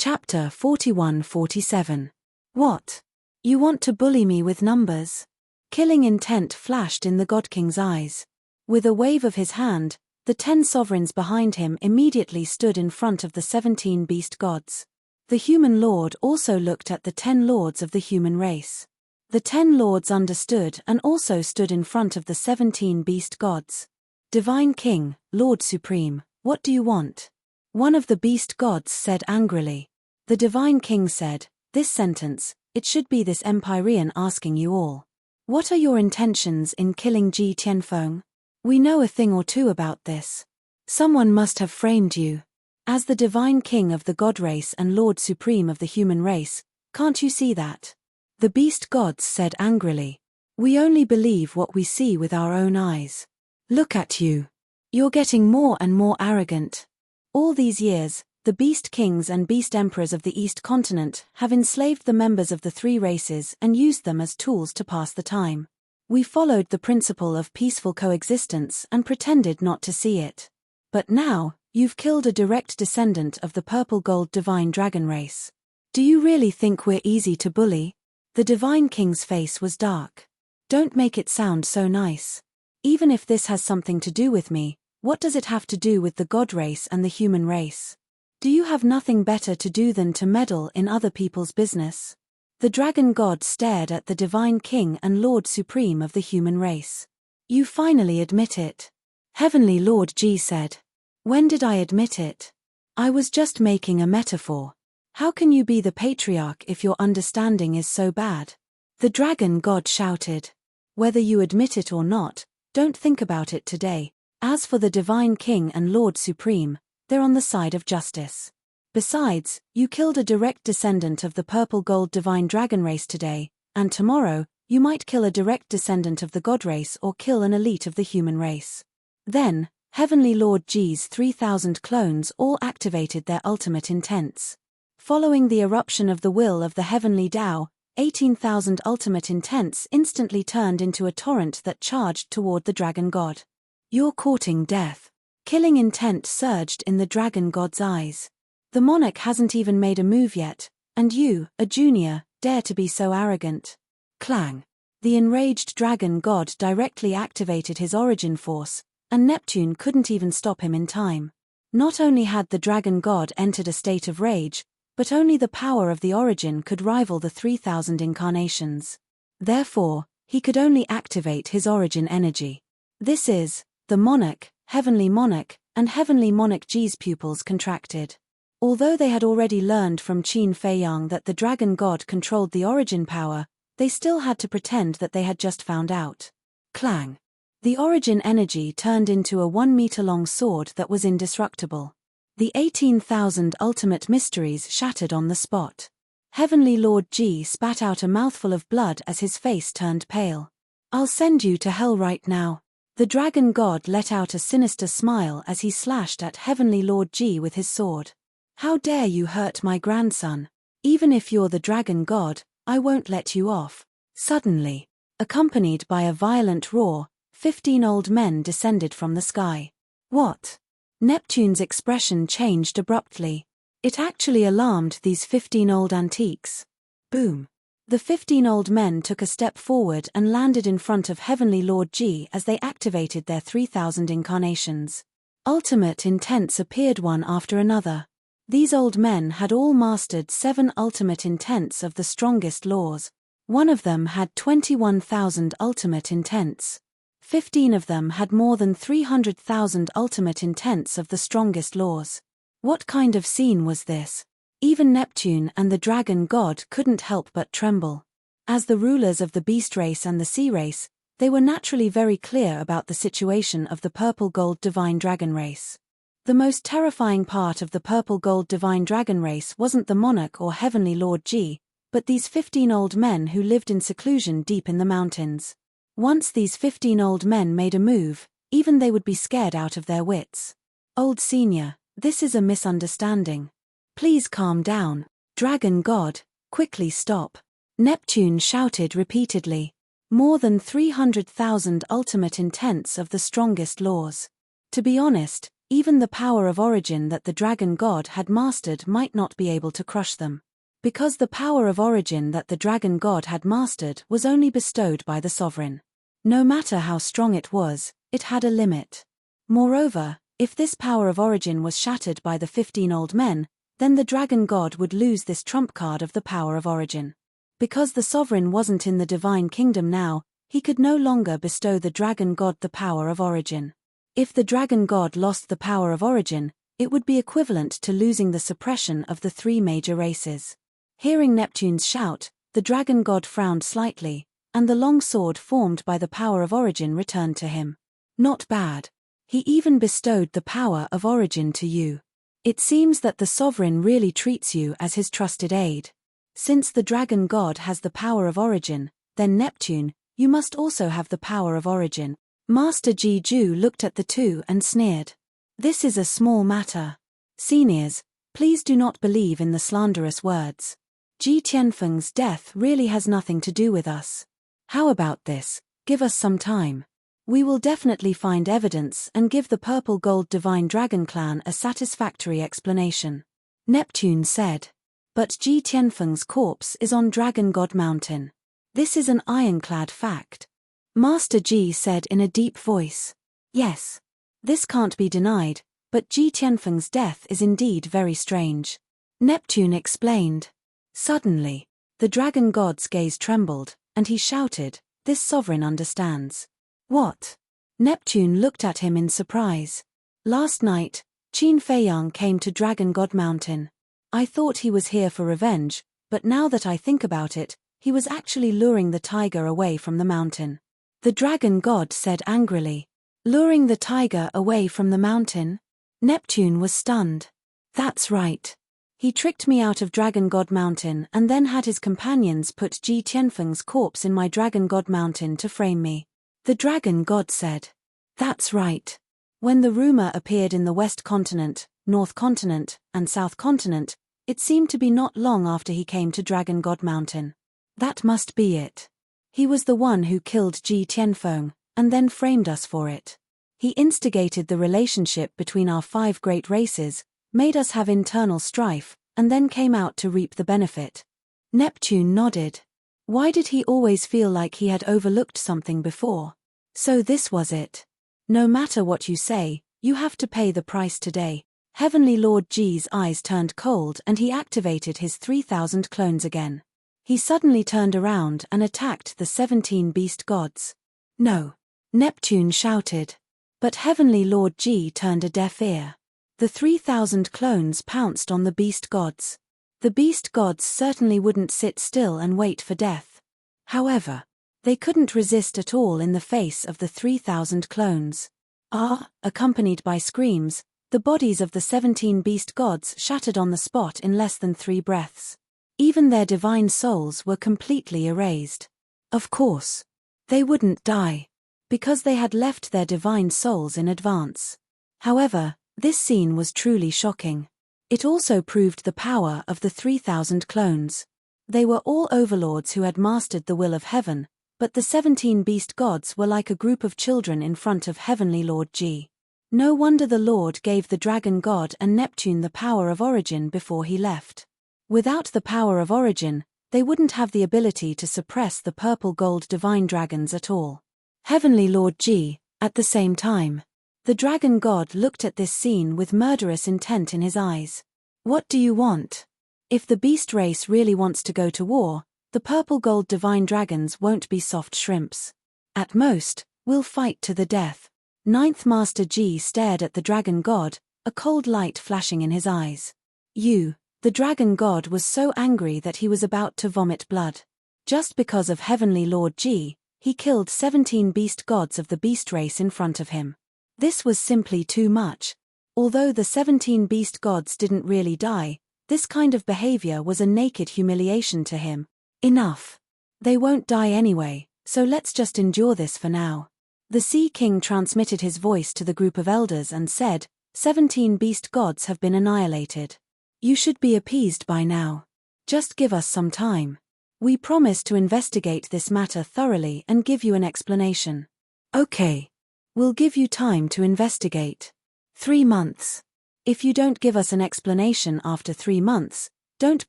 Chapter 41-47. What? You want to bully me with numbers? Killing intent flashed in the God King's eyes. With a wave of his hand, the 10 sovereigns behind him immediately stood in front of the 17 beast gods. The human lord also looked at the 10 lords of the human race. The 10 lords understood and also stood in front of the 17 beast gods. Divine King, Lord Supreme, what do you want? One of the beast gods said angrily. The Divine King said, this sentence, it should be this Empyrean asking you all. What are your intentions in killing Ji Tianfeng? We know a thing or two about this. Someone must have framed you. As the Divine King of the God race and Lord Supreme of the human race, can't you see that? The beast gods said angrily. We only believe what we see with our own eyes. Look at you. You're getting more and more arrogant. All these years, the beast kings and beast emperors of the East continent have enslaved the members of the 3 races and used them as tools to pass the time. We followed the principle of peaceful coexistence and pretended not to see it. But now, you've killed a direct descendant of the purple gold divine dragon race. Do you really think we're easy to bully? The Divine King's face was dark. Don't make it sound so nice. Even if this has something to do with me, what does it have to do with the God race and the human race? Do you have nothing better to do than to meddle in other people's business? The dragon god stared at the Divine King and Lord Supreme of the human race. You finally admit it. Heavenly Lord Ji said. When did I admit it? I was just making a metaphor. How can you be the patriarch if your understanding is so bad? The dragon god shouted. Whether you admit it or not, don't think about it today. As for the Divine King and Lord Supreme, they're on the side of justice. Besides, you killed a direct descendant of the purple gold divine dragon race today, and tomorrow, you might kill a direct descendant of the God race or kill an elite of the human race. Then, Heavenly Lord Ji's 3,000 clones all activated their ultimate intents. Following the eruption of the will of the Heavenly Tao, 18,000 ultimate intents instantly turned into a torrent that charged toward the dragon god. You're courting death. Killing intent surged in the dragon god's eyes. The monarch hasn't even made a move yet, and you, a junior, dare to be so arrogant. Clang. The enraged dragon god directly activated his origin force, and Neptune couldn't even stop him in time. Not only had the dragon god entered a state of rage, but only the power of the origin could rival the 3,000 incarnations. Therefore, he could only activate his origin energy. This is, the monarch, Heavenly Monarch, and Heavenly Monarch Ji's pupils contracted. Although they had already learned from Qin Feiyang that the dragon god controlled the origin power, they still had to pretend that they had just found out. Clang. The origin energy turned into a 1-meter-long sword that was indestructible. The 18,000 ultimate mysteries shattered on the spot. Heavenly Lord Ji spat out a mouthful of blood as his face turned pale. I'll send you to hell right now. The dragon god let out a sinister smile as he slashed at Heavenly Lord Ji with his sword. How dare you hurt my grandson? Even if you're the dragon god, I won't let you off. Suddenly, accompanied by a violent roar, 15 old men descended from the sky. What? Neptune's expression changed abruptly. It actually alarmed these 15 old antiques. Boom. The 15 old men took a step forward and landed in front of Heavenly Lord Ji as they activated their 3,000 incarnations. Ultimate intents appeared one after another. These old men had all mastered 7 ultimate intents of the strongest laws. One of them had 21,000 ultimate intents. 15 of them had more than 300,000 ultimate intents of the strongest laws. What kind of scene was this? Even Neptune and the dragon god couldn't help but tremble. As the rulers of the beast race and the sea race, they were naturally very clear about the situation of the purple gold divine dragon race. The most terrifying part of the purple gold divine dragon race wasn't the monarch or Heavenly Lord Ji, but these 15 old men who lived in seclusion deep in the mountains. Once these 15 old men made a move, even they would be scared out of their wits. Old Senior, this is a misunderstanding. Please calm down. Dragon god, quickly stop. Neptune shouted repeatedly. More than 300,000 ultimate intents of the strongest laws. To be honest, Even the power of origin that the dragon god had mastered might not be able to crush them. Because the power of origin that the dragon god had mastered was only bestowed by the sovereign. No matter how strong it was, it had a limit. Moreover, if this power of origin was shattered by the 15 old men, then the dragon god would lose this trump card of the power of origin. Because the sovereign wasn't in the divine kingdom now, he could no longer bestow the dragon god the power of origin. If the dragon god lost the power of origin, it would be equivalent to losing the suppression of the 3 major races. Hearing Neptune's shout, the dragon god frowned slightly, and the long sword formed by the power of origin returned to him. Not bad. He even bestowed the power of origin to you. It seems that the sovereign really treats you as his trusted aide. Since the dragon god has the power of origin, then Neptune, you must also have the power of origin. Master Ji-ju looked at the two and sneered. This is a small matter. Seniors, please do not believe in the slanderous words. Ji Tianfeng's death really has nothing to do with us. How about this? Give us some time. We will definitely find evidence and give the purple gold divine dragon clan a satisfactory explanation. Neptune said. But Ji Tianfeng's corpse is on Dragon God Mountain. This is an ironclad fact. Master Ji said in a deep voice. Yes. This can't be denied, but Ji Tianfeng's death is indeed very strange. Neptune explained. Suddenly, the dragon god's gaze trembled, and he shouted, "This sovereign understands." What? Neptune looked at him in surprise. Last night, Qin Feiyang came to Dragon God Mountain. I thought he was here for revenge, but now that I think about it, he was actually luring the tiger away from the mountain. The dragon god said angrily. Luring the tiger away from the mountain? Neptune was stunned. That's right. He tricked me out of Dragon God Mountain and then had his companions put Ji Tianfeng's corpse in my Dragon God Mountain to frame me. The dragon god said. That's right. When the rumor appeared in the West Continent, North Continent, and South Continent, it seemed to be not long after he came to Dragon God Mountain. That must be it. He was the one who killed Ji Tianfeng, and then framed us for it. He instigated the relationship between our 5 great races, made us have internal strife, and then came out to reap the benefit. Neptune nodded. Why did he always feel like he had overlooked something before? So this was it. No matter what you say, you have to pay the price today. Heavenly Lord Ji's eyes turned cold and he activated his 3,000 clones again. He suddenly turned around and attacked the 17 beast gods. No. Neptune shouted. But Heavenly Lord Ji turned a deaf ear. The 3,000 clones pounced on the beast gods. The beast gods certainly wouldn't sit still and wait for death. However, they couldn't resist at all in the face of the 3,000 clones. Accompanied by screams, the bodies of the 17 beast gods shattered on the spot in less than 3 breaths. Even their divine souls were completely erased. Of course, they wouldn't die, because they had left their divine souls in advance. However, this scene was truly shocking. It also proved the power of the 3,000 clones. They were all overlords who had mastered the will of heaven, but the 17 beast gods were like a group of children in front of Heavenly Lord Ji. No wonder the Lord gave the dragon god and Neptune the power of origin before he left. Without the power of origin, they wouldn't have the ability to suppress the purple gold divine dragons at all. Heavenly Lord Ji, at the same time. The dragon god looked at this scene with murderous intent in his eyes. What do you want? If the beast race really wants to go to war, the purple gold divine dragons won't be soft shrimps. At most, we'll fight to the death. Ninth Master Ji stared at the dragon god, a cold light flashing in his eyes. The dragon god was so angry that he was about to vomit blood. Just because of Heavenly Lord Ji, he killed 17 beast gods of the beast race in front of him. This was simply too much. Although the 17 beast gods didn't really die, this kind of behavior was a naked humiliation to him. Enough. They won't die anyway, so let's just endure this for now. The Sea King transmitted his voice to the group of elders and said, 17 beast gods have been annihilated. You should be appeased by now. Just give us some time. We promise to investigate this matter thoroughly and give you an explanation. Okay. We'll give you time to investigate. 3 months. If you don't give us an explanation after 3 months, don't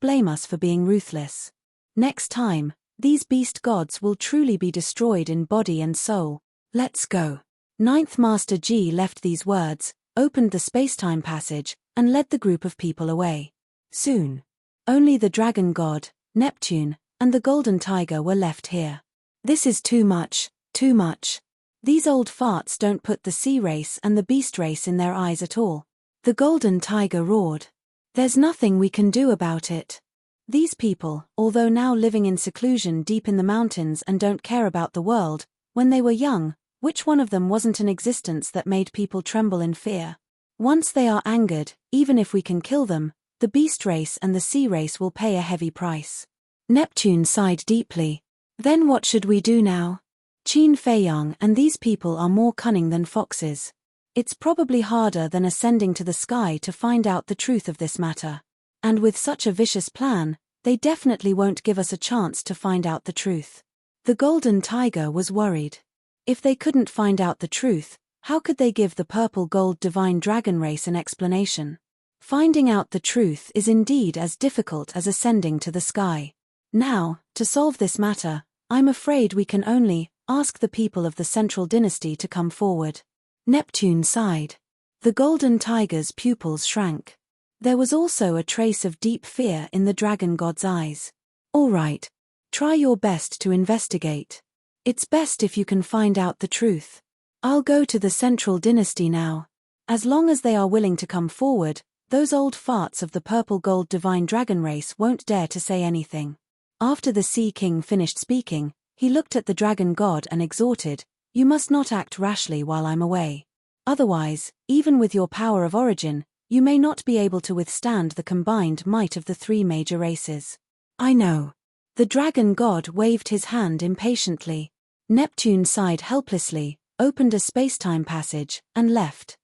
blame us for being ruthless. Next time, these beast gods will truly be destroyed in body and soul. Let's go. Ninth Master G left these words, opened the spacetime passage, and led the group of people away. Soon, only the dragon god, Neptune, and the golden tiger were left here. This is too much, too much. These old farts don't put the sea race and the beast race in their eyes at all. The golden tiger roared. There's nothing we can do about it. These people, although now living in seclusion deep in the mountains and don't care about the world, when they were young, which one of them wasn't an existence that made people tremble in fear? Once they are angered, even if we can kill them, the beast race and the sea race will pay a heavy price. Neptune sighed deeply. Then what should we do now? Qin Feiyang and these people are more cunning than foxes. It's probably harder than ascending to the sky to find out the truth of this matter. And with such a vicious plan, they definitely won't give us a chance to find out the truth. The golden tiger was worried. If they couldn't find out the truth, how could they give the purple gold divine dragon race an explanation? Finding out the truth is indeed as difficult as ascending to the sky. Now, to solve this matter, I'm afraid we can only ask the people of the central dynasty to come forward. Neptune sighed. The golden tiger's pupils shrank. There was also a trace of deep fear in the dragon god's eyes. All right. Try your best to investigate. It's best if you can find out the truth. I'll go to the central dynasty now. As long as they are willing to come forward, those old farts of the purple gold divine dragon race won't dare to say anything. After the Sea King finished speaking, he looked at the dragon god and exhorted, "You must not act rashly while I'm away. Otherwise, even with your power of origin, you may not be able to withstand the combined might of the 3 major races." I know. The dragon god waved his hand impatiently. Neptune sighed helplessly, opened a spacetime passage, and left.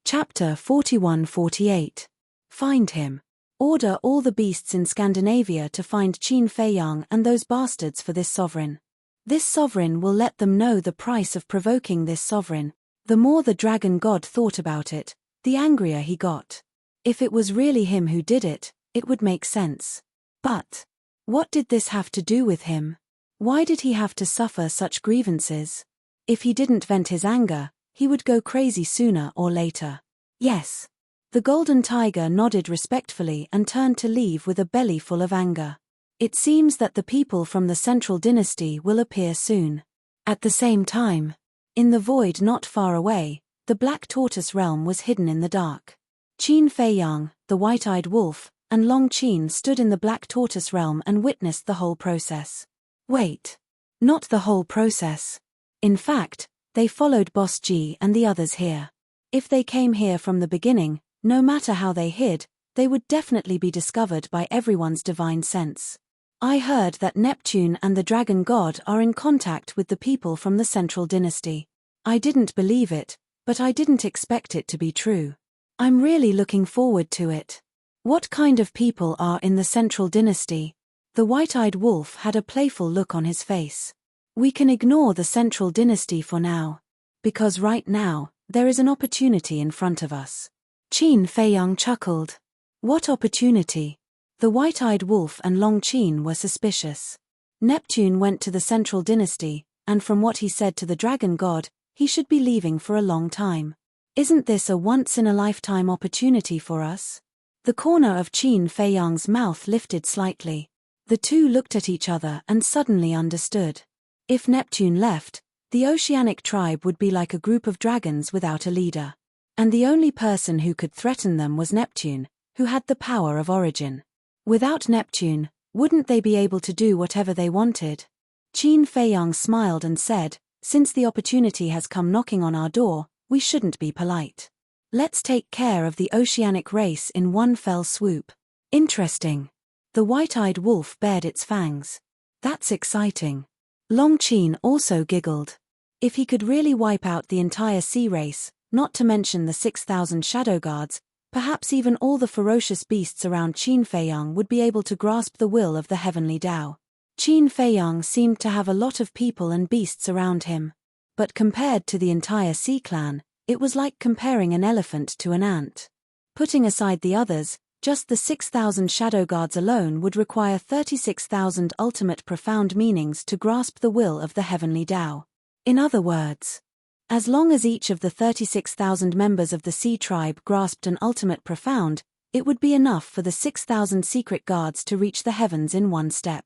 Chapter 41-48. Find him. Order all the beasts in Scandinavia to find Qin Feiyang and those bastards for this sovereign. This sovereign will let them know the price of provoking this sovereign. The more the dragon god thought about it, the angrier he got. If it was really him who did it, it would make sense. But what did this have to do with him? Why did he have to suffer such grievances? If he didn't vent his anger, he would go crazy sooner or later. Yes. The golden tiger nodded respectfully and turned to leave with a belly full of anger. It seems that the people from the central dynasty will appear soon. At the same time, in the void not far away, the Black Tortoise realm was hidden in the dark. Qin Feiyang, the white-eyed wolf, and Long Qin stood in the Black Tortoise realm and witnessed the whole process. Wait. Not the whole process. In fact, they followed Boss G and the others here. If they came here from the beginning, no matter how they hid, they would definitely be discovered by everyone's divine sense. I heard that Neptune and the dragon god are in contact with the people from the central dynasty. I didn't believe it, but I didn't expect it to be true. I'm really looking forward to it. What kind of people are in the central dynasty? The white-eyed wolf had a playful look on his face. We can ignore the central dynasty for now. Because right now, there is an opportunity in front of us. Qin Feiyang chuckled. What opportunity? The white-eyed wolf and Long Qin were suspicious. Neptune went to the central dynasty, and from what he said to the dragon god, he should be leaving for a long time. Isn't this a once-in-a-lifetime opportunity for us? The corner of Qin Feiyang's mouth lifted slightly. The two looked at each other and suddenly understood. If Neptune left, the oceanic tribe would be like a group of dragons without a leader. And the only person who could threaten them was Neptune, who had the power of origin. Without Neptune, wouldn't they be able to do whatever they wanted? Qin Feiyang smiled and said, "Since the opportunity has come knocking on our door, we shouldn't be polite. Let's take care of the oceanic race in one fell swoop." Interesting. The white-eyed wolf bared its fangs. That's exciting. Long Qin also giggled. If he could really wipe out the entire sea race, not to mention the 6,000 shadow guards, perhaps even all the ferocious beasts around Qin Feiyang would be able to grasp the will of the heavenly Tao. Qin Feiyang seemed to have a lot of people and beasts around him. But compared to the entire sea clan, It was like comparing an elephant to an ant. Putting aside the others, just the 6,000 shadow guards alone would require 36,000 ultimate profound meanings to grasp the will of the heavenly Tao. In other words, as long as each of the 36,000 members of the Sea tribe grasped an ultimate profound, it would be enough for the 6,000 secret guards to reach the heavens in one step.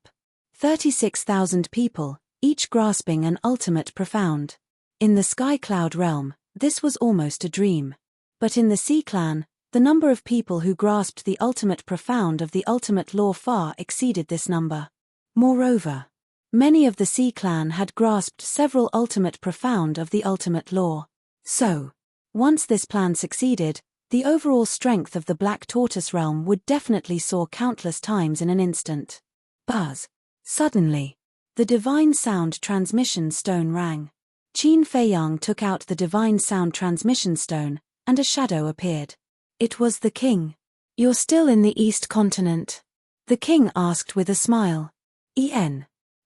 36,000 people, each grasping an ultimate profound. In the Sky Cloud realm, this was almost a dream. But in the Sea clan, the number of people who grasped the ultimate profound of the ultimate law far exceeded this number. Moreover, many of the Sea clan had grasped several ultimate profound of the ultimate law. So, once this plan succeeded, the overall strength of the Black Tortoise realm would definitely soar countless times in an instant. Buzz. Suddenly, the Divine Sound Transmission Stone rang. Qin Feiyang took out the Divine Sound Transmission Stone, and a shadow appeared. It was the king. "You're still in the East Continent?" the king asked with a smile.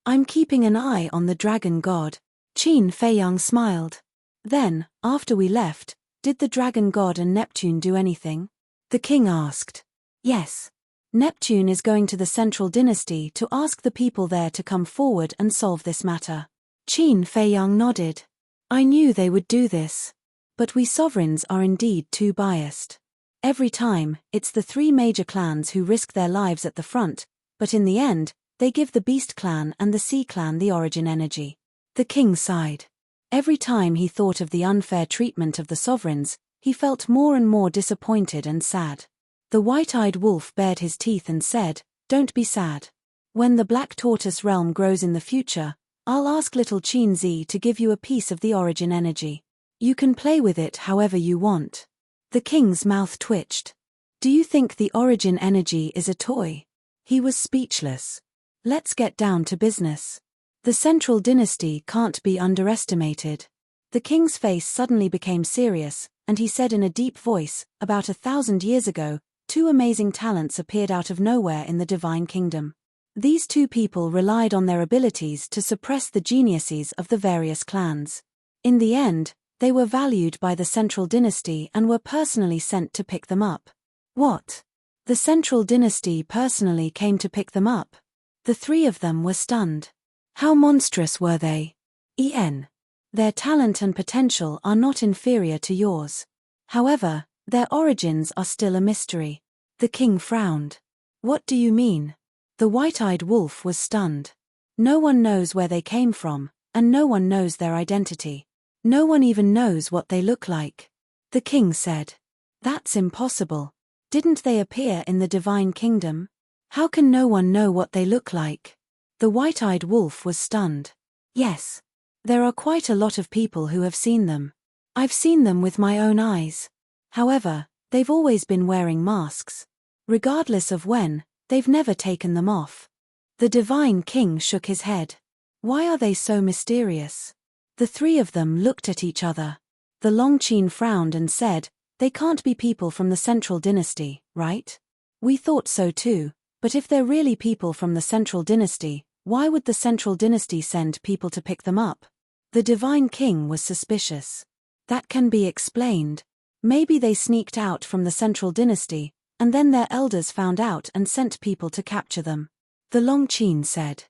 I'm keeping an eye on the dragon god." Qin Feiyang smiled. "Then, after we left, did the dragon god and Neptune do anything?" the king asked. "Yes. Neptune is going to the Central Dynasty to ask the people there to come forward and solve this matter." Qin Feiyang nodded. "I knew they would do this. But we sovereigns are indeed too biased. Every time, it's the three major clans who risk their lives at the front, but in the end, they give the Beast clan and the Sea clan the origin energy." The king sighed. Every time he thought of the unfair treatment of the sovereigns, he felt more and more disappointed and sad. The white-eyed wolf bared his teeth and said, "Don't be sad. When the Black Tortoise realm grows in the future, I'll ask little Qin Zi to give you a piece of the origin energy. You can play with it however you want." The king's mouth twitched. "Do you think the origin energy is a toy?" He was speechless. "Let's get down to business. The Central Dynasty can't be underestimated." The king's face suddenly became serious, and he said in a deep voice, "About 1,000 years ago, two amazing talents appeared out of nowhere in the Divine Kingdom. These two people relied on their abilities to suppress the geniuses of the various clans. In the end, they were valued by the Central Dynasty and were personally sent to pick them up." "What? The Central Dynasty personally came to pick them up?" The three of them were stunned. "How monstrous were they?" Their talent and potential are not inferior to yours. However, their origins are still a mystery." The king frowned. "What do you mean?" The white-eyed wolf was stunned. "No one knows where they came from, and no one knows their identity. No one even knows what they look like." The king said. "That's impossible. Didn't they appear in the Divine Kingdom? How can no one know what they look like?" The white-eyed wolf was stunned. "Yes. There are quite a lot of people who have seen them. I've seen them with my own eyes. However, they've always been wearing masks. Regardless of when, they've never taken them off." The Divine King shook his head. "Why are they so mysterious?" The three of them looked at each other. The Longqin frowned and said, "They can't be people from the Central Dynasty, right? We thought so too, but if they're really people from the Central Dynasty, why would the Central Dynasty send people to pick them up?" The Divine King was suspicious. "That can be explained. Maybe they sneaked out from the Central Dynasty, and then their elders found out and sent people to capture them." The Longqin said.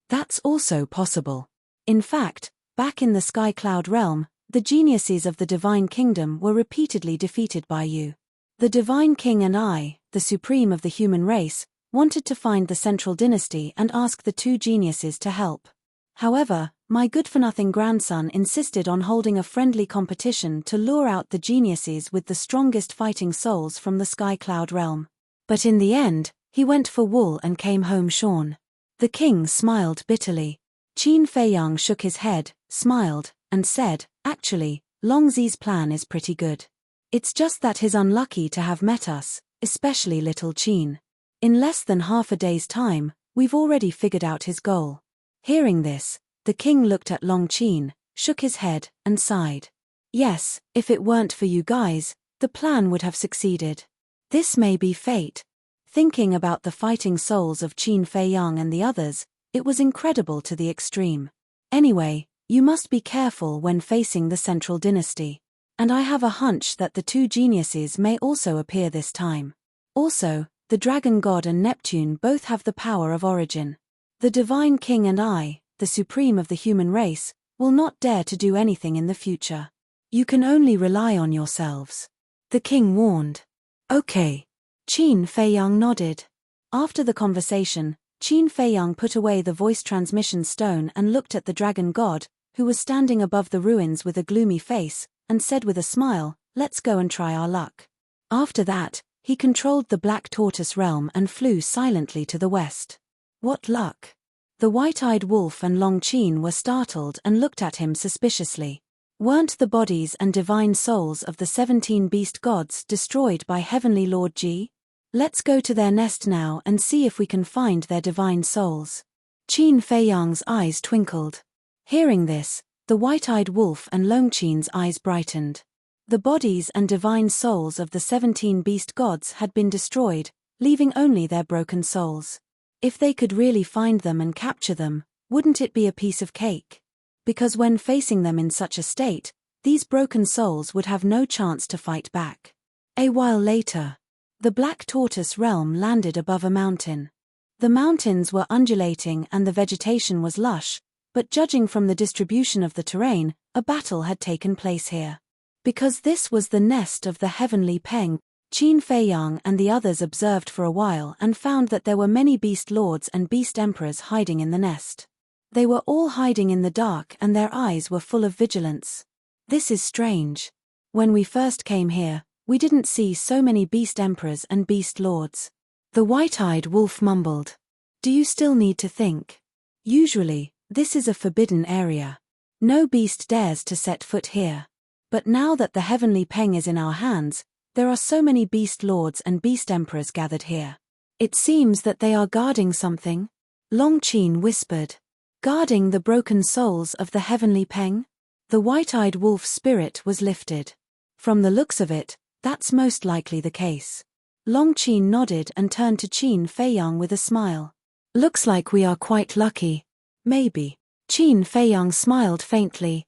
"That's also possible. In fact, back in the Sky Cloud realm, the geniuses of the Divine Kingdom were repeatedly defeated by you. The Divine King and I, the supreme of the human race, wanted to find the Central Dynasty and ask the two geniuses to help. However, my good-for-nothing grandson insisted on holding a friendly competition to lure out the geniuses with the strongest fighting souls from the Sky Cloud realm. But in the end, he went for wool and came home shorn." The king smiled bitterly. Qin Feiyang shook his head, smiled, and said, "Actually, Longzi's plan is pretty good. It's just that he's unlucky to have met us, especially little Qin. In less than half a day's time, we've already figured out his goal." Hearing this, the king looked at Longqin, shook his head, and sighed. "Yes, if it weren't for you guys, the plan would have succeeded. This may be fate." Thinking about the fighting souls of Qin Feiyang and the others, it was incredible to the extreme. "Anyway, you must be careful when facing the Central Dynasty. And I have a hunch that the two geniuses may also appear this time. Also, the dragon god and Neptune both have the power of origin. The divine king and I, the supreme of the human race, will not dare to do anything in the future. You can only rely on yourselves. The king warned. Okay. Qin Feiyang nodded. After the conversation, Qin Feiyang put away the voice transmission stone and looked at the dragon god, who was standing above the ruins with a gloomy face, and said with a smile, "Let's go and try our luck." After that, he controlled the Black Tortoise realm and flew silently to the west. What luck! The white-eyed wolf and Long Qin were startled and looked at him suspiciously. Weren't the bodies and divine souls of the 17 beast gods destroyed by Heavenly Lord Ji? Let's go to their nest now and see if we can find their divine souls. Qin Feiyang's eyes twinkled. Hearing this, the white-eyed wolf and Long Qin's eyes brightened. The bodies and divine souls of the 17 beast gods had been destroyed, leaving only their broken souls. If they could really find them and capture them, wouldn't it be a piece of cake? Because when facing them in such a state, these broken souls would have no chance to fight back. A while later, the Black Tortoise realm landed above a mountain. The mountains were undulating and the vegetation was lush, but judging from the distribution of the terrain, a battle had taken place here. Because this was the nest of the heavenly Peng, Qin Feiyang and the others observed for a while and found that there were many beast lords and beast emperors hiding in the nest. They were all hiding in the dark and their eyes were full of vigilance. This is strange. When we first came here, we didn't see so many beast emperors and beast lords. The white-eyed wolf mumbled. Do you still need to think? Usually, this is a forbidden area. No beast dares to set foot here. But now that the heavenly Peng is in our hands, there are so many beast lords and beast emperors gathered here. It seems that they are guarding something. Long Qin whispered. Guarding the broken souls of the heavenly Peng? The white-eyed wolf's spirit was lifted. From the looks of it, that's most likely the case. Long Qin nodded and turned to Qin Feiyang with a smile. Looks like we are quite lucky. Maybe. Qin Feiyang smiled faintly.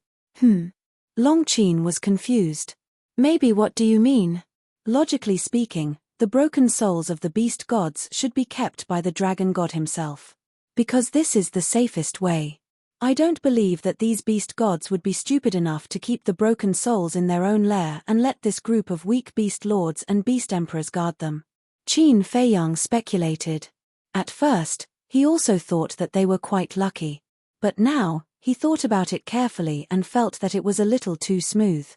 Long Qin was confused. Maybe, what do you mean? Logically speaking, the broken souls of the beast gods should be kept by the dragon god himself. Because this is the safest way. I don't believe that these beast gods would be stupid enough to keep the broken souls in their own lair and let this group of weak beast lords and beast emperors guard them. Qin Feiyang speculated. At first, he also thought that they were quite lucky. But now, he thought about it carefully and felt that it was a little too smooth.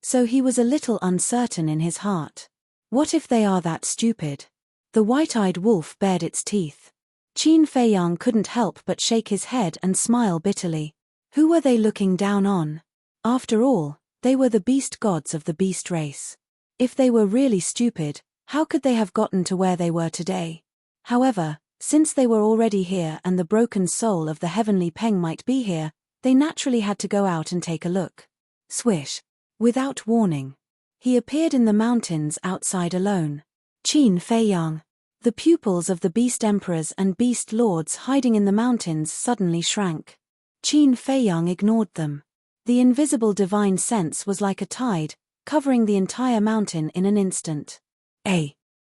So he was a little uncertain in his heart. What if they are that stupid? The white-eyed wolf bared its teeth. Qin Feiyang couldn't help but shake his head and smile bitterly. Who were they looking down on? After all, they were the beast gods of the beast race. If they were really stupid, how could they have gotten to where they were today? However, since they were already here and the broken soul of the heavenly Peng might be here, they naturally had to go out and take a look. Swish. Without warning, he appeared in the mountains outside alone. Qin Feiyang. The pupils of the beast emperors and beast lords hiding in the mountains suddenly shrank. Qin Feiyang ignored them. The invisible divine sense was like a tide, covering the entire mountain in an instant.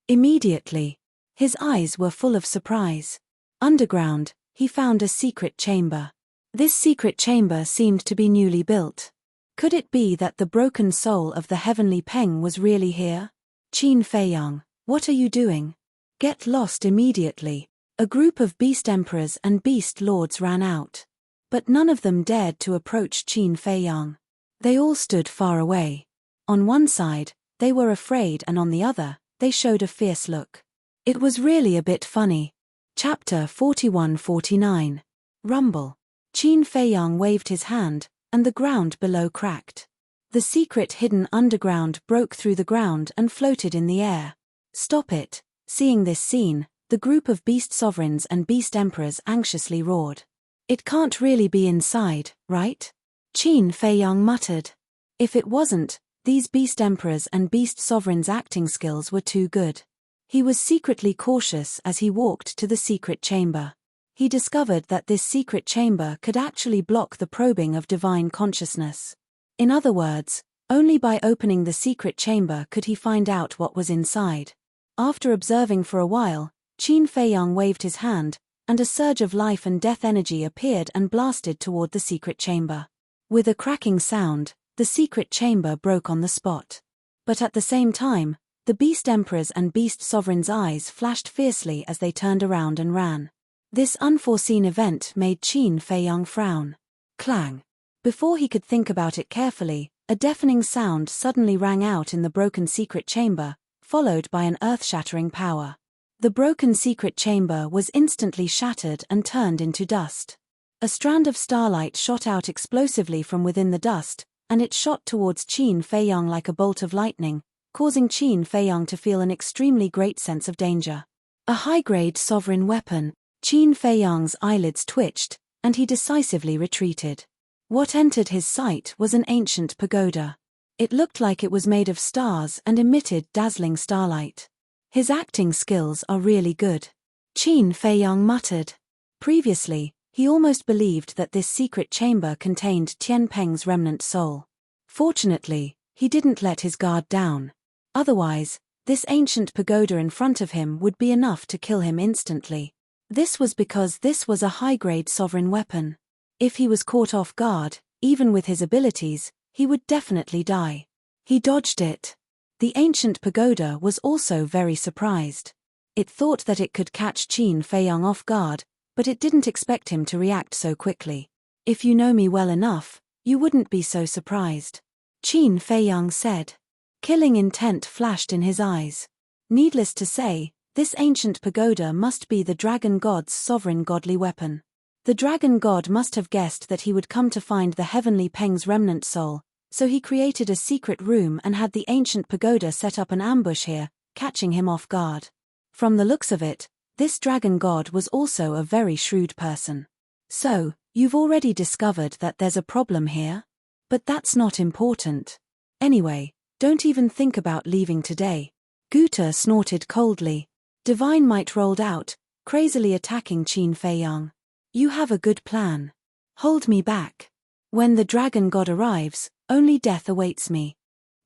Immediately, his eyes were full of surprise. Underground, he found a secret chamber. This secret chamber seemed to be newly built. Could it be that the broken soul of the heavenly Peng was really here? Qin Feiyang, what are you doing? Get lost immediately. A group of beast emperors and beast lords ran out. But none of them dared to approach Qin Feiyang. They all stood far away. On one side, they were afraid, and on the other, they showed a fierce look. It was really a bit funny. Chapter 41-49. Rumble. Qin Feiyang waved his hand, and the ground below cracked. The secret hidden underground broke through the ground and floated in the air. Stop it! Seeing this scene, the group of beast sovereigns and beast emperors anxiously roared. It can't really be inside, right? Qin Feiyang muttered. If it wasn't, these beast emperors and beast sovereigns' acting skills were too good. He was secretly cautious as he walked to the secret chamber. He discovered that this secret chamber could actually block the probing of divine consciousness. In other words, Only by opening the secret chamber could he find out what was inside. After observing for a while, Qin Feiyang waved his hand, and a surge of life and death energy appeared and blasted toward the secret chamber. With a cracking sound, the secret chamber broke on the spot. But at the same time, the Beast Emperor's and Beast Sovereign's eyes flashed fiercely as they turned around and ran. This unforeseen event made Qin Feiyang frown. Clang! Before he could think about it carefully, a deafening sound suddenly rang out in the broken secret chamber, followed by an earth-shattering power. The broken secret chamber was instantly shattered and turned into dust. A strand of starlight shot out explosively from within the dust, and it shot towards Qin Feiyang like a bolt of lightning, causing Qin Feiyang to feel an extremely great sense of danger. A high-grade sovereign weapon. Qin Feiyang's eyelids twitched, and he decisively retreated. What entered his sight was an ancient pagoda. It looked like it was made of stars and emitted dazzling starlight. His acting skills are really good, Qin Feiyang muttered. Previously, he almost believed that this secret chamber contained Tian Peng's remnant soul. Fortunately, he didn't let his guard down. Otherwise, this ancient pagoda in front of him would be enough to kill him instantly. This was because this was a high-grade sovereign weapon. If he was caught off guard, even with his abilities, he would definitely die. He dodged it. The ancient pagoda was also very surprised. It thought that it could catch Qin Feiyang off guard, but it didn't expect him to react so quickly. If you know me well enough, you wouldn't be so surprised, Qin Feiyang said. Killing intent flashed in his eyes. Needless to say, this ancient pagoda must be the dragon god's sovereign godly weapon. The dragon god must have guessed that he would come to find the heavenly Peng's remnant soul, so he created a secret room and had the ancient pagoda set up an ambush here, catching him off guard. From the looks of it, this dragon god was also a very shrewd person. So, you've already discovered that there's a problem here? But that's not important. Anyway, don't even think about leaving today. Guta snorted coldly. Divine might rolled out, crazily attacking Qin Feiyang. You have a good plan. Hold me back. When the dragon god arrives, only death awaits me.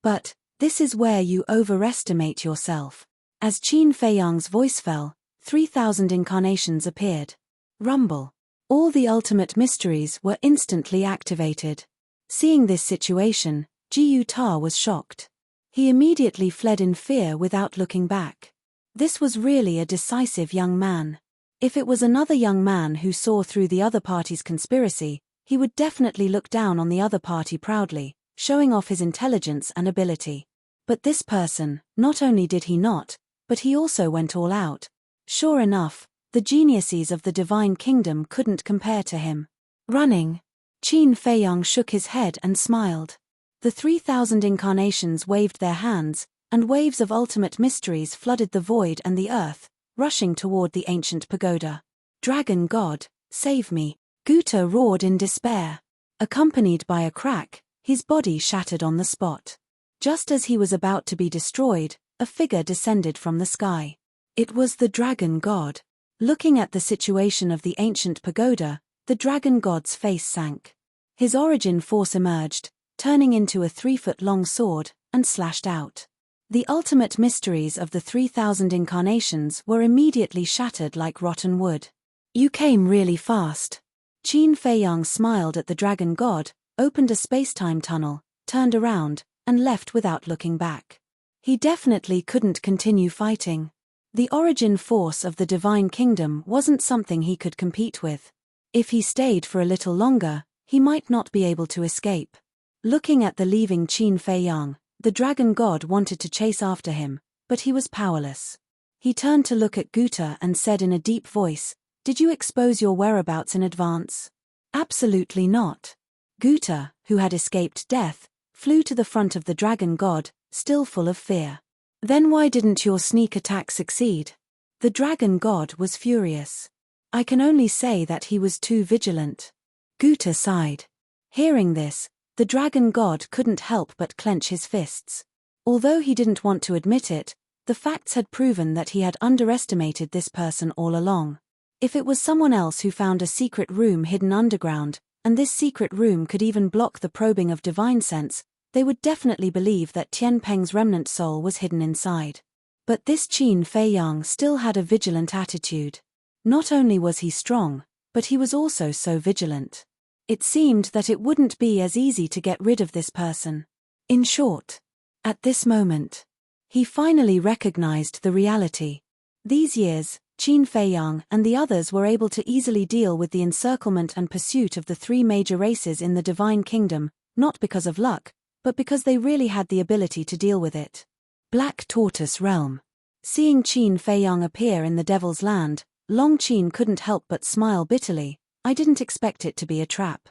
But, this is where you overestimate yourself. As Qin Feiyang's voice fell, 3,000 incarnations appeared. Rumble. All the ultimate mysteries were instantly activated. Seeing this situation, Jiyu Ta was shocked. He immediately fled in fear without looking back. This was really a decisive young man. If it was another young man who saw through the other party's conspiracy, he would definitely look down on the other party proudly, showing off his intelligence and ability. But this person, not only did he not, but he also went all out. Sure enough, the geniuses of the divine kingdom couldn't compare to him. Running. Qin Feiyang shook his head and smiled. The 3,000 incarnations waved their hands, and waves of ultimate mysteries flooded the void and the earth, rushing toward the ancient pagoda. Dragon God, save me! Guta roared in despair. Accompanied by a crack, his body shattered on the spot. Just as he was about to be destroyed, a figure descended from the sky. It was the Dragon God. Looking at the situation of the ancient pagoda, the Dragon God's face sank. His origin force emerged, turning into a 3-foot-long sword, and slashed out. The ultimate mysteries of the 3,000 incarnations were immediately shattered like rotten wood. You came really fast. Qin Feiyang smiled at the Dragon God, opened a space-time tunnel, turned around, and left without looking back. He definitely couldn't continue fighting. The origin force of the divine kingdom wasn't something he could compete with. If he stayed for a little longer, he might not be able to escape. Looking at the leaving Qin Feiyang, the Dragon God wanted to chase after him, but he was powerless. He turned to look at Guta and said in a deep voice, "Did you expose your whereabouts in advance?" "Absolutely not." Guta, who had escaped death, flew to the front of the Dragon God, still full of fear. "Then why didn't your sneak attack succeed?" The Dragon God was furious. "I can only say that he was too vigilant." Guta sighed. Hearing this, the Dragon God couldn't help but clench his fists. Although he didn't want to admit it, the facts had proven that he had underestimated this person all along. If it was someone else who found a secret room hidden underground, and this secret room could even block the probing of divine sense, they would definitely believe that Tian Peng's remnant soul was hidden inside. But this Qin Fei Yang still had a vigilant attitude. Not only was he strong, but he was also so vigilant. It seemed that it wouldn't be as easy to get rid of this person. In short, at this moment, he finally recognized the reality. These years, Qin Fei Yang and the others were able to easily deal with the encirclement and pursuit of the three major races in the Divine Kingdom, not because of luck, but because they really had the ability to deal with it. Black Tortoise Realm. Seeing Qin Fei Yang appear in the Devil's Land, Long Qin couldn't help but smile bitterly. I didn't expect it to be a trap.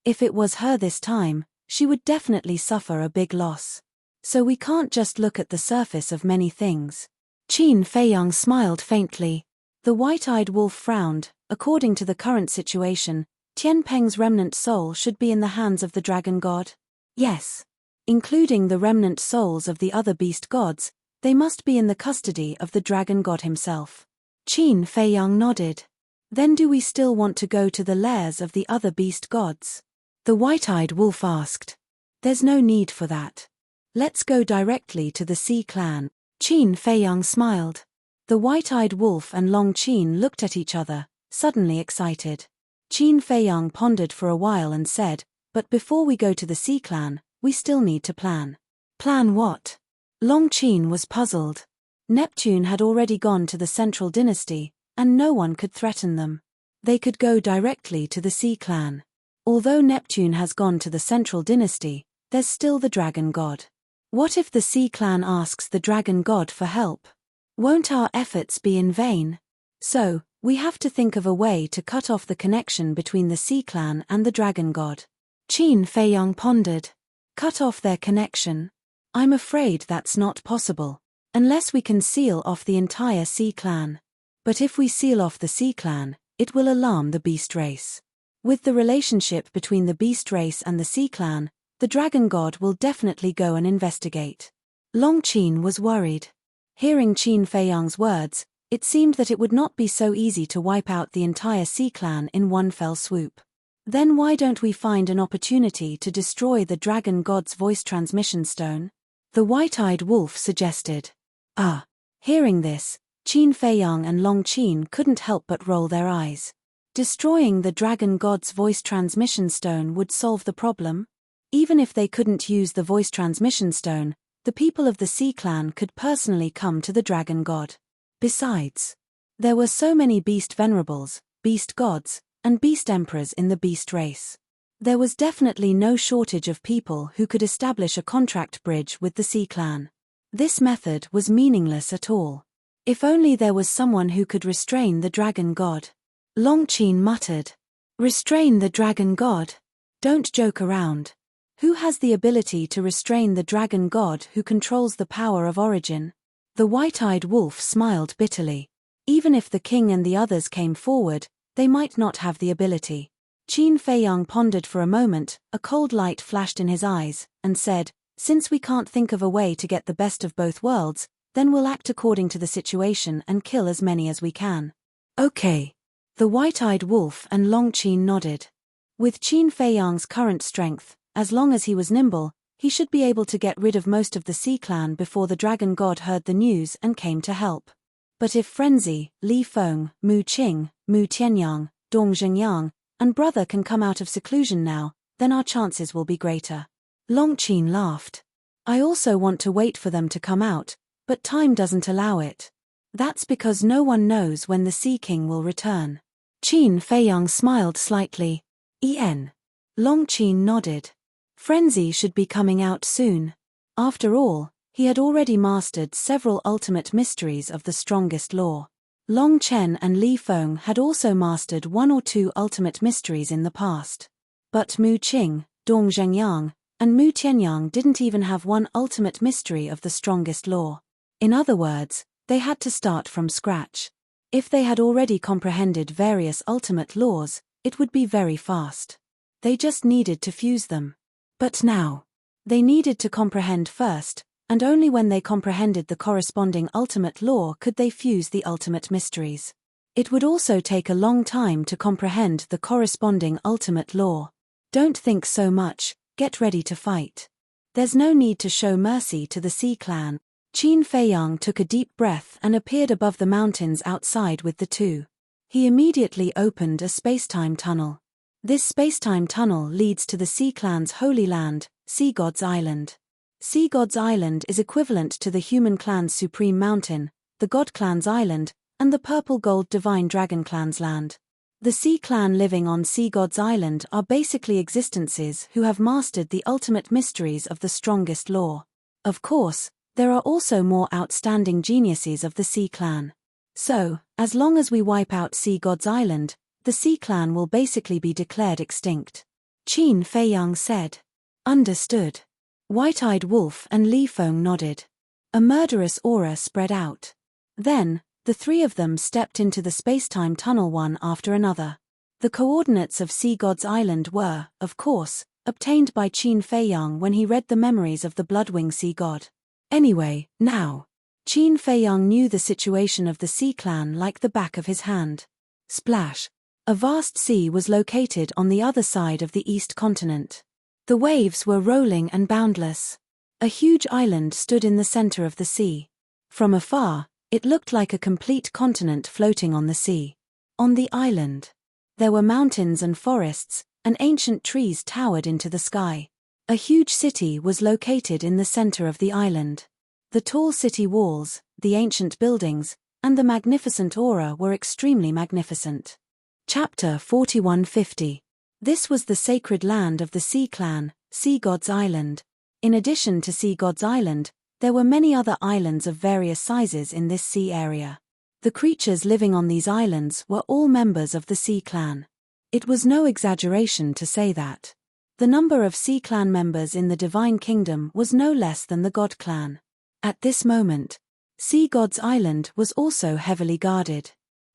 If it was her this time, she would definitely suffer a big loss. So we can't just look at the surface of many things. Qin Fei Yang smiled faintly. The white-eyed wolf frowned. According to the current situation, Tian Peng's remnant soul should be in the hands of the dragon god. Yes. Including the remnant souls of the other beast gods, they must be in the custody of the dragon god himself. Qin Fei Yang nodded. Then do we still want to go to the lairs of the other beast gods? The white-eyed wolf asked. There's no need for that. Let's go directly to the Sea Clan. Qin Fei Yang smiled. The white-eyed wolf and Long Qin looked at each other, suddenly excited. Qin Fei Yang pondered for a while and said, but before we go to the Sea Clan, we still need to plan. Plan what? Long Qin was puzzled. Neptune had already gone to the Central Dynasty, and no one could threaten them. They could go directly to the Sea Clan. Although Neptune has gone to the Central Dynasty, there's still the Dragon God. What if the Sea Clan asks the Dragon God for help? Won't our efforts be in vain? So, we have to think of a way to cut off the connection between the Sea Clan and the Dragon God. Qin Fei Yang pondered. Cut off their connection? I'm afraid that's not possible. Unless we can seal off the entire Sea Clan. But if we seal off the Sea Clan, it will alarm the beast race. With the relationship between the beast race and the Sea Clan, the Dragon God will definitely go and investigate. Long Qin was worried. Hearing Qin Fei Yang's words, it seemed that it would not be so easy to wipe out the entire Sea Clan in one fell swoop. Then why don't we find an opportunity to destroy the Dragon God's voice transmission stone? The white-eyed wolf suggested. Hearing this, Qin Fei Yang and Long Qin couldn't help but roll their eyes. Destroying the Dragon God's voice transmission stone would solve the problem? Even if they couldn't use the voice transmission stone, the people of the Sea Clan could personally come to the Dragon God. Besides, there were so many beast venerables, beast gods, and beast emperors in the beast race. There was definitely no shortage of people who could establish a contract bridge with the Sea Clan. This method was meaningless at all. If only there was someone who could restrain the Dragon God. Long Qin muttered. Restrain the Dragon God? Don't joke around. Who has the ability to restrain the Dragon God who controls the power of origin? The white-eyed wolf smiled bitterly. Even if the king and the others came forward, they might not have the ability. Qin Fei Yang pondered for a moment, a cold light flashed in his eyes, and said, since we can't think of a way to get the best of both worlds, then we'll act according to the situation and kill as many as we can. Okay. The white-eyed wolf and Long Qin nodded. With Qin Fei Yang's current strength, as long as he was nimble, he should be able to get rid of most of the Sea Clan before the Dragon God heard the news and came to help. But if Frenzy, Li Feng, Mu Qing, Mu Tianyang, Dong Zhengyang, and brother can come out of seclusion now, then our chances will be greater. Long Qin laughed. I also want to wait for them to come out, but time doesn't allow it. That's because no one knows when the Sea King will return. Qin Fei Yang smiled slightly. Long Qin nodded. Frenzy should be coming out soon. After all, he had already mastered several ultimate mysteries of the strongest law. Long Chen and Li Feng had also mastered one or two ultimate mysteries in the past. But Mu Qing, Dong Zhengyang, and Mu Tianyang didn't even have one ultimate mystery of the strongest law. In other words, they had to start from scratch. If they had already comprehended various ultimate laws, it would be very fast. They just needed to fuse them. But now, they needed to comprehend first, and only when they comprehended the corresponding ultimate law could they fuse the ultimate mysteries. It would also take a long time to comprehend the corresponding ultimate law. Don't think so much, get ready to fight. There's no need to show mercy to the Sea Clan. Qin Feiyang took a deep breath and appeared above the mountains outside with the two. He immediately opened a spacetime tunnel. This spacetime tunnel leads to the Sea Clan's holy land, Sea God's Island. Sea God's Island is equivalent to the human clan's supreme mountain, the God Clan's island, and the purple gold divine dragon clan's land. The Sea Clan living on Sea God's Island are basically existences who have mastered the ultimate mysteries of the strongest law. Of course, there are also more outstanding geniuses of the Sea Clan. So, as long as we wipe out Sea God's Island, the Sea Clan will basically be declared extinct. Qin Feiyang said. Understood. White-Eyed Wolf and Li Feng nodded. A murderous aura spread out. Then, the three of them stepped into the spacetime tunnel one after another. The coordinates of Sea God's Island were, of course, obtained by Qin Feiyang when he read the memories of the Bloodwing Sea God. Anyway, now, Qin Feiyang knew the situation of the Sea Clan like the back of his hand. Splash! A vast sea was located on the other side of the East continent. The waves were rolling and boundless. A huge island stood in the center of the sea. From afar, it looked like a complete continent floating on the sea. On the island, there were mountains and forests, and ancient trees towered into the sky. A huge city was located in the center of the island. The tall city walls, the ancient buildings, and the magnificent aura were extremely magnificent. Chapter 4150. This was the sacred land of the Sea Clan, Sea God's Island. In addition to Sea God's Island, there were many other islands of various sizes in this sea area. The creatures living on these islands were all members of the Sea Clan. It was no exaggeration to say that the number of Sea Clan members in the Divine Kingdom was no less than the God Clan. At this moment, Sea God's Island was also heavily guarded.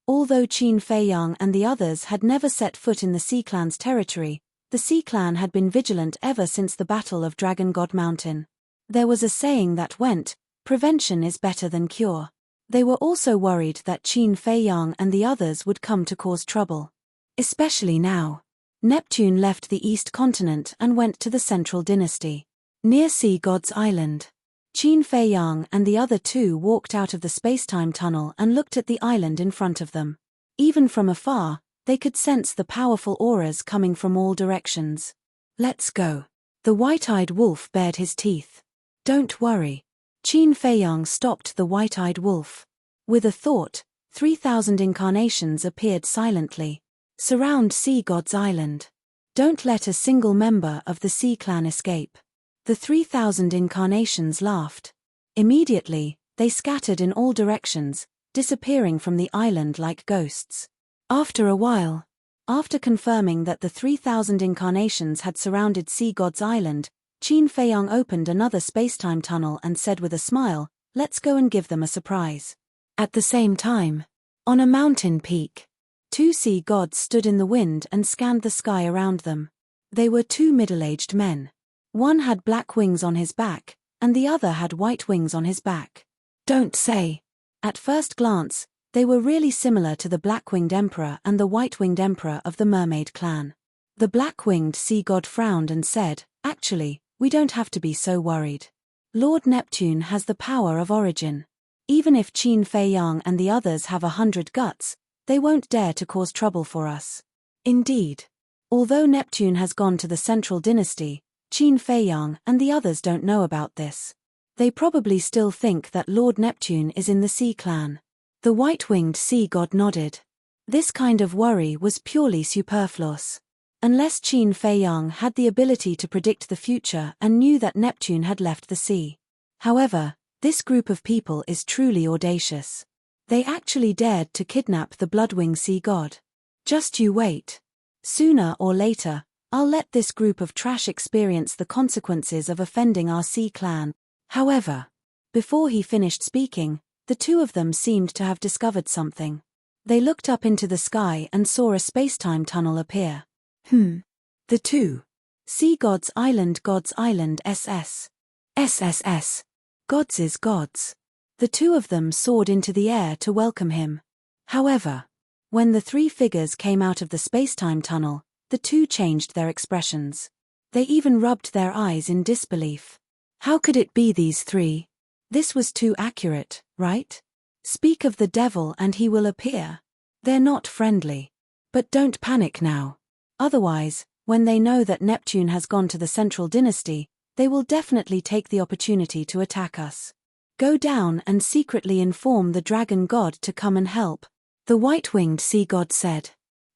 Although Qin Feiyang and the others had never set foot in the Sea Clan's territory, the Sea Clan had been vigilant ever since the Battle of Dragon God Mountain. There was a saying that went, "Prevention is better than cure." They were also worried that Qin Feiyang and the others would come to cause trouble. Especially now. Neptune left the East continent and went to the Central Dynasty. Near Sea God's Island, Qin Feiyang and the other two walked out of the spacetime tunnel and looked at the island in front of them. Even from afar, they could sense the powerful auras coming from all directions. Let's go. The white-eyed wolf bared his teeth. Don't worry. Qin Feiyang stopped the white-eyed wolf. With a thought, 3,000 incarnations appeared silently. Surround Sea God's Island. Don't let a single member of the Sea Clan escape. The 3,000 incarnations laughed. Immediately, they scattered in all directions, disappearing from the island like ghosts. After a while, after confirming that the 3,000 incarnations had surrounded Sea God's Island, Qin Feiyang opened another spacetime tunnel and said with a smile, "Let's go and give them a surprise." At the same time, on a mountain peak, two sea gods stood in the wind and scanned the sky around them. They were two middle-aged men. One had black wings on his back, and the other had white wings on his back. Don't say. At first glance, they were really similar to the black-winged emperor and the white-winged emperor of the mermaid clan. The black-winged sea god frowned and said, "Actually, we don't have to be so worried. Lord Neptune has the power of origin. Even if Qin Feiyang and the others have 100 guts, they won't dare to cause trouble for us." Indeed. Although Neptune has gone to the Central Dynasty, Qin Feiyang and the others don't know about this. They probably still think that Lord Neptune is in the Sea Clan. The white-winged sea god nodded. This kind of worry was purely superfluous. Unless Qin Feiyang had the ability to predict the future and knew that Neptune had left the sea. However, this group of people is truly audacious. They actually dared to kidnap the Bloodwing Sea God. Just you wait. Sooner or later, I'll let this group of trash experience the consequences of offending our Sea Clan. However, before he finished speaking, the two of them seemed to have discovered something. They looked up into the sky and saw a spacetime tunnel appear. The two. Sea God's Island SS. SSS. Gods is gods. The two of them soared into the air to welcome him. However, when the three figures came out of the spacetime tunnel, the two changed their expressions. They even rubbed their eyes in disbelief. How could it be these three? This was too accurate, right? Speak of the devil and he will appear. They're not friendly. But don't panic now. Otherwise, when they know that Neptune has gone to the central dynasty, they will definitely take the opportunity to attack us. Go down and secretly inform the dragon god to come and help, the white-winged sea god said.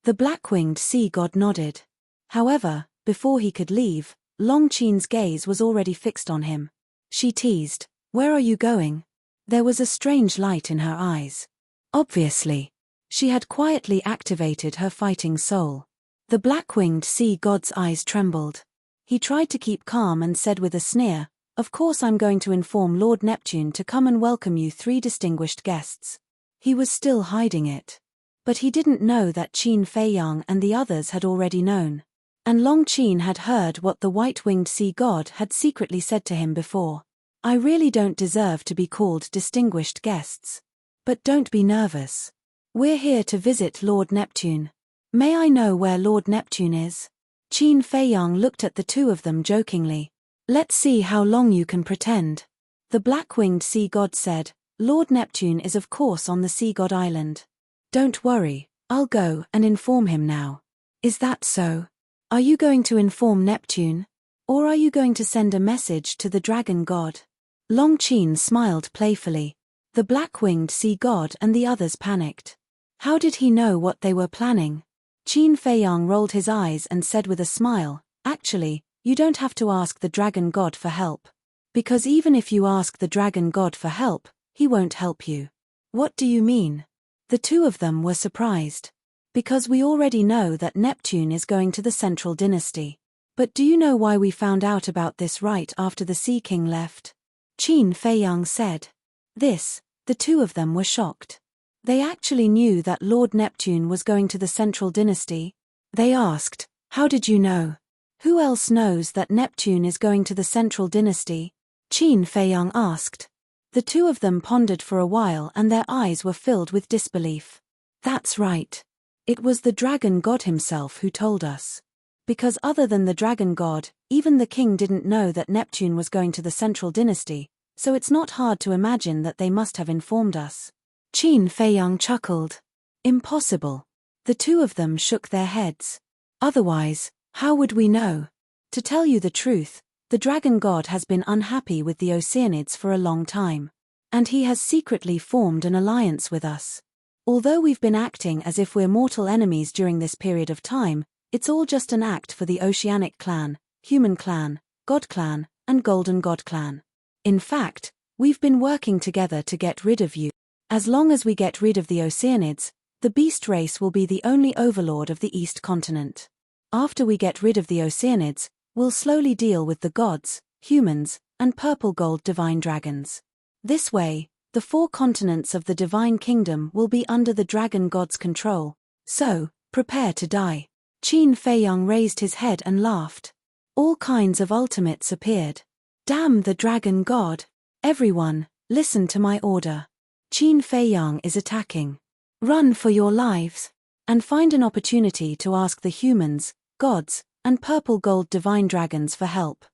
The black-winged sea god nodded. However, before he could leave, Longchen's gaze was already fixed on him. She teased, "Where are you going?" There was a strange light in her eyes. Obviously, she had quietly activated her fighting soul. The black-winged sea god's eyes trembled. He tried to keep calm and said with a sneer, "Of course I'm going to inform Lord Neptune to come and welcome you three distinguished guests." He was still hiding it. But he didn't know that Qin Feiyang and the others had already known. And Longchen had heard what the white-winged sea god had secretly said to him before. "I really don't deserve to be called distinguished guests. But don't be nervous. We're here to visit Lord Neptune. May I know where Lord Neptune is?" Qin Feiyang looked at the two of them jokingly. "Let's see how long you can pretend." The black-winged sea god said, "Lord Neptune is of course on the Sea God Island. Don't worry, I'll go and inform him now." "Is that so? Are you going to inform Neptune? Or are you going to send a message to the dragon god?" Longchen smiled playfully. The black-winged sea god and the others panicked. How did he know what they were planning? Qin Feiyang rolled his eyes and said with a smile, "Actually, you don't have to ask the dragon god for help. Because even if you ask the dragon god for help, he won't help you." "What do you mean?" The two of them were surprised. "Because we already know that Neptune is going to the central dynasty. But do you know why we found out about this right after the Sea King left?" Qin Feiyang said. The two of them were shocked. They actually knew that Lord Neptune was going to the central dynasty. They asked, "How did you know? Who else knows that Neptune is going to the central dynasty?" Qin Feiyang asked. The two of them pondered for a while and their eyes were filled with disbelief. "That's right. It was the dragon god himself who told us. Because other than the dragon god, even the king didn't know that Neptune was going to the central dynasty, so it's not hard to imagine that they must have informed us." Qin Feiyang chuckled. "Impossible." The two of them shook their heads. "Otherwise, how would we know? To tell you the truth, the dragon god has been unhappy with the Oceanids for a long time. And he has secretly formed an alliance with us. Although we've been acting as if we're mortal enemies during this period of time, it's all just an act for the Oceanic clan, Human clan, God clan, and Golden God clan. In fact, we've been working together to get rid of you. As long as we get rid of the Oceanids, the beast race will be the only overlord of the East continent. After we get rid of the Oceanids, we'll slowly deal with the gods, humans, and purple gold divine dragons. This way, the 4 continents of the divine kingdom will be under the dragon god's control. So, prepare to die." Qin Feiyang raised his head and laughed. All kinds of ultimates appeared. "Damn the dragon god! Everyone, listen to my order. Qin Feiyang is attacking. Run for your lives. And find an opportunity to ask the humans, gods, and purple gold divine dragons for help.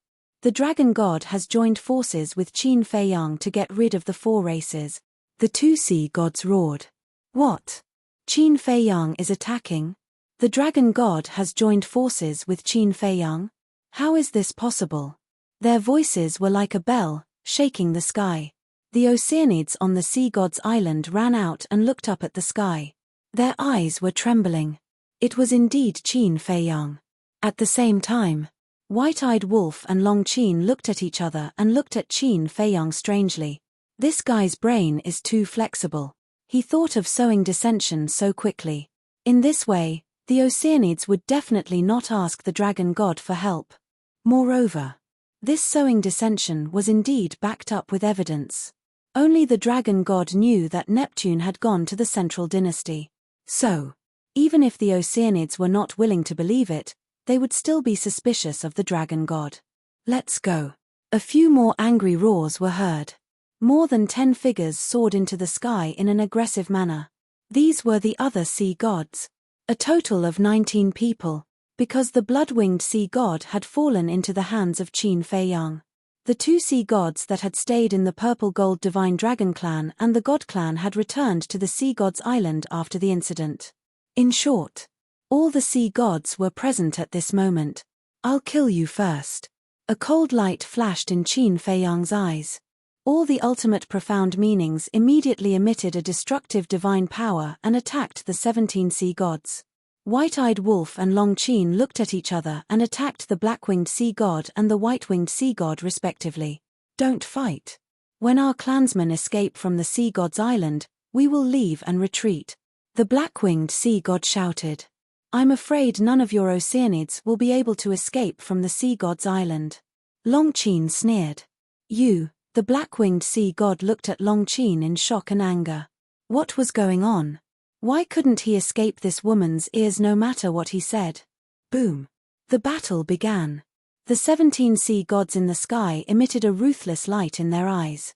The dragon god has joined forces with Qin Feiyang to get rid of the 4 races." The 2 sea gods roared. "What? Qin Feiyang is attacking? The dragon god has joined forces with Qin Feiyang? How is this possible?" Their voices were like a bell, shaking the sky. The Oceanids on the Sea God's Island ran out and looked up at the sky. Their eyes were trembling. It was indeed Qin Feiyang. At the same time, White-Eyed Wolf and Longchen looked at each other and looked at Qin Feiyang strangely. This guy's brain is too flexible. He thought of sowing dissension so quickly. In this way, the Oceanids would definitely not ask the dragon god for help. Moreover, this sowing dissension was indeed backed up with evidence. Only the dragon god knew that Neptune had gone to the central dynasty. So, even if the Oceanids were not willing to believe it, they would still be suspicious of the dragon god. "Let's go." A few more angry roars were heard. More than 10 figures soared into the sky in an aggressive manner. These were the other sea gods. A total of 19 people, because the blood-winged sea god had fallen into the hands of Qin Feiyang. The two sea gods that had stayed in the purple gold divine dragon clan and the god clan had returned to the sea gods island after the incident. In short, all the sea gods were present at this moment. I'll kill you first. A cold light flashed in Qin Feiyang's eyes. All the ultimate profound meanings immediately emitted a destructive divine power and attacked the 17 sea gods. White-eyed Wolf and Long Qin looked at each other and attacked the black-winged sea god and the white-winged sea god respectively. Don't fight. When our clansmen escape from the sea god's island, we will leave and retreat. The black-winged sea god shouted. I'm afraid none of your Oceanids will be able to escape from the sea god's island. Long Qin sneered. You, the black-winged sea god looked at Long Qin in shock and anger. What was going on? Why couldn't he escape this woman's ears no matter what he said? Boom. The battle began. The 17 sea gods in the sky emitted a ruthless light in their eyes.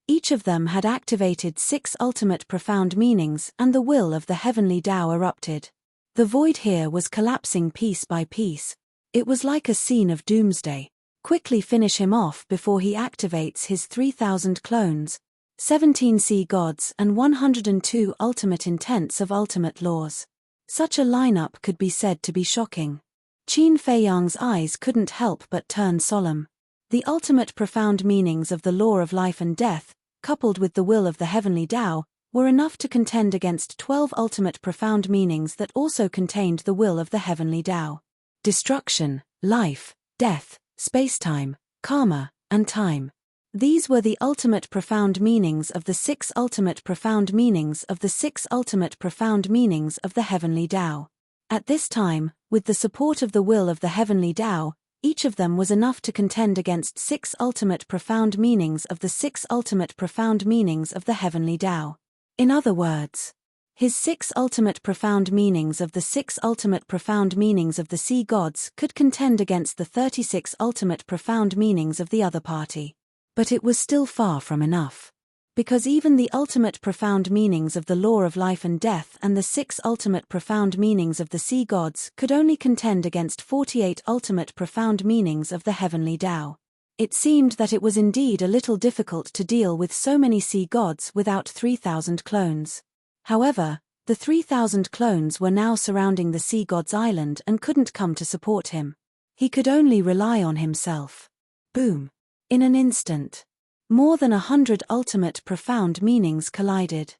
Each of them had activated 6 ultimate profound meanings and the will of the heavenly Tao erupted. The void here was collapsing piece by piece. It was like a scene of doomsday. Quickly finish him off before he activates his 3,000 clones, 17 sea gods and 102 ultimate intents of ultimate laws. Such a lineup could be said to be shocking. Qin Feiyang's eyes couldn't help but turn solemn. The ultimate profound meanings of the law of life and death, coupled with the will of the heavenly Tao, were enough to contend against 12 ultimate profound meanings that also contained the will of the heavenly Tao. Destruction, life, death, space-time, karma, and time. These were the ultimate profound meanings of the 6 ultimate profound meanings of the 6 ultimate profound meanings of the heavenly Tao. At this time, with the support of the will of the heavenly Tao, each of them was enough to contend against 6 ultimate profound meanings of the 6 ultimate profound meanings of the heavenly Tao. In other words, his 6 ultimate profound meanings of the 6 ultimate profound meanings of the sea gods could contend against the 36 ultimate profound meanings of the other party. But it was still far from enough. Because even the ultimate profound meanings of the law of life and death and the 6 ultimate profound meanings of the sea gods could only contend against 48 ultimate profound meanings of the heavenly Tao. It seemed that it was indeed a little difficult to deal with so many sea gods without 3,000 clones. However, the 3,000 clones were now surrounding the sea god's island and couldn't come to support him. He could only rely on himself. Boom. In an instant, more than 100 ultimate profound meanings collided.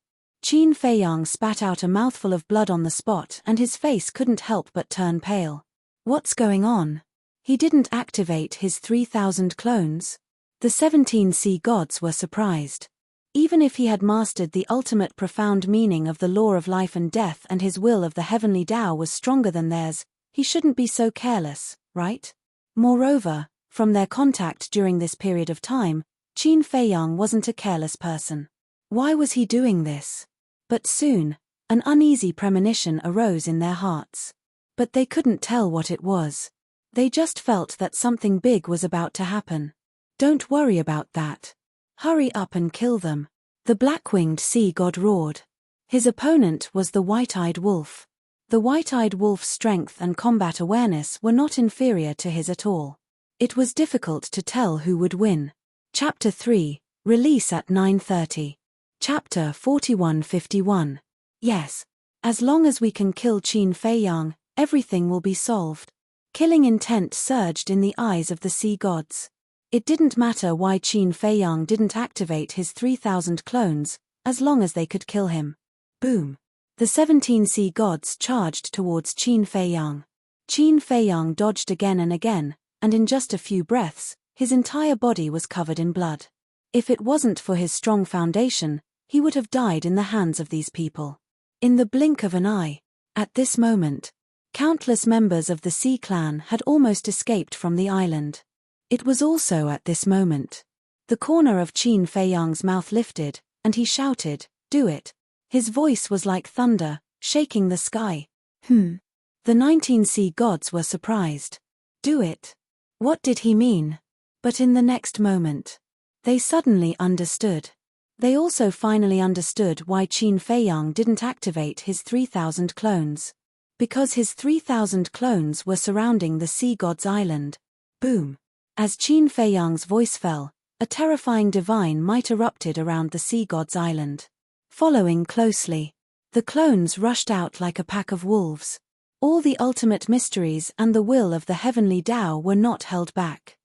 Qin Feiyang spat out a mouthful of blood on the spot and his face couldn't help but turn pale. What's going on? He didn't activate his 3,000 clones. The 17 sea gods were surprised. Even if he had mastered the ultimate profound meaning of the law of life and death and his will of the heavenly Tao was stronger than theirs, he shouldn't be so careless, right? Moreover, from their contact during this period of time, Qin Feiyang wasn't a careless person. Why was he doing this? But soon, an uneasy premonition arose in their hearts. But they couldn't tell what it was. They just felt that something big was about to happen. Don't worry about that. Hurry up and kill them. The black-winged sea god roared. His opponent was the white-eyed wolf. The white-eyed wolf's strength and combat awareness were not inferior to his at all. It was difficult to tell who would win. Chapter 3, Release at 9:30. Chapter 41:51. Yes. As long as we can kill Qin Feiyang, everything will be solved. Killing intent surged in the eyes of the sea gods. It didn't matter why Qin Feiyang didn't activate his 3,000 clones, as long as they could kill him. Boom. The 17 sea gods charged towards Qin Feiyang. Qin Feiyang dodged again and again, and in just a few breaths, his entire body was covered in blood. If it wasn't for his strong foundation, he would have died in the hands of these people. In the blink of an eye, at this moment, countless members of the Sea Clan had almost escaped from the island. It was also at this moment. The corner of Qin Feiyang's mouth lifted, and he shouted, "Do it." His voice was like thunder, shaking the sky. The 19 sea gods were surprised. Do it? What did he mean? But in the next moment, they suddenly understood. They also finally understood why Qin Feiyang didn't activate his 3,000 clones. Because his 3,000 clones were surrounding the sea god's island. Boom. As Qin Feiyang's voice fell, a terrifying divine might erupted around the sea god's island. Following closely, the clones rushed out like a pack of wolves. All the ultimate mysteries and the will of the heavenly Tao were not held back.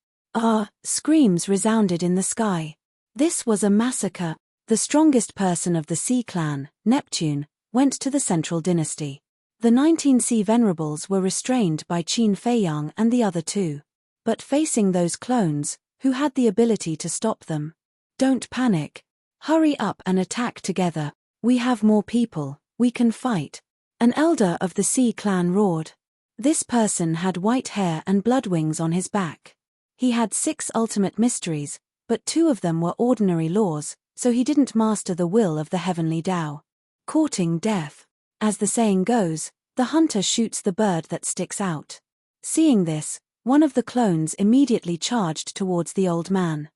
Screams resounded in the sky. This was a massacre. The strongest person of the Sea clan, Neptune, went to the central dynasty. The 19 Sea venerables were restrained by Qin Feiyang and the other two. But facing those clones, who had the ability to stop them? Don't panic. Hurry up and attack together. We have more people, we can fight. An elder of the Sea clan roared. This person had white hair and blood wings on his back. He had 6 ultimate mysteries, but 2 of them were ordinary laws, so he didn't master the will of the heavenly Tao. Courting death. As the saying goes, the hunter shoots the bird that sticks out. Seeing this, one of the clones immediately charged towards the old man.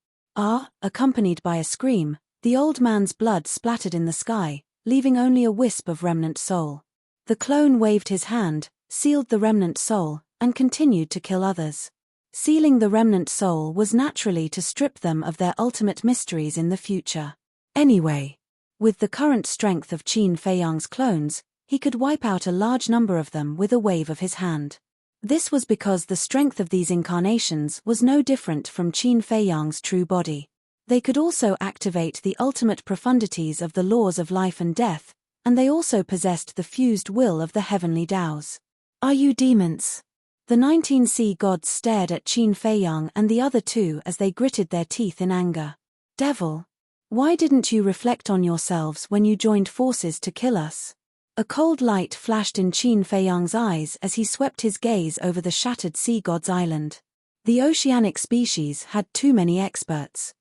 Accompanied by a scream, the old man's blood splattered in the sky, leaving only a wisp of remnant soul. The clone waved his hand, sealed the remnant soul, and continued to kill others. Sealing the remnant soul was naturally to strip them of their ultimate mysteries in the future. Anyway, with the current strength of Qin Feiyang's clones, he could wipe out a large number of them with a wave of his hand. This was because the strength of these incarnations was no different from Qin Feiyang's true body. They could also activate the ultimate profundities of the laws of life and death, and they also possessed the fused will of the heavenly Taos. Are you demons? The 19 Sea gods stared at Qin Feiyang and the other two as they gritted their teeth in anger. Devil! Why didn't you reflect on yourselves when you joined forces to kill us? A cold light flashed in Qin Feiyang's eyes as he swept his gaze over the shattered sea god's island. The oceanic species had too many experts.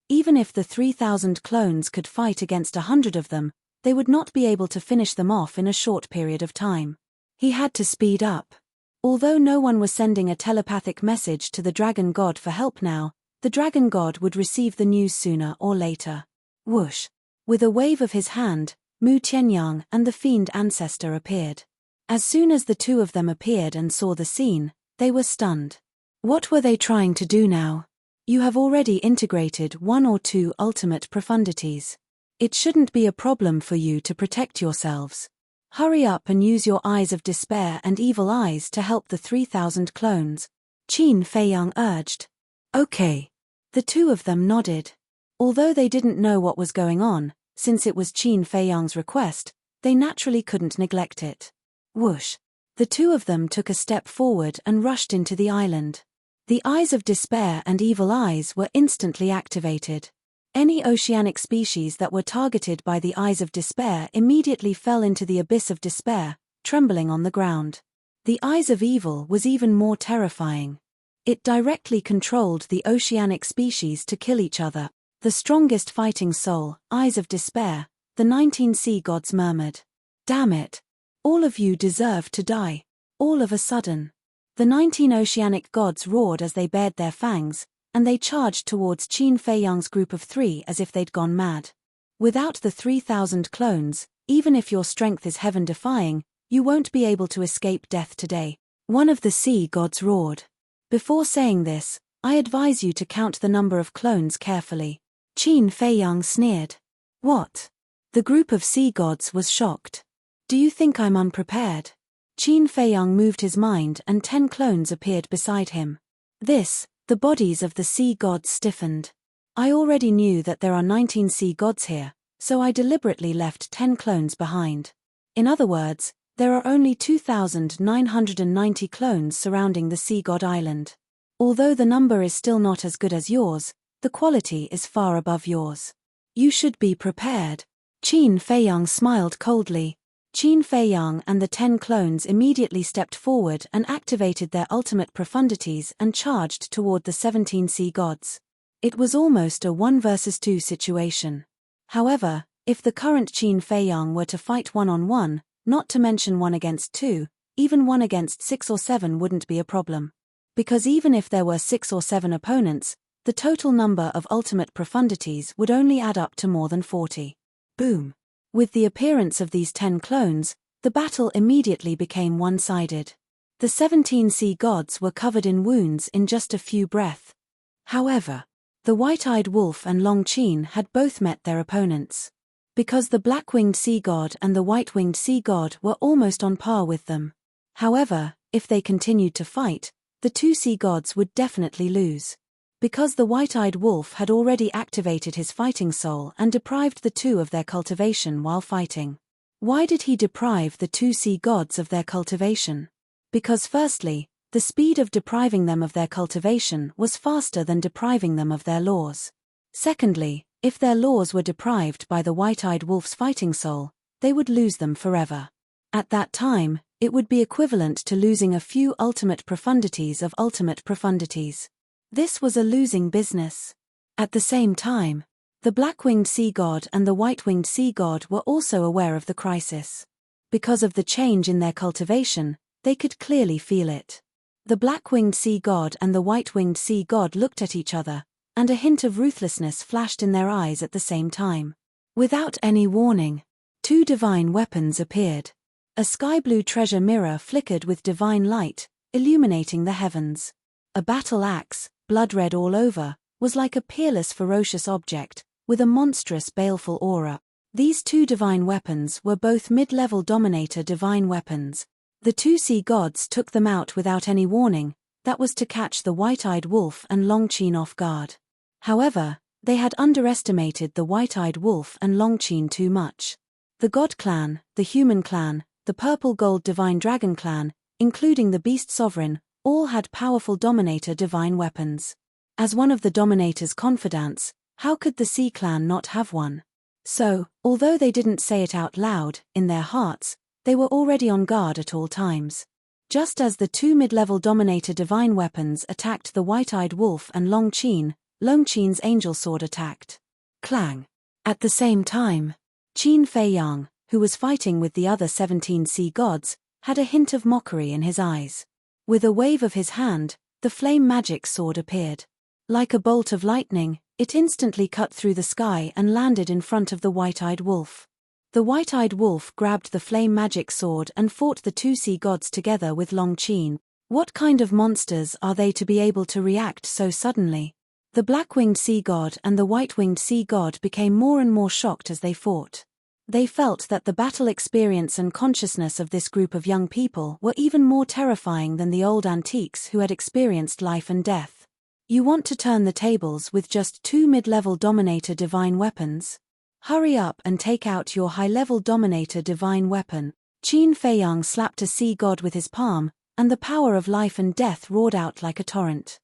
Even if the 3,000 clones could fight against 100 of them, they would not be able to finish them off in a short period of time. He had to speed up. Although no one was sending a telepathic message to the dragon god for help now, the dragon god would receive the news sooner or later. Whoosh! With a wave of his hand, Mu Tianyang and the fiend ancestor appeared. As soon as the two of them appeared and saw the scene, they were stunned. What were they trying to do now? You have already integrated 1 or 2 ultimate profundities. It shouldn't be a problem for you to protect yourselves. Hurry up and use your eyes of despair and evil eyes to help the 3,000 clones, Qin Feiyang urged. Okay. The two of them nodded. Although they didn't know what was going on, since it was Qin Feiyang's request, they naturally couldn't neglect it. Whoosh! The two of them took a step forward and rushed into the island. The eyes of despair and evil eyes were instantly activated. Any oceanic species that were targeted by the eyes of despair immediately fell into the abyss of despair, trembling on the ground. The eyes of evil was even more terrifying. It directly controlled the oceanic species to kill each other. The strongest fighting soul, eyes of despair, the 19 sea gods murmured. Damn it! All of you deserve to die. All of a sudden. The 19 oceanic gods roared as they bared their fangs, and they charged towards Qin Feiyang's group of 3 as if they'd gone mad. Without the 3,000 clones, even if your strength is heaven-defying, you won't be able to escape death today. One of the sea gods roared. Before saying this, I advise you to count the number of clones carefully. Qin Feiyang sneered. What? The group of sea gods was shocked. Do you think I'm unprepared? Qin Feiyang moved his mind and 10 clones appeared beside him. The bodies of the sea gods stiffened. I already knew that there are 19 sea gods here, so I deliberately left 10 clones behind. In other words, there are only 2,990 clones surrounding the sea god island. Although the number is still not as good as yours, the quality is far above yours. You should be prepared. Qin Feiyang smiled coldly. Qin Feiyang and the 10 clones immediately stepped forward and activated their ultimate profundities and charged toward the 17 sea gods. It was almost a 1 versus 2 situation. However, if the current Qin Feiyang were to fight 1-on-1, not to mention 1 against 2, even 1 against 6 or 7 wouldn't be a problem. Because even if there were 6 or 7 opponents, the total number of ultimate profundities would only add up to more than 40. Boom! With the appearance of these 10 clones, the battle immediately became one-sided. The 17 sea gods were covered in wounds in just a few breaths. However, the white-eyed wolf and Long Qin had both met their opponents. Because the black-winged sea god and the white-winged sea god were almost on par with them. However, if they continued to fight, the two sea gods would definitely lose. Because the white-eyed wolf had already activated his fighting soul and deprived the two of their cultivation while fighting. Why did he deprive the two sea gods of their cultivation? Because firstly, the speed of depriving them of their cultivation was faster than depriving them of their laws. Secondly, if their laws were deprived by the white-eyed wolf's fighting soul, they would lose them forever. At that time, it would be equivalent to losing a few ultimate profundities of ultimate profundities. This was a losing business. At the same time, the black-winged sea god and the white-winged sea god were also aware of the crisis. Because of the change in their cultivation, they could clearly feel it. The black-winged sea god and the white-winged sea god looked at each other, and a hint of ruthlessness flashed in their eyes at the same time. Without any warning, two divine weapons appeared. A sky-blue treasure mirror flickered with divine light, illuminating the heavens. A battle axe, blood-red all over, was like a peerless ferocious object, with a monstrous baleful aura. These two divine weapons were both mid-level dominator divine weapons. The two sea gods took them out without any warning, that was to catch the white-eyed wolf and Long Qin off guard. However, they had underestimated the white-eyed wolf and Long Qin too much. The God clan, the human clan, the purple gold divine dragon clan, including the beast sovereign, all had powerful dominator divine weapons. As one of the dominator's confidants, how could the sea clan not have one? So, although they didn't say it out loud, in their hearts, they were already on guard at all times. Just as the two mid-level dominator divine weapons attacked the white-eyed wolf and Long Qin's angel sword attacked. Clang! At the same time, Qin Feiyang, who was fighting with the other 17 sea gods, had a hint of mockery in his eyes. With a wave of his hand, the flame magic sword appeared. Like a bolt of lightning, it instantly cut through the sky and landed in front of the white-eyed wolf. The white-eyed wolf grabbed the flame magic sword and fought the two sea gods together with Long Qin. What kind of monsters are they to be able to react so suddenly? The black-winged sea god and the white-winged sea god became more and more shocked as they fought. They felt that the battle experience and consciousness of this group of young people were even more terrifying than the old antiques who had experienced life and death. You want to turn the tables with just two mid-level dominator divine weapons? Hurry up and take out your high-level dominator divine weapon. Qin Feiyang slapped a sea god with his palm, and the power of life and death roared out like a torrent.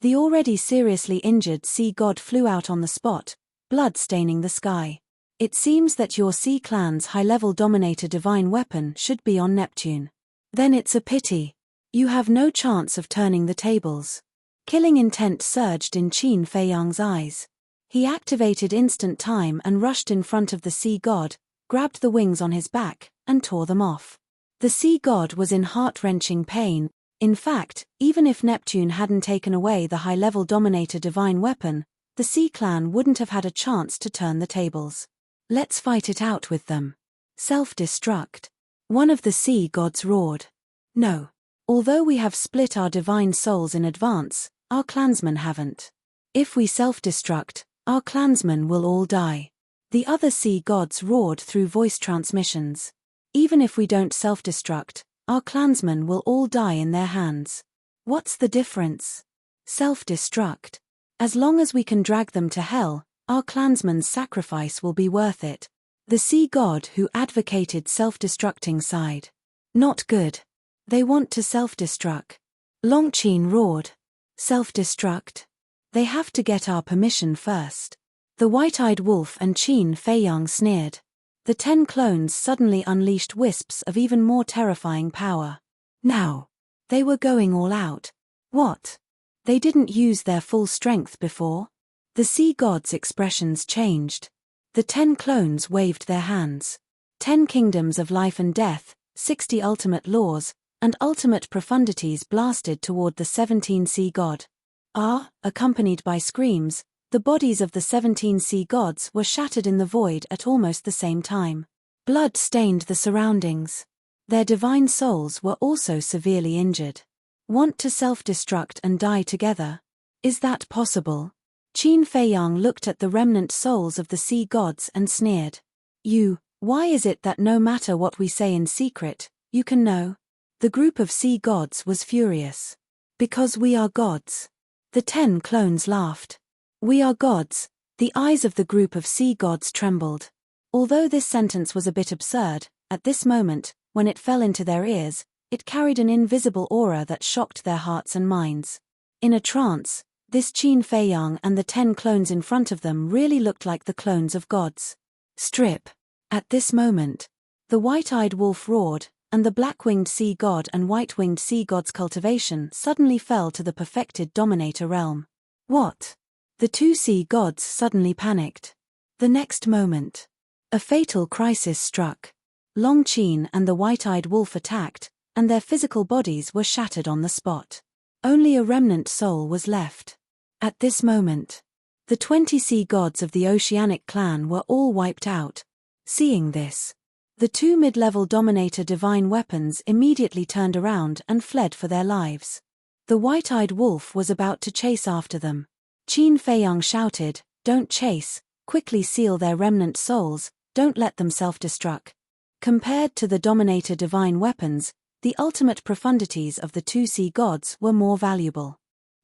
The already seriously injured sea god flew out on the spot, blood staining the sky. It seems that your sea clan's high-level dominator divine weapon should be on Neptune. Then it's a pity. You have no chance of turning the tables. Killing intent surged in Qin Feiyang's eyes. He activated instant time and rushed in front of the sea god, grabbed the wings on his back, and tore them off. The sea god was in heart-wrenching pain. In fact, even if Neptune hadn't taken away the high-level dominator divine weapon, the sea clan wouldn't have had a chance to turn the tables. Let's fight it out with them. Self-destruct. One of the sea gods roared. No. Although we have split our divine souls in advance, our clansmen haven't. If we self-destruct, our clansmen will all die. The other sea gods roared through voice transmissions. Even if we don't self-destruct, our clansmen will all die in their hands. What's the difference? Self-destruct. As long as we can drag them to hell, our clansmen's sacrifice will be worth it. The sea god who advocated self-destructing sighed. Not good. They want to self-destruct. Long Qin roared. Self-destruct? They have to get our permission first. The white-eyed wolf and Qin Feiyang sneered. The 10 clones suddenly unleashed wisps of even more terrifying power. Now. They were going all out. What? They didn't use their full strength before? The sea god's expressions changed. The 10 clones waved their hands. 10 kingdoms of life and death, 60 ultimate laws, and ultimate profundities blasted toward the 17 sea god. Accompanied by screams, the bodies of the 17 sea gods were shattered in the void at almost the same time. Blood stained the surroundings. Their divine souls were also severely injured. Want to self-destruct and die together? Is that possible? Qin Feiyang looked at the remnant souls of the sea gods and sneered. Why is it that no matter what we say in secret, you can know? The group of sea gods was furious. Because we are gods. The 10 clones laughed. We are gods. The eyes of the group of sea gods trembled. Although this sentence was a bit absurd, at this moment, when it fell into their ears, it carried an invisible aura that shocked their hearts and minds. In a trance, this Qin Feiyang and the 10 clones in front of them really looked like the clones of gods. Strip. At this moment, the white-eyed wolf roared, and the black-winged sea god and white-winged sea god's cultivation suddenly fell to the perfected dominator realm. What? The 2 sea gods suddenly panicked. The next moment, a fatal crisis struck. Long Qin and the white-eyed wolf attacked, and their physical bodies were shattered on the spot. Only a remnant soul was left. At this moment, the 20 sea gods of the Oceanic clan were all wiped out. Seeing this, the 2 mid-level dominator divine weapons immediately turned around and fled for their lives. The white-eyed wolf was about to chase after them. Qin Feiyang shouted, "Don't chase, quickly seal their remnant souls, don't let them self-destruct." Compared to the dominator divine weapons, the ultimate profundities of the 2 sea gods were more valuable.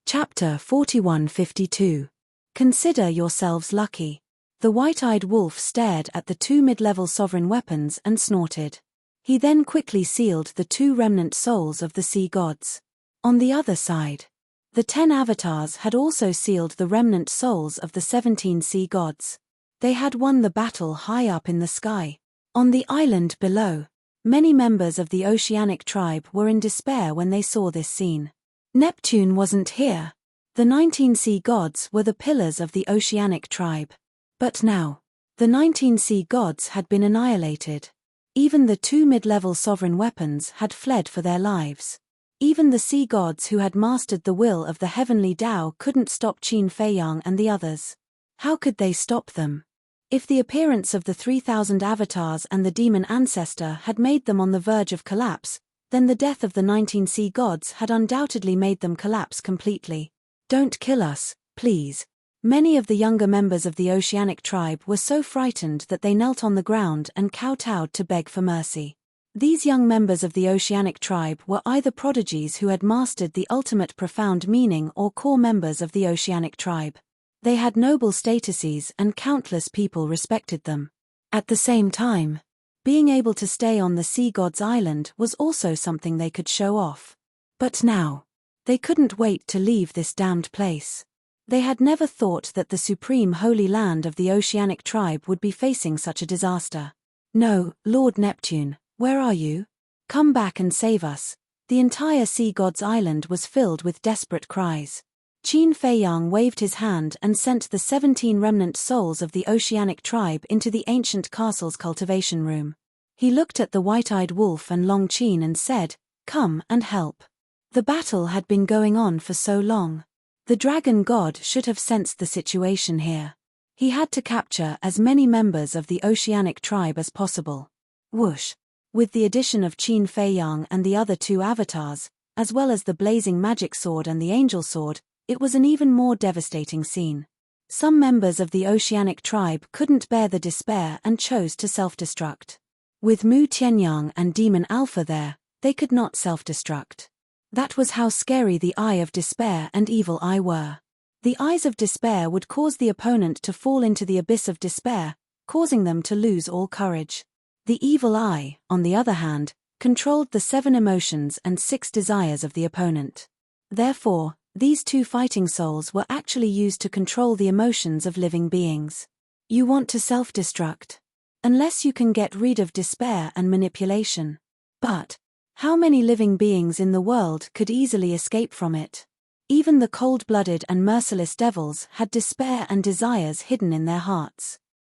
Chapter 4152. Consider yourselves lucky. The white-eyed wolf stared at the 2 mid-level sovereign weapons and snorted. He then quickly sealed the 2 remnant souls of the sea gods. On the other side, the 10 avatars had also sealed the remnant souls of the 17 sea gods. They had won the battle high up in the sky. On the island below, many members of the Oceanic tribe were in despair when they saw this scene. Neptune wasn't here. The 19 sea gods were the pillars of the Oceanic tribe. But now, the 19 sea gods had been annihilated. Even the 2 mid-level sovereign weapons had fled for their lives. Even the sea gods who had mastered the will of the heavenly Tao couldn't stop Qin Feiyang and the others. How could they stop them? If the appearance of the 3,000 avatars and the demon ancestor had made them on the verge of collapse, then the death of the 19 sea gods had undoubtedly made them collapse completely. Don't kill us, please. Many of the younger members of the Oceanic tribe were so frightened that they knelt on the ground and kowtowed to beg for mercy. These young members of the Oceanic tribe were either prodigies who had mastered the ultimate profound meaning or core members of the Oceanic tribe. They had noble statuses and countless people respected them. At the same time, being able to stay on the Sea God's Island was also something they could show off. But now, they couldn't wait to leave this damned place. They had never thought that the supreme holy land of the Oceanic tribe would be facing such a disaster. No, Lord Neptune, where are you? Come back and save us. The entire Sea God's Island was filled with desperate cries. Qin Feiyang waved his hand and sent the 17 remnant souls of the Oceanic tribe into the ancient castle's cultivation room. He looked at the white-eyed wolf and Long Qin and said, "Come and help." The battle had been going on for so long. The dragon god should have sensed the situation here. He had to capture as many members of the Oceanic tribe as possible. Whoosh! With the addition of Qin Feiyang and the other 2 avatars, as well as the blazing magic sword and the angel sword, it was an even more devastating scene. Some members of the Oceanic tribe couldn't bear the despair and chose to self-destruct. With Mu Tianyang and Demon Alpha there, they could not self-destruct. That was how scary the Eye of Despair and Evil Eye were. The Eyes of Despair would cause the opponent to fall into the abyss of despair, causing them to lose all courage. The Evil Eye, on the other hand, controlled the 7 emotions and 6 desires of the opponent. Therefore, these 2 fighting souls were actually used to control the emotions of living beings. You want to self-destruct? Unless you can get rid of despair and manipulation. But how many living beings in the world could easily escape from it? Even the cold-blooded and merciless devils had despair and desires hidden in their hearts.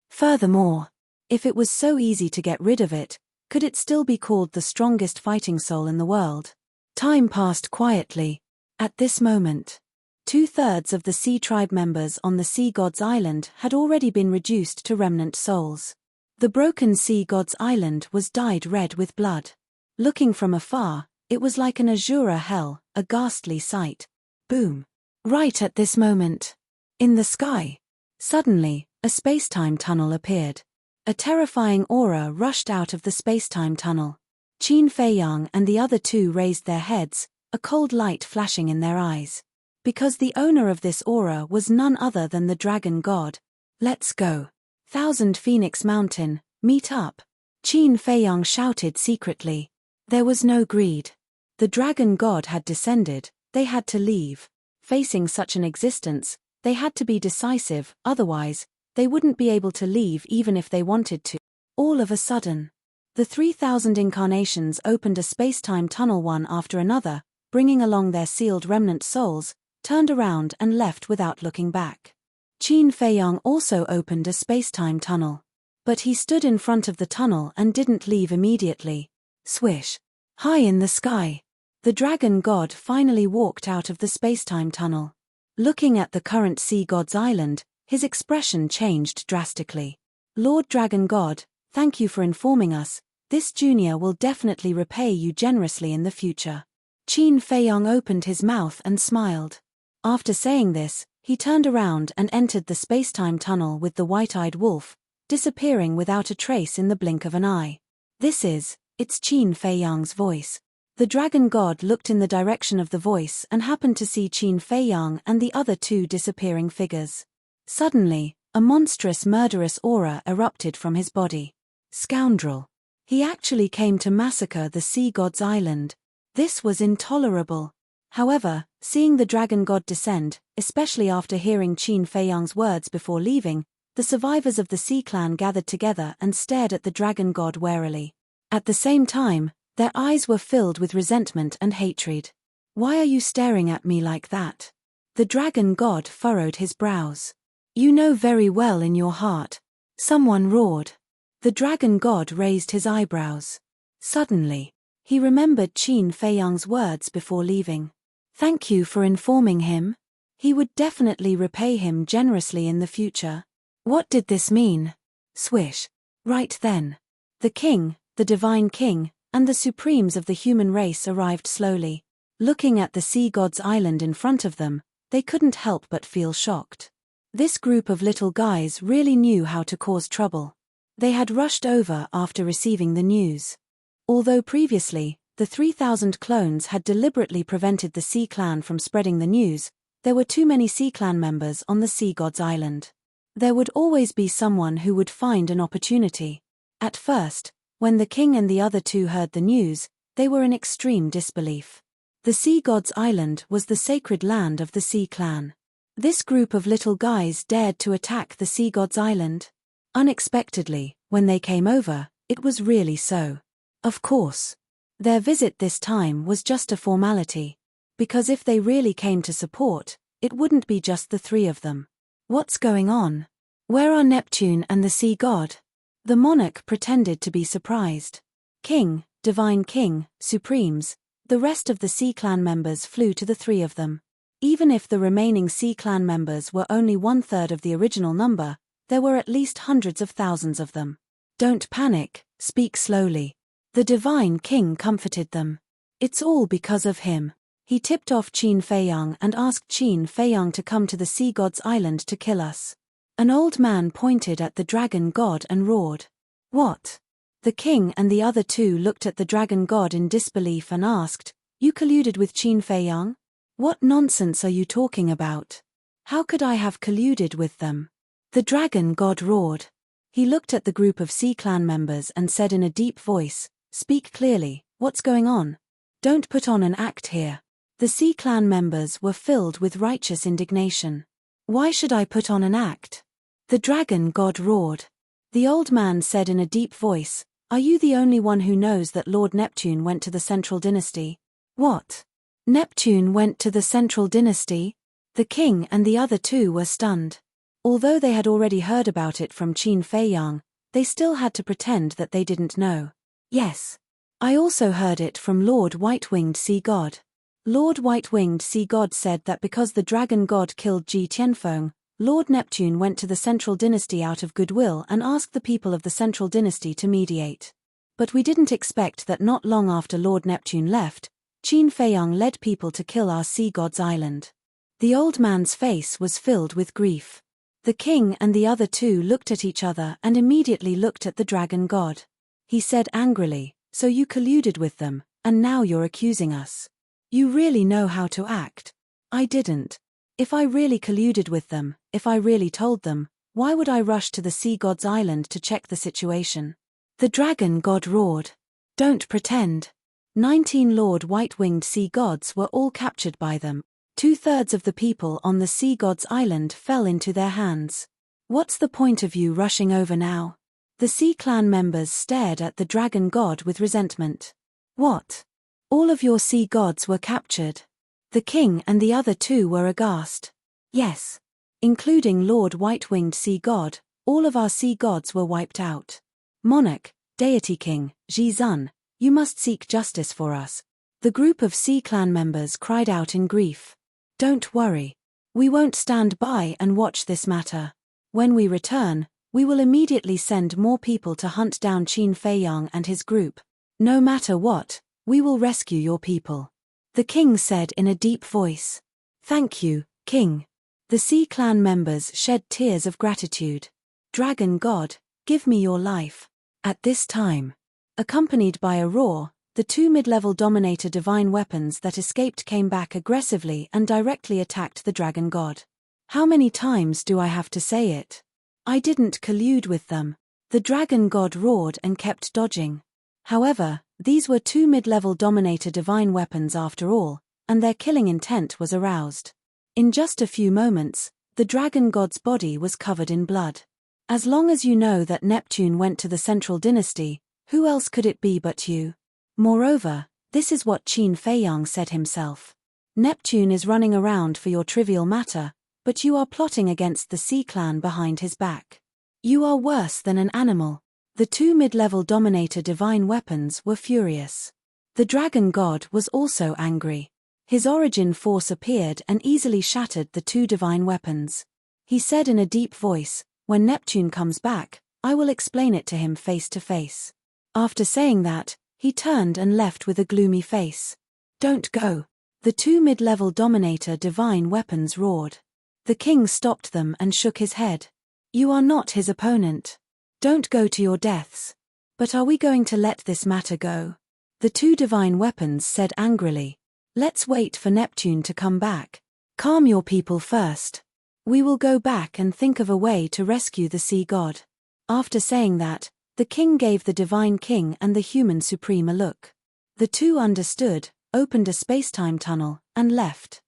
Furthermore, if it was so easy to get rid of it, could it still be called the strongest fighting soul in the world? Time passed quietly. At this moment, 2/3 of the Sea Tribe members on the Sea God's Island had already been reduced to remnant souls. The broken Sea God's Island was dyed red with blood. Looking from afar, it was like an Azura hell, a ghastly sight. Boom! Right at this moment. In the sky. Suddenly, a space-time tunnel appeared. A terrifying aura rushed out of the space-time tunnel. Qin Feiyang and the other two raised their heads, a cold light flashing in their eyes. Because the owner of this aura was none other than the dragon god. Let's go. Thousand Phoenix Mountain, meet up. Qin Feiyang shouted secretly. There was no greed. The dragon god had descended, they had to leave. Facing such an existence, they had to be decisive, otherwise, they wouldn't be able to leave even if they wanted to. All of a sudden, the 3,000 incarnations opened a space-time tunnel one after another, bringing along their sealed remnant souls, turned around and left without looking back. Qin Feiyang also opened a space-time tunnel. But he stood in front of the tunnel and didn't leave immediately. Swish. High in the sky. The dragon god finally walked out of the space-time tunnel. Looking at the current sea god's island, his expression changed drastically. Lord Dragon God, thank you for informing us. This junior will definitely repay you generously in the future. Qin Feiyang opened his mouth and smiled. After saying this, he turned around and entered the space-time tunnel with the white-eyed wolf, disappearing without a trace in the blink of an eye. It's Qin Feiyang's voice. The dragon god looked in the direction of the voice and happened to see Qin Feiyang and the other two disappearing figures. Suddenly, a monstrous murderous aura erupted from his body. Scoundrel. He actually came to massacre the sea god's island. This was intolerable. However, seeing the dragon god descend, especially after hearing Qin Feiyang's words before leaving, the survivors of the sea clan gathered together and stared at the dragon god warily. At the same time, their eyes were filled with resentment and hatred. Why are you staring at me like that? The dragon god furrowed his brows. You know very well in your heart. Someone roared. The dragon god raised his eyebrows. Suddenly, he remembered Qin Feiyang's words before leaving. Thank you for informing him. He would definitely repay him generously in the future. What did this mean? Swish. Right then. The king, the divine king, and the supremes of the human race arrived slowly. Looking at the sea god's island in front of them, they couldn't help but feel shocked. This group of little guys really knew how to cause trouble. They had rushed over after receiving the news. Although previously, the 3,000 clones had deliberately prevented the Sea Clan from spreading the news, there were too many Sea Clan members on the Sea God's Island. There would always be someone who would find an opportunity. At first, when the king and the other two heard the news, they were in extreme disbelief. The Sea God's Island was the sacred land of the Sea Clan. This group of little guys dared to attack the Sea God's Island? Unexpectedly, when they came over, it was really so. Of course. Their visit this time was just a formality. Because if they really came to support, it wouldn't be just the three of them. What's going on? Where are Neptune and the Sea God? The monarch pretended to be surprised. King, Divine King, Supremes, the rest of the Sea Clan members flew to the three of them. Even if the remaining Sea Clan members were only 1/3 of the original number, there were at least hundreds of thousands of them. Don't panic, speak slowly. The Divine King comforted them. It's all because of him. He tipped off Qin Feiyang and asked Qin Feiyang to come to the Sea God's Island to kill us. An old man pointed at the dragon god and roared. What? The king and the other two looked at the dragon god in disbelief and asked, You colluded with Qin Feiyang? What nonsense are you talking about? How could I have colluded with them? The dragon god roared. He looked at the group of Sea Clan members and said in a deep voice, Speak clearly, what's going on? Don't put on an act here. The Sea Clan members were filled with righteous indignation. Why should I put on an act? The dragon god roared. The old man said in a deep voice, Are you the only one who knows that Lord Neptune went to the Central Dynasty? What? Neptune went to the Central Dynasty? The king and the other two were stunned. Although they had already heard about it from Qin Feiyang, they still had to pretend that they didn't know. Yes. I also heard it from Lord White-Winged Sea God. Lord White-Winged Sea God said that because the dragon god killed Ji Tianfeng, Lord Neptune went to the Central Dynasty out of goodwill and asked the people of the Central Dynasty to mediate. But we didn't expect that not long after Lord Neptune left, Qin Feiyang led people to kill our Sea God's Island. The old man's face was filled with grief. The king and the other two looked at each other and immediately looked at the dragon god. He said angrily, "So you colluded with them, and now you're accusing us. You really know how to act." "I didn't. If I really colluded with them, if I really told them, why would I rush to the sea god's island to check the situation?" The dragon god roared. "Don't pretend." 19 Lord White-Winged Sea Gods were all captured by them. 2/3 of the people on the Sea God's Island fell into their hands. "What's the point of you rushing over now?" The Sea Clan members stared at the dragon god with resentment. "What? All of your sea gods were captured?" The king and the other two were aghast. "Yes. Including Lord White-Winged Sea God, all of our sea gods were wiped out. Monarch, Deity King, Ji-Zun, you must seek justice for us." The group of Sea Clan members cried out in grief. "Don't worry. We won't stand by and watch this matter. When we return, we will immediately send more people to hunt down Qin Feiyang and his group. No matter what, we will rescue your people." The king said in a deep voice. "Thank you, king." The Sea Clan members shed tears of gratitude. "Dragon god, give me your life." At this time, accompanied by a roar, the two mid-level Dominator divine weapons that escaped came back aggressively and directly attacked the dragon god. "How many times do I have to say it? I didn't collude with them." The dragon god roared and kept dodging. However, these were two mid-level Dominator divine weapons after all, and their killing intent was aroused. In just a few moments, the dragon god's body was covered in blood. As long as you know that Neptune went to the Central Dynasty, who else could it be but you? Moreover, this is what Qin Feiyang said himself. "Neptune is running around for your trivial matter, but you are plotting against the Sea Clan behind his back. You are worse than an animal." The two mid-level Dominator divine weapons were furious. The dragon god was also angry. His origin force appeared and easily shattered the two divine weapons. He said in a deep voice, "When Neptune comes back, I will explain it to him face to face." After saying that, he turned and left with a gloomy face. "Don't go." The two mid-level Dominator divine weapons roared. The king stopped them and shook his head. "You are not his opponent. Don't go to your deaths." "But are we going to let this matter go?" The two divine weapons said angrily. "Let's wait for Neptune to come back. Calm your people first. We will go back and think of a way to rescue the sea god." After saying that, the king gave the divine king and the human supreme a look. The two understood, opened a spacetime tunnel, and left.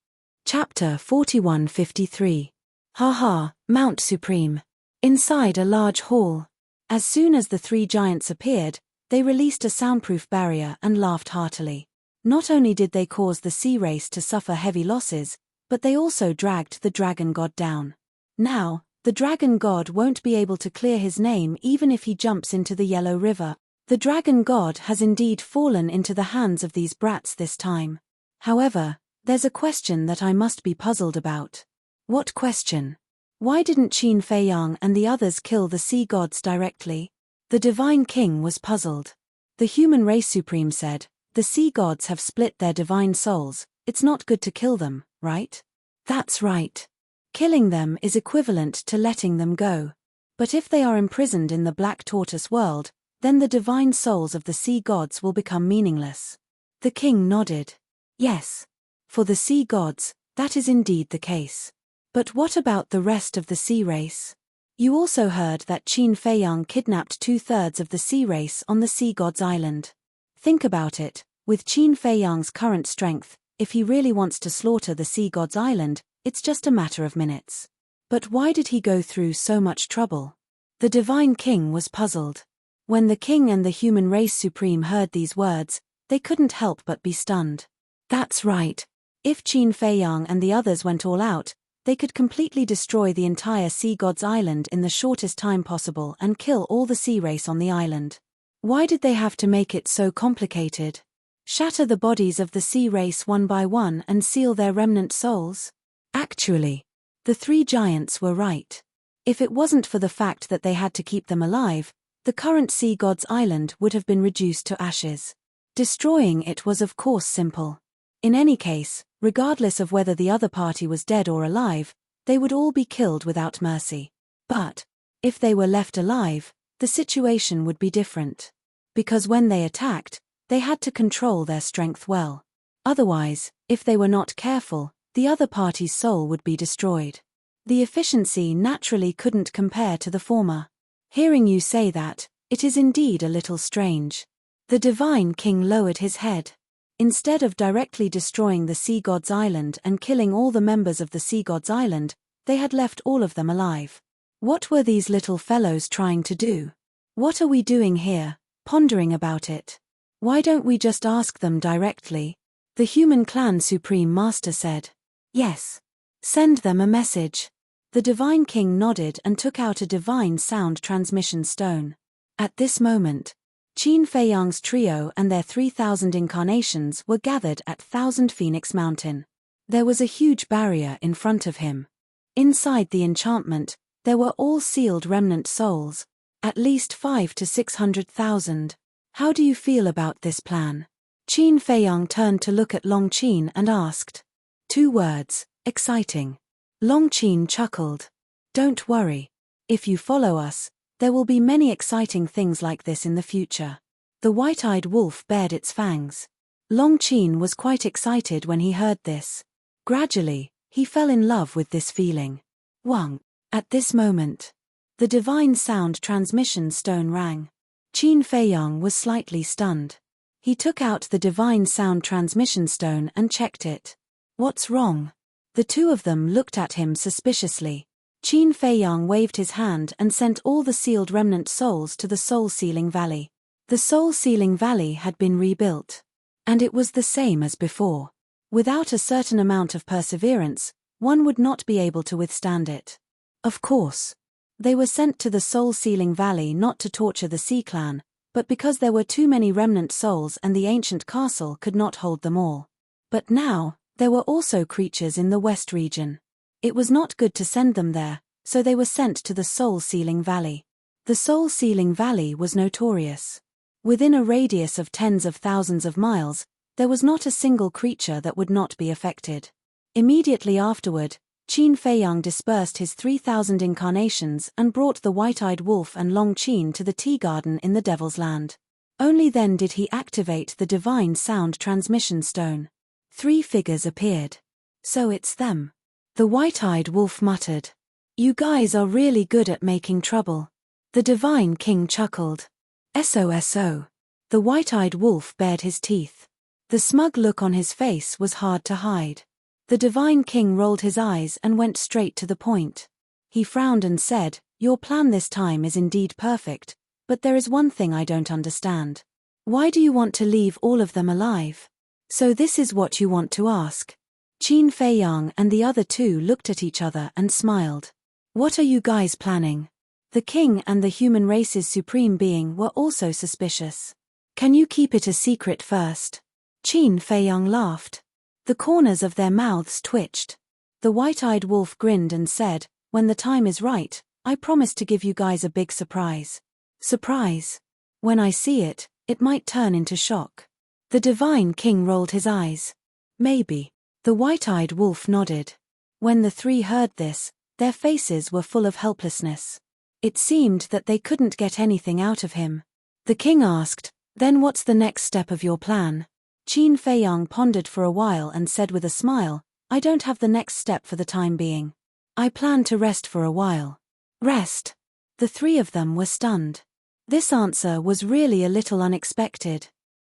Chapter 4153. Haha, Mount Supreme. Inside a large hall. As soon as the three giants appeared, they released a soundproof barrier and laughed heartily. Not only did they cause the sea race to suffer heavy losses, but they also dragged the dragon god down. Now, the dragon god won't be able to clear his name even if he jumps into the Yellow River. The dragon god has indeed fallen into the hands of these brats this time. However, there's a question that I must be puzzled about. What question? Why didn't Qin Feiyang and the others kill the sea gods directly? The divine king was puzzled. The human race supreme said, "The sea gods have split their divine souls, it's not good to kill them, right?" "That's right. Killing them is equivalent to letting them go. But if they are imprisoned in the Black Tortoise world, then the divine souls of the sea gods will become meaningless." The king nodded. "Yes. For the sea gods, that is indeed the case. But what about the rest of the sea race? You also heard that Qin Feiyang kidnapped 2/3 of the sea race on the sea god's island. Think about it, with Qin Feiyang's current strength, if he really wants to slaughter the sea god's island, it's just a matter of minutes. But why did he go through so much trouble?" The divine king was puzzled. When the king and the human race supreme heard these words, they couldn't help but be stunned. That's right. If Qin Feiyang and the others went all out, they could completely destroy the entire sea god's island in the shortest time possible and kill all the sea race on the island. Why did they have to make it so complicated? Shatter the bodies of the sea race one by one and seal their remnant souls? Actually, the three giants were right. If it wasn't for the fact that they had to keep them alive, the current sea god's island would have been reduced to ashes. Destroying it was of course simple. In any case, Regardless of whether the other party was dead or alive, they would all be killed without mercy. But if they were left alive, the situation would be different. Because when they attacked, they had to control their strength well. Otherwise, if they were not careful, the other party's soul would be destroyed. The efficiency naturally couldn't compare to the former. Hearing you say that, it is indeed a little strange. The divine king lowered his head. Instead of directly destroying the sea god's island and killing all the members of the sea god's island, they had left all of them alive. What were these little fellows trying to do? What are we doing here, pondering about it? Why don't we just ask them directly? The human clan supreme master said. Yes. Send them a message. The divine king nodded and took out a divine sound transmission stone. At this moment, Qin Feiyang's trio and their 3,000 incarnations were gathered at Thousand Phoenix Mountain. There was a huge barrier in front of him. Inside the enchantment, there were all sealed remnant souls, at least 500 to 600,000. How do you feel about this plan? Qin Feiyang turned to look at Long Qin and asked. 2 words, exciting. Long Qin chuckled. Don't worry. If you follow us, there will be many exciting things like this in the future. The white-eyed wolf bared its fangs. Long Qin was quite excited when he heard this. Gradually, he fell in love with this feeling. Wang. At this moment, the divine sound transmission stone rang. Qin Feiyang was slightly stunned. He took out the divine sound transmission stone and checked it. What's wrong? The two of them looked at him suspiciously. Qin Feiyang waved his hand and sent all the sealed remnant souls to the soul-sealing valley. The soul-sealing valley had been rebuilt. And it was the same as before. Without a certain amount of perseverance, one would not be able to withstand it. Of course. They were sent to the soul-sealing valley not to torture the Sea Clan, but because there were too many remnant souls and the ancient castle could not hold them all. But now, there were also creatures in the west region. It was not good to send them there, so they were sent to the soul-sealing valley. The soul-sealing valley was notorious. Within a radius of tens of thousands of miles, there was not a single creature that would not be affected. Immediately afterward, Qin Feiyang dispersed his 3,000 incarnations and brought the white-eyed wolf and Long Qin to the tea garden in the Devil's Land. Only then did he activate the divine sound transmission stone. 3 figures appeared. So it's them. The white-eyed wolf muttered. You guys are really good at making trouble. The divine king chuckled. SOSO. The white-eyed wolf bared his teeth. The smug look on his face was hard to hide. The divine king rolled his eyes and went straight to the point. He frowned and said, Your plan this time is indeed perfect, but there is one thing I don't understand. Why do you want to leave all of them alive? So this is what you want to ask. Qin Feiyang and the other 2 looked at each other and smiled. What are you guys planning? The king and the human race's supreme being were also suspicious. Can you keep it a secret first? Qin Feiyang laughed. The corners of their mouths twitched. The white-eyed wolf grinned and said, When the time is right, I promise to give you guys a big surprise. Surprise? When I see it, it might turn into shock. The divine king rolled his eyes. Maybe. The white-eyed wolf nodded. When the 3 heard this, their faces were full of helplessness. It seemed that they couldn't get anything out of him. The king asked, Then what's the next step of your plan? Qin Feiyang pondered for a while and said with a smile, I don't have the next step for the time being. I plan to rest for a while. Rest? The 3 of them were stunned. This answer was really a little unexpected.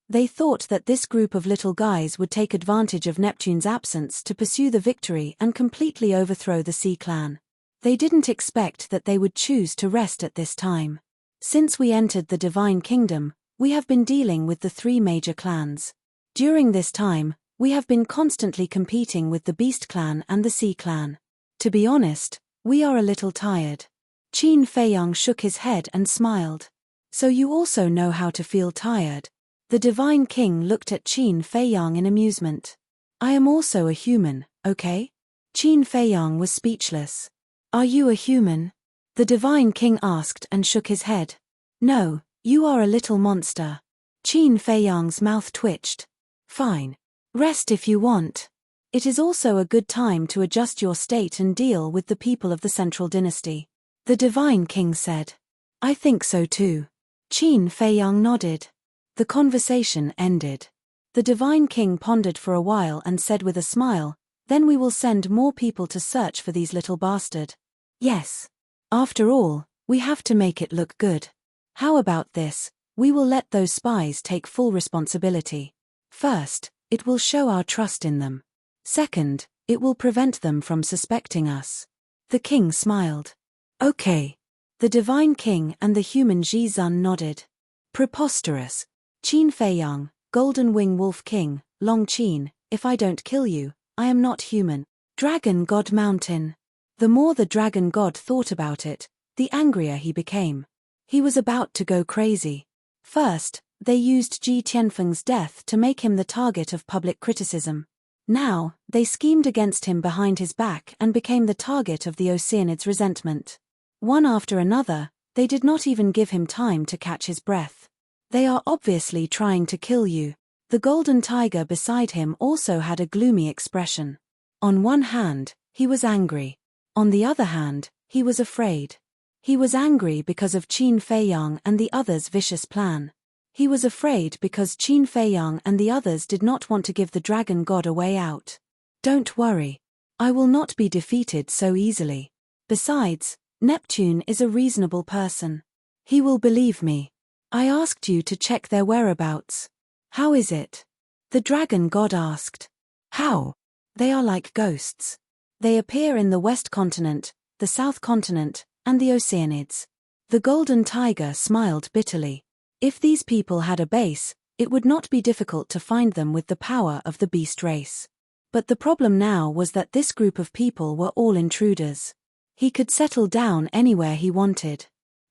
They thought that this group of little guys would take advantage of Neptune's absence to pursue the victory and completely overthrow the Sea Clan. They didn't expect that they would choose to rest at this time. Since we entered the Divine Kingdom, we have been dealing with the 3 major clans. During this time, we have been constantly competing with the Beast Clan and the Sea Clan. To be honest, we are a little tired. Qin Feiyang shook his head and smiled. So you also know how to feel tired. The Divine King looked at Qin Feiyang in amusement. I am also a human, okay? Qin Feiyang was speechless. Are you a human? The Divine King asked and shook his head. No, you are a little monster. Qin Feiyang's mouth twitched. Fine. Rest if you want. It is also a good time to adjust your state and deal with the people of the central dynasty. The Divine King said. I think so too. Qin Feiyang nodded. The conversation ended. The Divine King pondered for a while and said with a smile, then we will send more people to search for these little bastard. Yes. After all, we have to make it look good. How about this? We will let those spies take full responsibility. First, it will show our trust in them. Second, it will prevent them from suspecting us. The king smiled. Okay. The Divine King and the human Ji Zun nodded. Preposterous. Qin Feiyang, Golden Wing Wolf King, Long Qin, if I don't kill you, I am not human. Dragon God Mountain. The more the dragon god thought about it, the angrier he became. He was about to go crazy. First, they used Ji Tianfeng's death to make him the target of public criticism. Now, they schemed against him behind his back and became the target of the Oceanids' resentment. One after another, they did not even give him time to catch his breath. They are obviously trying to kill you. The golden tiger beside him also had a gloomy expression. On one hand, he was angry. On the other hand, he was afraid. He was angry because of Qin Feiyang and the others' vicious plan. He was afraid because Qin Feiyang and the others did not want to give the dragon god a way out. Don't worry. I will not be defeated so easily. Besides, Neptune is a reasonable person. He will believe me. I asked you to check their whereabouts. How is it? The dragon god asked. How? They are like ghosts. They appear in the West Continent, the South Continent, and the Oceanids. The golden tiger smiled bitterly. If these people had a base, it would not be difficult to find them with the power of the beast race. But the problem now was that this group of people were all intruders. He could settle down anywhere he wanted.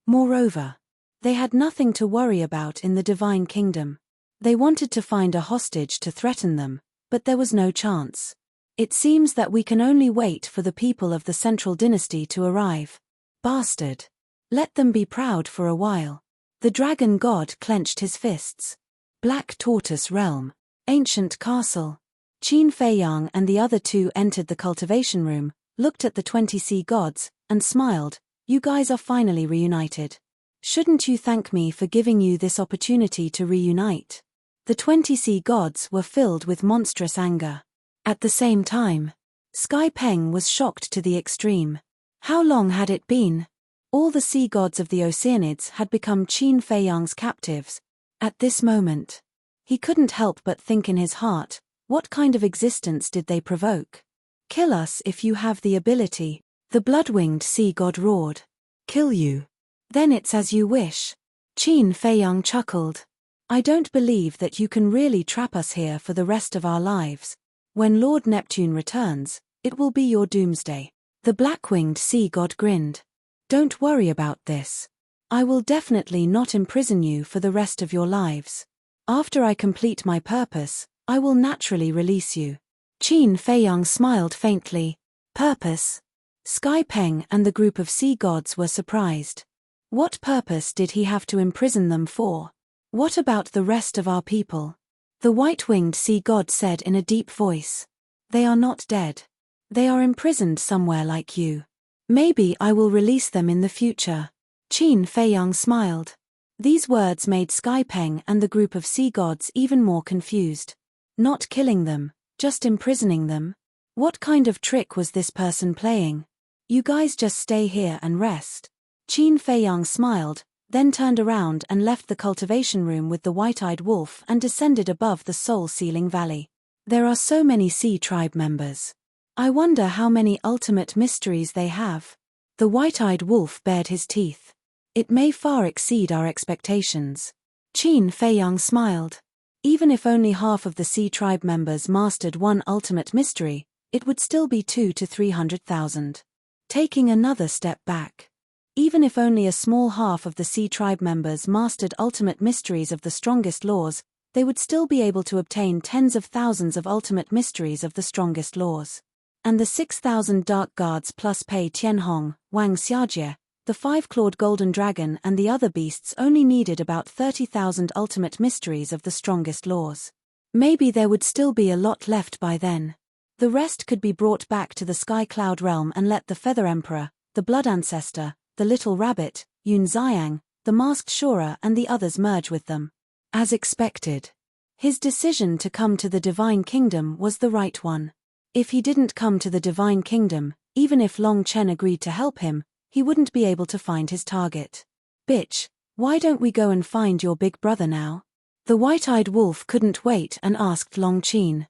Moreover, they had nothing to worry about in the Divine Kingdom. They wanted to find a hostage to threaten them, but there was no chance. It seems that we can only wait for the people of the Central Dynasty to arrive. Bastard. Let them be proud for a while. The dragon god clenched his fists. Black Tortoise Realm. Ancient Castle. Qin Feiyang and the other two entered the cultivation room, looked at the 20 sea gods, and smiled. You guys are finally reunited. Shouldn't you thank me for giving you this opportunity to reunite? The 20 sea gods were filled with monstrous anger. At the same time, Sky Peng was shocked to the extreme. How long had it been? All the sea gods of the Oceanids had become Qin Feiyang's captives. At this moment, he couldn't help but think in his heart, what kind of existence did they provoke? Kill us if you have the ability, the blood-winged sea god roared. Kill you? Then it's as you wish. Qin Feiyang chuckled. I don't believe that you can really trap us here for the rest of our lives. When Lord Neptune returns, it will be your doomsday. The black-winged sea god grinned. Don't worry about this. I will definitely not imprison you for the rest of your lives. After I complete my purpose, I will naturally release you. Qin Feiyang smiled faintly. Purpose? Sky Peng and the group of sea gods were surprised. What purpose did he have to imprison them for? What about the rest of our people? The white-winged sea god said in a deep voice. They are not dead. They are imprisoned somewhere like you. Maybe I will release them in the future. Qin Feiyang smiled. These words made Sky Peng and the group of sea gods even more confused. Not killing them, just imprisoning them? What kind of trick was this person playing? You guys just stay here and rest. Qin Feiyang smiled, then turned around and left the cultivation room with the white-eyed wolf and descended above the soul-sealing valley. There are so many sea tribe members. I wonder how many ultimate mysteries they have. The white-eyed wolf bared his teeth. It may far exceed our expectations. Qin Feiyang smiled. Even if only half of the sea tribe members mastered one ultimate mystery, it would still be 200,000 to 300,000. Taking another step back. Even if only a small half of the sea tribe members mastered ultimate mysteries of the strongest laws, they would still be able to obtain tens of thousands of ultimate mysteries of the strongest laws. And the 6,000 dark guards plus Pei Tianhong, Wang Xiajie, the 5-clawed golden dragon and the other beasts only needed about 30,000 ultimate mysteries of the strongest laws. Maybe there would still be a lot left by then. The rest could be brought back to the Sky Cloud realm and let the Feather Emperor, the Blood Ancestor, the Little Rabbit, Yun Xiang, the Masked Shura and the others merge with them. As expected. His decision to come to the Divine Kingdom was the right one. If he didn't come to the Divine Kingdom, even if Long Chen agreed to help him, he wouldn't be able to find his target. Bitch, why don't we go and find your big brother now? The white-eyed wolf couldn't wait and asked Long Chen.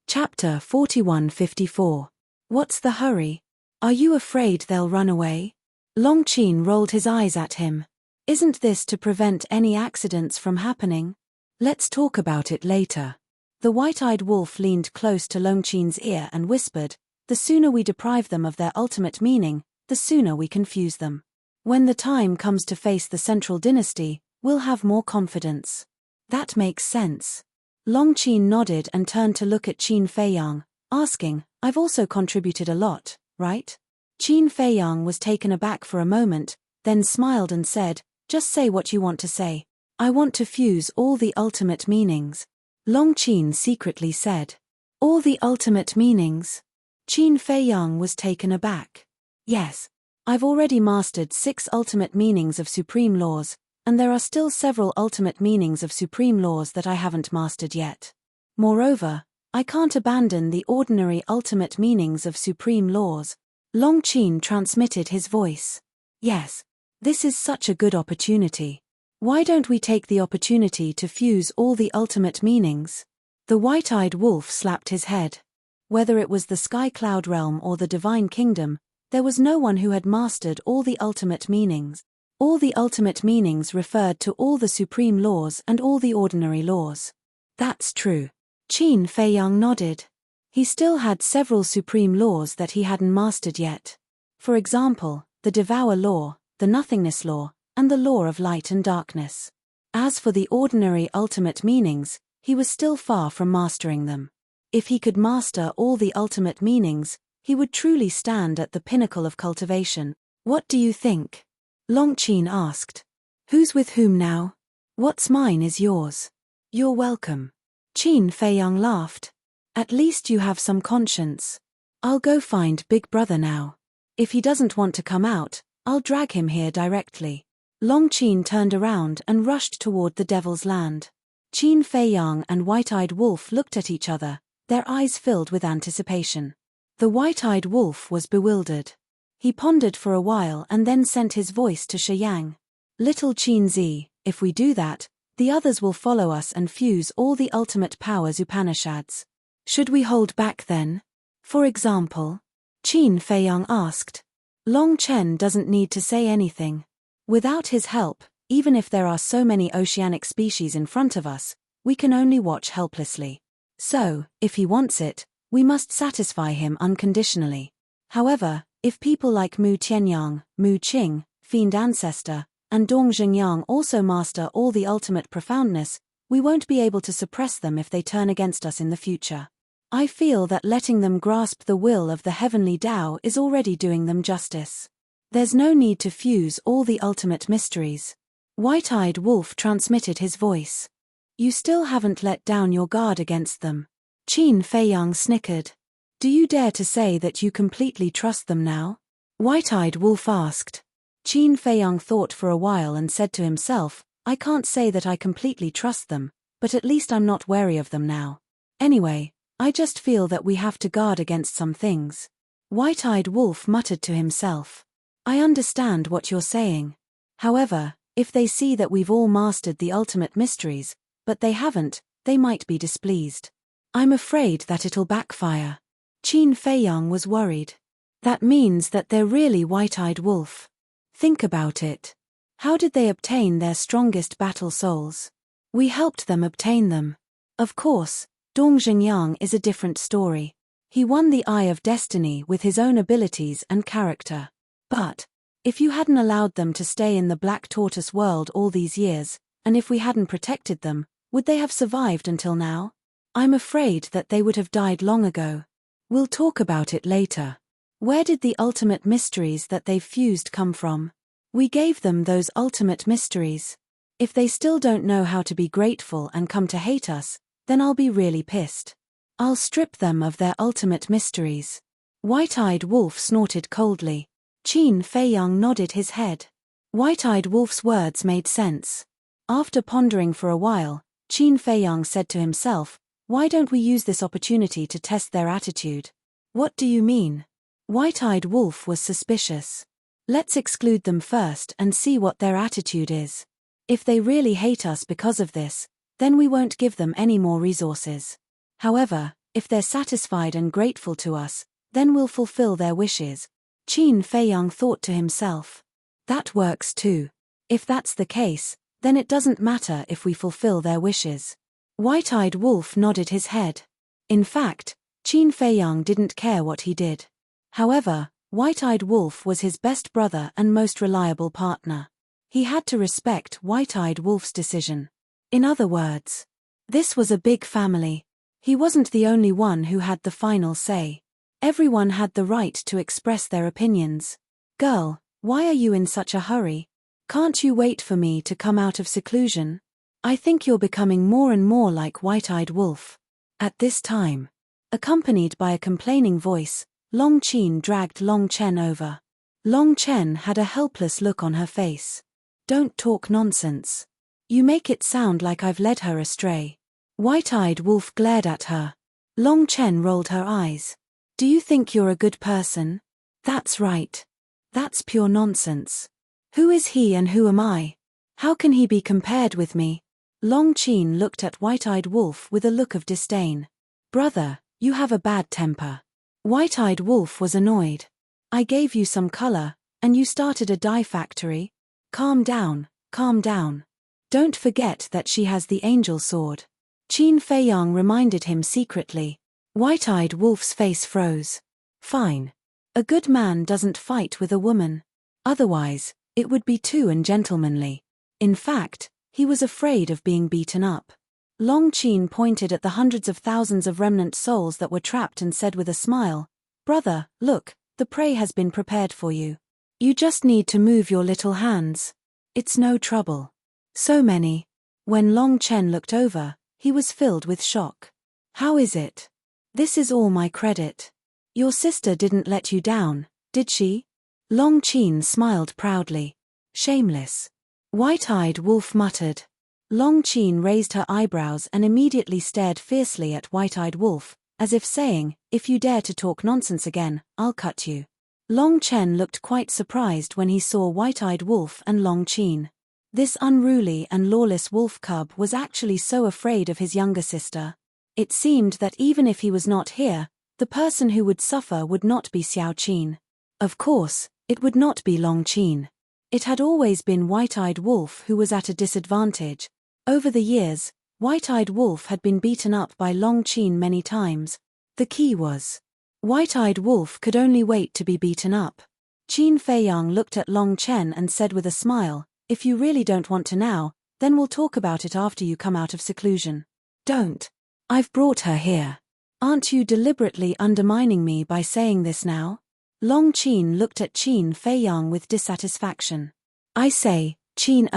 Chapter 4154. What's the hurry? Are you afraid they'll run away? Long Chen rolled his eyes at him. Isn't this to prevent any accidents from happening? Let's talk about it later. The white-eyed wolf leaned close to Long Chen's ear and whispered, the sooner we deprive them of their ultimate meaning, the sooner we confuse them. When the time comes to face the Central Dynasty, we'll have more confidence. That makes sense. Long Chen nodded and turned to look at Qin Feiyang, asking, I've also contributed a lot, right? Qin Feiyang was taken aback for a moment, then smiled and said, just say what you want to say. I want to fuse all the ultimate meanings. Long Chen secretly said. All the ultimate meanings? Qin Feiyang was taken aback. Yes. I've already mastered 6 ultimate meanings of supreme laws, and there are still several ultimate meanings of supreme laws that I haven't mastered yet. Moreover, I can't abandon the ordinary ultimate meanings of supreme laws. Long Chen transmitted his voice. Yes. This is such a good opportunity. Why don't we take the opportunity to fuse all the ultimate meanings? The white-eyed wolf slapped his head. Whether it was the Sky Cloud realm or the Divine Kingdom, there was no one who had mastered all the ultimate meanings. All the ultimate meanings referred to all the supreme laws and all the ordinary laws. That's true. Qin Feiyang nodded. He still had several supreme laws that he hadn't mastered yet. For example, the Devour Law, the Nothingness Law, and the Law of Light and Darkness. As for the ordinary ultimate meanings, he was still far from mastering them. If he could master all the ultimate meanings, he would truly stand at the pinnacle of cultivation. What do you think? Long Chen asked. Who's with whom now? What's mine is yours. You're welcome. Qin Feiyang laughed. At least you have some conscience. I'll go find Big Brother now. If he doesn't want to come out, I'll drag him here directly. Long Chen turned around and rushed toward the Devil's Land. Qin Feiyang and White-Eyed Wolf looked at each other, their eyes filled with anticipation. The White-Eyed Wolf was bewildered. He pondered for a while and then sent his voice to Shiyang. Little Qin Zi, if we do that, the others will follow us and fuse all the ultimate powers Upanishads. Should we hold back then? For example? Qin Feiyang asked. Long Chen doesn't need to say anything. Without his help, even if there are so many oceanic species in front of us, we can only watch helplessly. So, if he wants it, we must satisfy him unconditionally. However, if people like Mu Tianyang, Mu Qing, Fiend Ancestor, and Dong Zhengyang also master all the ultimate profoundness, we won't be able to suppress them if they turn against us in the future. I feel that letting them grasp the will of the heavenly Tao is already doing them justice. There's no need to fuse all the ultimate mysteries. White-Eyed Wolf transmitted his voice. You still haven't let down your guard against them. Qin Feiyang snickered. Do you dare to say that you completely trust them now? White-Eyed Wolf asked. Qin Feiyang thought for a while and said to himself, I can't say that I completely trust them, but at least I'm not wary of them now. Anyway, I just feel that we have to guard against some things. White-Eyed Wolf muttered to himself. I understand what you're saying. However, if they see that we've all mastered the ultimate mysteries, but they haven't, they might be displeased. I'm afraid that it'll backfire. Qin Feiyang was worried. That means that they're really White-Eyed Wolf. Think about it. How did they obtain their strongest battle souls? We helped them obtain them. Of course, Dong Zhengyang is a different story. He won the Eye of Destiny with his own abilities and character. But, if you hadn't allowed them to stay in the Black Tortoise world all these years, and if we hadn't protected them, would they have survived until now? I'm afraid that they would have died long ago. We'll talk about it later. Where did the ultimate mysteries that they've fused come from? We gave them those ultimate mysteries. If they still don't know how to be grateful and come to hate us, then I'll be really pissed. I'll strip them of their ultimate mysteries. White-eyed Wolf snorted coldly. Qin Feiyang nodded his head. White-eyed Wolf's words made sense. After pondering for a while, Qin Feiyang said to himself, "Why don't we use this opportunity to test their attitude?" "What do you mean?" White-eyed Wolf was suspicious. "Let's exclude them first and see what their attitude is. If they really hate us because of this, then we won't give them any more resources. However, if they're satisfied and grateful to us, then we'll fulfill their wishes." Qin Feiyang thought to himself. That works too. If that's the case, then it doesn't matter if we fulfill their wishes. White-eyed Wolf nodded his head. In fact, Qin Feiyang didn't care what he did. However, White-eyed Wolf was his best brother and most reliable partner. He had to respect White-eyed Wolf's decision. In other words, this was a big family. He wasn't the only one who had the final say. Everyone had the right to express their opinions. "Girl, why are you in such a hurry? Can't you wait for me to come out of seclusion? I think you're becoming more and more like White-eyed Wolf." At this time, accompanied by a complaining voice, Long Qin dragged Long Chen over. Long Chen had a helpless look on her face. "Don't talk nonsense. You make it sound like I've led her astray." White-eyed Wolf glared at her. Long Chen rolled her eyes. "Do you think you're a good person?" "That's right. That's pure nonsense. Who is he and who am I? How can he be compared with me?" Long Qin looked at White-eyed Wolf with a look of disdain. "Brother, you have a bad temper." White-eyed Wolf was annoyed. "I gave you some color, and you started a dye factory? Calm down, calm down. Don't forget that she has the angel sword." Qin Feiyang reminded him secretly. White-eyed Wolf's face froze. "Fine. A good man doesn't fight with a woman. Otherwise, it would be too ungentlemanly." In fact, he was afraid of being beaten up. Long Qin pointed at the hundreds of thousands of remnant souls that were trapped and said with a smile, "Brother, look, the prey has been prepared for you. You just need to move your little hands. It's no trouble." So many. When Long Chen looked over, he was filled with shock. "How is it? This is all my credit. Your sister didn't let you down, did she?" Long Qin smiled proudly. "Shameless." White-eyed Wolf muttered. Long Qin raised her eyebrows and immediately stared fiercely at White-eyed Wolf, as if saying, "If you dare to talk nonsense again, I'll cut you." Long Chen looked quite surprised when he saw White-eyed Wolf and Long Qin. This unruly and lawless wolf cub was actually so afraid of his younger sister. It seemed that even if he was not here, the person who would suffer would not be Xiao Qin. Of course, it would not be Long Qin. It had always been White-eyed Wolf who was at a disadvantage. Over the years, White-eyed Wolf had been beaten up by Long Qin many times. The key was, White-eyed Wolf could only wait to be beaten up. Qin Feiyang looked at Long Chen and said with a smile, "If you really don't want to now, then we'll talk about it after you come out of seclusion." "Don't. I've brought her here. Aren't you deliberately undermining me by saying this now?" Long Qin looked at Qin Feiyang with dissatisfaction. "I say, Qin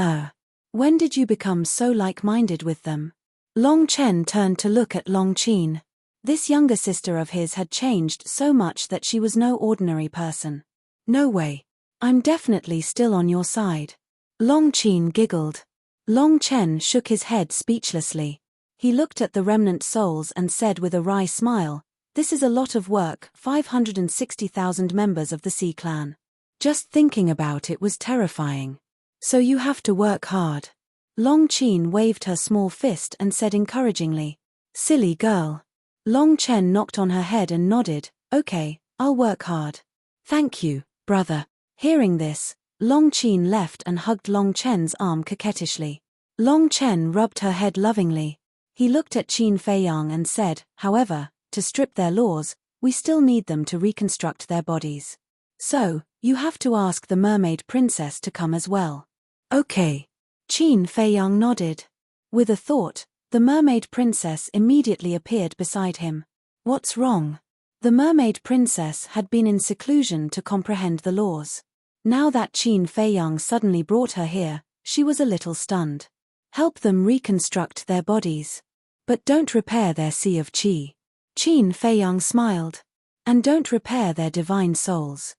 when did you become so like-minded with them?" Long Chen turned to look at Long Qin. This younger sister of his had changed so much that she was no ordinary person. "No way. I'm definitely still on your side." Long Qin giggled. Long Chen shook his head speechlessly. He looked at the remnant souls and said with a wry smile, "This is a lot of work, 560,000 members of the Sea Clan. Just thinking about it was terrifying. So you have to work hard." Long Qin waved her small fist and said encouragingly, "Silly girl." Long Chen knocked on her head and nodded, "Okay, I'll work hard." "Thank you, brother." Hearing this, Long Qin left and hugged Long Chen's arm coquettishly. Long Chen rubbed her head lovingly. He looked at Qin Feiyang and said, "However, to strip their laws, we still need them to reconstruct their bodies. So, you have to ask the mermaid princess to come as well." "Okay." Qin Feiyang nodded. With a thought, the mermaid princess immediately appeared beside him. "What's wrong?" The mermaid princess had been in seclusion to comprehend the laws. Now that Qin Feiyang suddenly brought her here, she was a little stunned. "Help them reconstruct their bodies. But don't repair their sea of qi." Qin Feiyang smiled. And don't repair their divine souls.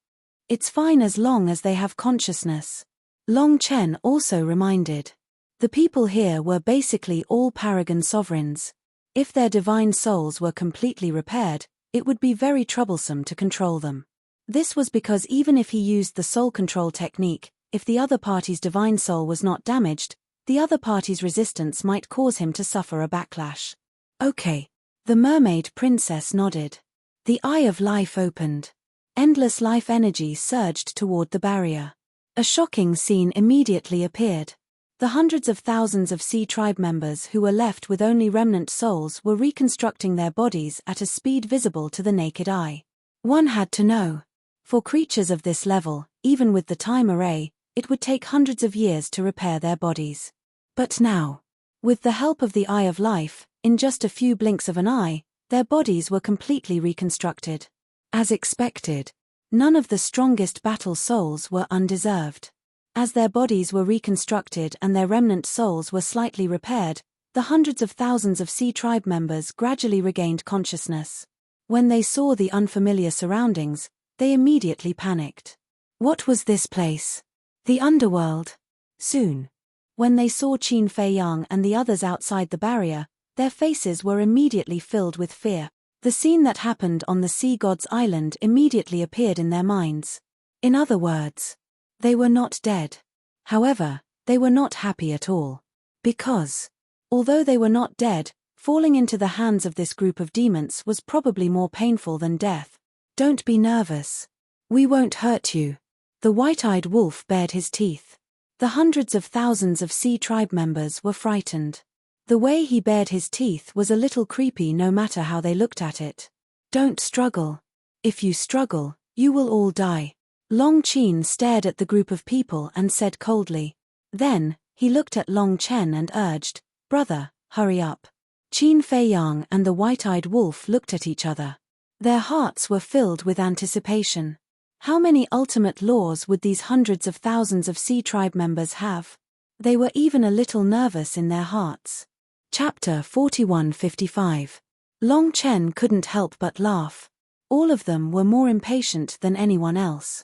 It's fine as long as they have consciousness. Long Chen also reminded. The people here were basically all paragon sovereigns. If their divine souls were completely repaired, it would be very troublesome to control them. This was because even if he used the soul control technique, if the other party's divine soul was not damaged, the other party's resistance might cause him to suffer a backlash. Okay. The mermaid princess nodded. The Eye of Life opened. Endless life energy surged toward the barrier. A shocking scene immediately appeared. The hundreds of thousands of Sea Tribe members who were left with only remnant souls were reconstructing their bodies at a speed visible to the naked eye. One had to know. For creatures of this level, even with the time array, it would take hundreds of years to repair their bodies. But now, with the help of the Eye of Life, in just a few blinks of an eye, their bodies were completely reconstructed. As expected, none of the strongest battle souls were undeserved. As their bodies were reconstructed and their remnant souls were slightly repaired, the hundreds of thousands of Sea Tribe members gradually regained consciousness. When they saw the unfamiliar surroundings, they immediately panicked. What was this place? The underworld. Soon. When they saw Qin Feiyang and the others outside the barrier, their faces were immediately filled with fear. The scene that happened on the Sea God's Island immediately appeared in their minds. In other words, they were not dead. However, they were not happy at all. Because, although they were not dead, falling into the hands of this group of demons was probably more painful than death. Don't be nervous. We won't hurt you. The white-eyed wolf bared his teeth. The hundreds of thousands of Sea Tribe members were frightened. The way he bared his teeth was a little creepy no matter how they looked at it. Don't struggle. If you struggle, you will all die. Long Chen stared at the group of people and said coldly. Then, he looked at Long Chen and urged, "Brother, hurry up." Qin Feiyang and the white-eyed wolf looked at each other. Their hearts were filled with anticipation. How many ultimate laws would these hundreds of thousands of Sea Tribe members have? They were even a little nervous in their hearts. Chapter 4155. Long Chen couldn't help but laugh. All of them were more impatient than anyone else.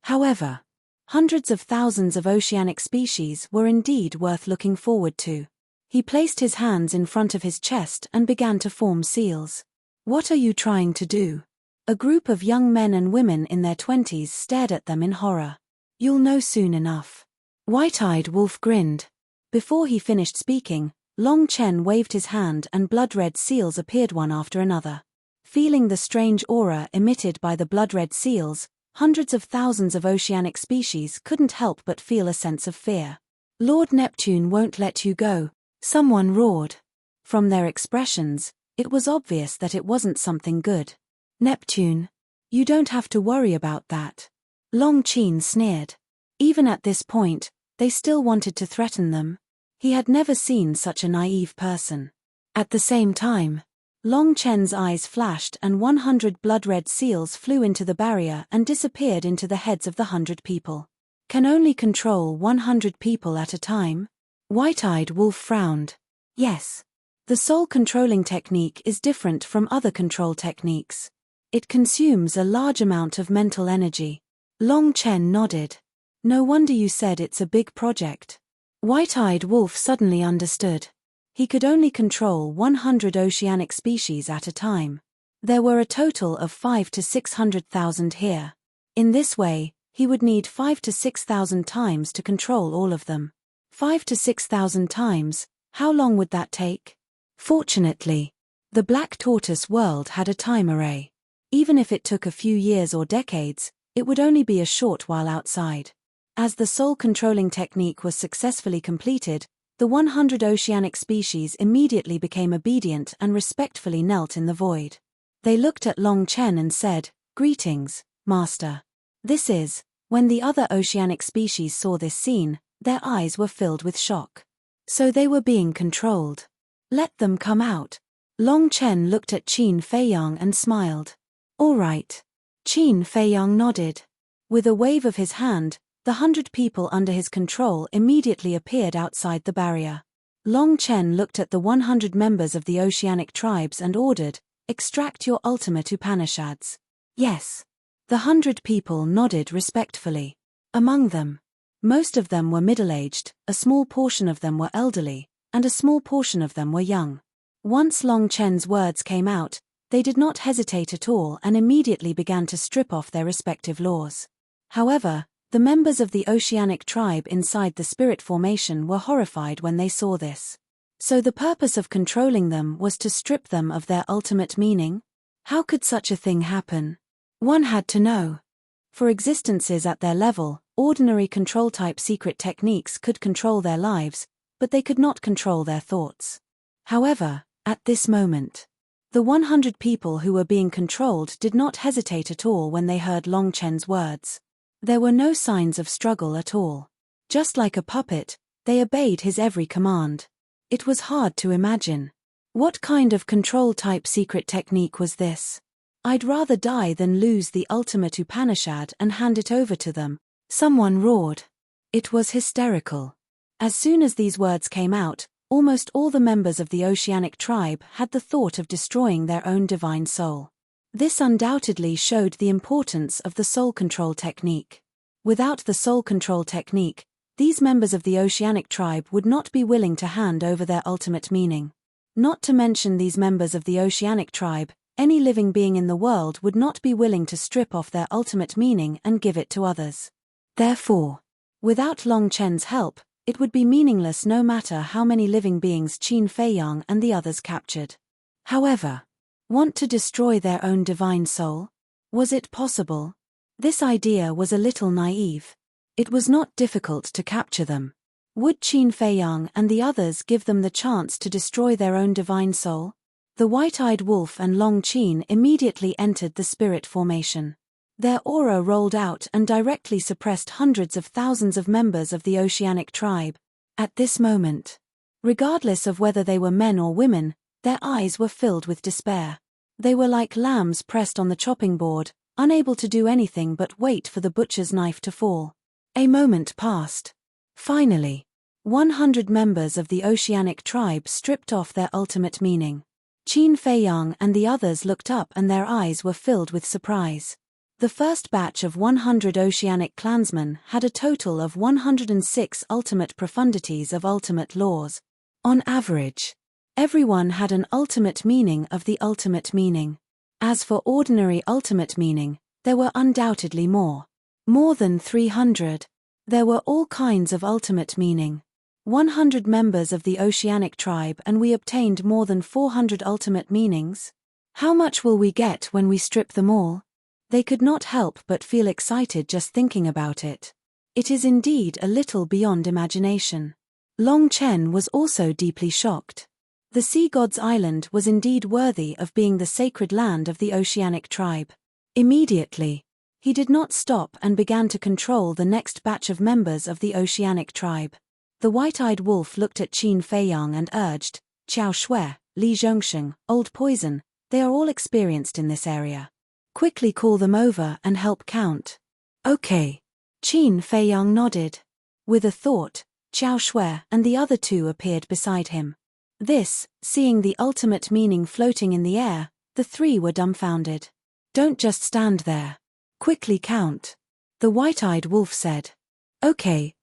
However, hundreds of thousands of oceanic species were indeed worth looking forward to. He placed his hands in front of his chest and began to form seals. What are you trying to do? A group of young men and women in their 20s stared at them in horror. You'll know soon enough. White-eyed wolf grinned. Before he finished speaking, Long Chen waved his hand and blood-red seals appeared one after another. Feeling the strange aura emitted by the blood-red seals, hundreds of thousands of oceanic species couldn't help but feel a sense of fear. Lord Neptune won't let you go, someone roared. From their expressions, it was obvious that it wasn't something good. Neptune, you don't have to worry about that. Long Chen sneered. Even at this point, they still wanted to threaten them. He had never seen such a naive person. At the same time, Long Chen's eyes flashed and 100 blood-red seals flew into the barrier and disappeared into the heads of the 100 people. Can only control 100 people at a time? White-eyed wolf frowned. Yes. The soul-controlling technique is different from other control techniques. It consumes a large amount of mental energy. Long Chen nodded. No wonder you said it's a big project. White-eyed wolf suddenly understood. He could only control 100 oceanic species at a time. There were a total of 5 to 600,000 here. In this way, he would need 5 to 6,000 times to control all of them. 5 to 6,000 times, how long would that take? Fortunately, the Black Tortoise world had a time array. Even if it took a few years or decades, it would only be a short while outside. As the soul-controlling technique was successfully completed, the 100 oceanic species immediately became obedient and respectfully knelt in the void. They looked at Long Chen and said, "Greetings, Master." This is, when the other oceanic species saw this scene, their eyes were filled with shock. So they were being controlled. Let them come out. Long Chen looked at Qin Feiyang and smiled. All right. Qin Feiyang nodded. With a wave of his hand, the 100 people under his control immediately appeared outside the barrier. Long Chen looked at the 100 members of the oceanic tribes and ordered, Extract your ultimate Upanishads. Yes. The 100 people nodded respectfully. Among them, most of them were middle-aged, a small portion of them were elderly, and a small portion of them were young. Once Long Chen's words came out, they did not hesitate at all and immediately began to strip off their respective laws. However, the members of the oceanic tribe inside the spirit formation were horrified when they saw this. So the purpose of controlling them was to strip them of their ultimate meaning? How could such a thing happen? One had to know. For existences at their level, ordinary control-type secret techniques could control their lives, but they could not control their thoughts. However, at this moment, the 100 people who were being controlled did not hesitate at all when they heard Long Chen's words. There were no signs of struggle at all. Just like a puppet, they obeyed his every command. It was hard to imagine. What kind of control-type secret technique was this? I'd rather die than lose the ultimate Upanishad and hand it over to them, someone roared. It was hysterical. As soon as these words came out, almost all the members of the oceanic tribe had the thought of destroying their own divine soul. This undoubtedly showed the importance of the soul control technique. Without the soul control technique, these members of the oceanic tribe would not be willing to hand over their ultimate meaning. Not to mention these members of the oceanic tribe, any living being in the world would not be willing to strip off their ultimate meaning and give it to others. Therefore, without Long Chen's help, it would be meaningless no matter how many living beings Qin Feiyang and the others captured. However, want to destroy their own divine soul? Was it possible? This idea was a little naive. It was not difficult to capture them. Would Qin Feiyang and the others give them the chance to destroy their own divine soul? The white-eyed wolf and Long Qin immediately entered the spirit formation. Their aura rolled out and directly suppressed hundreds of thousands of members of the oceanic tribe. At this moment, regardless of whether they were men or women, their eyes were filled with despair. They were like lambs pressed on the chopping board, unable to do anything but wait for the butcher's knife to fall. A moment passed. Finally, 100 members of the oceanic tribe stripped off their ultimate meaning. Qin Feiyang and the others looked up and their eyes were filled with surprise. The first batch of 100 oceanic clansmen had a total of 106 ultimate profundities of ultimate laws. On average, everyone had an ultimate meaning of the ultimate meaning. As for ordinary ultimate meaning, there were undoubtedly more. More than 300. There were all kinds of ultimate meaning. 100 members of the oceanic tribe and we obtained more than 400 ultimate meanings. How much will we get when we strip them all? They could not help but feel excited just thinking about it. It is indeed a little beyond imagination. Long Chen was also deeply shocked. The sea god's island was indeed worthy of being the sacred land of the oceanic tribe. Immediately, he did not stop and began to control the next batch of members of the oceanic tribe. The white-eyed wolf looked at Qin Feiyang and urged, Qiao Shui, Li Zhongsheng, Old Poison, they are all experienced in this area. Quickly call them over and help count. Okay. Qin Feiyang nodded. With a thought, Qiao Shui and the other two appeared beside him. This, seeing the ultimate meaning floating in the air, the three were dumbfounded. Don't just stand there. Quickly count. The white-eyed wolf said. Okay.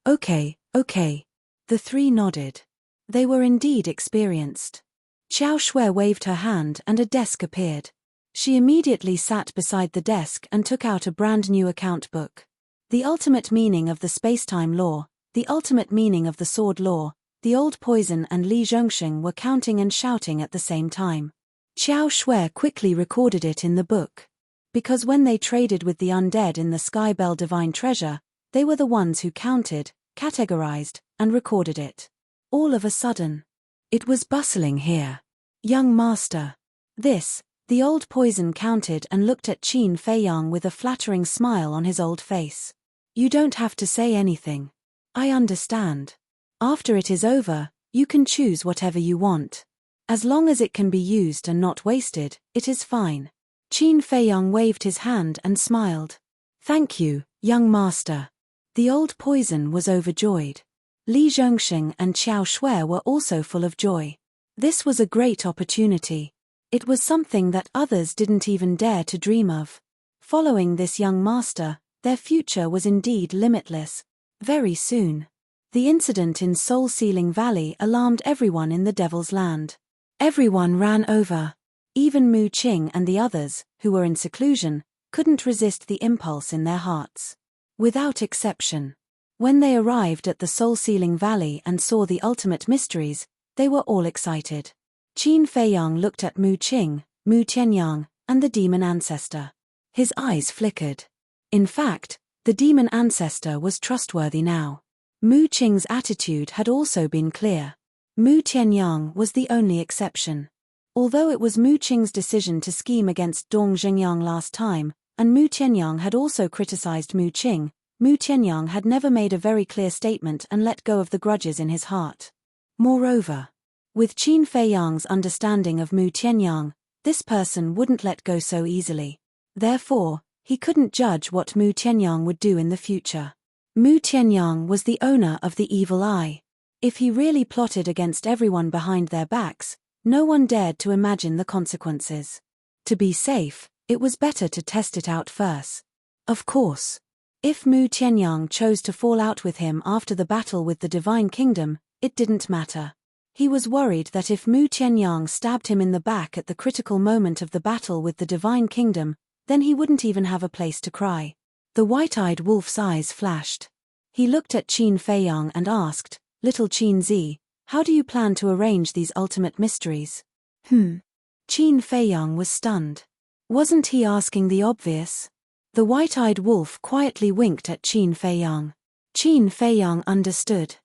The three nodded. They were indeed experienced. Qiao Shui waved her hand and a desk appeared. She immediately sat beside the desk and took out a brand new account book. The ultimate meaning of the space-time law, the ultimate meaning of the sword law, the old poison and Li Zhongsheng were counting and shouting at the same time. Qiao Shui quickly recorded it in the book. Because when they traded with the undead in the Sky Bell Divine Treasure, they were the ones who counted, categorized, and recorded it. All of a sudden, it was bustling here. Young master. This, the old poison counted and looked at Qin Feiyang with a flattering smile on his old face. You don't have to say anything. I understand. After it is over, you can choose whatever you want. As long as it can be used and not wasted, it is fine. Qin Feiyang waved his hand and smiled. Thank you, young master. The old poison was overjoyed. Li Zhongsheng and Qiao Shui were also full of joy. This was a great opportunity. It was something that others didn't even dare to dream of. Following this young master, their future was indeed limitless. Very soon. The incident in Soul-Sealing Valley alarmed everyone in the Devil's Land. Everyone ran over. Even Mu Qing and the others, who were in seclusion, couldn't resist the impulse in their hearts. Without exception. When they arrived at the Soul-Sealing Valley and saw the ultimate mysteries, they were all excited. Qin Feiyang looked at Mu Qing, Mu Tianyang, and the demon ancestor. His eyes flickered. In fact, the demon ancestor was trustworthy now. Mu Qing's attitude had also been clear. Mu Tianyang was the only exception. Although it was Mu Qing's decision to scheme against Dong Zhengyang last time, and Mu Tianyang had also criticized Mu Qing, Mu Tianyang had never made a very clear statement and let go of the grudges in his heart. Moreover, with Qin Feiyang's understanding of Mu Tianyang, this person wouldn't let go so easily. Therefore, he couldn't judge what Mu Tianyang would do in the future. Mu Tianyang was the owner of the evil eye. If he really plotted against everyone behind their backs, no one dared to imagine the consequences. To be safe, it was better to test it out first. Of course. If Mu Tianyang chose to fall out with him after the battle with the Divine Kingdom, it didn't matter. He was worried that if Mu Tianyang stabbed him in the back at the critical moment of the battle with the Divine Kingdom, then he wouldn't even have a place to cry. The white-eyed wolf's eyes flashed. He looked at Qin Feiyang and asked, "Little Qin Zi, how do you plan to arrange these ultimate mysteries?" Qin Feiyang was stunned. Wasn't he asking the obvious? The white-eyed wolf quietly winked at Qin Feiyang. Qin Feiyang understood.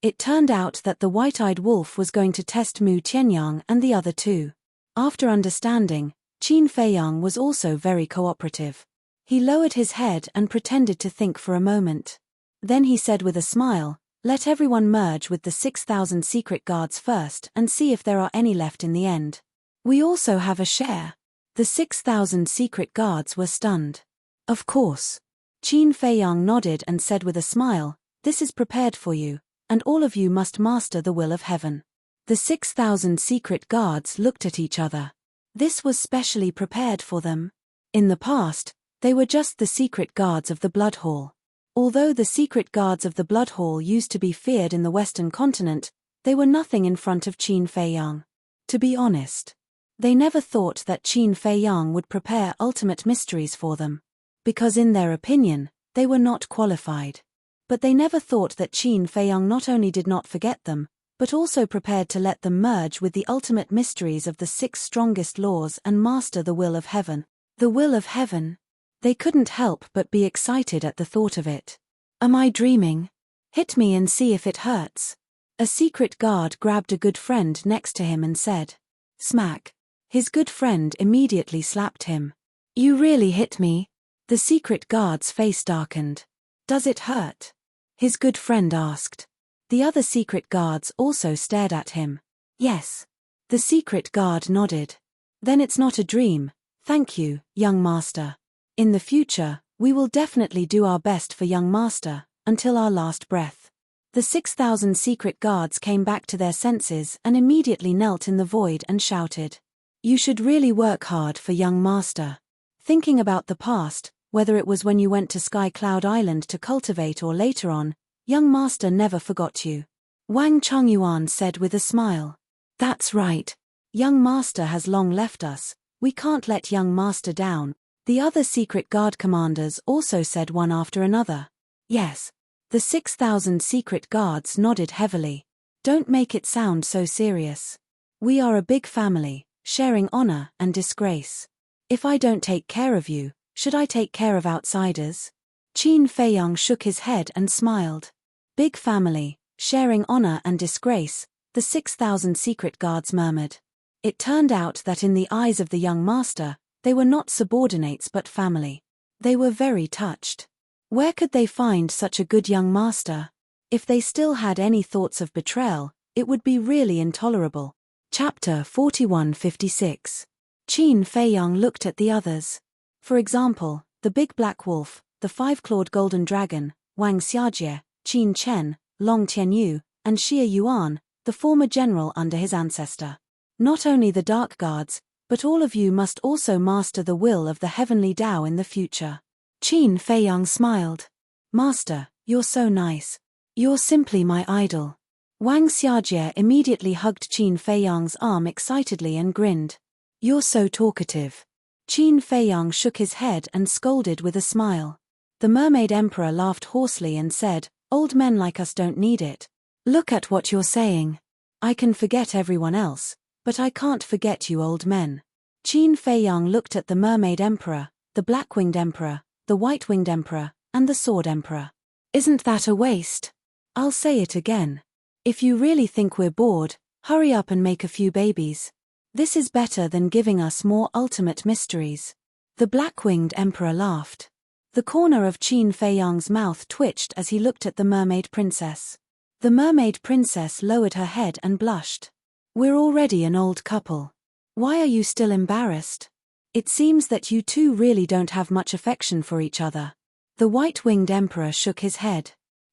It turned out that the white-eyed wolf was going to test Mu Tianyang and the other two. After understanding, Qin Feiyang was also very cooperative. He lowered his head and pretended to think for a moment. Then he said with a smile, "Let everyone merge with the 6,000 secret guards first and see if there are any left in the end. We also have a share." The 6,000 secret guards were stunned. "Of course." Qin Feiyang nodded and said with a smile, "This is prepared for you, and all of you must master the will of heaven." The 6,000 secret guards looked at each other. This was specially prepared for them. In the past, they were just the secret guards of the Blood Hall. Although the secret guards of the Blood Hall used to be feared in the Western continent, they were nothing in front of Qin Feiyang. To be honest, they never thought that Qin Feiyang would prepare ultimate mysteries for them. Because in their opinion, they were not qualified. But they never thought that Qin Feiyang not only did not forget them, but also prepared to let them merge with the ultimate mysteries of the 6 strongest laws and master the will of heaven. The will of heaven. They couldn't help but be excited at the thought of it. "Am I dreaming? Hit me and see if it hurts." A secret guard grabbed a good friend next to him and said, "Smack." His good friend immediately slapped him. "You really hit me?" The secret guard's face darkened. "Does it hurt?" his good friend asked. The other secret guards also stared at him. "Yes." The secret guard nodded. "Then it's not a dream. Thank you, young master. In the future, we will definitely do our best for young master, until our last breath." The 6,000 secret guards came back to their senses and immediately knelt in the void and shouted, "You should really work hard for young master." Thinking about the past, whether it was when you went to Sky Cloud Island to cultivate or later on, young master never forgot you. Wang Chongyuan said with a smile. "That's right. Young master has long left us. We can't let young master down." The other secret guard commanders also said one after another. "Yes." The 6,000 secret guards nodded heavily. "Don't make it sound so serious. We are a big family, sharing honor and disgrace. If I don't take care of you, should I take care of outsiders?" Qin Feiyang shook his head and smiled. "Big family, sharing honor and disgrace," the 6,000 secret guards murmured. It turned out that in the eyes of the young master, they were not subordinates but family. They were very touched. Where could they find such a good young master? If they still had any thoughts of betrayal, it would be really intolerable. Chapter 4156. Qin Feiyang looked at the others. For example, the big black wolf, the 5-clawed golden dragon, Wang Xiajie, Qin Chen, Long Tianyu, and Xie Yuan, the former general under his ancestor. Not only the dark guards, But all of you must also master the will of the heavenly Tao in the future. Qin Feiyang smiled. Master, you're so nice. You're simply my idol. Wang Xiajie immediately hugged Qin Feiyang's arm excitedly and grinned. You're so talkative. Qin Feiyang shook his head and scolded with a smile. The Mermaid Emperor laughed hoarsely and said, Old men like us don't need it. Look at what you're saying. I can forget everyone else, but I can't forget you old men. Qin Feiyang looked at the Mermaid Emperor, the Black-Winged Emperor, the White-Winged Emperor, and the Sword Emperor. Isn't that a waste? I'll say it again. If you really think we're bored, hurry up and make a few babies. This is better than giving us more ultimate mysteries. The Black-Winged Emperor laughed. The corner of Qin Feiyang's mouth twitched as he looked at the Mermaid Princess. The Mermaid Princess lowered her head and blushed. We're already an old couple. Why are you still embarrassed? It seems that you two really don't have much affection for each other. The White-Winged Emperor shook his head.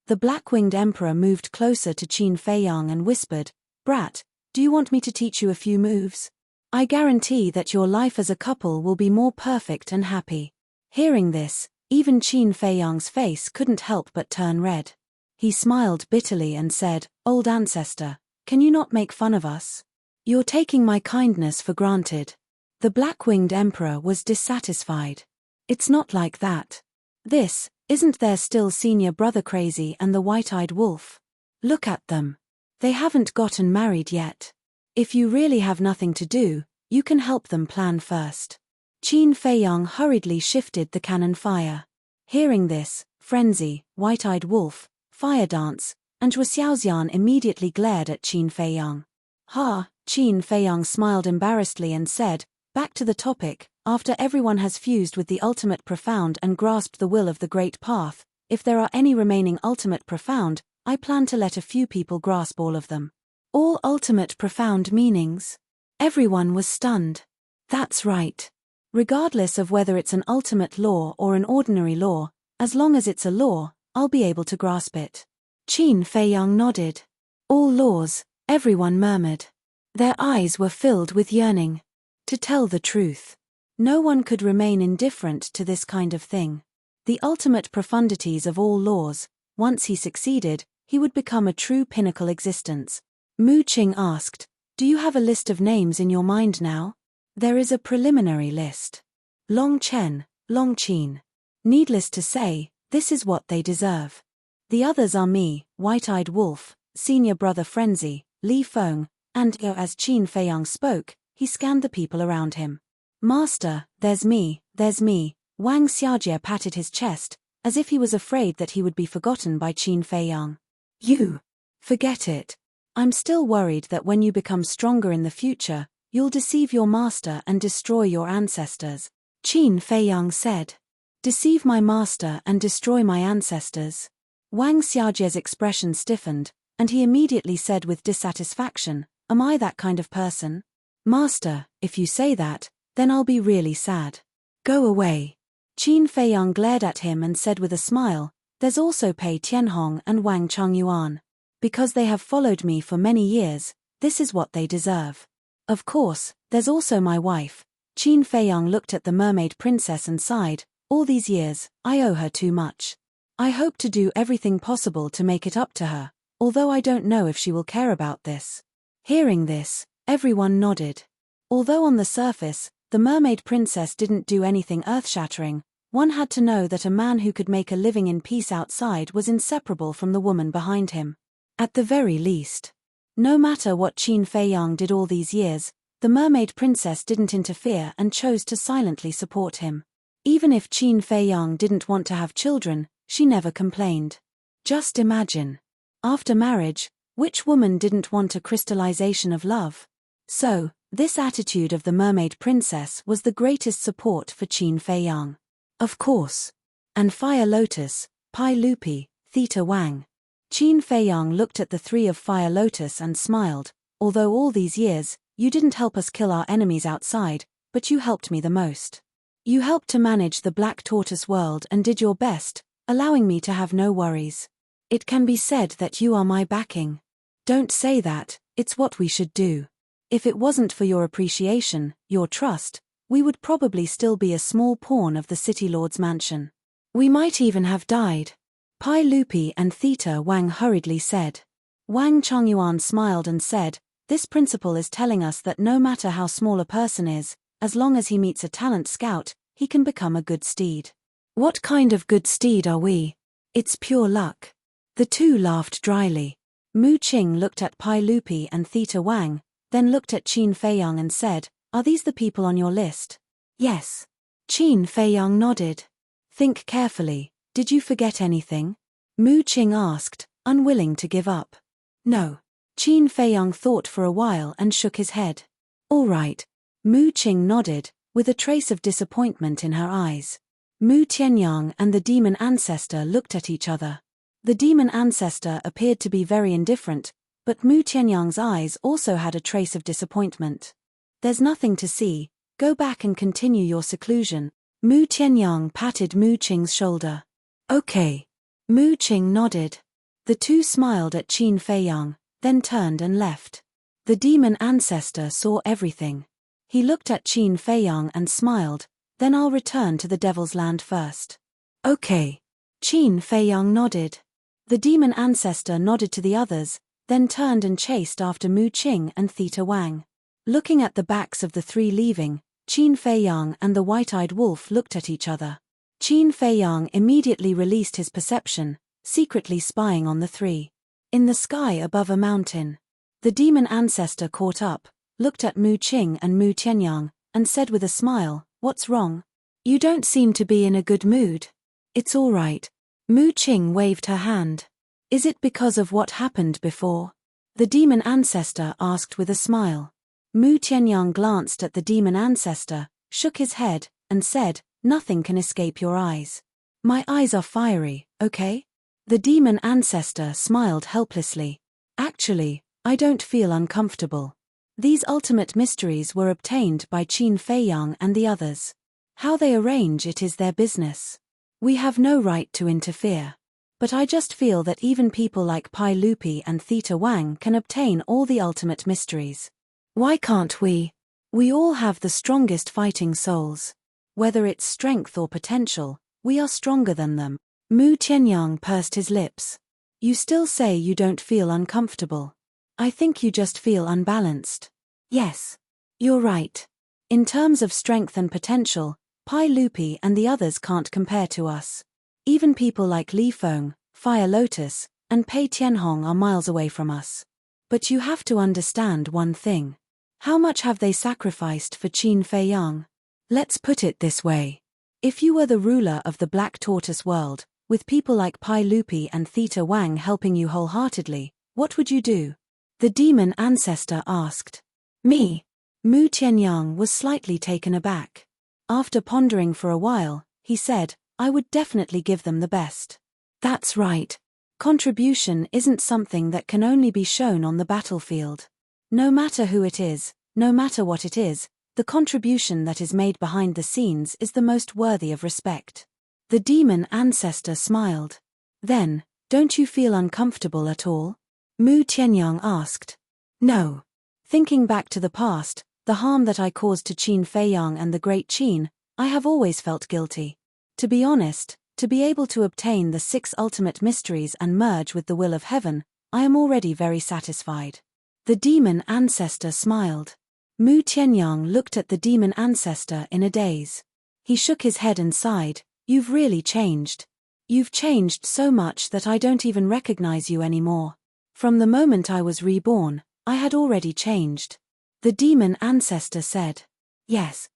The Black-Winged Emperor moved closer to Qin Feiyang and whispered, Brat, do you want me to teach you a few moves? I guarantee that your life as a couple will be more perfect and happy. Hearing this, even Qin Feiyang's face couldn't help but turn red. He smiled bitterly and said, Old ancestor, can you not make fun of us? You're taking my kindness for granted. The Black-Winged Emperor was dissatisfied. It's not like that. Isn't there still Senior Brother Crazy and the White-Eyed Wolf? Look at them. They haven't gotten married yet. If you really have nothing to do, you can help them plan first. Qin Feiyang hurriedly shifted the cannon fire. Hearing this, Frenzy, White-Eyed Wolf, Fire Dance, and Zhuo Xiaoxian immediately glared at Qin Feiyang. Qin Feiyang smiled embarrassedly and said, Back to the topic, after everyone has fused with the ultimate profound and grasped the will of the Great Path, if there are any remaining ultimate profound, I plan to let a few people grasp all of them. All ultimate profound meanings? Everyone was stunned. That's right. Regardless of whether it's an ultimate law or an ordinary law, as long as it's a law, I'll be able to grasp it. Qin Feiyang nodded. All laws, everyone murmured. Their eyes were filled with yearning. To tell the truth, no one could remain indifferent to this kind of thing. The ultimate profundities of all laws, once he succeeded, he would become a true pinnacle existence. Mu Qing asked, Do you have a list of names in your mind now? There is a preliminary list. Long Chen, Long Qin. Needless to say, this is what they deserve. The others are me, White-Eyed Wolf, Senior Brother Frenzy, Li Feng, and as Qin Feiyang spoke, he scanned the people around him. Master, there's me, Wang Xiajie patted his chest, as if he was afraid that he would be forgotten by Qin Feiyang. You! Forget it. I'm still worried that when you become stronger in the future, you'll deceive your master and destroy your ancestors. Qin Feiyang said. Deceive my master and destroy my ancestors. Wang Xiajie's expression stiffened, and he immediately said with dissatisfaction, Am I that kind of person? Master, if you say that, then I'll be really sad. Go away. Qin Feiyang glared at him and said with a smile, There's also Pei Tianhong and Wang Changyuan. Because they have followed me for many years, this is what they deserve. Of course, there's also my wife. Qin Feiyang looked at the Mermaid Princess and sighed, All these years, I owe her too much. I hope to do everything possible to make it up to her, although I don't know if she will care about this. Hearing this, everyone nodded. Although on the surface, the Mermaid Princess didn't do anything earth-shattering, one had to know that a man who could make a living in peace outside was inseparable from the woman behind him. At the very least. No matter what Qin Feiyang did all these years, the Mermaid Princess didn't interfere and chose to silently support him. Even if Qin Feiyang didn't want to have children, she never complained. Just imagine. After marriage, which woman didn't want a crystallization of love? So, this attitude of the Mermaid Princess was the greatest support for Qin Feiyang. Of course. And Fire Lotus, Pai Lupi, Theta Wang. Qin Feiyang looked at the three of Fire Lotus and smiled, although all these years, you didn't help us kill our enemies outside, but you helped me the most. You helped to manage the Black Tortoise world and did your best, allowing me to have no worries. It can be said that you are my backing. Don't say that, it's what we should do. If it wasn't for your appreciation, your trust, we would probably still be a small pawn of the City Lord's mansion. We might even have died. Pai Lupi and Theta Wang hurriedly said. Wang Chongyuan smiled and said, "This principle is telling us that no matter how small a person is, as long as he meets a talent scout, he can become a good steed." What kind of good steed are we? It's pure luck. The two laughed dryly. Mu Qing looked at Pai Lupi and Theta Wang, then looked at Qin Feiyang and said, "Are these the people on your list?" "Yes." Qin Feiyang nodded. "Think carefully, did you forget anything?" Mu Qing asked, unwilling to give up. "No." Qin Feiyang thought for a while and shook his head. "All right." Mu Qing nodded, with a trace of disappointment in her eyes. Mu Tianyang and the demon ancestor looked at each other. The demon ancestor appeared to be very indifferent, but Mu Tianyang's eyes also had a trace of disappointment. "There's nothing to see, go back and continue your seclusion." Mu Tianyang patted Mu Qing's shoulder. "Okay." Mu Qing nodded. The two smiled at Qin Feiyang, then turned and left. The demon ancestor saw everything. He looked at Qin Feiyang and smiled, "Then I'll return to the Devil's Land first." "Okay." Qin Feiyang nodded. The demon ancestor nodded to the others, then turned and chased after Mu Qing and Theta Wang. Looking at the backs of the three leaving, Qin Feiyang and the white-eyed wolf looked at each other. Qin Feiyang immediately released his perception, secretly spying on the three. In the sky above a mountain, the demon ancestor caught up, looked at Mu Qing and Mu Tianyang, and said with a smile, "What's wrong? You don't seem to be in a good mood." "It's all right." Mu Qing waved her hand. "Is it because of what happened before?" the demon ancestor asked with a smile. Mu Tianyang glanced at the demon ancestor, shook his head, and said, "Nothing can escape your eyes." "My eyes are fiery, okay?" The demon ancestor smiled helplessly. "Actually, I don't feel uncomfortable. These ultimate mysteries were obtained by Qin Feiyang and the others. How they arrange it is their business. We have no right to interfere. But I just feel that even people like Pai Lupi and Theta Wang can obtain all the ultimate mysteries. Why can't we? We all have the strongest fighting souls. Whether it's strength or potential, we are stronger than them." Mu Tianyang pursed his lips. "You still say you don't feel uncomfortable. I think you just feel unbalanced." "Yes. You're right. In terms of strength and potential, Pai Lupi and the others can't compare to us. Even people like Li Feng, Fire Lotus, and Pei Tianhong are miles away from us. But you have to understand one thing. How much have they sacrificed for Qin Feiyang? Let's put it this way. If you were the ruler of the Black Tortoise world, with people like Pai Lupi and Theta Wang helping you wholeheartedly, what would you do?" the demon ancestor asked. "Me?" Mu Tianyang was slightly taken aback. After pondering for a while, he said, "I would definitely give them the best." "That's right. Contribution isn't something that can only be shown on the battlefield. No matter who it is, no matter what it is, the contribution that is made behind the scenes is the most worthy of respect." The demon ancestor smiled. "Then, don't you feel uncomfortable at all?" Mu Tianyang asked. "No. Thinking back to the past, the harm that I caused to Qin Feiyang and the Great Qin, I have always felt guilty. To be honest, to be able to obtain the 6 ultimate mysteries and merge with the will of heaven, I am already very satisfied." The demon ancestor smiled. Mu Tianyang looked at the demon ancestor in a daze. He shook his head and sighed, "You've really changed. You've changed so much that I don't even recognize you anymore. From the moment I was reborn, I had already changed." The demon ancestor said. "Yes.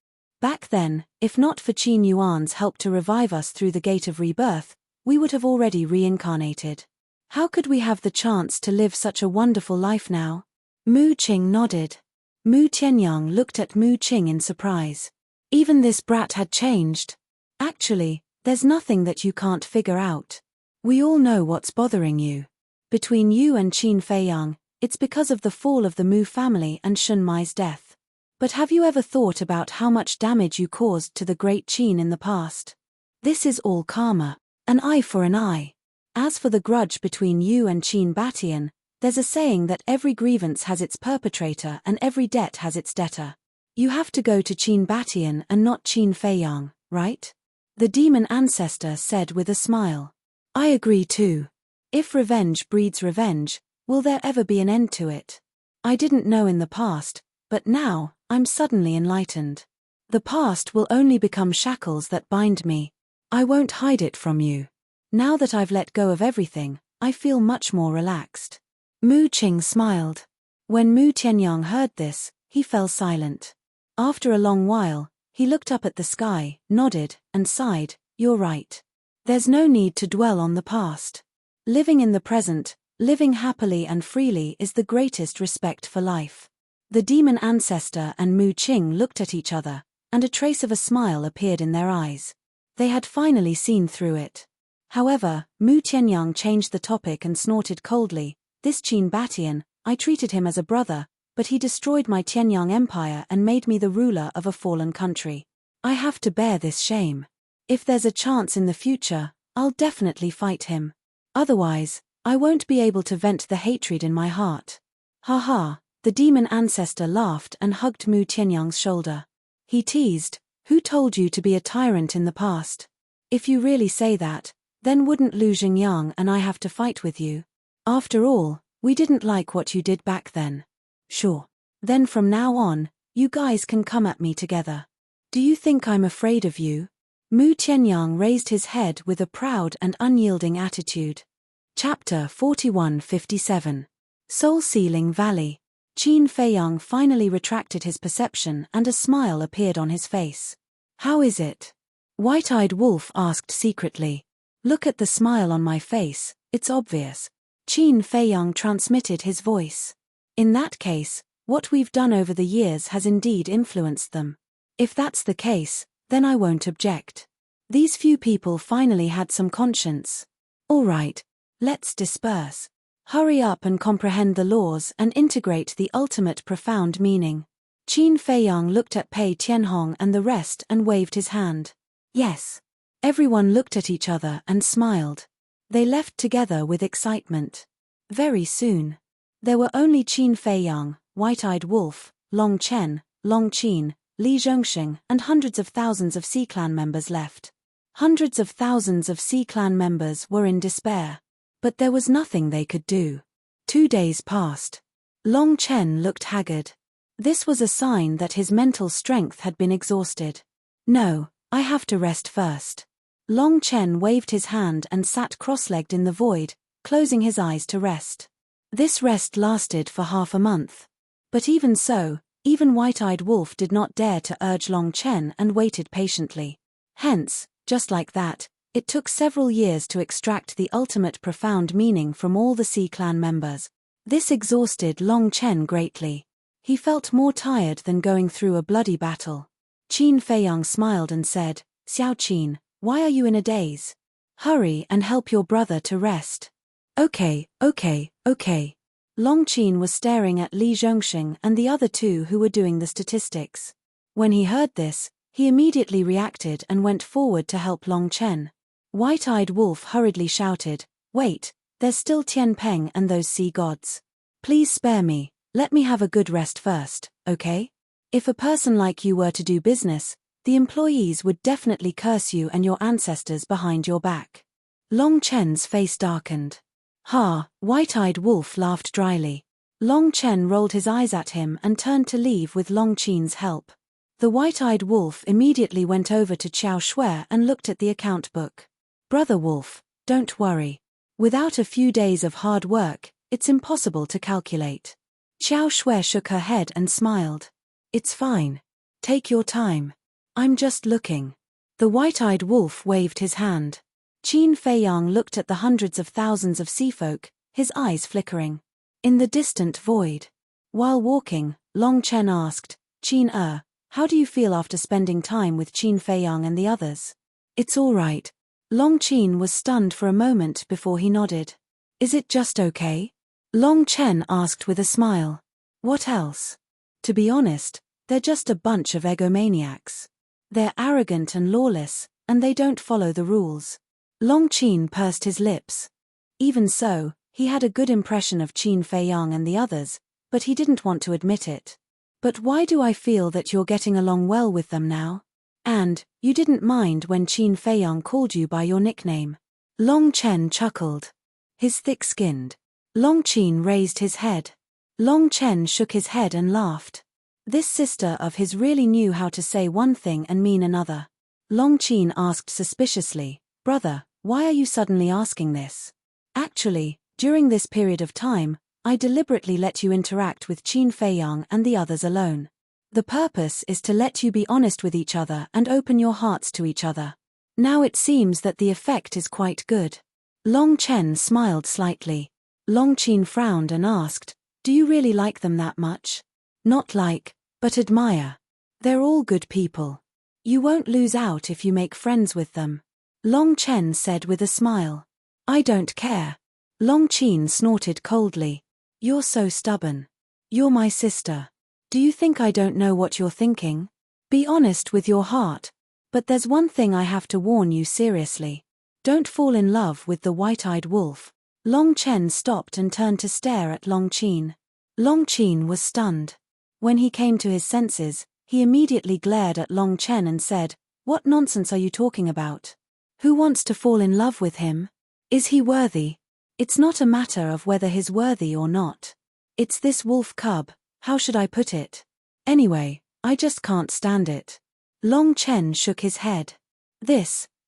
Back then, if not for Qin Yuan's help to revive us through the gate of rebirth, we would have already reincarnated. How could we have the chance to live such a wonderful life now?" Mu Qing nodded. Mu Tianyang looked at Mu Qing in surprise. Even this brat had changed. "Actually, there's nothing that you can't figure out. We all know what's bothering you. Between you and Qin Feiyang, it's because of the fall of the Mu family and Shun Mai's death. But have you ever thought about how much damage you caused to the Great Qin in the past? This is all karma, an eye for an eye. As for the grudge between you and Qin Batian, There's a saying that every grievance has its perpetrator and every debt has its debtor. You have to go to Qin Batian and not Qin Feiyang, right? The demon ancestor said with a smile. I agree too. If revenge breeds revenge, will there ever be an end to it? I didn't know in the past, but now, I'm suddenly enlightened. The past will only become shackles that bind me. I won't hide it from you. Now that I've let go of everything, I feel much more relaxed. Mu Qing smiled. When Mu Tianyang heard this, he fell silent. After a long while, he looked up at the sky, nodded, and sighed, You're right. There's no need to dwell on the past. Living in the present, living happily and freely is the greatest respect for life. The demon ancestor and Mu Qing looked at each other, and a trace of a smile appeared in their eyes. They had finally seen through it. However, Mu Tianyang changed the topic and snorted coldly, This Qin Batian, I treated him as a brother, but he destroyed my Tianyang empire and made me the ruler of a fallen country. I have to bear this shame. If there's a chance in the future, I'll definitely fight him. Otherwise, I won't be able to vent the hatred in my heart. Ha ha, the demon ancestor laughed and hugged Mu Tianyang's shoulder. He teased, Who told you to be a tyrant in the past? If you really say that, then wouldn't Lu Xingyang and I have to fight with you? After all, we didn't like what you did back then. Sure. Then from now on, you guys can come at me together. Do you think I'm afraid of you? Mu Tianyang raised his head with a proud and unyielding attitude. Chapter 4157. Soul-Sealing Valley. Qin Feiyang finally retracted his perception and a smile appeared on his face. How is it? White-Eyed Wolf asked secretly. Look at the smile on my face, it's obvious. Qin Feiyang transmitted his voice. In that case, what we've done over the years has indeed influenced them. If that's the case, then I won't object. These few people finally had some conscience. All right, let's disperse. Hurry up and comprehend the laws and integrate the ultimate profound meaning. Qin Feiyang looked at Pei Tianhong and the rest and waved his hand. Yes. Everyone looked at each other and smiled. They left together with excitement. Very soon. There were only Qin Feiyang, White-Eyed Wolf, Long Chen, Long Qin, Li Zhongxing and hundreds of thousands of C-Clan members left. Hundreds of thousands of C-Clan members were in despair. But there was nothing they could do. 2 days passed. Long Chen looked haggard. This was a sign that his mental strength had been exhausted. No, I have to rest first. Long Chen waved his hand and sat cross-legged in the void, closing his eyes to rest. This rest lasted for half a month. But even so, even White-Eyed Wolf did not dare to urge Long Chen and waited patiently. Hence, just like that, it took several years to extract the ultimate profound meaning from all the C-Clan members. This exhausted Long Chen greatly. He felt more tired than going through a bloody battle. Qin Feiyang smiled and said, Xiao Qin, why are you in a daze? Hurry and help your brother to rest. Okay. Long Qin was staring at Li Zhongxing and the other two who were doing the statistics. When he heard this, he immediately reacted and went forward to help Long Chen. White-Eyed Wolf hurriedly shouted, Wait, there's still Tian Peng and those sea gods. Please spare me, let me have a good rest first, okay? If a person like you were to do business, the employees would definitely curse you and your ancestors behind your back. Long Chen's face darkened. Ha, White-Eyed Wolf laughed dryly. Long Chen rolled his eyes at him and turned to leave with Long Qin's help. The White-Eyed Wolf immediately went over to Qiao Shui and looked at the account book. Brother Wolf, don't worry. Without a few days of hard work, it's impossible to calculate. Qiao Shui shook her head and smiled. It's fine. Take your time. I'm just looking. The White-Eyed Wolf waved his hand. Qin Feiyang looked at the hundreds of thousands of seafolk, his eyes flickering. In the distant void. While walking, Long Chen asked, Qin how do you feel after spending time with Qin Feiyang and the others? It's all right. Long Qin was stunned for a moment before he nodded. Is it just okay? Long Chen asked with a smile. What else? To be honest, they're just a bunch of egomaniacs. They're arrogant and lawless, and they don't follow the rules. Long Qin pursed his lips. Even so, He had a good impression of Qin Feiyang and the others, but he didn't want to admit it. But why do I feel that you're getting along well with them now? And, you didn't mind when Qin Feiyang called you by your nickname? Long Chen chuckled. His thick-skinned. Long Qin raised his head. Long Chen shook his head and laughed. This sister of his really knew how to say one thing and mean another. Long Qin asked suspiciously, "Brother, why are you suddenly asking this?" "Actually, during this period of time, I deliberately let you interact with Qin Feiyang and the others alone. The purpose is to let you be honest with each other and open your hearts to each other. Now it seems that the effect is quite good." Long Chen smiled slightly. Long Qin frowned and asked, "Do you really like them that much?" "Not like, but admire. They're all good people. You won't lose out if you make friends with them," Long Chen said with a smile. "I don't care." Long Qin snorted coldly. "You're so stubborn. You're my sister. Do you think I don't know what you're thinking? Be honest with your heart. But there's one thing I have to warn you seriously. Don't fall in love with the white-eyed wolf." Long Chen stopped and turned to stare at Long Qin. Long Qin was stunned. When he came to his senses, he immediately glared at Long Chen and said, "What nonsense are you talking about? Who wants to fall in love with him? Is he worthy? It's not a matter of whether he's worthy or not. It's this wolf cub, how should I put it? Anyway, I just can't stand it." Long Chen shook his head.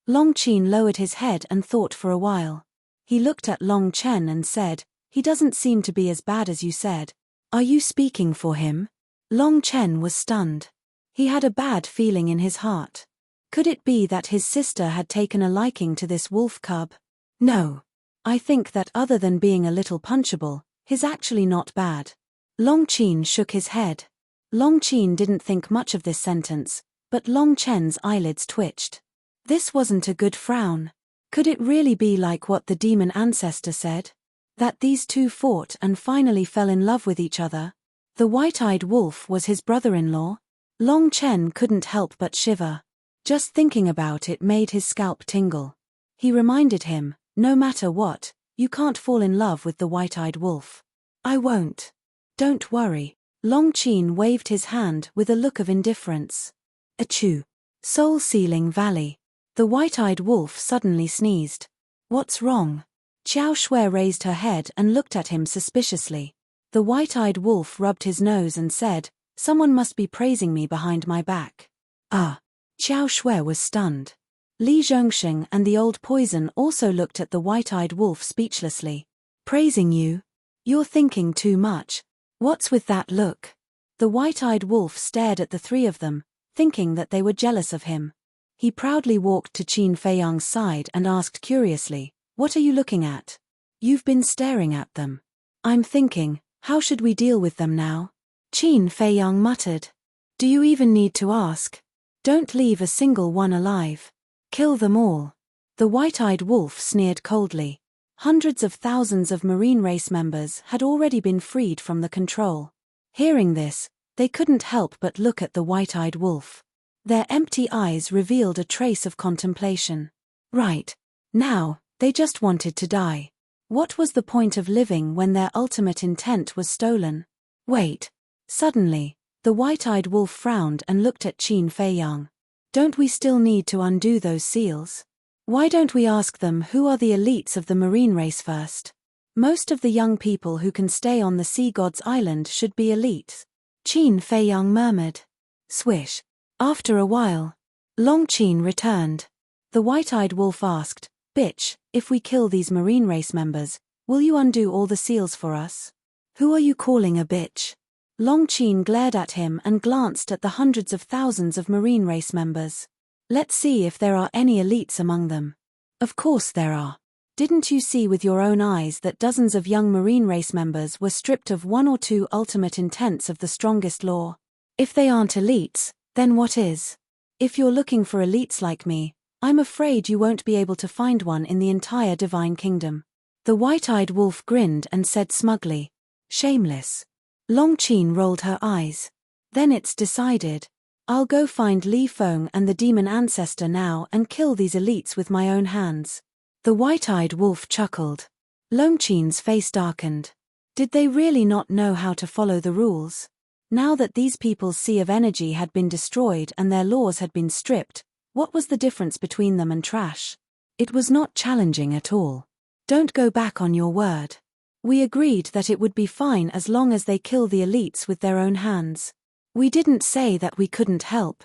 Long Qin lowered his head and thought for a while. He looked at Long Chen and said, "He doesn't seem to be as bad as you said. Are you speaking for him?" Long Chen was stunned. He had a bad feeling in his heart. Could it be that his sister had taken a liking to this wolf cub? "No. I think that other than being a little punchable, he's actually not bad." Long Qin shook his head. Long Qin didn't think much of this sentence, but Long Chen's eyelids twitched. This wasn't a good frown. Could it really be like what the demon ancestor said? That these two fought and finally fell in love with each other? The white-eyed wolf was his brother-in-law? Long Chen couldn't help but shiver. Just thinking about it made his scalp tingle. He reminded him, "No matter what, you can't fall in love with the white-eyed wolf." "I won't. Don't worry." Long Qin waved his hand with a look of indifference. Achoo. Soul-Sealing Valley. The white-eyed wolf suddenly sneezed. "What's wrong?" Xiao Shui raised her head and looked at him suspiciously. The white-eyed wolf rubbed his nose and said, "Someone must be praising me behind my back." "Ah." Xiao Shui was stunned. Li Zhongsheng and the old poison also looked at the white-eyed wolf speechlessly. "Praising you? You're thinking too much. What's with that look?" The white-eyed wolf stared at the three of them, thinking that they were jealous of him. He proudly walked to Qin Feiyang's side and asked curiously, "What are you looking at?" "You've been staring at them." "I'm thinking, how should we deal with them now?" Qin Feiyang muttered. "Do you even need to ask? Don't leave a single one alive. Kill them all." The white-eyed wolf sneered coldly. Hundreds of thousands of marine race members had already been freed from the control. Hearing this, they couldn't help but look at the white-eyed wolf. Their empty eyes revealed a trace of contemplation. Right. Now, they just wanted to die. What was the point of living when their ultimate intent was stolen? Wait. Suddenly, the white-eyed wolf frowned and looked at Qin Feiyang. "Don't we still need to undo those seals? Why don't we ask them who are the elites of the marine race first? Most of the young people who can stay on the sea god's island should be elites." Qin Feiyang murmured. Swish. After a while, Long Qin returned. The white-eyed wolf asked, "Bitch, if we kill these marine race members, will you undo all the seals for us?" "Who are you calling a bitch?" Long Qin glared at him and glanced at the hundreds of thousands of marine race members. "Let's see if there are any elites among them." "Of course there are. Didn't you see with your own eyes that dozens of young marine race members were stripped of one or two ultimate intents of the strongest law? If they aren't elites, then what is? If you're looking for elites like me, I'm afraid you won't be able to find one in the entire divine kingdom." The white-eyed wolf grinned and said smugly, "Shameless." Long Qin rolled her eyes. "Then it's decided. I'll go find Li Feng and the demon ancestor now and kill these elites with my own hands." The white-eyed wolf chuckled. Longqin's face darkened. Did they really not know how to follow the rules? Now that these people's sea of energy had been destroyed and their laws had been stripped, what was the difference between them and trash? It was not challenging at all. Don't go back on your word. We agreed that it would be fine as long as they kill the elites with their own hands. We didn't say that we couldn't help.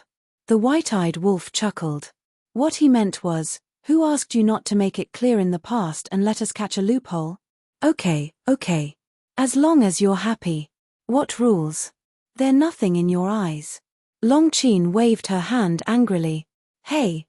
The white-eyed wolf chuckled. What he meant was, who asked you not to make it clear in the past and let us catch a loophole? Okay. As long as you're happy. What rules? They're nothing in your eyes. Longqin waved her hand angrily. Hey,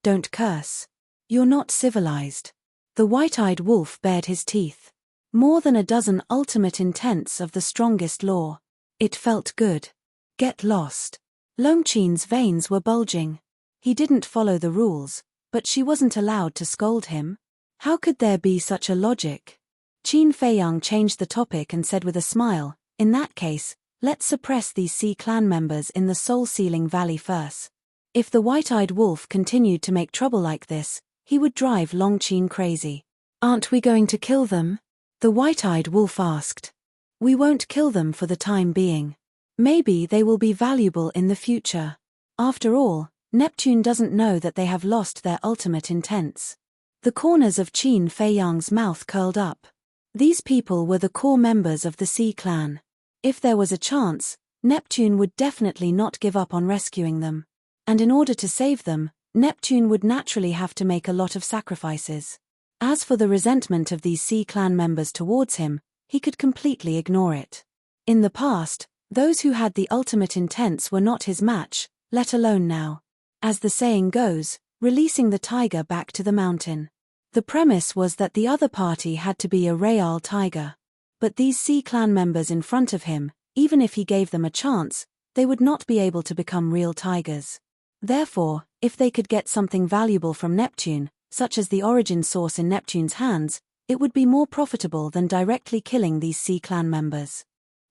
don't curse. You're not civilized. The white-eyed wolf bared his teeth. More than a dozen ultimate intents of the strongest law. It felt good. Get lost. Longqin's veins were bulging. He didn't follow the rules, but she wasn't allowed to scold him. How could there be such a logic? Qin Feiyang changed the topic and said with a smile, in that case, let's suppress these Sea clan members in the soul-sealing valley first. If the white-eyed wolf continued to make trouble like this, he would drive Longqin crazy. Aren't we going to kill them? The white-eyed wolf asked. We won't kill them for the time being. Maybe they will be valuable in the future. After all, Neptune doesn't know that they have lost their ultimate intents. The corners of Qin Feiyang's mouth curled up. These people were the core members of the Sea clan. If there was a chance, Neptune would definitely not give up on rescuing them. And in order to save them, Neptune would naturally have to make a lot of sacrifices. As for the resentment of these Sea clan members towards him, he could completely ignore it. In the past, those who had the ultimate intents were not his match, let alone now. As the saying goes, releasing the tiger back to the mountain. The premise was that the other party had to be a real tiger. But these Sea clan members in front of him, even if he gave them a chance, they would not be able to become real tigers. Therefore, if they could get something valuable from Neptune, such as the origin source in Neptune's hands, it would be more profitable than directly killing these Sea clan members.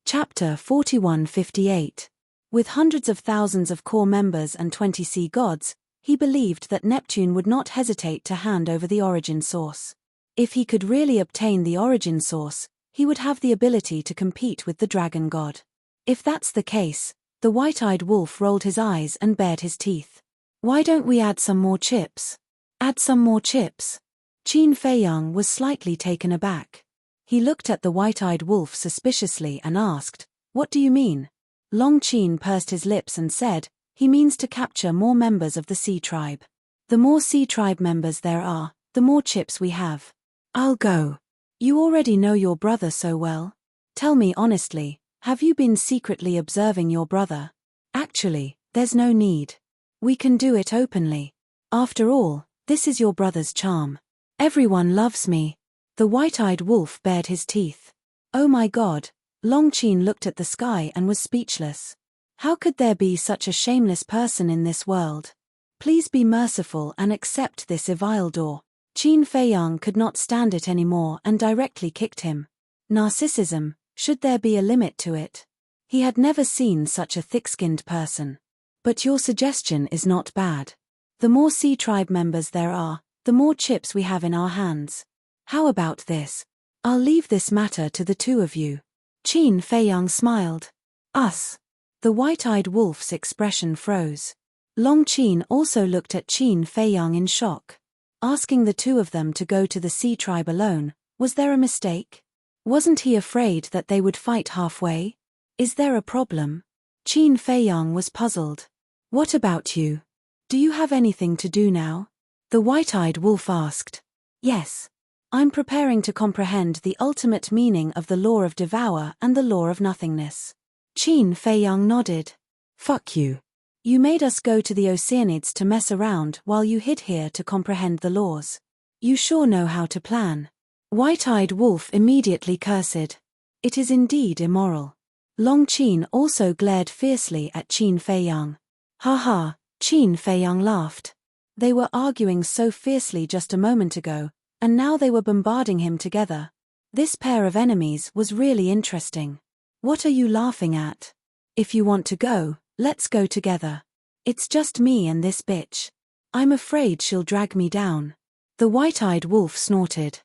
Chapter 4158. With hundreds of thousands of core members and 20 sea gods, he believed that Neptune would not hesitate to hand over the origin source. If he could really obtain the origin source, he would have the ability to compete with the dragon god. If that's the case, the white-eyed wolf rolled his eyes and bared his teeth. Why don't we add some more chips? Add some more chips? Qin Feiyang was slightly taken aback. He looked at the white-eyed wolf suspiciously and asked, what do you mean? Longqin pursed his lips and said, he means to capture more members of the Sea tribe. The more Sea tribe members there are, the more chips we have. I'll go. You already know your brother so well. Tell me honestly, have you been secretly observing your brother? Actually, there's no need. We can do it openly. After all, this is your brother's charm. Everyone loves me. The white-eyed wolf bared his teeth. Oh my God, Longqin looked at the sky and was speechless. How could there be such a shameless person in this world? Please be merciful and accept this Evildor. Qin Feiyang could not stand it anymore and directly kicked him. Narcissism, should there be a limit to it? He had never seen such a thick-skinned person. But your suggestion is not bad. The more Sea tribe members there are, the more chips we have in our hands. How about this? I'll leave this matter to the two of you. Qin Feiyang smiled. Us. The white-eyed wolf's expression froze. Longqin also looked at Qin Feiyang in shock. Asking the two of them to go to the Sea tribe alone, was there a mistake? Wasn't he afraid that they would fight halfway? Is there a problem? Qin Feiyang was puzzled. What about you? Do you have anything to do now? The white-eyed wolf asked. Yes. I'm preparing to comprehend the ultimate meaning of the law of devour and the law of nothingness. Qin Feiyang nodded. Fuck you. You made us go to the Oceanids to mess around while you hid here to comprehend the laws. You sure know how to plan. White-eyed wolf immediately cursed. It is indeed immoral. Longqin also glared fiercely at Qin Feiyang. Ha ha, Qin Feiyang laughed. They were arguing so fiercely just a moment ago, and now they were bombarding him together. This pair of enemies was really interesting. What are you laughing at? If you want to go, let's go together. It's just me and this bitch. I'm afraid she'll drag me down. The white-eyed wolf snorted.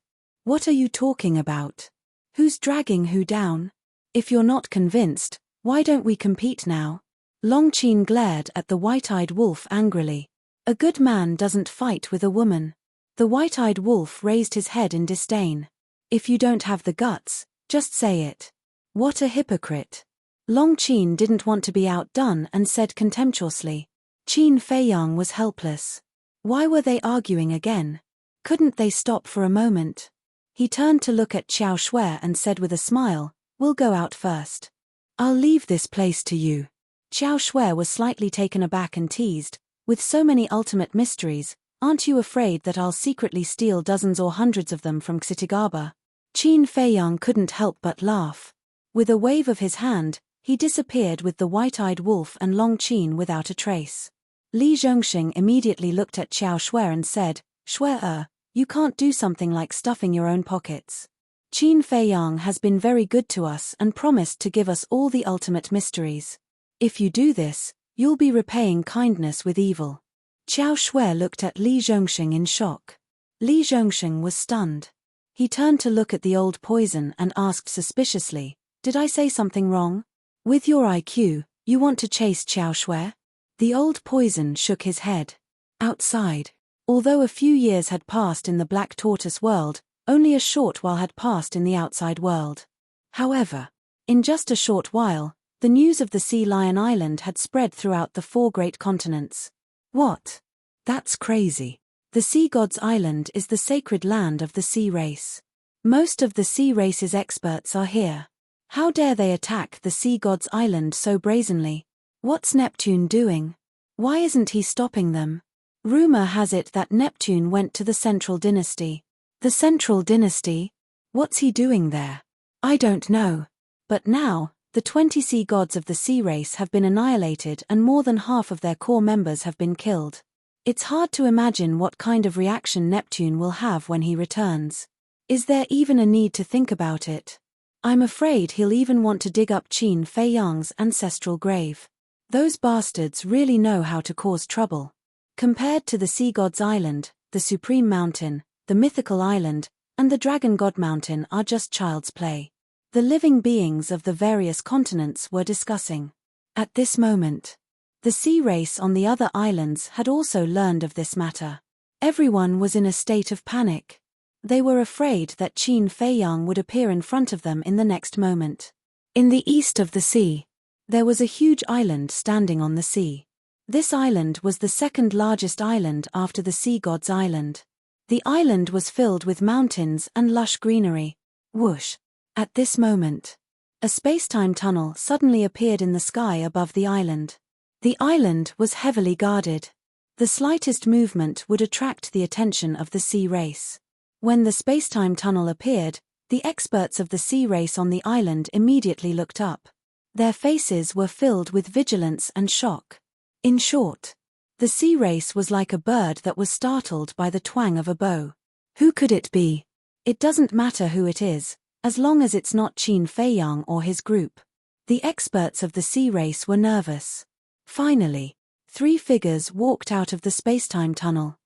What are you talking about? Who's dragging who down? If you're not convinced, why don't we compete now? Longchen's glared at the white-eyed wolf angrily. A good man doesn't fight with a woman. The white-eyed wolf raised his head in disdain. If you don't have the guts, just say it. What a hypocrite. Longchen didn't want to be outdone and said contemptuously. Qin Feiyang was helpless. Why were they arguing again? Couldn't they stop for a moment? He turned to look at Xiao Shui and said with a smile, "We'll go out first. I'll leave this place to you." Xiao Shui was slightly taken aback and teased, "With so many ultimate mysteries, aren't you afraid that I'll secretly steal dozens or hundreds of them from Xitigaba?" Qin Feiyang couldn't help but laugh. With a wave of his hand, he disappeared with the white-eyed wolf and Longchen without a trace. Li Zhongxing immediately looked at Xiao Shui and said, "Shui, you can't do something like stuffing your own pockets. Qin Feiyang has been very good to us and promised to give us all the ultimate mysteries. If you do this, you'll be repaying kindness with evil." Xiao Shui looked at Li Zhongxing in shock. Li Zhongxing was stunned. He turned to look at the old poison and asked suspiciously, "Did I say something wrong? With your IQ, you want to chase Xiao Shui?" The old poison shook his head. Outside, although a few years had passed in the Black Tortoise world, only a short while had passed in the outside world. However, in just a short while, the news of the Sea Lion Island had spread throughout the 4 great continents. What? That's crazy. The Sea God's Island is the sacred land of the sea race. Most of the sea race's experts are here. How dare they attack the Sea God's Island so brazenly? What's Neptune doing? Why isn't he stopping them? Rumor has it that Neptune went to the Central Dynasty. The Central Dynasty? What's he doing there? I don't know. But now, the 20 sea gods of the sea race have been annihilated and more than half of their core members have been killed. It's hard to imagine what kind of reaction Neptune will have when he returns. Is there even a need to think about it? I'm afraid he'll even want to dig up Qin Feiyang's ancestral grave. Those bastards really know how to cause trouble. Compared to the Sea God's Island, the Supreme Mountain, the Mythical Island, and the Dragon God Mountain are just child's play. The living beings of the various continents were discussing. At this moment, the sea race on the other islands had also learned of this matter. Everyone was in a state of panic. They were afraid that Qin Feiyang would appear in front of them in the next moment. In the east of the sea, there was a huge island standing on the sea. This island was the second largest island after the Sea God's Island. The island was filled with mountains and lush greenery. Whoosh! At this moment, a space-time tunnel suddenly appeared in the sky above the island. The island was heavily guarded. The slightest movement would attract the attention of the sea race. When the space-time tunnel appeared, the experts of the sea race on the island immediately looked up. Their faces were filled with vigilance and shock. In short, the sea race was like a bird that was startled by the twang of a bow. Who could it be? It doesn't matter who it is, as long as it's not Qin Feiyang or his group. The experts of the sea race were nervous. Finally, 3 figures walked out of the spacetime tunnel.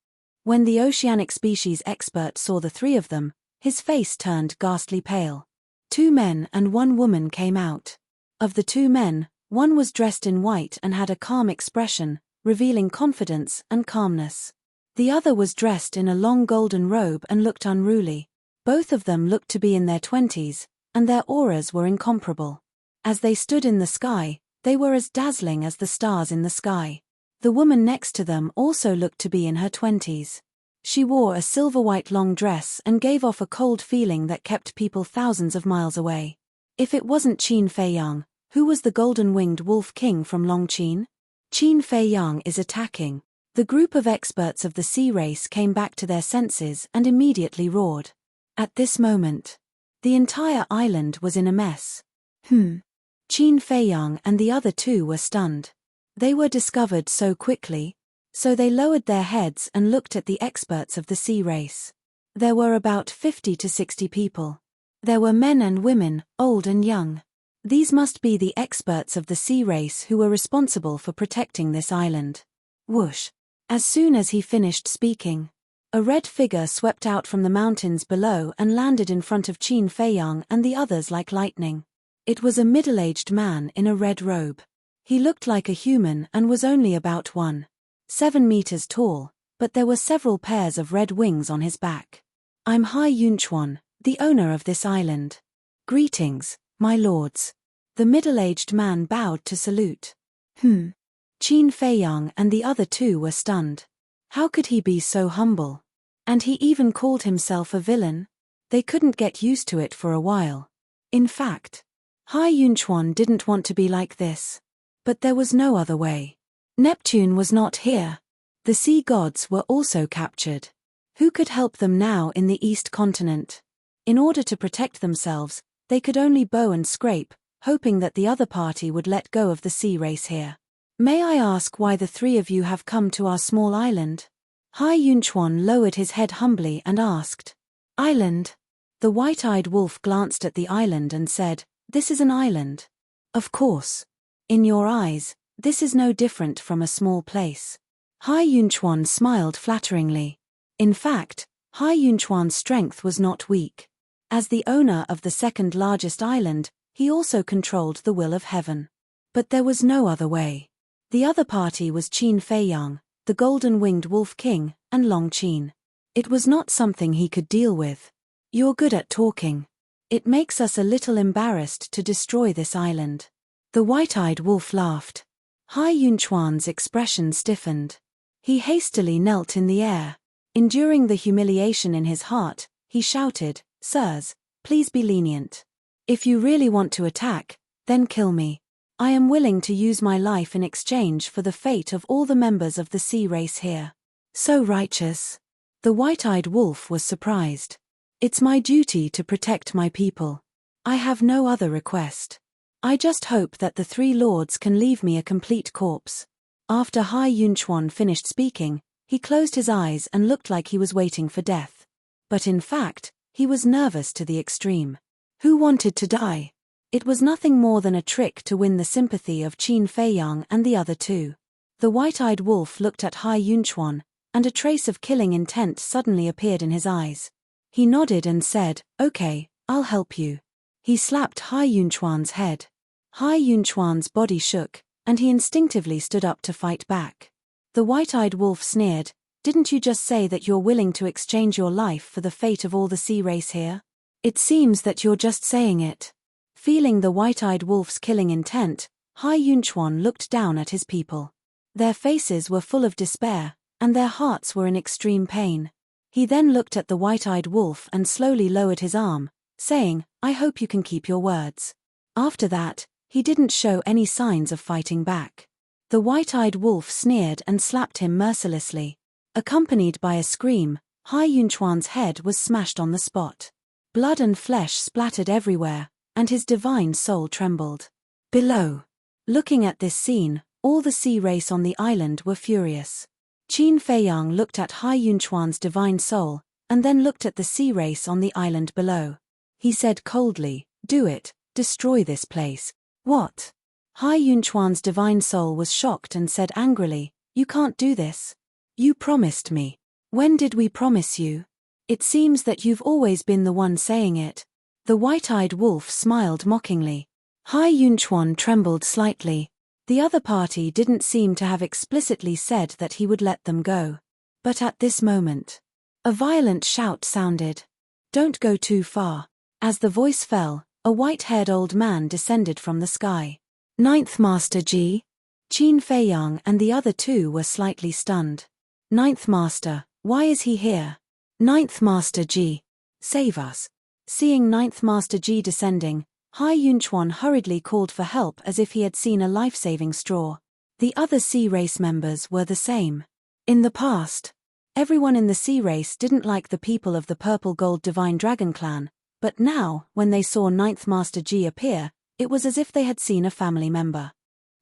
When the oceanic species expert saw the 3 of them, his face turned ghastly pale. 2 men and 1 woman came out. Of the 2 men, one was dressed in white and had a calm expression, revealing confidence and calmness. The other was dressed in a long golden robe and looked unruly. Both of them looked to be in their 20s, and their auras were incomparable. As they stood in the sky, they were as dazzling as the stars in the sky. The woman next to them also looked to be in her 20s. She wore a silver-white long dress and gave off a cold feeling that kept people thousands of miles away. If it wasn't Qin Feiyang, who was the golden-winged wolf king from Longchen? Qin Feiyang is attacking. The group of experts of the sea race came back to their senses and immediately roared. At this moment, the entire island was in a mess. Qin Feiyang and the other 2 were stunned. They were discovered so quickly, so they lowered their heads and looked at the experts of the sea race. There were about 50 to 60 people. There were men and women, old and young. These must be the experts of the sea race who were responsible for protecting this island. Whoosh! As soon as he finished speaking, A red figure swept out from the mountains below and landed in front of Qin Feiyang and the others like lightning. It was a middle-aged man in a red robe. He looked like a human and was only about 1.7 meters tall, but there were several pairs of red wings on his back. "I'm Hai Yunchuan, the owner of this island. Greetings, my lords." The middle-aged man bowed to salute. Qin Feiyang and the other two were stunned. How could he be so humble? And he even called himself a villain? They couldn't get used to it for a while. In fact, Hai Yunchuan didn't want to be like this. But there was no other way. Neptune was not here. The sea gods were also captured. Who could help them now in the East continent? In order to protect themselves, they could only bow and scrape, hoping that the other party would let go of the sea race here. "May I ask why the three of you have come to our small island?" Hai Yunchuan lowered his head humbly and asked. "Island?" The white-eyed wolf glanced at the island and said, "This is an island. Of course. In your eyes, this is no different from a small place." Hai Yunchuan smiled flatteringly. In fact, Hai Yunchuan's strength was not weak. As the owner of the second largest island, he also controlled the will of heaven. But there was no other way. The other party was Qin Feiyang, the golden-winged wolf king, and Long Qin. It was not something he could deal with. "You're good at talking. It makes us a little embarrassed to destroy this island." The white-eyed wolf laughed. Hai Yunchuan's expression stiffened. He hastily knelt in the air. Enduring the humiliation in his heart, he shouted, "Sirs, please be lenient. If you really want to attack, then kill me. I am willing to use my life in exchange for the fate of all the members of the sea race here." So righteous. The white-eyed wolf was surprised. "It's my duty to protect my people. I have no other request. I just hope that the three lords can leave me a complete corpse." After Hai Yunchuan finished speaking, he closed his eyes and looked like he was waiting for death. But in fact, he was nervous to the extreme. Who wanted to die? It was nothing more than a trick to win the sympathy of Qin Feiyang and the other two. The white-eyed wolf looked at Hai Yunchuan, and a trace of killing intent suddenly appeared in his eyes. He nodded and said, "Okay, I'll help you." He slapped Hai Yunchuan's head. Hai Yunchuan's body shook, and he instinctively stood up to fight back. The white-eyed wolf sneered, "Didn't you just say that you're willing to exchange your life for the fate of all the sea race here? It seems that you're just saying it." Feeling the white-eyed wolf's killing intent, Hai Yunchuan looked down at his people. Their faces were full of despair, and their hearts were in extreme pain. He then looked at the white-eyed wolf and slowly lowered his arm, saying, "I hope you can keep your words." After that, he didn't show any signs of fighting back. The white-eyed wolf sneered and slapped him mercilessly. Accompanied by a scream, Hai Yunchuan's head was smashed on the spot. Blood and flesh splattered everywhere, and his divine soul trembled. Below. Looking at this scene, all the sea race on the island were furious. Qin Feiyang looked at Hai Yunchuan's divine soul, and then looked at the sea race on the island below. He said coldly, "Do it, destroy this place." "What?" Hai Yunchuan's divine soul was shocked and said angrily, "You can't do this. You promised me." "When did we promise you? It seems that you've always been the one saying it." The white-eyed wolf smiled mockingly. Hai Yunchuan trembled slightly. The other party didn't seem to have explicitly said that he would let them go. But at this moment, a violent shout sounded. "Don't go too far." As the voice fell, a white-haired old man descended from the sky. "Ninth Master Ji?" Qin Feiyang and the other two were slightly stunned. "Ninth Master, why is he here?" "Ninth Master Ji, save us." Seeing Ninth Master Ji descending, Hai Yunchuan hurriedly called for help as if he had seen a life-saving straw. The other sea race members were the same. In the past, everyone in the sea race didn't like the people of the Purple Gold Divine Dragon Clan, but now, when they saw Ninth Master Ji appear, it was as if they had seen a family member.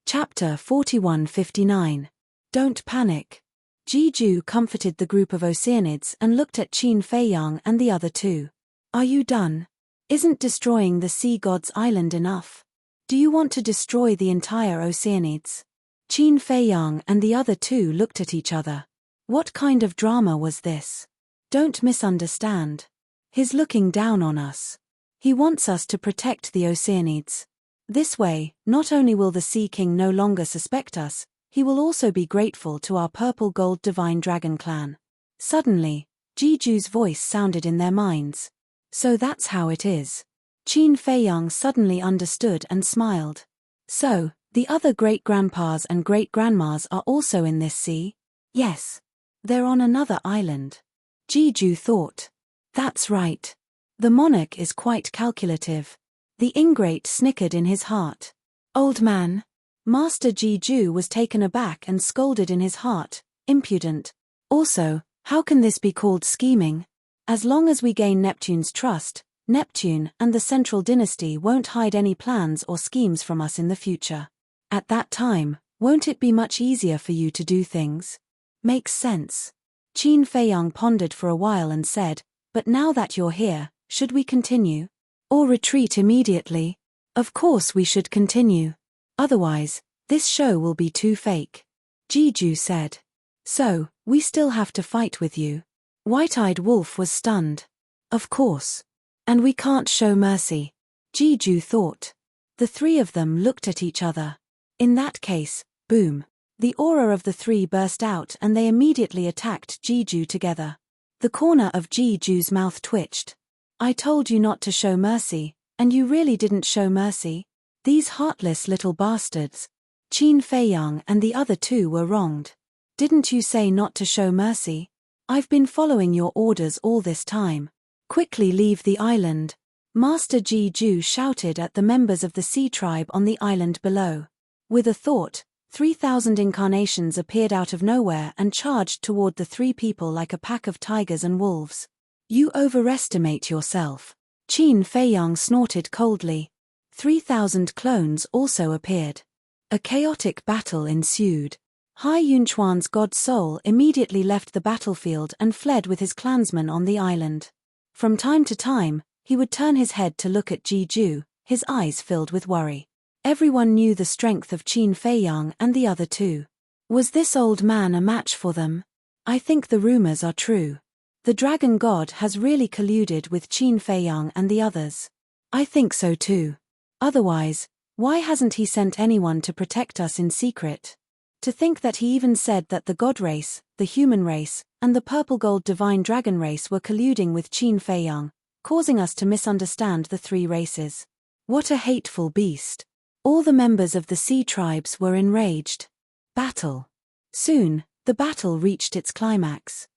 Chapter 4159. Don't panic. Ji-Ju comforted the group of Oceanids and looked at Qin Feiyang and the other two. "Are you done? Isn't destroying the sea god's island enough? Do you want to destroy the entire Oceanids?" Qin Feiyang and the other two looked at each other. What kind of drama was this? Don't misunderstand. He's looking down on us. He wants us to protect the Oceanids. This way, not only will the Sea King no longer suspect us, he will also be grateful to our purple-gold divine dragon clan. Suddenly, Jiju's voice sounded in their minds. So that's how it is. Qin Feiyang suddenly understood and smiled. So, the other great-grandpas and great-grandmas are also in this sea? Yes. They're on another island. Jiju thought. That's right. The monarch is quite calculative. The ingrate snickered in his heart. Old man. Master Jiju was taken aback and scolded in his heart, impudent. Also, how can this be called scheming? As long as we gain Neptune's trust, Neptune and the Central Dynasty won't hide any plans or schemes from us in the future. At that time, won't it be much easier for you to do things? Makes sense. Qin Feiyang pondered for a while and said, but now that you're here, should we continue? Or retreat immediately? Of course we should continue. Otherwise, this show will be too fake. Jiju said. So, we still have to fight with you? White-Eyed Wolf was stunned. Of course. And we can't show mercy. Jiju thought. The three of them looked at each other. In that case, boom. The aura of the three burst out and they immediately attacked Jiju together. The corner of Jiju's mouth twitched. I told you not to show mercy, and you really didn't show mercy? These heartless little bastards. Qin Feiyang and the other two were wronged. Didn't you say not to show mercy? I've been following your orders all this time. Quickly leave the island. Master Jiju shouted at the members of the sea tribe on the island below. With a thought, 3,000 incarnations appeared out of nowhere and charged toward the three people like a pack of tigers and wolves. You overestimate yourself. Qin Feiyang snorted coldly. 3,000 clones also appeared. A chaotic battle ensued. Hai Yunchuan's god soul immediately left the battlefield and fled with his clansmen on the island. From time to time, he would turn his head to look at Jiju, his eyes filled with worry. Everyone knew the strength of Qin Feiyang and the other two. Was this old man a match for them? I think the rumors are true. The dragon god has really colluded with Qin Feiyang and the others. I think so too. Otherwise, why hasn't he sent anyone to protect us in secret? To think that he even said that the god race, the human race, and the purple-gold divine dragon race were colluding with Qin Feiyang, causing us to misunderstand the three races. What a hateful beast. All the members of the sea tribes were enraged. Battle. Soon, the battle reached its climax.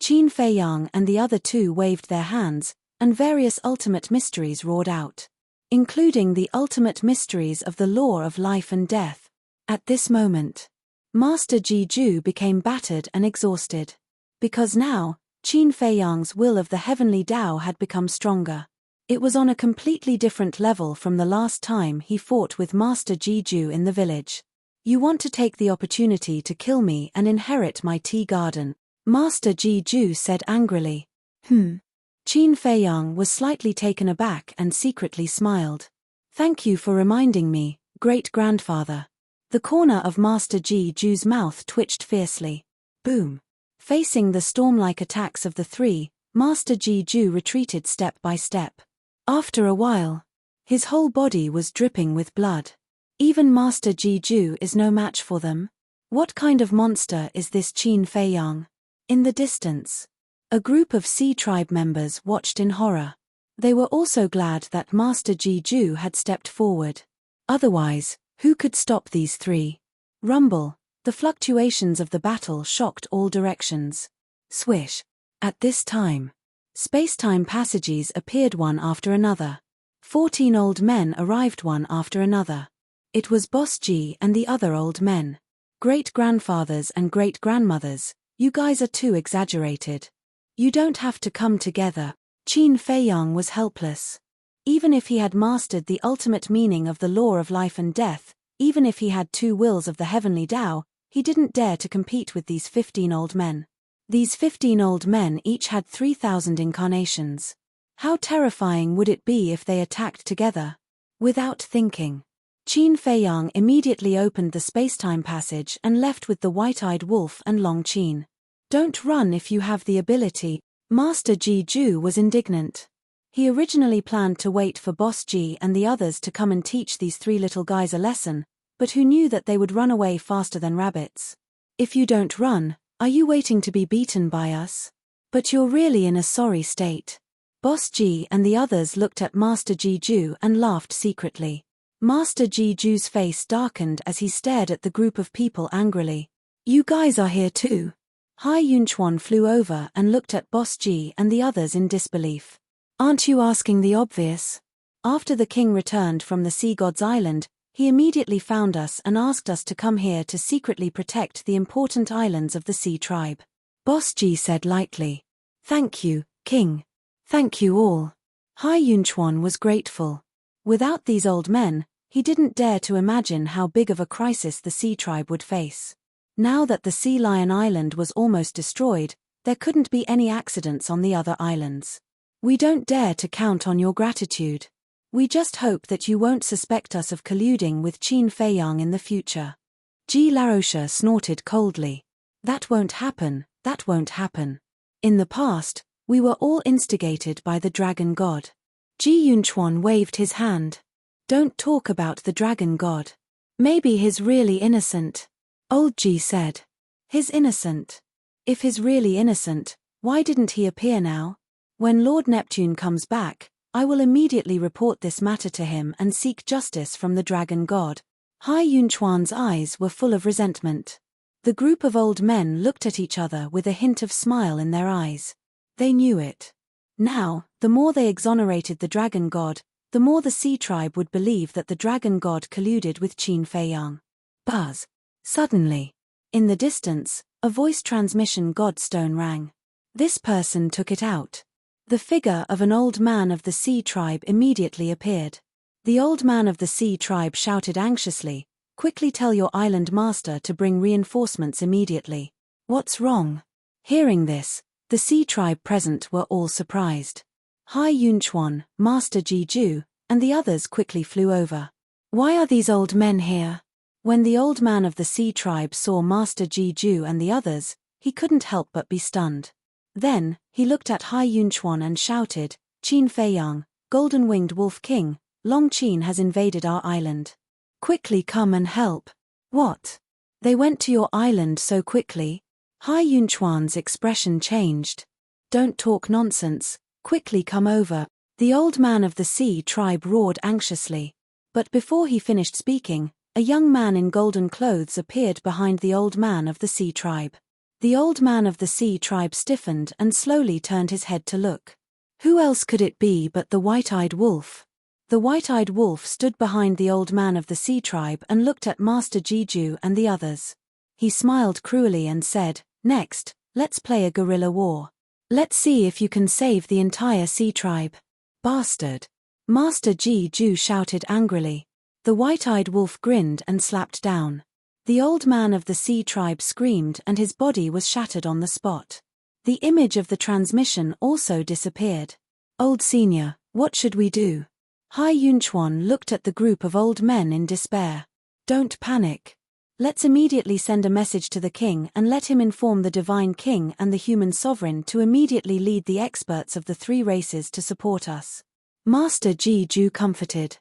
Qin Feiyang and the other two waved their hands, and various ultimate mysteries roared out. Including the ultimate mysteries of the law of life and death. At this moment, Master Jiju became battered and exhausted. Because now, Qin Feiyang's will of the heavenly Tao had become stronger. It was on a completely different level from the last time he fought with Master Jiju in the village. You want to take the opportunity to kill me and inherit my tea garden, Master Jiju said angrily. Qin Feiyang was slightly taken aback and secretly smiled. Thank you for reminding me, great-grandfather. The corner of Master Jiju's mouth twitched fiercely. Boom. Facing the storm-like attacks of the three, Master Jiju retreated step by step. After a while, his whole body was dripping with blood. Even Master Jiju is no match for them. What kind of monster is this Qin Feiyang? In the distance, a group of sea tribe members watched in horror. They were also glad that Master Jiju had stepped forward. Otherwise, who could stop these three? Rumble. The fluctuations of the battle shocked all directions. Swish. At this time, space-time passages appeared one after another. 14 old men arrived one after another. It was Boss G and the other old men. Great-grandfathers and great-grandmothers, you guys are too exaggerated. You don't have to come together. Qin Feiyang was helpless. Even if he had mastered the ultimate meaning of the law of life and death, even if he had two wills of the heavenly Tao, he didn't dare to compete with these 15 old men. These 15 old men each had 3,000 incarnations. How terrifying would it be if they attacked together? Without thinking, Qin Feiyang immediately opened the space-time passage and left with the white-eyed wolf and Long Qin. Don't run if you have the ability. Master Ji was indignant. He originally planned to wait for Boss Ji and the others to come and teach these three little guys a lesson, but who knew that they would run away faster than rabbits. If you don't run, are you waiting to be beaten by us? But you're really in a sorry state. Boss Ji and the others looked at Master Ji and laughed secretly. Master Ji's face darkened as he stared at the group of people angrily. You guys are here too? Hai Yunchuan flew over and looked at Boss Ji and the others in disbelief. Aren't you asking the obvious? After the king returned from the Sea God's Island, he immediately found us and asked us to come here to secretly protect the important islands of the Sea Tribe. Boss Ji said lightly. Thank you, king. Thank you all. Hai Yunchuan was grateful. Without these old men, he didn't dare to imagine how big of a crisis the Sea Tribe would face. Now that the Sea Lion Island was almost destroyed, there couldn't be any accidents on the other islands. We don't dare to count on your gratitude. We just hope that you won't suspect us of colluding with Qin Feiyang in the future. Ji Laroche snorted coldly. That won't happen, that won't happen. In the past, we were all instigated by the dragon god. Ji Yunchuan waved his hand. Don't talk about the dragon god. Maybe he's really innocent. Old Ji said. He's innocent. If he's really innocent, why didn't he appear now? When Lord Neptune comes back, I will immediately report this matter to him and seek justice from the dragon god. Hai Yunchuan's eyes were full of resentment. The group of old men looked at each other with a hint of smile in their eyes. They knew it. Now, the more they exonerated the dragon god, the more the Sea Tribe would believe that the dragon god colluded with Qin Feiyang. Buzz. Suddenly, in the distance, a voice transmission godstone rang. This person took it out. The figure of an old man of the Sea Tribe immediately appeared. The old man of the Sea Tribe shouted anxiously, Quickly tell your island master to bring reinforcements immediately. What's wrong? Hearing this, the Sea Tribe present were all surprised. Hai Yunchuan, Master Ji and the others quickly flew over. Why are these old men here? When the old man of the Sea Tribe saw Master Ji and the others, he couldn't help but be stunned. Then, he looked at Hai Yunchuan and shouted, Qin Feiyang, Golden-Winged Wolf King, Long Qin has invaded our island. Quickly come and help. What? They went to your island so quickly? Hai Yunchuan's expression changed. Don't talk nonsense, quickly come over. The old man of the Sea Tribe roared anxiously. But before he finished speaking, a young man in golden clothes appeared behind the old man of the Sea Tribe. The old man of the Sea Tribe stiffened and slowly turned his head to look. Who else could it be but the white-eyed wolf? The white-eyed wolf stood behind the old man of the Sea Tribe and looked at Master Ji and the others. He smiled cruelly and said, Next, let's play a guerrilla war. Let's see if you can save the entire Sea Tribe. Bastard! Master Ji shouted angrily. The white-eyed wolf grinned and slapped down. The old man of the Sea Tribe screamed and his body was shattered on the spot. The image of the transmission also disappeared. Old Senior, what should we do? Hai Yunchuan looked at the group of old men in despair. Don't panic. Let's immediately send a message to the king and let him inform the divine king and the human sovereign to immediately lead the experts of the three races to support us. Master Ji comforted.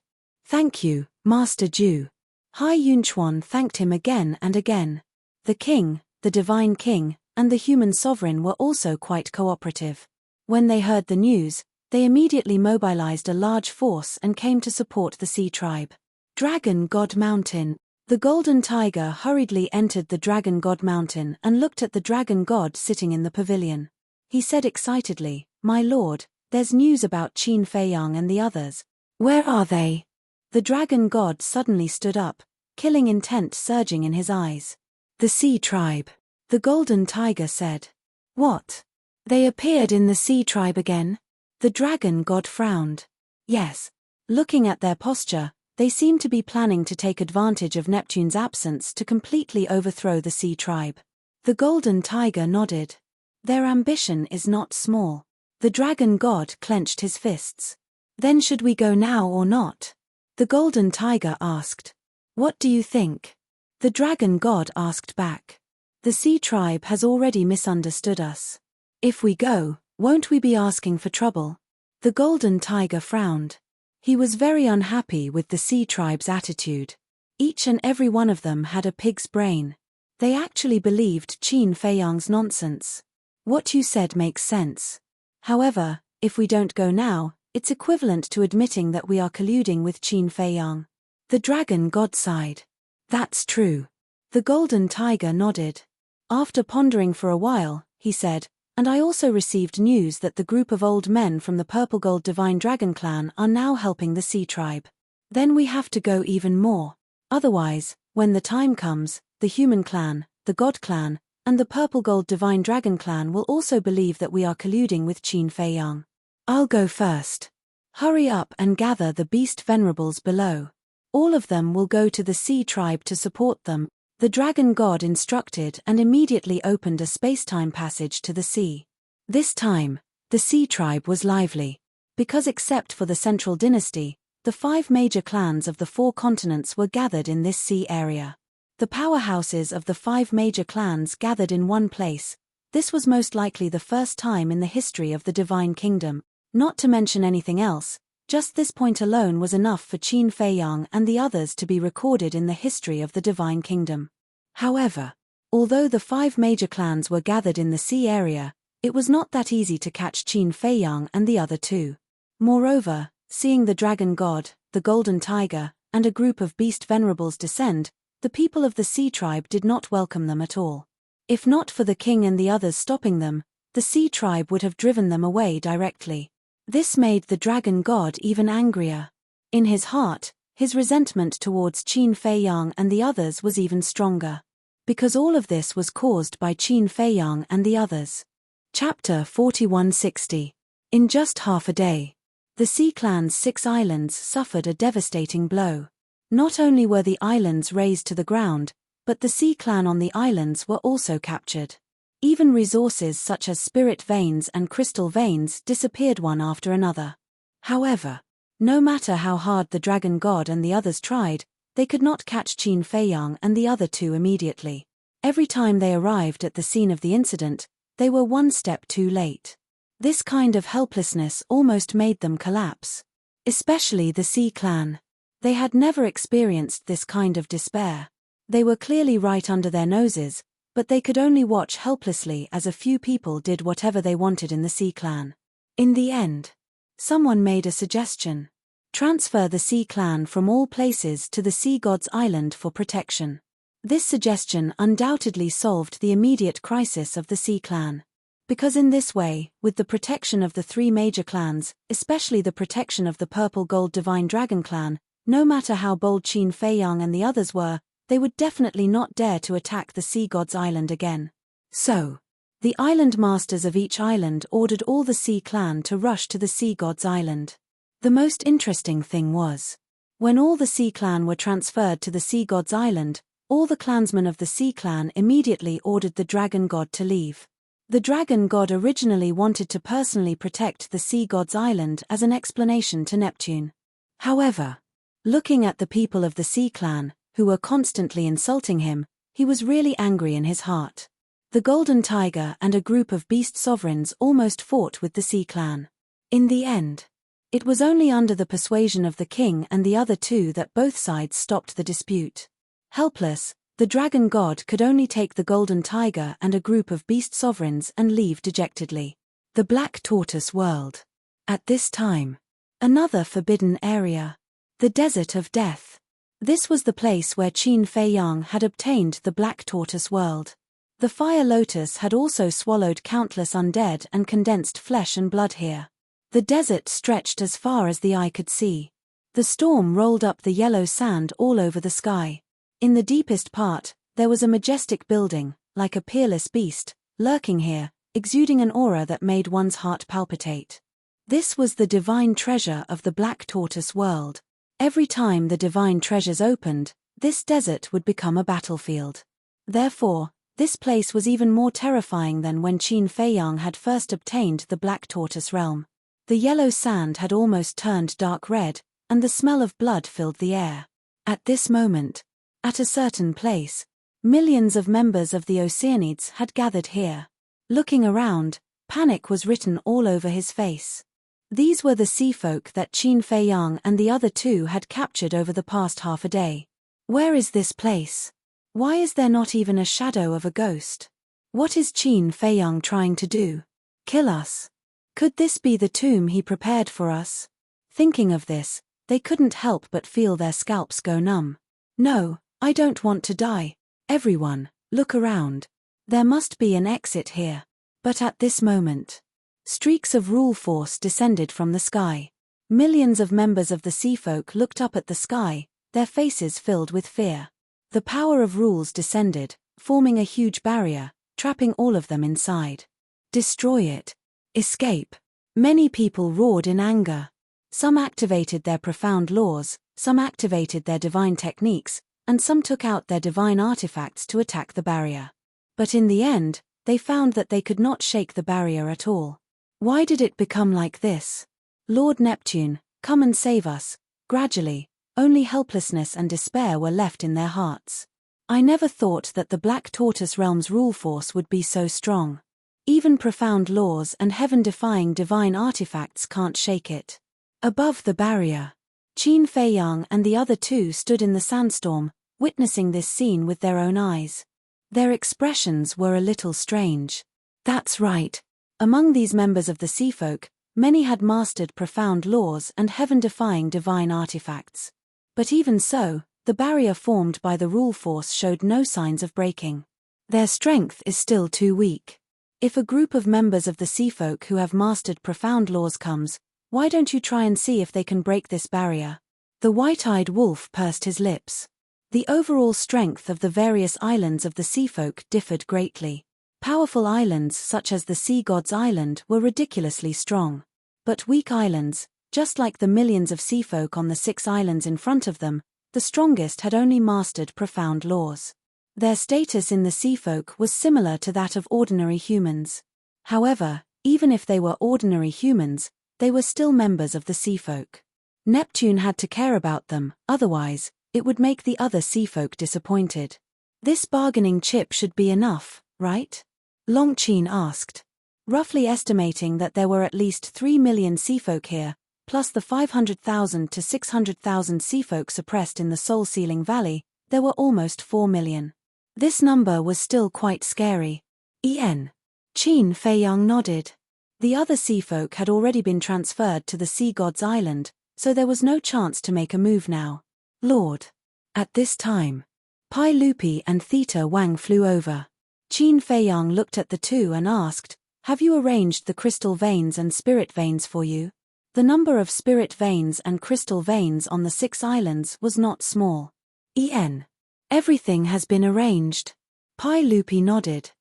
Thank you, Master Ju. Hai Yunchuan thanked him again and again. The king, the divine king, and the human sovereign were also quite cooperative. When they heard the news, they immediately mobilized a large force and came to support the Sea Tribe. Dragon God Mountain. The Golden Tiger hurriedly entered the Dragon God Mountain and looked at the Dragon God sitting in the pavilion. He said excitedly, My lord, there's news about Qin Feiyang and the others. Where are they? The Dragon God suddenly stood up, killing intent surging in his eyes. The Sea Tribe. The Golden Tiger said. What? They appeared in the Sea Tribe again? The Dragon God frowned. Yes. Looking at their posture, they seemed to be planning to take advantage of Neptune's absence to completely overthrow the Sea Tribe. The Golden Tiger nodded. Their ambition is not small. The Dragon God clenched his fists. Then should we go now or not? The Golden Tiger asked. What do you think? The Dragon God asked back. The Sea Tribe has already misunderstood us. If we go, Won't we be asking for trouble? The golden tiger frowned. He was very unhappy with the sea tribe's attitude. Each and every one of them had a pig's brain. They actually believed Qin Feiyang's nonsense. What you said makes sense. However, if we don't go now, it's equivalent to admitting that we are colluding with Qin Feiyang. The dragon god sighed. That's true. The golden tiger nodded. After pondering for a while, he said, and I also received news that the group of old men from the Purple Gold Divine Dragon Clan are now helping the Sea Tribe. Then we have to go even more. Otherwise, when the time comes, the Human Clan, the God Clan, and the Purple Gold Divine Dragon Clan will also believe that we are colluding with Qin Feiyang. I'll go first. Hurry up and gather the beast venerables below. All of them will go to the Sea Tribe to support them. The dragon god instructed and immediately opened a space-time passage to the sea. This time, the Sea Tribe was lively. Because except for the Central Dynasty, the 5 major clans of the 4 continents were gathered in this sea area. The powerhouses of the 5 major clans gathered in one place. This was most likely the first time in the history of the Divine Kingdom. Not to mention anything else, just this point alone was enough for Qin Feiyang and the others to be recorded in the history of the Divine Kingdom. However, although the 5 major clans were gathered in the sea area, it was not that easy to catch Qin Feiyang and the other 2. Moreover, seeing the dragon god, the golden tiger, and a group of beast venerables descend, the people of the Sea Tribe did not welcome them at all. If not for the king and the others stopping them, the Sea Tribe would have driven them away directly. This made the dragon god even angrier. In his heart, his resentment towards Qin Feiyang and the others was even stronger. Because all of this was caused by Qin Feiyang and the others. Chapter 4160. In just half a day, the Sea Clan's 6 islands suffered a devastating blow. Not only were the islands razed to the ground, but the Sea Clan on the islands were also captured. Even resources such as spirit veins and crystal veins disappeared one after another. However, no matter how hard the dragon god and the others tried, they could not catch Qin Feiyang and the other 2 immediately. Every time they arrived at the scene of the incident, they were one step too late. This kind of helplessness almost made them collapse. Especially the Sea Clan. They had never experienced this kind of despair. They were clearly right under their noses, but they could only watch helplessly as a few people did whatever they wanted in the Sea Clan. In the end, someone made a suggestion. Transfer the Sea Clan from all places to the Sea God's Island for protection. This suggestion undoubtedly solved the immediate crisis of the Sea Clan. Because in this way, with the protection of the 3 major clans, especially the protection of the Purple Gold Divine Dragon Clan, no matter how bold Qin Feiyang and the others were, they would definitely not dare to attack the Sea God's Island again. So, the island masters of each island ordered all the Sea Clan to rush to the Sea God's Island. The most interesting thing was, when all the Sea Clan were transferred to the Sea God's Island, all the clansmen of the Sea Clan immediately ordered the dragon god to leave. The dragon god originally wanted to personally protect the Sea God's Island as an explanation to Neptune. However, looking at the people of the Sea Clan, who were constantly insulting him, he was really angry in his heart. The Golden Tiger and a group of beast sovereigns almost fought with the Sea Clan. In the end, it was only under the persuasion of the king and the other 2 that both sides stopped the dispute. Helpless, the dragon god could only take the Golden Tiger and a group of beast sovereigns and leave dejectedly. The Black Tortoise World. At this time, another forbidden area. The Desert of Death. This was the place where Qin Feiyang had obtained the Black Tortoise World. The Fire Lotus had also swallowed countless undead and condensed flesh and blood here. The desert stretched as far as the eye could see. The storm rolled up the yellow sand all over the sky. In the deepest part, there was a majestic building, like a peerless beast, lurking here, exuding an aura that made one's heart palpitate. This was the divine treasure of the Black Tortoise World. Every time the divine treasures opened, this desert would become a battlefield. Therefore, this place was even more terrifying than when Qin Feiyang had first obtained the Black Tortoise realm. The yellow sand had almost turned dark red, and the smell of blood filled the air. At this moment, at a certain place, millions of members of the Oceanids had gathered here. Looking around, Panic was written all over his face. These were the sea folk that Qin Feiyang and the other two had captured over the past half a day. Where is this place? Why is there not even a shadow of a ghost? What is Qin Feiyang trying to do? Kill us? Could this be the tomb he prepared for us? Thinking of this, they couldn't help but feel their scalps go numb. No, I don't want to die. Everyone, look around. There must be an exit here. But at this moment, streaks of rule force descended from the sky. Millions of members of the sea folk looked up at the sky, their faces filled with fear. The power of rules descended, forming a huge barrier, trapping all of them inside. Destroy it. Escape. Many people roared in anger. Some activated their profound laws, some activated their divine techniques, and some took out their divine artifacts to attack the barrier. But in the end, they found that they could not shake the barrier at all. Why did it become like this? Lord Neptune, come and save us. Gradually, only helplessness and despair were left in their hearts. I never thought that the Black Tortoise Realm's rule force would be so strong. Even profound laws and heaven-defying divine artifacts can't shake it. Above the barrier, Qin Feiyang and the other two stood in the sandstorm, witnessing this scene with their own eyes. Their expressions were a little strange. That's right. Among these members of the sea folk, many had mastered profound laws and heaven-defying divine artifacts. But even so, the barrier formed by the rule force showed no signs of breaking. Their strength is still too weak. If a group of members of the sea folk who have mastered profound laws comes, why don't you try and see if they can break this barrier? The white-eyed wolf pursed his lips. The overall strength of the various islands of the sea folk differed greatly. Powerful islands such as the Sea God's Island were ridiculously strong. But weak islands, just like the millions of sea folk on the 6 islands in front of them, the strongest had only mastered profound laws. Their status in the sea folk was similar to that of ordinary humans. However, even if they were ordinary humans, they were still members of the sea folk. Neptune had to care about them, otherwise, it would make the other sea folk disappointed. This bargaining chip should be enough, right? Longqin asked. Roughly estimating that there were at least 3 million sea folk here, plus the 500,000 to 600,000 sea folk suppressed in the Soul-Sealing Valley, there were almost 4 million. This number was still quite scary. Qin Feiyang nodded. The other sea folk had already been transferred to the Sea God's Island, so there was no chance to make a move now. Lord. At this time, Pai Lupi and Theta Wang flew over. Qin Feiyang looked at the two and asked, "Have you arranged the crystal veins and spirit veins for you?" The number of spirit veins and crystal veins on the 6 islands was not small. Everything has been arranged. Pai Lupi nodded.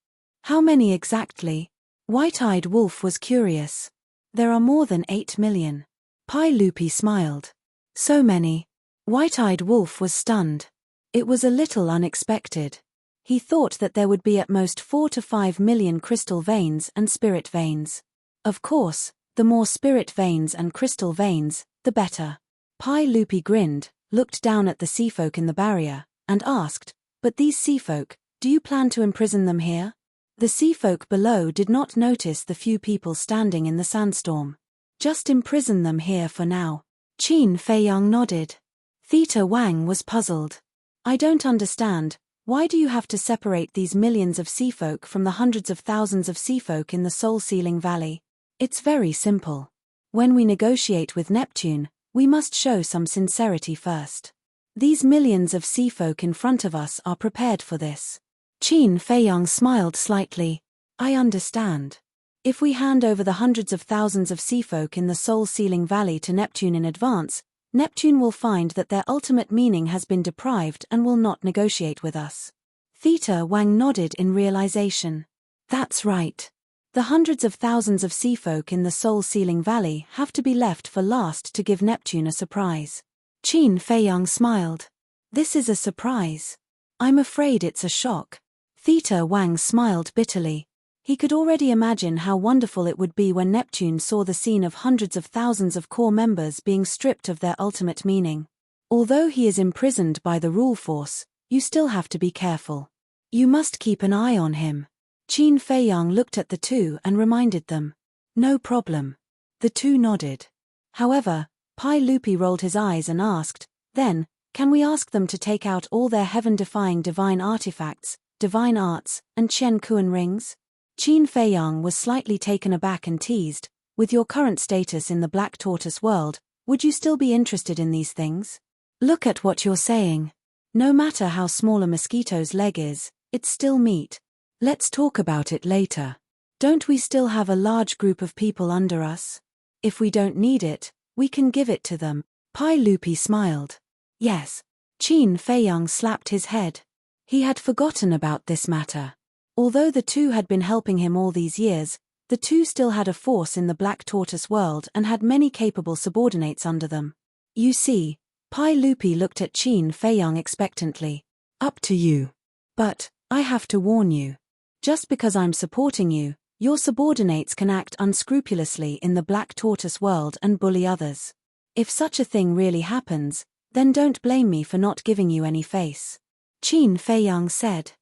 How many exactly? White-eyed Wolf was curious. There are more than 8 million. Pai Lupi smiled. So many. White-eyed Wolf was stunned. It was a little unexpected. He thought that there would be at most 4 to 5 million crystal veins and spirit veins. Of course, the more spirit veins and crystal veins, the better. Pai Lupi grinned, looked down at the sea folk in the barrier, and asked, "But these sea folk, do you plan to imprison them here?" The sea folk below did not notice the few people standing in the sandstorm. "Just imprison them here for now." Qin Feiyang nodded. Theta Wang was puzzled. "I don't understand, why do you have to separate these millions of sea folk from the hundreds of thousands of sea folk in the Soul-Sealing Valley? It's very simple. When we negotiate with Neptune, we must show some sincerity first. These millions of sea folk in front of us are prepared for this." Qin Feiyang smiled slightly. "I understand. If we hand over the hundreds of thousands of sea folk in the Soul-Sealing Valley to Neptune in advance, Neptune will find that their ultimate meaning has been deprived and will not negotiate with us." Theta Wang nodded in realization. "That's right. The hundreds of thousands of sea folk in the Soul-Sealing Valley have to be left for last to give Neptune a surprise." Qin Feiyang smiled. "This is a surprise. I'm afraid it's a shock." Theta Wang smiled bitterly. He could already imagine how wonderful it would be when Neptune saw the scene of hundreds of thousands of core members being stripped of their ultimate meaning. Although he is imprisoned by the rule force, you still have to be careful. You must keep an eye on him. Qin Feiyang looked at the two and reminded them. No problem. The two nodded. However, Pai Lupi rolled his eyes and asked, then, can we ask them to take out all their heaven-defying divine artifacts, divine arts, and Qian Kuan rings? Qin Feiyang was slightly taken aback and teased, with your current status in the Black Tortoise world, would you still be interested in these things? Look at what you're saying. No matter how small a mosquito's leg is, it's still meat. Let's talk about it later. Don't we still have a large group of people under us? If we don't need it, we can give it to them. Pai Lupi smiled. Yes. Qin Feiyang slapped his head. He had forgotten about this matter. Although the two had been helping him all these years, the two still had a force in the Black Tortoise world and had many capable subordinates under them. You see, Pai Lupi looked at Qin Feiyang expectantly. Up to you. But, I have to warn you. Just because I'm supporting you, your subordinates can act unscrupulously in the Black Tortoise world and bully others. If such a thing really happens, then don't blame me for not giving you any face. Qin Feiyang said.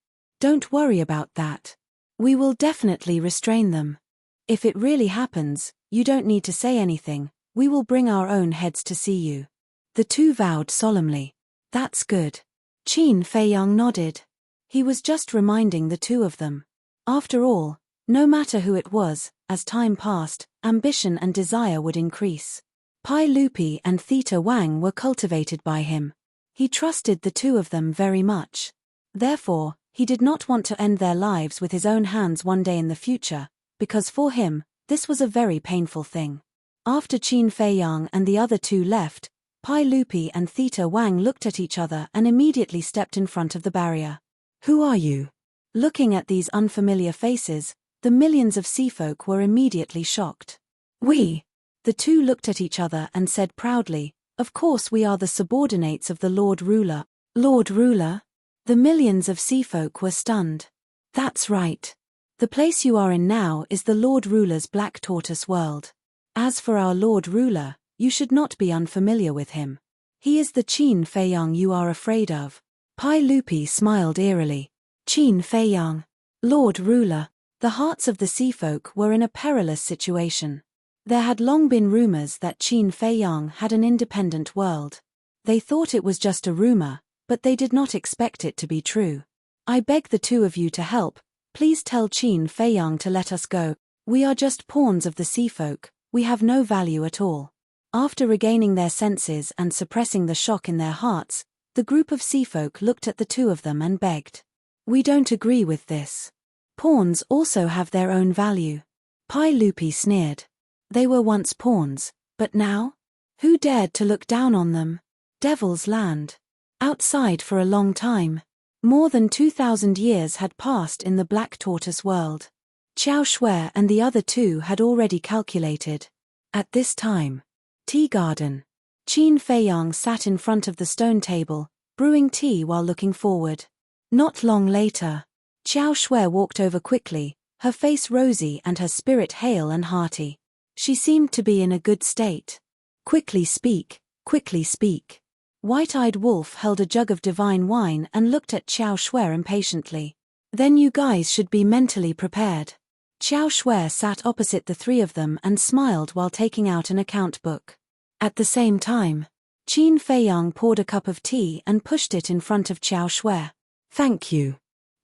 Don't worry about that. We will definitely restrain them. If it really happens, you don't need to say anything, we will bring our own heads to see you. The two vowed solemnly. That's good. Qin Feiyang nodded. He was just reminding the two of them. After all, no matter who it was, as time passed, ambition and desire would increase. Pai Lupi and Theta Wang were cultivated by him. He trusted the two of them very much. Therefore, he did not want to end their lives with his own hands one day in the future, because for him, this was a very painful thing. After Qin Feiyang and the other two left, Pai Lupi and Theta Wang looked at each other and immediately stepped in front of the barrier. Who are you? Looking at these unfamiliar faces, the millions of seafolk were immediately shocked. We. The two looked at each other and said proudly, of course we are the subordinates of the Lord Ruler. Lord Ruler? The millions of seafolk were stunned. That's right. The place you are in now is the Lord Ruler's Black Tortoise world. As for our Lord Ruler, you should not be unfamiliar with him. He is the Qin Feiyang you are afraid of. Pai Lupi smiled eerily. Qin Feiyang. Lord Ruler. The hearts of the seafolk were in a perilous situation. There had long been rumors that Qin Feiyang had an independent world. They thought it was just a rumor, but they did not expect it to be true. I beg the two of you to help, please tell Qin Feiyang to let us go. We are just pawns of the seafolk, we have no value at all. After regaining their senses and suppressing the shock in their hearts, the group of seafolk looked at the two of them and begged. We don't agree with this. Pawns also have their own value. Pai Lupi sneered. They were once pawns, but now? Who dared to look down on them? Devil's Land. Outside for a long time. More than 2,000 years had passed in the Black Tortoise world. Xiao Shui and the other two had already calculated. At this time. Tea garden. Qin Feiyang sat in front of the stone table, brewing tea while looking forward. Not long later. Xiao Shui walked over quickly, her face rosy and her spirit hale and hearty. She seemed to be in a good state. Quickly speak, quickly speak. White-eyed Wolf held a jug of divine wine and looked at Xiao Shui impatiently. Then you guys should be mentally prepared. Xiao Shui sat opposite the three of them and smiled while taking out an account book. At the same time, Qin Feiyang poured a cup of tea and pushed it in front of Xiao Shui. Thank you.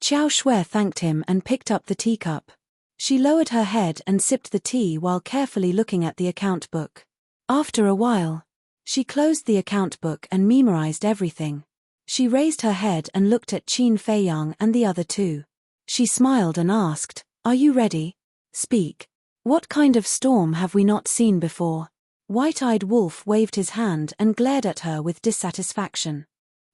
Xiao Shui thanked him and picked up the teacup. She lowered her head and sipped the tea while carefully looking at the account book. After a while, she closed the account book and memorized everything. She raised her head and looked at Qin Feiyang and the other two. She smiled and asked, Are you ready? Speak. What kind of storm have we not seen before? White-eyed Wolf waved his hand and glared at her with dissatisfaction.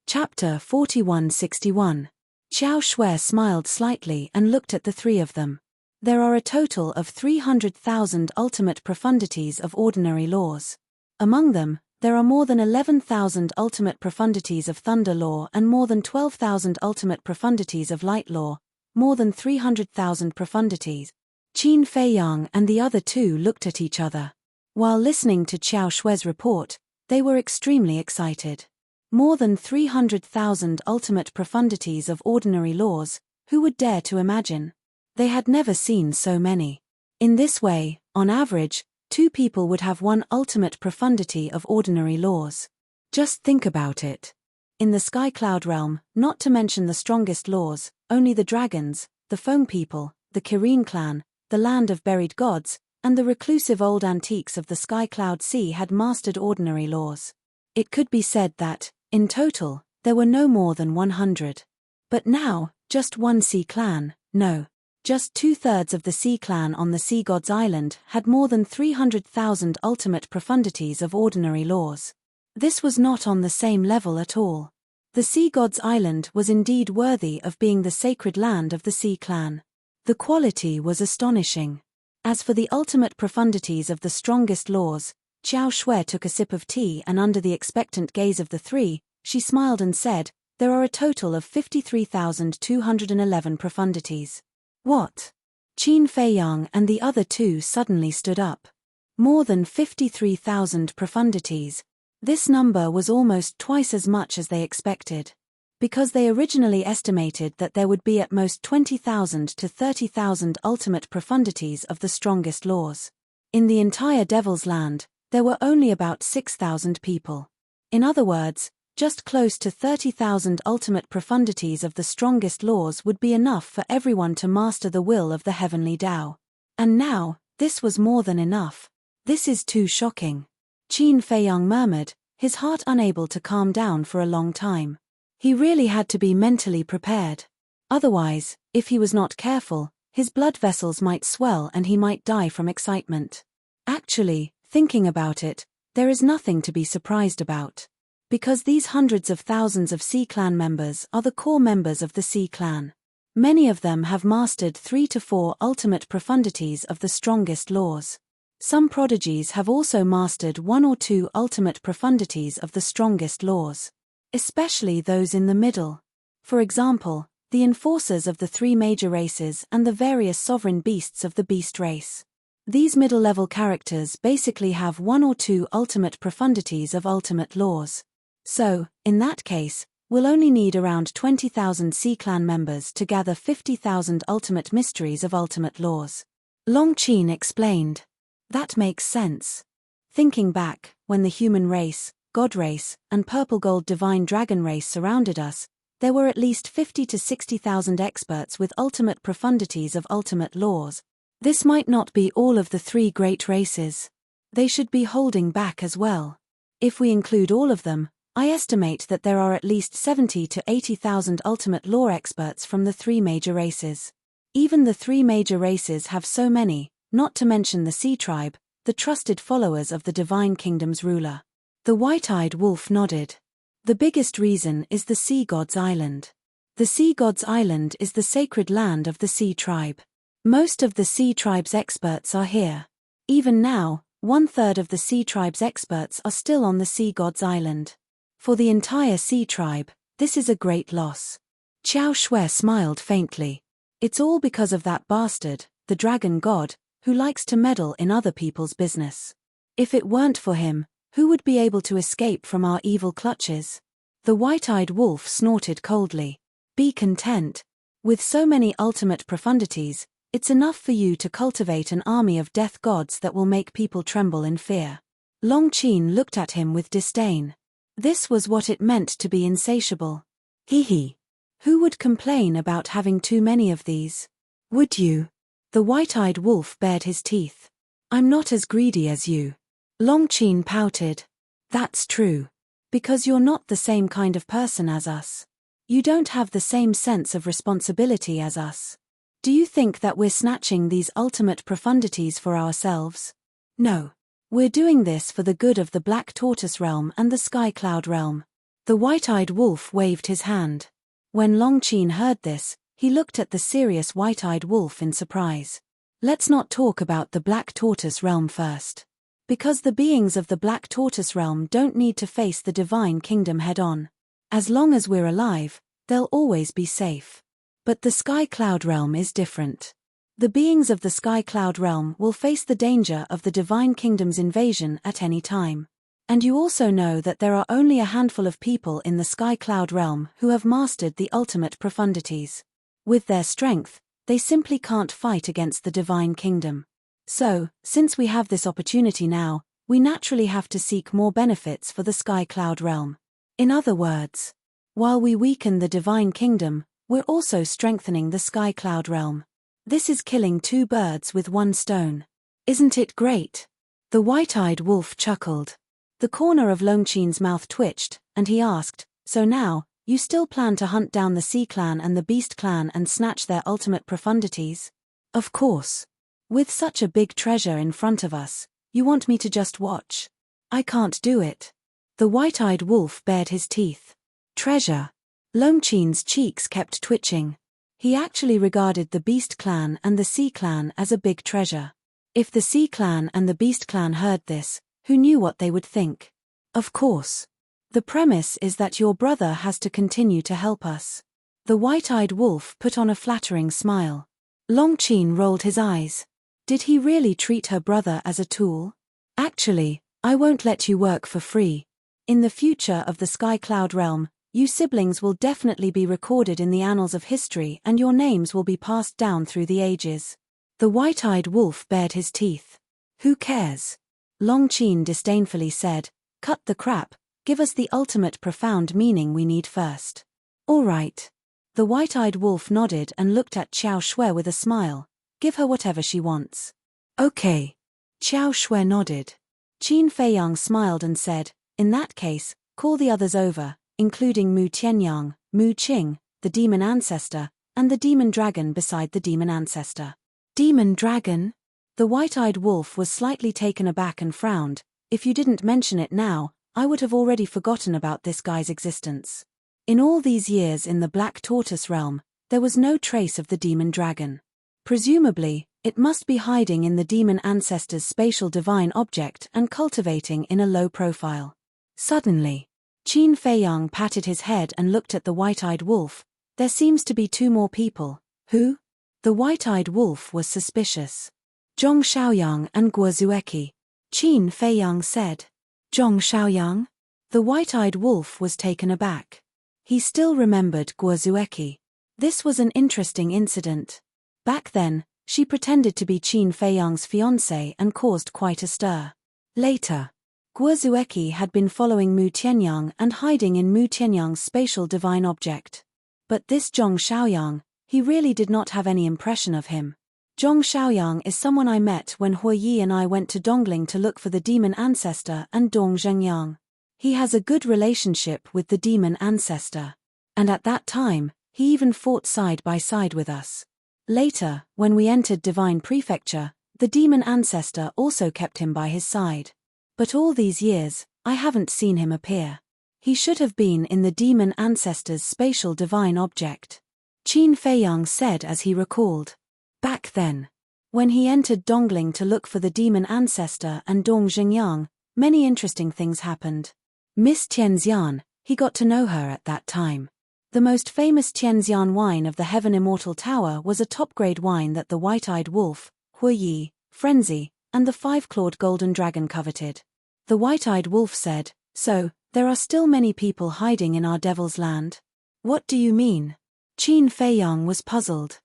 Chapter 4161. Xiao Shui smiled slightly and looked at the three of them. There are a total of 300,000 ultimate profundities of ordinary laws. Among them, there are more than 11,000 ultimate profundities of thunder law and more than 12,000 ultimate profundities of light law, more than 300,000 profundities. Qin Feiyang and the other two looked at each other. While listening to Xiao Shui's report, they were extremely excited. More than 300,000 ultimate profundities of ordinary laws, who would dare to imagine? They had never seen so many. In this way, on average, 2 people would have one ultimate profundity of ordinary laws. Just think about it. In the Sky Cloud realm, not to mention the strongest laws, only the dragons, the foam people, the Kirin clan, the land of buried gods, and the reclusive old antiques of the Sky Cloud Sea had mastered ordinary laws. It could be said that, in total, there were no more than 100. But now, just one sea clan, no, just 2/3 of the sea clan on the Sea God's Island had more than 300,000 ultimate profundities of ordinary laws. This was not on the same level at all. The Sea God's Island was indeed worthy of being the sacred land of the Sea Clan. The quality was astonishing. As for the ultimate profundities of the strongest laws, Xiao Shui took a sip of tea and under the expectant gaze of the 3, she smiled and said, "There are a total of 53,211 profundities." What? Qin Feiyang and the other 2 suddenly stood up. More than 53,000 profundities. This number was almost twice as much as they expected. Because they originally estimated that there would be at most 20,000 to 30,000 ultimate profundities of the strongest laws. In the entire Devil's Land, there were only about 6,000 people. In other words, just close to 30,000 ultimate profundities of the strongest laws would be enough for everyone to master the will of the heavenly Tao. And now, this was more than enough. This is too shocking. Qin Feiyang murmured, his heart unable to calm down for a long time. He really had to be mentally prepared. Otherwise, if he was not careful, his blood vessels might swell and he might die from excitement. Actually, thinking about it, there is nothing to be surprised about. Because these hundreds of thousands of Sea Clan members are the core members of the Sea Clan. Many of them have mastered 3 to 4 ultimate profundities of the strongest laws. Some prodigies have also mastered 1 or 2 ultimate profundities of the strongest laws. Especially those in the middle. For example, the enforcers of the 3 major races and the various sovereign beasts of the beast race. These middle-level characters basically have 1 or 2 ultimate profundities of ultimate laws. So, in that case, we'll only need around 20,000 Sea Clan members to gather 50,000 ultimate mysteries of ultimate laws. Long Qin explained. That makes sense. Thinking back, when the human race, God race, and purple gold divine dragon race surrounded us, there were at least 50 to 60,000 experts with ultimate profundities of ultimate laws. This might not be all of the 3 great races. They should be holding back as well. If we include all of them, I estimate that there are at least 70 to 80,000 ultimate law experts from the 3 major races. Even the 3 major races have so many, not to mention the Sea Tribe, the trusted followers of the Divine Kingdom's ruler. The white-eyed wolf nodded. The biggest reason is the Sea God's Island. The Sea God's Island is the sacred land of the Sea Tribe. Most of the Sea Tribe's experts are here. Even now, 1/3 of the Sea Tribe's experts are still on the Sea God's Island. For the entire Sea Tribe, this is a great loss. Xiao Shui smiled faintly. It's all because of that bastard, the dragon god, who likes to meddle in other people's business. If it weren't for him, who would be able to escape from our evil clutches? The white-eyed wolf snorted coldly. Be content. With so many ultimate profundities, it's enough for you to cultivate an army of death gods that will make people tremble in fear. Long Qin looked at him with disdain. This was what it meant to be insatiable. Hee. Who would complain about having too many of these? Would you? The white-eyed wolf bared his teeth. I'm not as greedy as you. Long Qin pouted. That's true. Because you're not the same kind of person as us. You don't have the same sense of responsibility as us. Do you think that we're snatching these ultimate profundities for ourselves? No. We're doing this for the good of the Black Tortoise realm and the Sky Cloud realm. The white-eyed wolf waved his hand. When Long Qin heard this, he looked at the serious white-eyed wolf in surprise. Let's not talk about the Black Tortoise realm first. Because the beings of the Black Tortoise realm don't need to face the Divine Kingdom head-on. As long as we're alive, they'll always be safe. But the Sky Cloud realm is different. The beings of the Sky Cloud realm will face the danger of the Divine Kingdom's invasion at any time. And you also know that there are only a handful of people in the Sky Cloud realm who have mastered the ultimate profundities. With their strength, they simply can't fight against the divine kingdom. So, since we have this opportunity now, we naturally have to seek more benefits for the Sky Cloud realm. In other words, while we weaken the divine kingdom, we're also strengthening the Sky Cloud realm. This is killing two birds with one stone. Isn't it great? The white-eyed wolf chuckled. The corner of Longqin's mouth twitched, and he asked, "So now, you still plan to hunt down the Sea Clan and the Beast Clan and snatch their ultimate profundities?" "Of course. With such a big treasure in front of us, you want me to just watch? I can't do it." The white-eyed wolf bared his teeth. Treasure. Longqin's cheeks kept twitching. He actually regarded the Beast Clan and the Sea Clan as a big treasure. If the Sea Clan and the Beast Clan heard this, who knew what they would think? Of course. The premise is that your brother has to continue to help us. The white-eyed wolf put on a flattering smile. Longqin rolled his eyes. Did he really treat her brother as a tool? "Actually, I won't let you work for free. In the future of the Sky Cloud realm, you siblings will definitely be recorded in the annals of history and your names will be passed down through the ages." The white-eyed wolf bared his teeth. "Who cares?" Longqin disdainfully said, "Cut the crap, give us the ultimate profound meaning we need first." "All right." The white-eyed wolf nodded and looked at Xiao Shui with a smile. "Give her whatever she wants." "Okay." Xiao Shui nodded. Qin Feiyang smiled and said, "In that case, call the others over, including Mu Tianyang, Mu Qing, the demon ancestor, and the demon dragon beside the demon ancestor." "Demon dragon?" The white-eyed wolf was slightly taken aback and frowned. "If you didn't mention it now, I would have already forgotten about this guy's existence. In all these years in the Black Tortoise realm, there was no trace of the demon dragon. Presumably, it must be hiding in the demon ancestor's spatial divine object and cultivating in a low profile." Suddenly, Qin Feiyang patted his head and looked at the white-eyed wolf. "There seems to be two more people." "Who?" The white-eyed wolf was suspicious. "Zhong Xiaoyang and Guo Zueki," Qin Feiyang said. "Zhong Xiaoyang?" The white-eyed wolf was taken aback. He still remembered Guo Zueki. This was an interesting incident. Back then, she pretended to be Qin Feiyang's fiancée and caused quite a stir. Later, Guo Zueki had been following Mu Tianyang and hiding in Mu Tianyang's spatial divine object. But this Zhong Xiaoyang, he really did not have any impression of him. Zhong Xiaoyang is someone I met when Huo Yi and I went to Dongling to look for the demon ancestor and Dong Zhengyang. He has a good relationship with the demon ancestor. And at that time, he even fought side by side with us. Later, when we entered Divine Prefecture, the demon ancestor also kept him by his side. But all these years, I haven't seen him appear. He should have been in the demon ancestor's spatial divine object. Qin Feiyang said as he recalled. Back then, when he entered Dongling to look for the demon ancestor and Dong Zhengyang, many interesting things happened. Miss Tianxian, he got to know her at that time. The most famous Tianxian wine of the Heaven Immortal Tower was a top-grade wine that the White-Eyed Wolf, Huo Yi, Frenzy, and the Five-Clawed Golden Dragon coveted. The White-Eyed Wolf said, "So, there are still many people hiding in our Devil's Land?" "What do you mean?" Qin Feiyang was puzzled.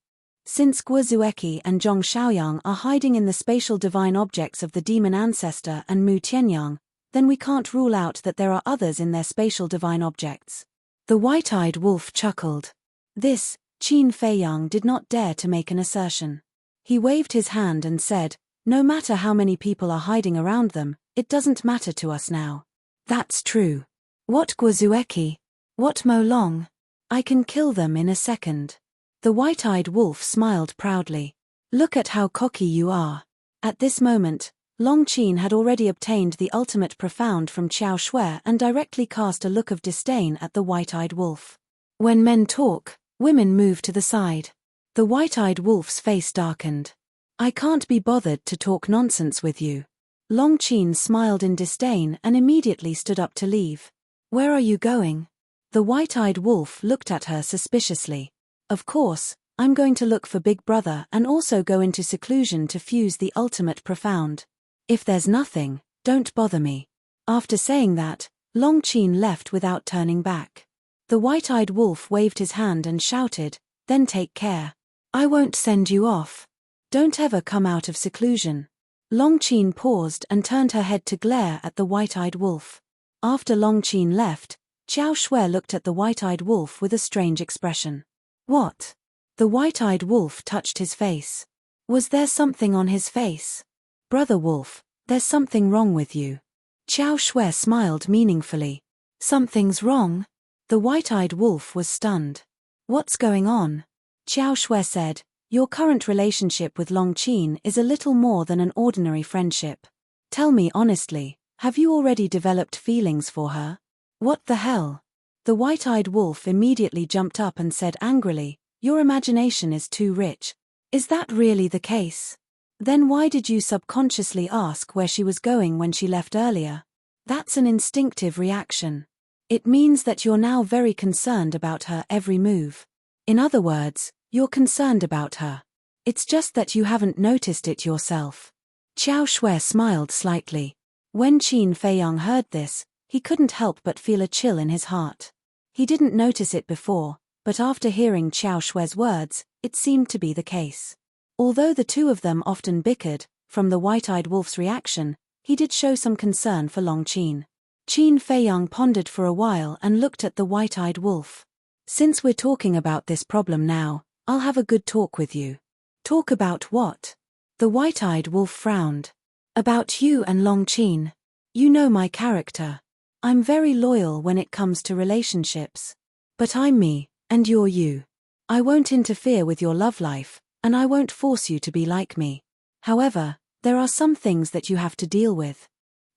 Since Guo Zueki and Zhong Xiaoyang are hiding in the spatial divine objects of the demon ancestor and Mu Tianyang, then we can't rule out that there are others in their spatial divine objects. The white-eyed wolf chuckled. This, Qin Feiyang did not dare to make an assertion. He waved his hand and said, "No matter how many people are hiding around them, it doesn't matter to us now." "That's true. What Guo Zueki? What Mo Long? I can kill them in a second." The white-eyed wolf smiled proudly. "Look at how cocky you are." At this moment, Longqin had already obtained the ultimate profound from Xiao Shui and directly cast a look of disdain at the white-eyed wolf. When men talk, women move to the side. The white-eyed wolf's face darkened. "I can't be bothered to talk nonsense with you." Longqin smiled in disdain and immediately stood up to leave. "Where are you going?" The white-eyed wolf looked at her suspiciously. "Of course, I'm going to look for Big Brother and also go into seclusion to fuse the ultimate profound. If there's nothing, don't bother me." After saying that, Longqin left without turning back. The white-eyed wolf waved his hand and shouted, "Then take care." I won't send you off. Don't ever come out of seclusion. Longqin paused and turned her head to glare at the white-eyed wolf. After Longqin left, Xiao Shui looked at the white-eyed wolf with a strange expression. What? The white-eyed wolf touched his face. Was there something on his face? Brother wolf, there's something wrong with you. Xiao Shui smiled meaningfully. Something's wrong? The white-eyed wolf was stunned. What's going on? Xiao Shui said, your current relationship with Longqin is a little more than an ordinary friendship. Tell me honestly, have you already developed feelings for her? What the hell? The white-eyed wolf immediately jumped up and said angrily, your imagination is too rich. Is that really the case? Then why did you subconsciously ask where she was going when she left earlier? That's an instinctive reaction. It means that you're now very concerned about her every move. In other words, you're concerned about her. It's just that you haven't noticed it yourself. Xiao Shui smiled slightly. When Qin Feiyang heard this, he couldn't help but feel a chill in his heart. He didn't notice it before, but after hearing Xiao Shui's words, it seemed to be the case. Although the two of them often bickered, from the white-eyed wolf's reaction, he did show some concern for Longqin. Qin Feiyang pondered for a while and looked at the white-eyed wolf. Since we're talking about this problem now, I'll have a good talk with you. Talk about what? The white-eyed wolf frowned. About you and Longqin. You know my character. I'm very loyal when it comes to relationships. But I'm me, and you're you. I won't interfere with your love life, and I won't force you to be like me. However, there are some things that you have to deal with.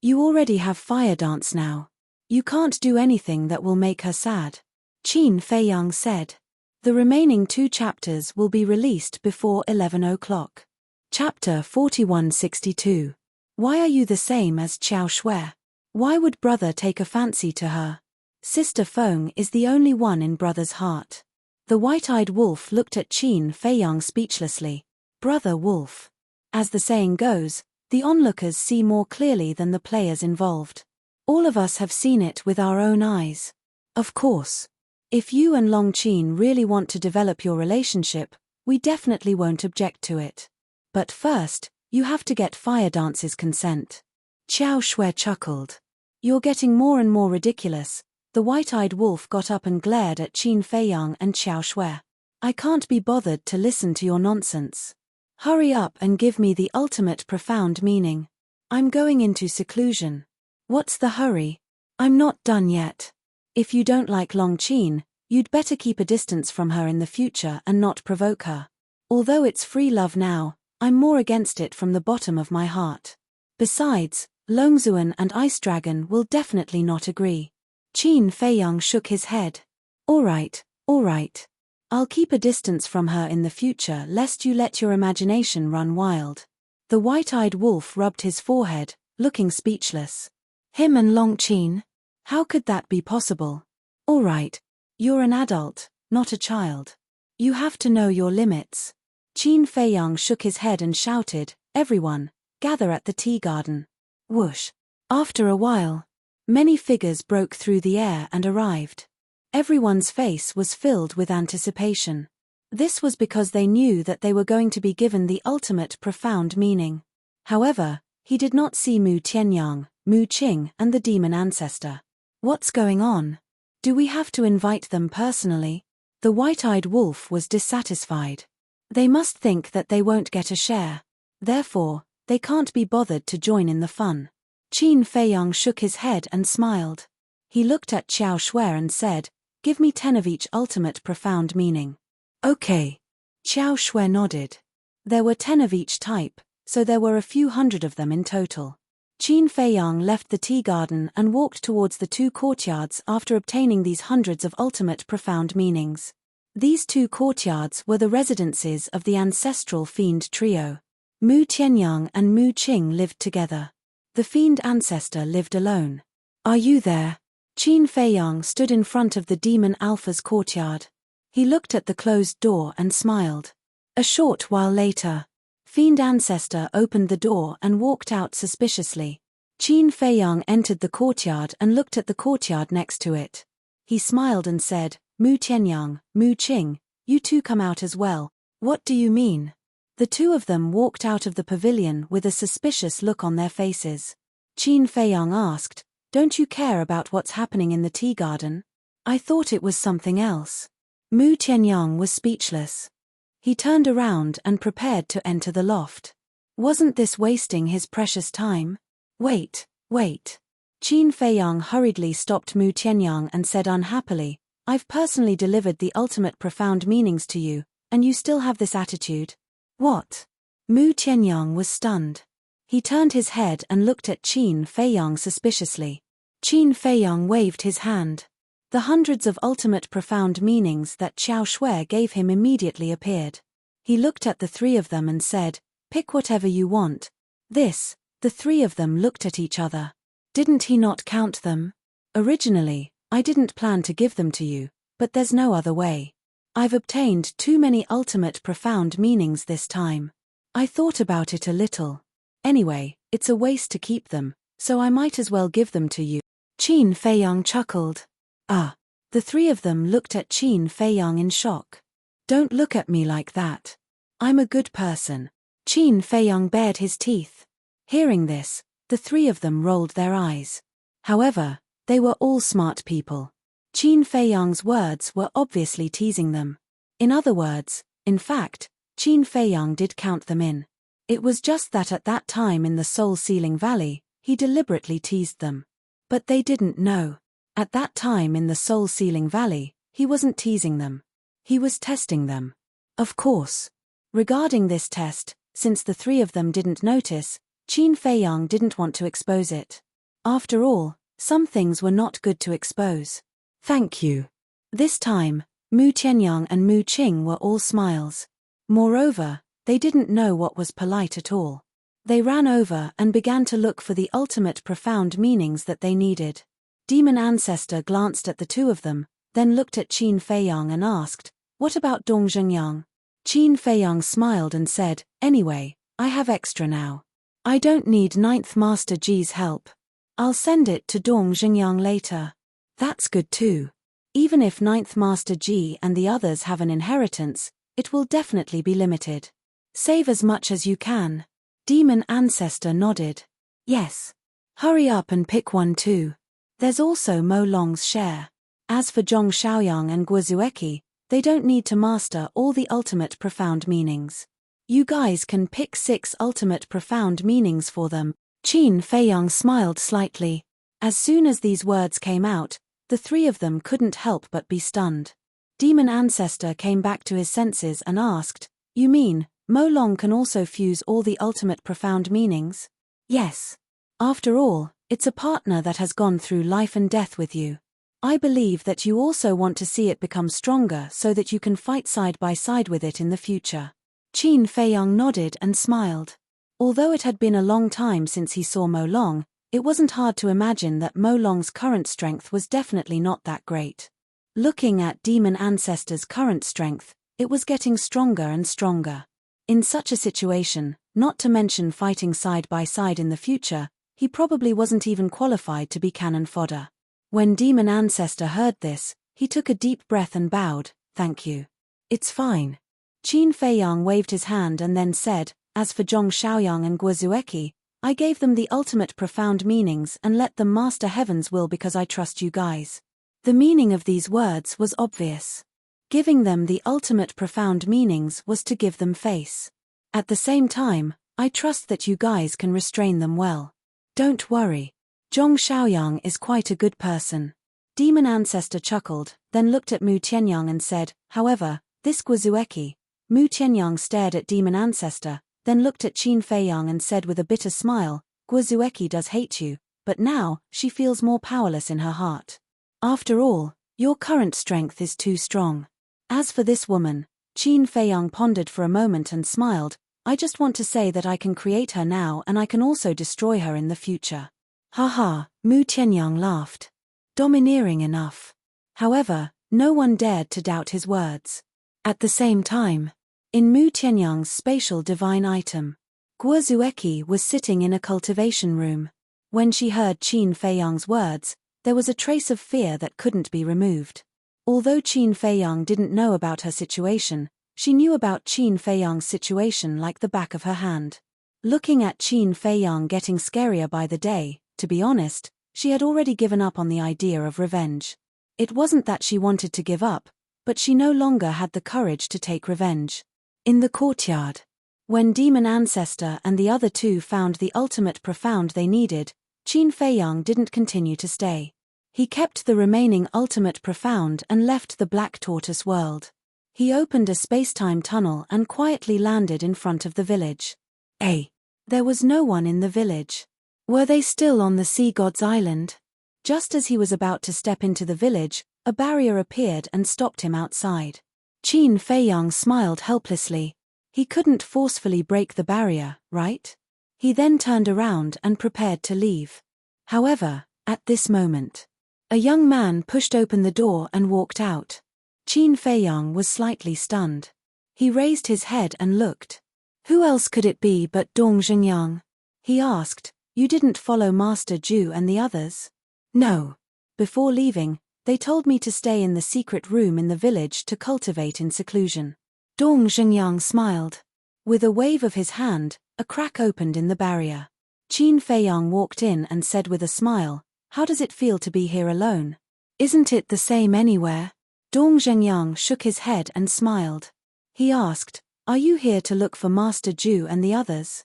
You already have fire dance now. You can't do anything that will make her sad. Qin Feiyang said. The remaining 2 chapters will be released before 11 o'clock. Chapter 4162. Why are you the same as Xiao Shui? Why would brother take a fancy to her? Sister Feng is the only one in brother's heart. The white-eyed wolf looked at Qin Feiyang speechlessly. Brother wolf. As the saying goes, the onlookers see more clearly than the players involved. All of us have seen it with our own eyes. Of course. If you and Longqin really want to develop your relationship, we definitely won't object to it. But first, you have to get Fire Dance's consent. Xiao Shui chuckled. You're getting more and more ridiculous. The white-eyed wolf got up and glared at Qin Feiyang and Xiao Shui. I can't be bothered to listen to your nonsense. Hurry up and give me the ultimate profound meaning. I'm going into seclusion. What's the hurry? I'm not done yet. If you don't like Longqin, you'd better keep a distance from her in the future and not provoke her. Although it's free love now, I'm more against it from the bottom of my heart. Besides, Longzuan and Ice Dragon will definitely not agree. Qin Feiyang shook his head. All right. I'll keep a distance from her in the future lest you let your imagination run wild. The white-eyed wolf rubbed his forehead, looking speechless. Him and Longqin? How could that be possible? All right. You're an adult, not a child. You have to know your limits. Qin Feiyang shook his head and shouted, everyone, gather at the tea garden. Whoosh. After a while, many figures broke through the air and arrived. Everyone's face was filled with anticipation. This was because they knew that they were going to be given the ultimate profound meaning. However, he did not see Mu Tianyang, Mu Qing and the demon ancestor. What's going on? Do we have to invite them personally? The white-eyed wolf was dissatisfied. They must think that they won't get a share. Therefore, they can't be bothered to join in the fun. Qin Feiyang shook his head and smiled. He looked at Xiao Shui and said, give me 10 of each ultimate profound meaning. Okay. Xiao Shui nodded. There were 10 of each type, so there were a few hundred of them in total. Qin Feiyang left the tea garden and walked towards the 2 courtyards after obtaining these hundreds of ultimate profound meanings. These 2 courtyards were the residences of the ancestral fiend trio. Mu Tianyang and Mu Qing lived together. The fiend ancestor lived alone. Are you there? Qin Feiyang stood in front of the demon Alpha's courtyard. He looked at the closed door and smiled. A short while later, Fiend Ancestor opened the door and walked out suspiciously. Qin Feiyang entered the courtyard and looked at the courtyard next to it. He smiled and said, Mu Tianyang, Mu Qing, you two come out as well. What do you mean? The two of them walked out of the pavilion with a suspicious look on their faces. Qin Feiyang asked, "Don't you care about what's happening in the tea garden? I thought it was something else." Mu Tianyang was speechless. He turned around and prepared to enter the loft. Wasn't this wasting his precious time? Wait. Qin Feiyang hurriedly stopped Mu Tianyang and said unhappily, "I've personally delivered the ultimate profound meanings to you, and you still have this attitude?" What? Mu Tianyang was stunned. He turned his head and looked at Qin Feiyang suspiciously. Qin Feiyang waved his hand. The hundreds of ultimate profound meanings that Xiao Shui gave him immediately appeared. He looked at the three of them and said, "Pick whatever you want." The three of them looked at each other. Didn't he not count them? Originally, I didn't plan to give them to you, but there's no other way. I've obtained too many ultimate profound meanings this time. I thought about it a little. Anyway, it's a waste to keep them, so I might as well give them to you. Qin Feiyang chuckled. Ah. The three of them looked at Qin Feiyang in shock. Don't look at me like that. I'm a good person. Qin Feiyang bared his teeth. Hearing this, the three of them rolled their eyes. However, they were all smart people. Qin Feiyang's words were obviously teasing them. In other words, in fact, Qin Feiyang did count them in. It was just that at that time in the Soul-Sealing Valley, he deliberately teased them. But they didn't know. At that time in the Soul-Sealing Valley, he wasn't teasing them. He was testing them. Of course. Regarding this test, since the three of them didn't notice, Qin Feiyang didn't want to expose it. After all, some things were not good to expose. Thank you. This time, Mu Tianyang and Mu Qing were all smiles. Moreover, they didn't know what was polite at all. They ran over and began to look for the ultimate profound meanings that they needed. Demon Ancestor glanced at the two of them, then looked at Qin Feiyang and asked, "What about Dong Zhengyang?" Qin Feiyang smiled and said, "Anyway, I have extra now. I don't need Ninth Master Ji's help. I'll send it to Dong Zhengyang later." That's good too. Even if Ninth Master Ji and the others have an inheritance, it will definitely be limited. Save as much as you can. Demon Ancestor nodded. Yes. Hurry up and pick one too. There's also Mo Long's share. As for Zhong Xiaoyang and Guozueki, they don't need to master all the ultimate profound meanings. You guys can pick 6 ultimate profound meanings for them. Qin Feiyang smiled slightly. As soon as these words came out, the three of them couldn't help but be stunned. Demon Ancestor came back to his senses and asked, "You mean, Mo Long can also fuse all the ultimate profound meanings?" Yes. After all, it's a partner that has gone through life and death with you. I believe that you also want to see it become stronger so that you can fight side by side with it in the future. Qin Feiyang nodded and smiled. Although it had been a long time since he saw Mo Long, it wasn't hard to imagine that Mo Long's current strength was definitely not that great. Looking at Demon Ancestor's current strength, it was getting stronger and stronger. In such a situation, not to mention fighting side by side in the future, he probably wasn't even qualified to be cannon fodder. When Demon Ancestor heard this, he took a deep breath and bowed, "Thank you. It's fine." Qin Feiyang waved his hand and then said, "As for Zhong Xiaoyang and Guozueki, I gave them the ultimate profound meanings and let them master Heaven's will because I trust you guys." The meaning of these words was obvious. Giving them the ultimate profound meanings was to give them face. At the same time, I trust that you guys can restrain them well. Don't worry. Zhong Xiaoyang is quite a good person. Demon Ancestor chuckled, then looked at Mu Tianyang and said, "However, this Guozueki." Mu Tianyang stared at Demon Ancestor, then looked at Qin Feiyang and said with a bitter smile, "Guozueki does hate you, but now, she feels more powerless in her heart. After all, your current strength is too strong. As for this woman," Qin Feiyang pondered for a moment and smiled, "I just want to say that I can create her now and I can also destroy her in the future." Haha, Mu Tianyang laughed. Domineering enough. However, no one dared to doubt his words. At the same time, in Mu Tianyang's spatial divine item, Guozueki was sitting in a cultivation room. When she heard Qin Feiyang's words, there was a trace of fear that couldn't be removed. Although Qin Feiyang didn't know about her situation, She knew about Qin Feiyang's situation like the back of her hand. Looking at Qin Feiyang getting scarier by the day, to be honest, she had already given up on the idea of revenge. It wasn't that she wanted to give up, but she no longer had the courage to take revenge. In the courtyard, when Demon Ancestor and the other two found the ultimate profound they needed, Qin Feiyang didn't continue to stay. He kept the remaining ultimate profound and left the Black Tortoise world. He opened a space-time tunnel and quietly landed in front of the village. There was no one in the village. Were they still on the Sea God's Island? Just as he was about to step into the village, a barrier appeared and stopped him outside. Qin Feiyang smiled helplessly. He couldn't forcefully break the barrier, right? He then turned around and prepared to leave. However, at this moment, a young man pushed open the door and walked out. Qin Feiyang was slightly stunned. He raised his head and looked. Who else could it be but Dong Zhengyang? He asked, "You didn't follow Master Zhu and the others?" "No. Before leaving, they told me to stay in the secret room in the village to cultivate in seclusion." Dong Zhengyang smiled. With a wave of his hand, a crack opened in the barrier. Qin Feiyang walked in and said with a smile, "How does it feel to be here alone? Isn't it the same anywhere?" Dong Zhengyang shook his head and smiled. He asked, "Are you here to look for Master Zhu and the others?"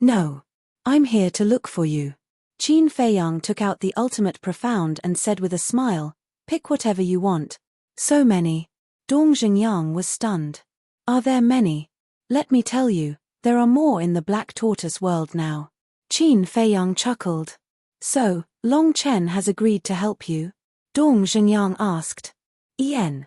"No. I'm here to look for you." Qin Feiyang took out the ultimate profound and said with a smile, "Pick whatever you want." "So many." Dong Zhengyang was stunned. "Are there many?" "Let me tell you, there are more in the Black Tortoise world now." Qin Feiyang chuckled. "So, Long Chen has agreed to help you?" Dong Zhengyang asked. "Qin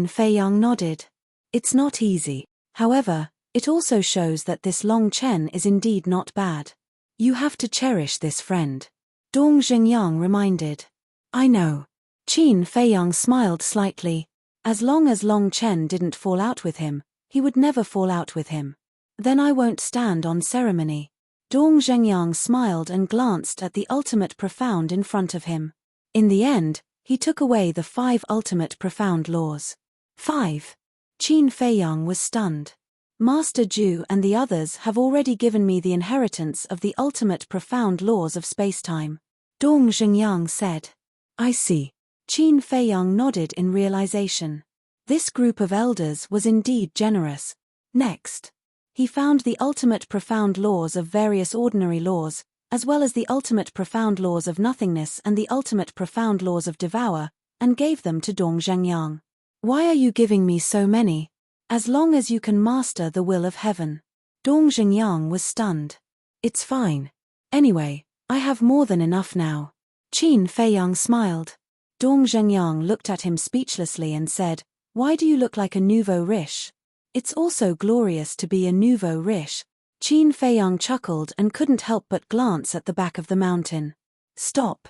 Feiyang nodded. "It's not easy. However, it also shows that this Long Chen is indeed not bad. You have to cherish this friend," Dong Zhengyang reminded. "I know." Qin Feiyang smiled slightly. As long as Long Chen didn't fall out with him, he would never fall out with him. "Then I won't stand on ceremony." Dong Zhengyang smiled and glanced at the ultimate profound in front of him. In the end, he took away the 5 ultimate profound laws. 5. Qin Feiyang was stunned. "Master Zhu and the others have already given me the inheritance of the ultimate profound laws of spacetime," Dong Zhengyang said. "I see." Qin Feiyang nodded in realization. This group of elders was indeed generous. Next, he found the ultimate profound laws of various ordinary laws, as well as the ultimate profound laws of nothingness and the ultimate profound laws of devour, and gave them to Dong Zhengyang. "Why are you giving me so many?" "As long as you can master the will of heaven." Dong Zhengyang was stunned. "It's fine. Anyway, I have more than enough now." Qin Feiyang smiled. Dong Zhengyang looked at him speechlessly and said, "Why do you look like a nouveau riche?" "It's also glorious to be a nouveau riche." Qin Feiyang chuckled and couldn't help but glance at the back of the mountain. Stop.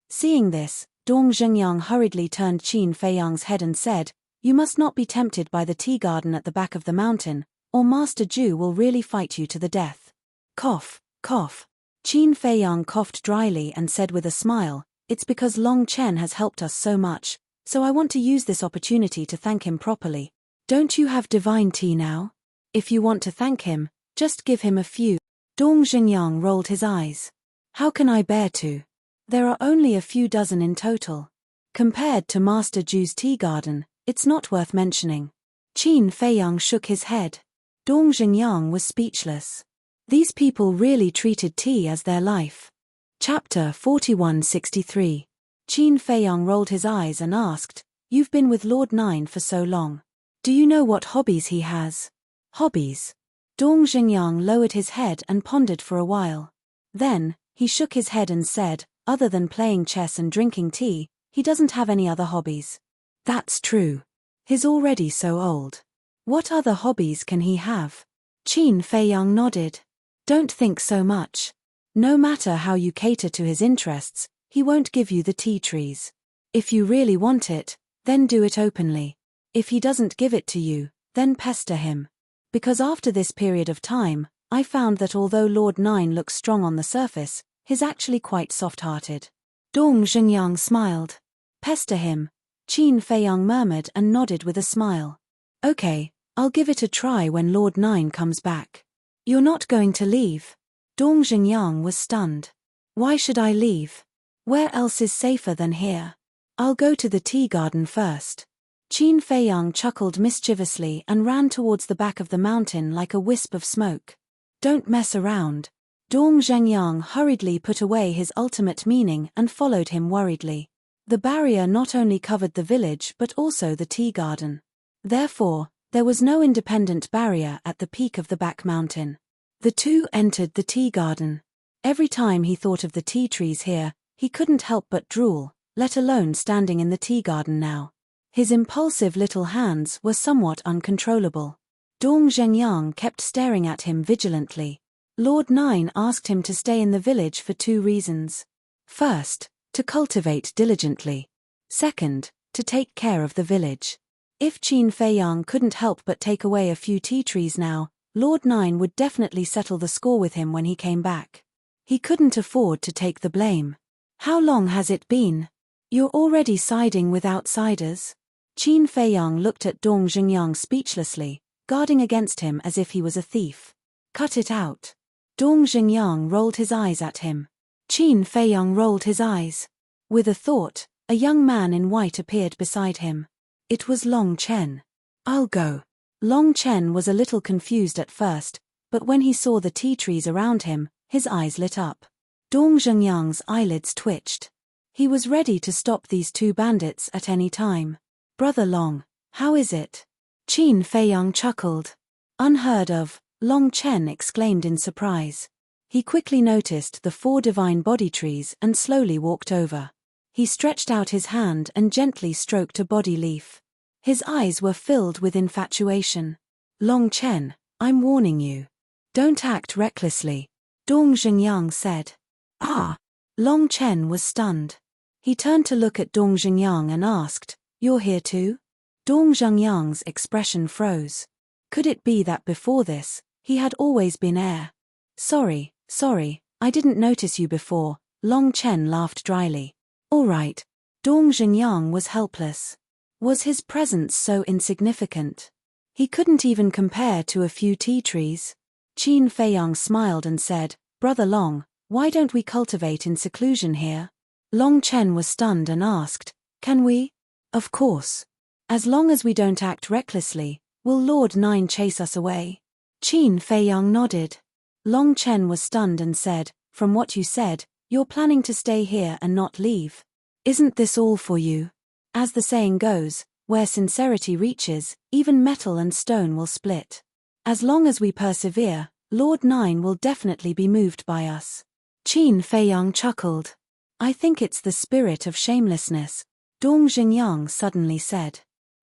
Seeing this, Dong Zhengyang hurriedly turned Qin Feiyang's head and said, "You must not be tempted by the tea garden at the back of the mountain, or Master Zhu will really fight you to the death." Cough. Qin Feiyang coughed dryly and said with a smile, "It's because Long Chen has helped us so much, so I want to use this opportunity to thank him properly." "Don't you have divine tea now? If you want to thank him, just give him a few." Dong Zhengyang rolled his eyes. "How can I bear to? There are only a few dozen in total. Compared to Master Zhu's tea garden, it's not worth mentioning." Qin Feiyang shook his head. Dong Zhengyang was speechless. These people really treated tea as their life. Chapter 4163. Qin Feiyang rolled his eyes and asked, "You've been with Lord Nine for so long. Do you know what hobbies he has?" "Hobbies?" Dong Zhengyang lowered his head and pondered for a while. Then, he shook his head and said, "Other than playing chess and drinking tea, he doesn't have any other hobbies." "That's true. He's already so old. What other hobbies can he have?" Qin Feiyang nodded. "Don't think so much. No matter how you cater to his interests, he won't give you the tea trees. If you really want it, then do it openly. If he doesn't give it to you, then pester him. Because after this period of time, I found that although Lord Nine looks strong on the surface, he's actually quite soft-hearted." Dong Zhengyang smiled. "Pester him," Qin Feiyang murmured and nodded with a smile. Okay, I'll give it a try when Lord Nine comes back. You're not going to leave? Dong Xingyang was stunned. Why should I leave? Where else is safer than here? I'll go to the tea garden first. Qin Feiyang chuckled mischievously and ran towards the back of the mountain like a wisp of smoke. Don't mess around. Dong Zhengyang hurriedly put away his ultimate meaning and followed him worriedly. The barrier not only covered the village but also the tea garden. Therefore, there was no independent barrier at the peak of the back mountain. The two entered the tea garden. Every time he thought of the tea trees here, he couldn't help but drool, let alone standing in the tea garden now. His impulsive little hands were somewhat uncontrollable. Dong Zhengyang kept staring at him vigilantly. Lord Nine asked him to stay in the village for 2 reasons. First, to cultivate diligently. Second, to take care of the village. If Qin Feiyang couldn't help but take away a few tea trees now, Lord Nine would definitely settle the score with him when he came back. He couldn't afford to take the blame. How long has it been? You're already siding with outsiders? Qin Feiyang looked at Dong Zhengyang speechlessly, guarding against him as if he was a thief. Cut it out. Dong Zhengyang rolled his eyes at him. Qin Feiyang rolled his eyes. With a thought, a young man in white appeared beside him. It was Long Chen. I'll go. Long Chen was a little confused at first, but when he saw the tea trees around him, his eyes lit up. Dong Zhengyang's eyelids twitched. He was ready to stop these 2 bandits at any time. Brother Long, how is it? Qin Feiyang chuckled. Unheard of, Long Chen exclaimed in surprise. He quickly noticed the 4 divine body trees and slowly walked over. He stretched out his hand and gently stroked a body leaf. His eyes were filled with infatuation. Long Chen, I'm warning you. Don't act recklessly, Dong Zhengyang said. Ah! Long Chen was stunned. He turned to look at Dong Zhengyang and asked, You're here too? Dong Zhengyang's expression froze. Could it be that before this, he had always been heir? Sorry, I didn't notice you before, Long Chen laughed dryly. All right. Dong Zhengyang was helpless. Was his presence so insignificant? He couldn't even compare to a few tea trees. Qin Feiyang smiled and said, Brother Long, why don't we cultivate in seclusion here? Long Chen was stunned and asked, Can we? Of course. As long as we don't act recklessly, will Lord Nine chase us away? Qin Feiyang nodded. Long Chen was stunned and said, From what you said, you're planning to stay here and not leave. Isn't this all for you? As the saying goes, where sincerity reaches, even metal and stone will split. As long as we persevere, Lord Nine will definitely be moved by us. Qin Feiyang chuckled. I think it's the spirit of shamelessness, Dong Zhengyang suddenly said.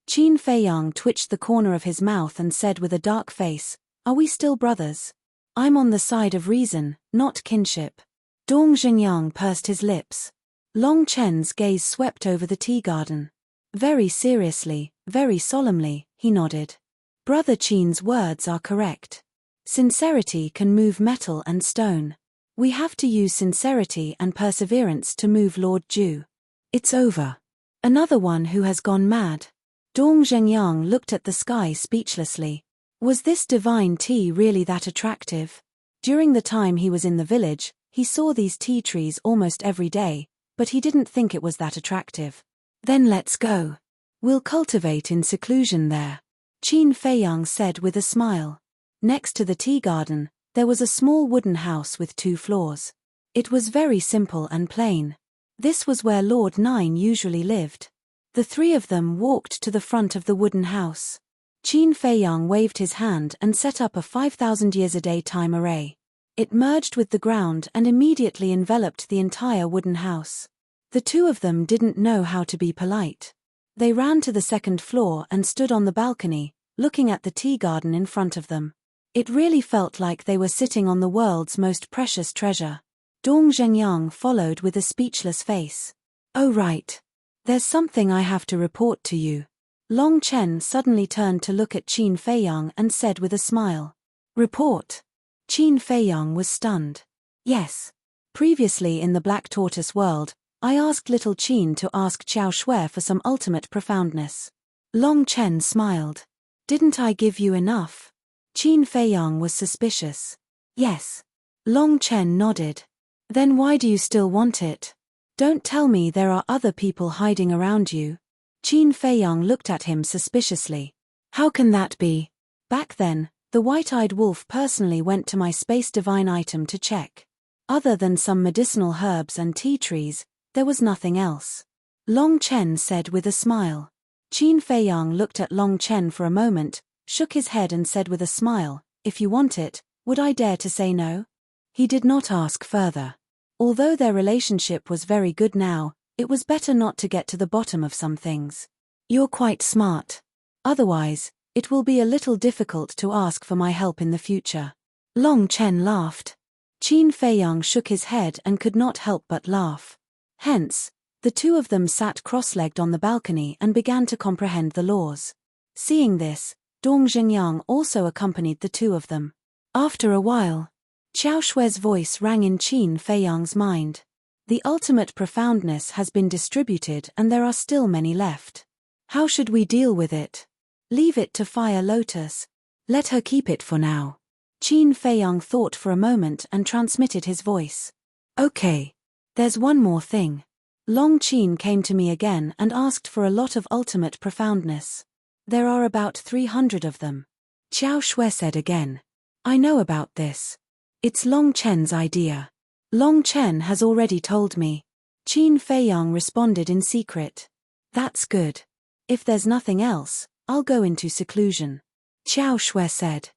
Qin Feiyang twitched the corner of his mouth and said with a dark face, Are we still brothers? I'm on the side of reason, not kinship. Dong Zhengyang pursed his lips. Long Chen's gaze swept over the tea garden. Very seriously, very solemnly, he nodded. Brother Qin's words are correct. Sincerity can move metal and stone. We have to use sincerity and perseverance to move Lord Ju. It's over. Another one who has gone mad. Dong Zhengyang looked at the sky speechlessly. Was this divine tea really that attractive? During the time he was in the village, he saw these tea trees almost every day, but he didn't think it was that attractive. Then let's go. We'll cultivate in seclusion there, Qin Feiyang said with a smile. Next to the tea garden, there was a small wooden house with 2 floors. It was very simple and plain. This was where Lord Nine usually lived. The 3 of them walked to the front of the wooden house. Qin Feiyang waved his hand and set up a 5,000 years a day time array. It merged with the ground and immediately enveloped the entire wooden house. The 2 of them didn't know how to be polite. They ran to the 2nd floor and stood on the balcony, looking at the tea garden in front of them. It really felt like they were sitting on the world's most precious treasure. Dong Zhengyang followed with a speechless face. Oh right. There's something I have to report to you. Long Chen suddenly turned to look at Qin Feiyang and said with a smile. Report. Qin Feiyang was stunned. Yes. Previously in the Black Tortoise world, I asked little Qin to ask Xiao Shui for some ultimate profoundness. Long Chen smiled. Didn't I give you enough? Qin Feiyang was suspicious. Yes. Long Chen nodded. Then why do you still want it? Don't tell me there are other people hiding around you. Qin Feiyang looked at him suspiciously. How can that be? Back then, the white-eyed wolf personally went to my space divine item to check. Other than some medicinal herbs and tea trees, there was nothing else. Long Chen said with a smile. Qin Feiyang looked at Long Chen for a moment, shook his head and said with a smile, if you want it, would I dare to say no? He did not ask further. Although their relationship was very good now, it was better not to get to the bottom of some things. You're quite smart. Otherwise, it will be a little difficult to ask for my help in the future. Long Chen laughed. Qin Feiyang shook his head and could not help but laugh. Hence, the two of them sat cross-legged on the balcony and began to comprehend the laws. Seeing this, Dong Xingyang also accompanied the two of them. After a while, Qiao Shue's voice rang in Qin Feiyang's mind. The ultimate profoundness has been distributed and there are still many left. How should we deal with it? Leave it to Fire Lotus. Let her keep it for now. Qin Feiyang thought for a moment and transmitted his voice. Okay. There's one more thing. Long Qin came to me again and asked for a lot of ultimate profoundness. There are about 300 of them. Qiao Shui said again. I know about this. It's Long Chen's idea. Long Chen has already told me. Qin Feiyang responded in secret. That's good. If there's nothing else, I'll go into seclusion. Qiao Shui said.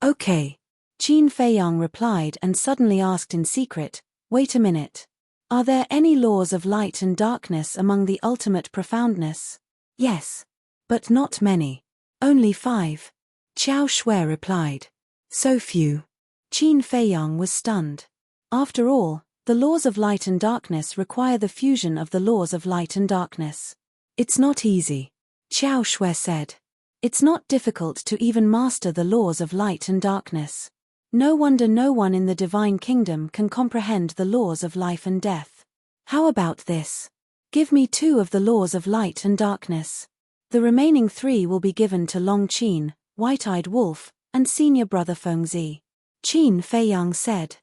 Okay. Qin Feiyang replied and suddenly asked in secret, wait a minute. Are there any laws of light and darkness among the ultimate profoundness? Yes. But not many. Only 5. Qiao Shui replied. So few. Qin Feiyang was stunned. After all, the laws of light and darkness require the fusion of the laws of light and darkness. It's not easy. Qiao Shui said. It's not difficult to even master the laws of light and darkness. No wonder no one in the divine kingdom can comprehend the laws of life and death. How about this? Give me 2 of the laws of light and darkness. The remaining 3 will be given to Long Qin, White-Eyed Wolf, and senior brother Fengzi. Qin Feiyang said.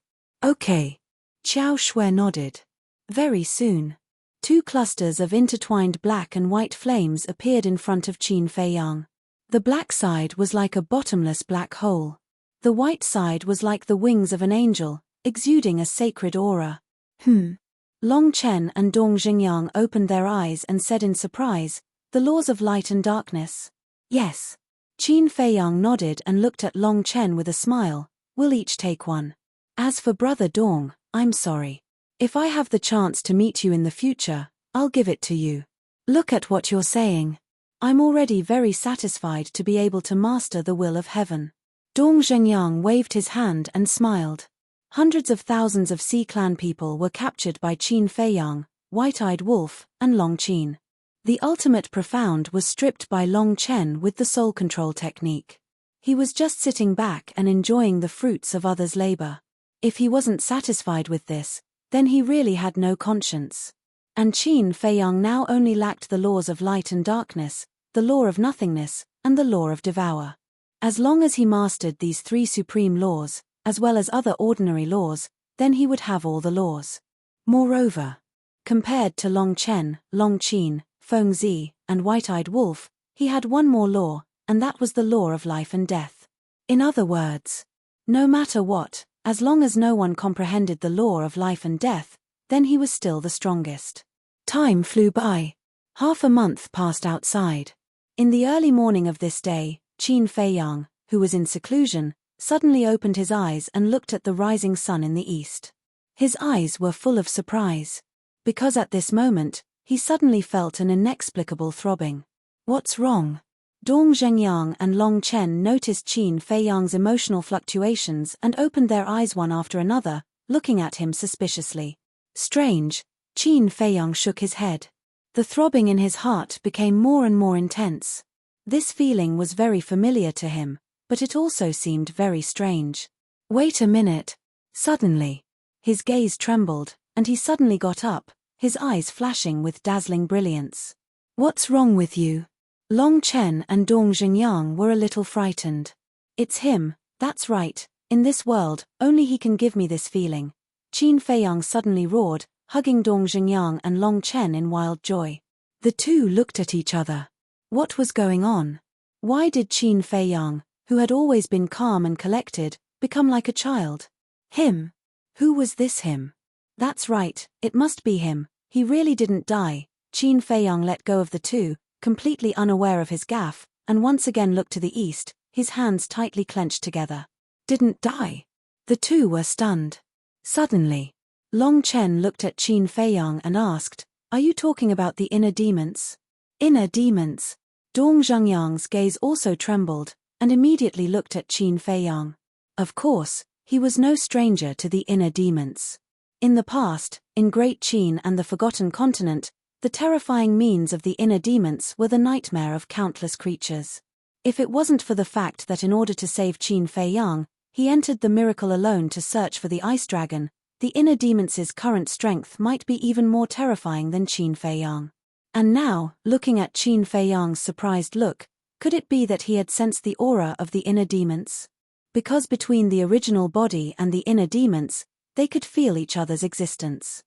Okay. Qiao Shui nodded. Very soon, 2 clusters of intertwined black and white flames appeared in front of Qin Feiyang. The black side was like a bottomless black hole. The white side was like the wings of an angel, exuding a sacred aura. Long Chen and Dong Xingyang opened their eyes and said in surprise, the laws of light and darkness. Yes. Qin Feiyang nodded and looked at Long Chen with a smile. We'll each take one. As for Brother Dong, I'm sorry. If I have the chance to meet you in the future, I'll give it to you. Look at what you're saying. I'm already very satisfied to be able to master the will of heaven. Dong Zhengyang waved his hand and smiled. Hundreds of thousands of Sea Clan people were captured by Qin Feiyang, White-Eyed Wolf, and Long Qin. The ultimate profound was stripped by Long Chen with the soul control technique. He was just sitting back and enjoying the fruits of others' labor. If he wasn't satisfied with this, then he really had no conscience. And Qin Feiyang now only lacked the laws of light and darkness, the law of nothingness, and the law of devour. As long as he mastered these 3 supreme laws, as well as other ordinary laws, then he would have all the laws. Moreover, compared to Long Chen, Long Qin, Fengzi, and White-Eyed Wolf, he had one more law, and that was the law of life and death. In other words, no matter what, as long as no one comprehended the law of life and death, then he was still the strongest. Time flew by. Half a month passed outside. In the early morning of this day, Qin Feiyang, who was in seclusion, suddenly opened his eyes and looked at the rising sun in the east. His eyes were full of surprise. Because at this moment, he suddenly felt an inexplicable throbbing. What's wrong? Dong Zhengyang and Long Chen noticed Qin Feiyang's emotional fluctuations and opened their eyes one after another, looking at him suspiciously. Strange. Qin Feiyang shook his head. The throbbing in his heart became more and more intense. This feeling was very familiar to him, but it also seemed very strange. Wait a minute. Suddenly, his gaze trembled, and he suddenly got up, his eyes flashing with dazzling brilliance. What's wrong with you? Long Chen and Dong Xingyang were a little frightened. It's him, that's right, in this world, only he can give me this feeling. Qin Feiyang suddenly roared, hugging Dong Xingyang and Long Chen in wild joy. The two looked at each other. What was going on? Why did Qin Feiyang, who had always been calm and collected, become like a child? Him? Who was this him? That's right, it must be him. He really didn't die. Qin Feiyang let go of the two, completely unaware of his gaffe, and once again looked to the east, his hands tightly clenched together. Didn't die? The two were stunned. Suddenly, Long Chen looked at Qin Feiyang and asked, "Are you talking about the inner demons?" Inner demons? Dong Zhengyang's gaze also trembled, and immediately looked at Qin Feiyang. Of course, he was no stranger to the inner demons. In the past, in Great Qin and the Forgotten Continent, the terrifying means of the inner demons were the nightmare of countless creatures. If it wasn't for the fact that in order to save Qin Feiyang, he entered the miracle alone to search for the ice dragon, the inner demons' current strength might be even more terrifying than Qin Feiyang. And now, looking at Qin Feiyang's surprised look, could it be that he had sensed the aura of the inner demons? Because between the original body and the inner demons, they could feel each other's existence.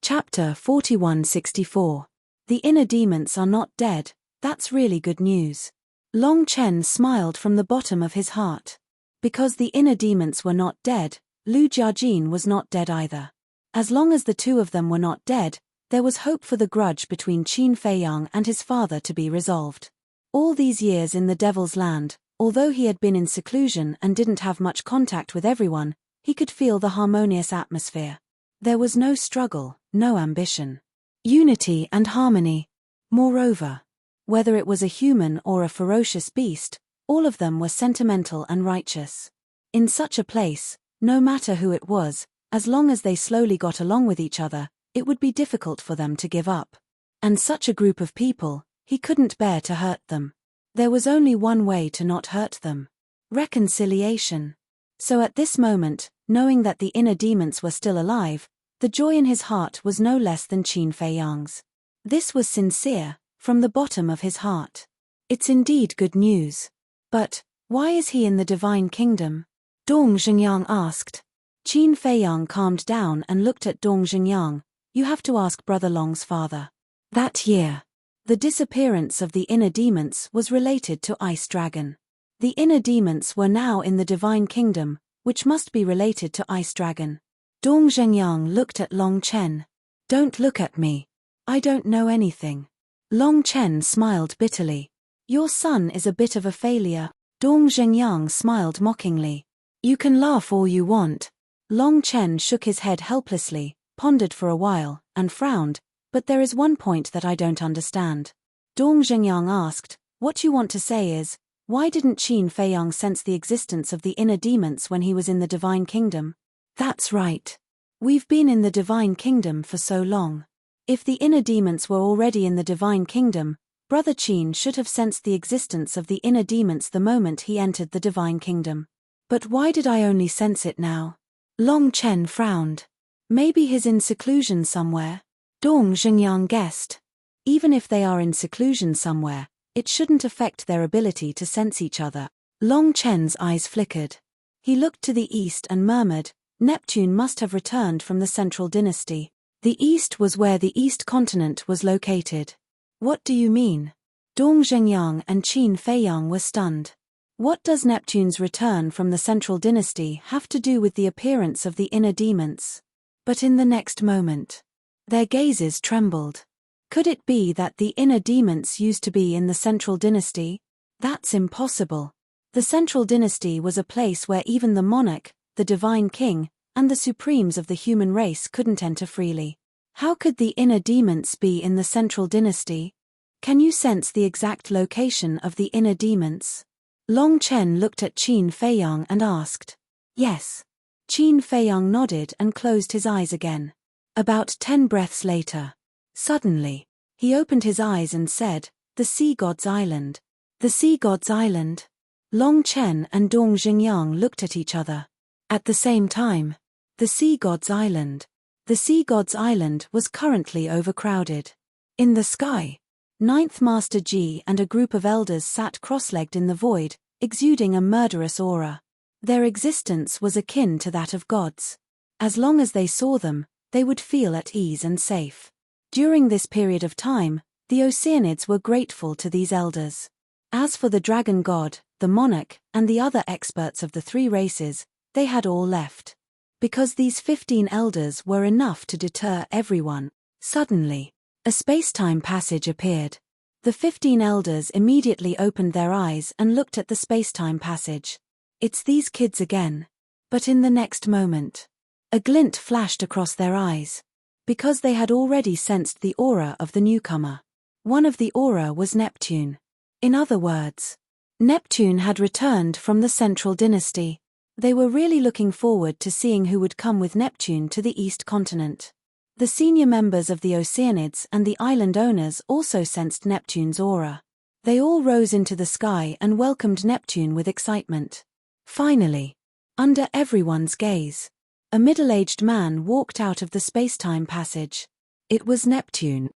Chapter 4164. The inner demons are not dead, that's really good news. Long Chen smiled from the bottom of his heart. Because the inner demons were not dead, Lu Jiajin was not dead either. As long as the two of them were not dead, there was hope for the grudge between Qin Feiyang and his father to be resolved. All these years in the Devil's Land, although he had been in seclusion and didn't have much contact with everyone, he could feel the harmonious atmosphere. There was no struggle, no ambition. Unity and harmony. Moreover, whether it was a human or a ferocious beast, all of them were sentimental and righteous. In such a place, no matter who it was, as long as they slowly got along with each other, it would be difficult for them to give up. And such a group of people, he couldn't bear to hurt them. There was only one way to not hurt them. Reconciliation. So at this moment, knowing that the inner demons were still alive, the joy in his heart was no less than Qin Feiyang's. This was sincere, from the bottom of his heart. It's indeed good news. But, why is he in the Divine Kingdom? Dong Xingyang asked. Qin Feiyang calmed down and looked at Dong Xingyang. You have to ask Brother Long's father. That year, the disappearance of the inner demons was related to Ice Dragon. The inner demons were now in the Divine Kingdom, which must be related to Ice Dragon. Dong Zhengyang looked at Long Chen. Don't look at me. I don't know anything. Long Chen smiled bitterly. Your son is a bit of a failure. Dong Zhengyang smiled mockingly. You can laugh all you want. Long Chen shook his head helplessly, pondered for a while, and frowned, but there is one point that I don't understand. Dong Zhengyang asked, what you want to say is, why didn't Qin Feiyang sense the existence of the inner demons when he was in the Divine Kingdom? That's right. We've been in the Divine Kingdom for so long. If the inner demons were already in the Divine Kingdom, Brother Qin should have sensed the existence of the inner demons the moment he entered the Divine Kingdom. But why did I only sense it now? Long Chen frowned. Maybe he's in seclusion somewhere. Dong Zhengyang guessed. Even if they are in seclusion somewhere, it shouldn't affect their ability to sense each other. Long Chen's eyes flickered. He looked to the east and murmured, Neptune must have returned from the Central Dynasty. The east was where the East Continent was located. What do you mean? Dong Zhengyang and Qin Feiyang were stunned. What does Neptune's return from the Central Dynasty have to do with the appearance of the inner demons? But in the next moment, their gazes trembled. Could it be that the inner demons used to be in the Central Dynasty? That's impossible. The Central Dynasty was a place where even the monarch, the divine king, and the supremes of the human race couldn't enter freely. How could the inner demons be in the Central Dynasty? Can you sense the exact location of the inner demons? Long Chen looked at Qin Feiyang and asked. Yes. Qin Feiyang nodded and closed his eyes again. About 10 breaths later, suddenly, he opened his eyes and said, the Sea God's Island. The Sea God's Island? Long Chen and Dong Xingyang looked at each other. At the same time, the Sea God's Island. The Sea God's Island was currently overcrowded. In the sky, Ninth Master G and a group of elders sat cross-legged in the void, exuding a murderous aura. Their existence was akin to that of gods. As long as they saw them, they would feel at ease and safe. During this period of time, the Oceanids were grateful to these elders. As for the dragon god, the monarch, and the other experts of the three races, they had all left. Because these 15 elders were enough to deter everyone. Suddenly, a space-time passage appeared. The 15 elders immediately opened their eyes and looked at the space-time passage. It's these kids again. But in the next moment, a glint flashed across their eyes. Because they had already sensed the aura of the newcomer. One of the aura was Neptune. In other words, Neptune had returned from the Central Dynasty. They were really looking forward to seeing who would come with Neptune to the East Continent. The senior members of the Oceanids and the island owners also sensed Neptune's aura. They all rose into the sky and welcomed Neptune with excitement. Finally, under everyone's gaze, a middle-aged man walked out of the space-time passage. It was Neptune.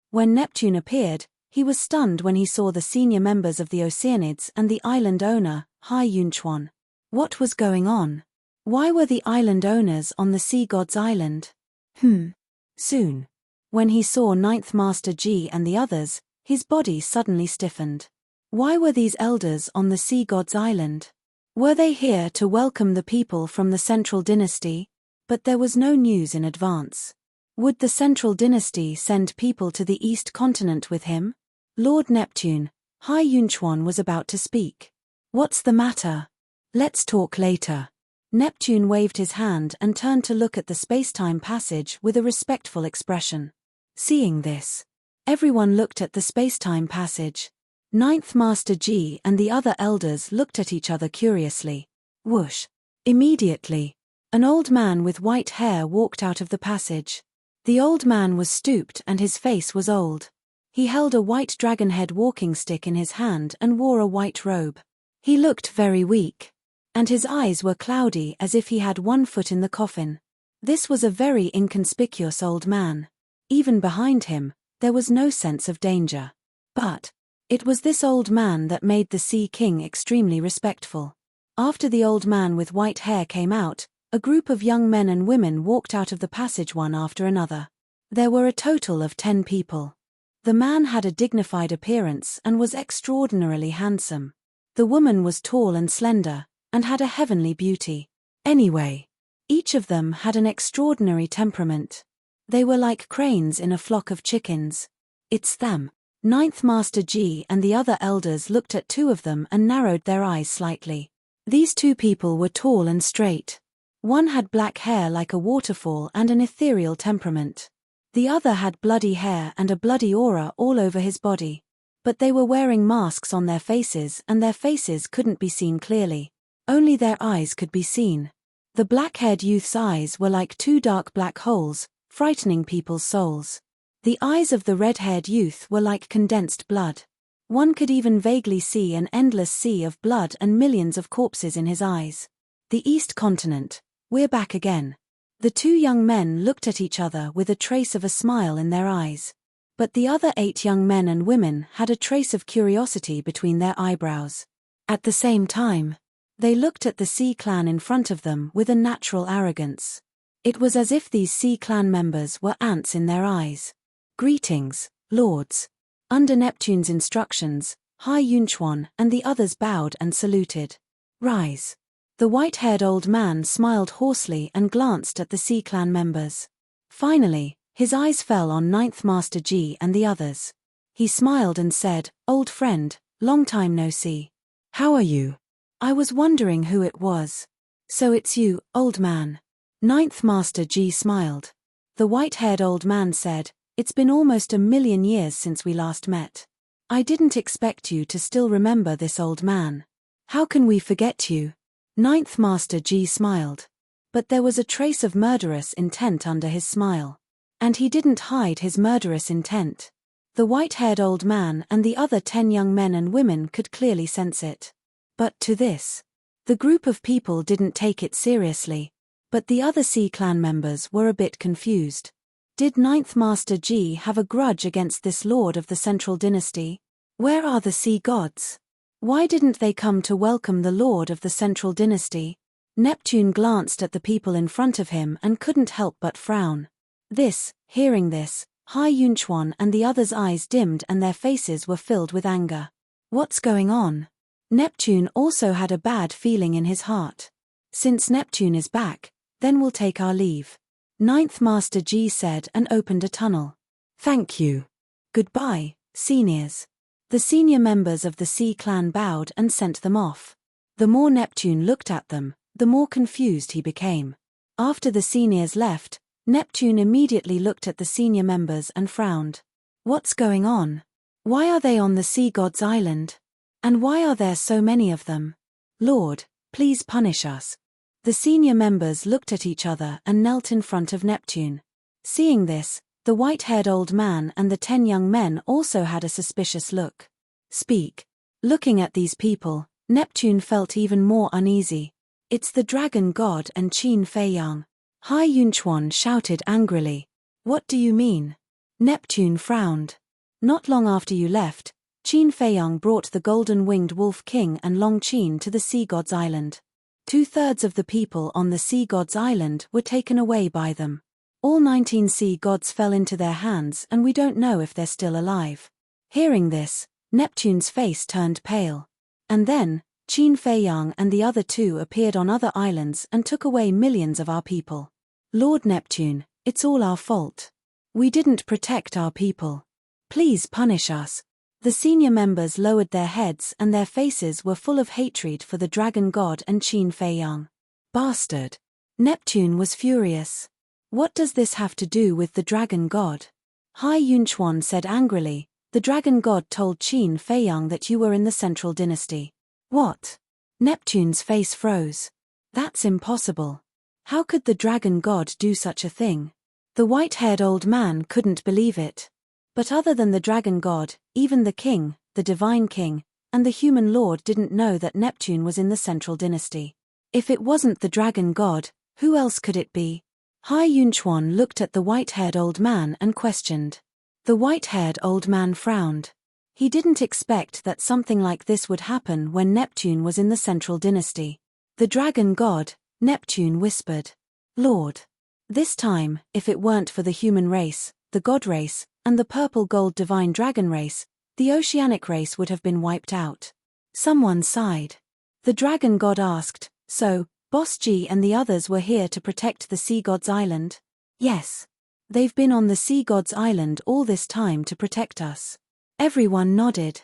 When Neptune appeared, he was stunned when he saw the senior members of the Oceanids and the island owner, Hai Yunchuan. What was going on? Why were the island owners on the sea god's island? Soon, when he saw Ninth Master G and the others, his body suddenly stiffened. Why were these elders on the sea god's island? Were they here to welcome the people from the Central Dynasty? But there was no news in advance. Would the Central Dynasty send people to the East Continent with him? Lord Neptune, Hai Yunchuan was about to speak. What's the matter? Let's talk later. Neptune waved his hand and turned to look at the space-time passage with a respectful expression. Seeing this, everyone looked at the space-time passage. Ninth Master G and the other elders looked at each other curiously. Whoosh! Immediately, an old man with white hair walked out of the passage. The old man was stooped and his face was old. He held a white dragon-head walking stick in his hand and wore a white robe. He looked very weak. And his eyes were cloudy as if he had one foot in the coffin. This was a very inconspicuous old man. Even behind him, there was no sense of danger. But it was this old man that made the Sea King extremely respectful. After the old man with white hair came out, a group of young men and women walked out of the passage one after another. There were a total of 10 people. The man had a dignified appearance and was extraordinarily handsome. The woman was tall and slender, and had a heavenly beauty. Anyway, each of them had an extraordinary temperament. They were like cranes in a flock of chickens. It's them. Ninth Master G and the other elders looked at 2 of them and narrowed their eyes slightly. These 2 people were tall and straight. One had black hair like a waterfall and an ethereal temperament. The other had bloody hair and a bloody aura all over his body. But they were wearing masks on their faces and their faces couldn't be seen clearly. Only their eyes could be seen. The black-haired youth's eyes were like 2 dark black holes, frightening people's souls. The eyes of the red-haired youth were like condensed blood. One could even vaguely see an endless sea of blood and millions of corpses in his eyes. The East Continent. We're back again. The 2 young men looked at each other with a trace of a smile in their eyes. But the other 8 young men and women had a trace of curiosity between their eyebrows. At the same time, they looked at the Sea Clan in front of them with a natural arrogance. It was as if these Sea Clan members were ants in their eyes. Greetings, lords. Under Neptune's instructions, Hai Yunchuan and the others bowed and saluted. Rise. The white-haired old man smiled hoarsely and glanced at the Sea Clan members. Finally, his eyes fell on Ninth Master G and the others. He smiled and said, "Old friend, long time no see. How are you? I was wondering who it was." "So it's you, old man." Ninth Master G smiled. The white-haired old man said, "It's been almost 1,000,000 years since we last met. I didn't expect you to still remember this old man. How can we forget you?" Ninth Master G smiled. But there was a trace of murderous intent under his smile. And he didn't hide his murderous intent. The white-haired old man and the other 10 young men and women could clearly sense it. But to this, the group of people didn't take it seriously. But the other Sea Clan members were a bit confused. Did Ninth Master G have a grudge against this lord of the Central Dynasty? Where are the sea gods? Why didn't they come to welcome the lord of the Central Dynasty? Neptune glanced at the people in front of him and couldn't help but frown. Hearing this, Hai Yunchuan and the others' eyes dimmed and their faces were filled with anger. What's going on? Neptune also had a bad feeling in his heart. Since Neptune is back, then we'll take our leave. Ninth Master G said and opened a tunnel. Thank you. Goodbye, seniors. The senior members of the Sea Clan bowed and sent them off. The more Neptune looked at them, the more confused he became. After the seniors left, Neptune immediately looked at the senior members and frowned. What's going on? Why are they on the Sea God's Island? And why are there so many of them? Lord, please punish us. The senior members looked at each other and knelt in front of Neptune. Seeing this, the white-haired old man and the 10 young men also had a suspicious look. Speak. Looking at these people, Neptune felt even more uneasy. It's the dragon god and Qin Feiyang. Hai Yunchuan shouted angrily. What do you mean? Neptune frowned. Not long after you left, Qin Feiyang brought the golden-winged wolf king and Long Qin to the Sea God's Island. 2/3 of the people on the Sea God's Island were taken away by them. All 19 sea gods fell into their hands and we don't know if they're still alive. Hearing this, Neptune's face turned pale. And then, Qin Feiyang and the other 2 appeared on other islands and took away millions of our people. Lord Neptune, it's all our fault. We didn't protect our people. Please punish us. The senior members lowered their heads and their faces were full of hatred for the dragon god and Qin Feiyang. Bastard. Neptune was furious. What does this have to do with the dragon god? Hai Yunchuan said angrily, the dragon god told Qin Feiyang that you were in the Central Dynasty. What? Neptune's face froze. That's impossible. How could the dragon god do such a thing? The white-haired old man couldn't believe it. But other than the dragon god, even the king, the divine king, and the human lord didn't know that Neptune was in the Central Dynasty. If it wasn't the dragon god, who else could it be? Hai Yunchuan looked at the white-haired old man and questioned. The white-haired old man frowned. He didn't expect that something like this would happen when Neptune was in the Central Dynasty. The dragon god, Neptune whispered. Lord. This time, if it weren't for the human race, the god race, and the purple-gold divine dragon race, the oceanic race would have been wiped out. Someone sighed. The dragon god asked, so, Boss G and the others were here to protect the Sea God's Island? Yes. They've been on the Sea God's Island all this time to protect us. Everyone nodded.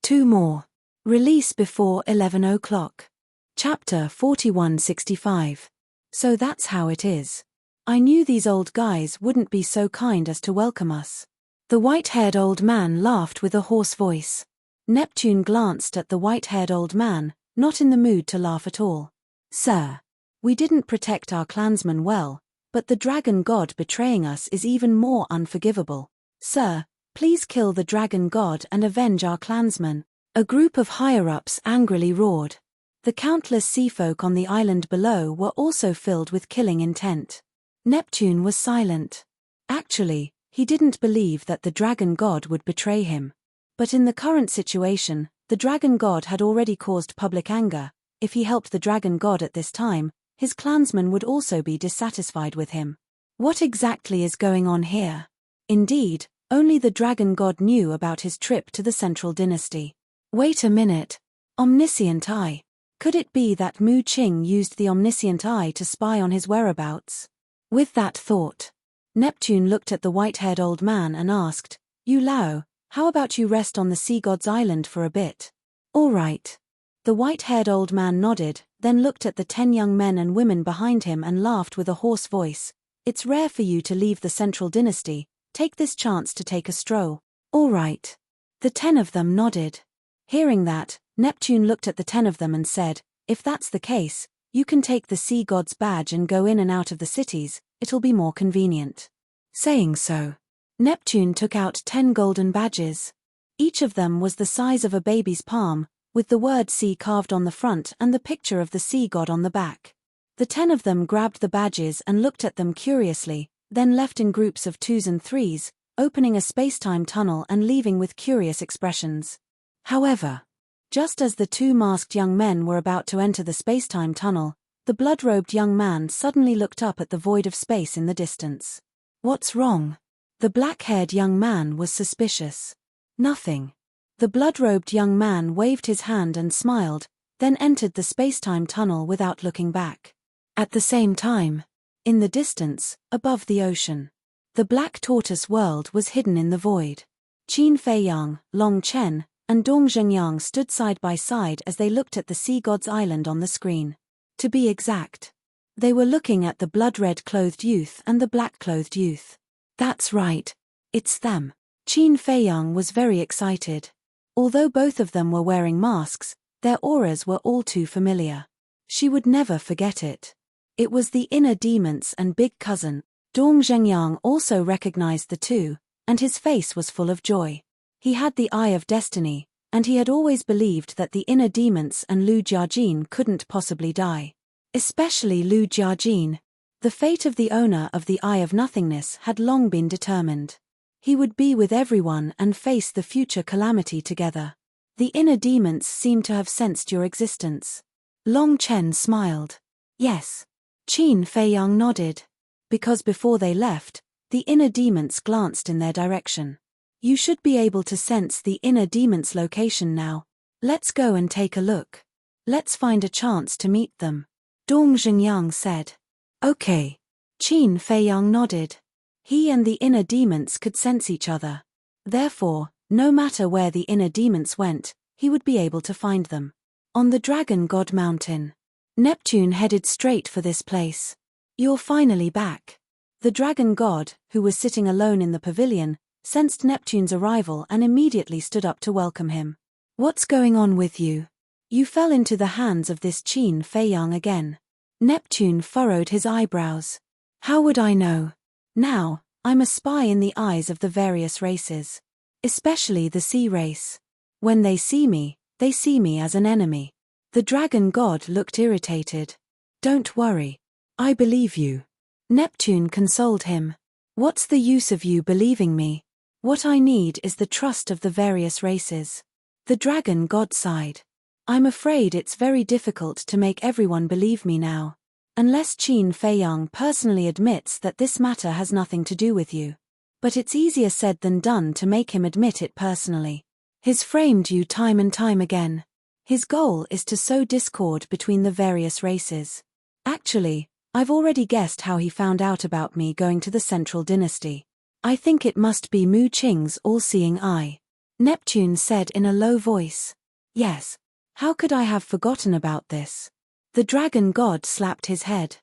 2 more. Release before 11 o'clock. Chapter 4165. So that's how it is. I knew these old guys wouldn't be so kind as to welcome us. The white-haired old man laughed with a hoarse voice. Neptune glanced at the white-haired old man, not in the mood to laugh at all. Sir. We didn't protect our clansmen well, but the dragon god betraying us is even more unforgivable. Sir, please kill the dragon god and avenge our clansmen. A group of higher-ups angrily roared. The countless seafolk on the island below were also filled with killing intent. Neptune was silent. Actually, he didn't believe that the dragon god would betray him. But in the current situation, the dragon god had already caused public anger. If he helped the dragon god at this time, his clansmen would also be dissatisfied with him. What exactly is going on here? Indeed, only the dragon god knew about his trip to the Central Dynasty. Wait a minute. Omniscient Eye. Could it be that Mu Qing used the Omniscient Eye to spy on his whereabouts? With that thought, Neptune looked at the white-haired old man and asked, You Lao, how about you rest on the Sea God's Island for a bit? All right. The white-haired old man nodded, then looked at the 10 young men and women behind him and laughed with a hoarse voice. It's rare for you to leave the Central Dynasty. Take this chance to take a stroll. All right. The 10 of them nodded. Hearing that, Neptune looked at the 10 of them and said, If that's the case, you can take the Sea God's badge and go in and out of the cities, it'll be more convenient. Saying so, Neptune took out 10 golden badges. Each of them was the size of a baby's palm, with the word sea carved on the front and the picture of the sea god on the back. The 10 of them grabbed the badges and looked at them curiously, then left in groups of 2s and 3s, opening a space-time tunnel and leaving with curious expressions. However, just as the two masked young men were about to enter the space-time tunnel, the blood-robed young man suddenly looked up at the void of space in the distance. "What's wrong?" The black-haired young man was suspicious. "Nothing." The blood-robed young man waved his hand and smiled, then entered the space-time tunnel without looking back. At the same time, in the distance, above the ocean, the black tortoise world was hidden in the void. Qin Feiyang, Long Chen, and Dong Zhengyang stood side by side as they looked at the sea god's island on the screen. To be exact, they were looking at the blood-red clothed youth and the black-clothed youth. "That's right. It's them." Qin Feiyang was very excited. Although both of them were wearing masks, their auras were all too familiar. She would never forget it. It was the inner demons and big cousin. Dong Zhengyang also recognized the two, and his face was full of joy. He had the Eye of Destiny, and he had always believed that the inner demons and Lu Jiajin couldn't possibly die. Especially Lu Jiajin. The fate of the owner of the Eye of Nothingness had long been determined. He would be with everyone and face the future calamity together. The inner demons seemed to have sensed your existence. Long Chen smiled. "Yes." Qin Feiyang nodded. Because before they left, the inner demons glanced in their direction. "You should be able to sense the inner demons' location now. Let's go and take a look. Let's find a chance to meet them," Dong Zhengyang said. "Okay." Qin Feiyang nodded. He and the inner demons could sense each other. Therefore, no matter where the inner demons went, he would be able to find them. On the Dragon God Mountain, Neptune headed straight for this place. "You're finally back." The Dragon God, who was sitting alone in the pavilion, sensed Neptune's arrival and immediately stood up to welcome him. "What's going on with you? You fell into the hands of this Qin Feiyang again." Neptune furrowed his eyebrows. "How would I know? Now, I'm a spy in the eyes of the various races. Especially the sea race. When they see me as an enemy." The Dragon God looked irritated. "Don't worry. I believe you." Neptune consoled him. "What's the use of you believing me? What I need is the trust of the various races." The Dragon God sighed. "I'm afraid it's very difficult to make everyone believe me now. Unless Qin Feiyang personally admits that this matter has nothing to do with you. But it's easier said than done to make him admit it personally. He's framed you time and time again. His goal is to sow discord between the various races. Actually, I've already guessed how he found out about me going to the Central Dynasty. I think it must be Mu Qing's all-seeing eye," Neptune said in a low voice. "Yes. How could I have forgotten about this?" The Dragon God slapped his head.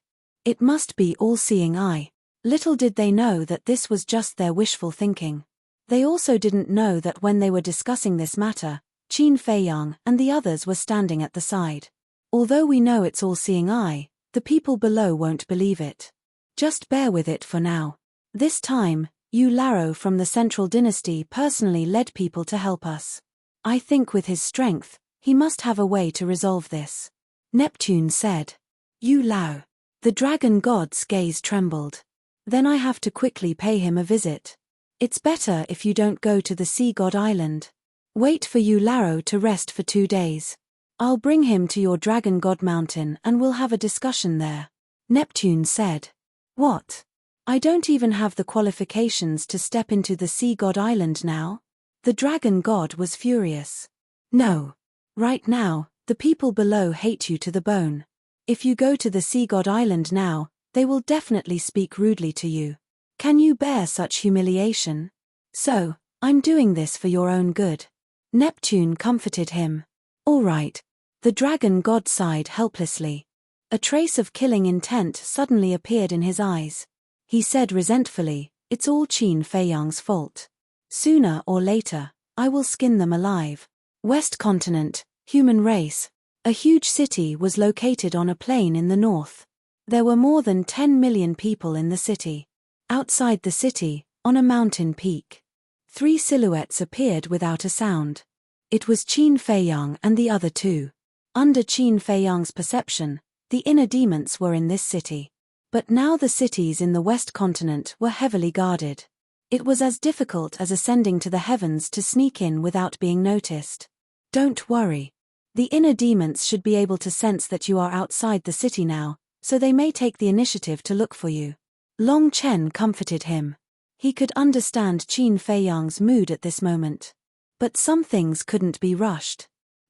It must be all-seeing eye. Little did they know that this was just their wishful thinking. They also didn't know that when they were discussing this matter, Qin Feiyang and the others were standing at the side. Although we know it's all-seeing eye, the people below won't believe it. Just bear with it for now. This time, Yu Laro from the Central Dynasty personally led people to help us. I think with his strength, he must have a way to resolve this," Neptune said. "Yu Lao." The Dragon God's gaze trembled. "Then I have to quickly pay him a visit. It's better if you don't go to the Sea God Island. Wait for Yu Laro to rest for 2 days. I'll bring him to your Dragon God Mountain and we'll have a discussion there," Neptune said. "What? I don't even have the qualifications to step into the Sea God Island now?" The Dragon God was furious. "No. Right now, the people below hate you to the bone. If you go to the Sea God Island now, they will definitely speak rudely to you. Can you bear such humiliation? So, I'm doing this for your own good." Neptune comforted him. "All right." The Dragon God sighed helplessly. A trace of killing intent suddenly appeared in his eyes. He said resentfully, "It's all Qin Feiyang's fault. Sooner or later, I will skin them alive." West Continent, human race. A huge city was located on a plain in the north. There were more than 10 million people in the city. Outside the city, on a mountain peak, 3 silhouettes appeared without a sound. It was Qin Feiyang and the other 2. Under Qin Feiyang's perception, the inner demons were in this city. But now the cities in the West Continent were heavily guarded. It was as difficult as ascending to the heavens to sneak in without being noticed. Don't worry. The inner demons should be able to sense that you are outside the city now, so they may take the initiative to look for you. Long Chen comforted him. He could understand Qin Feiyang's mood at this moment. But some things couldn't be rushed.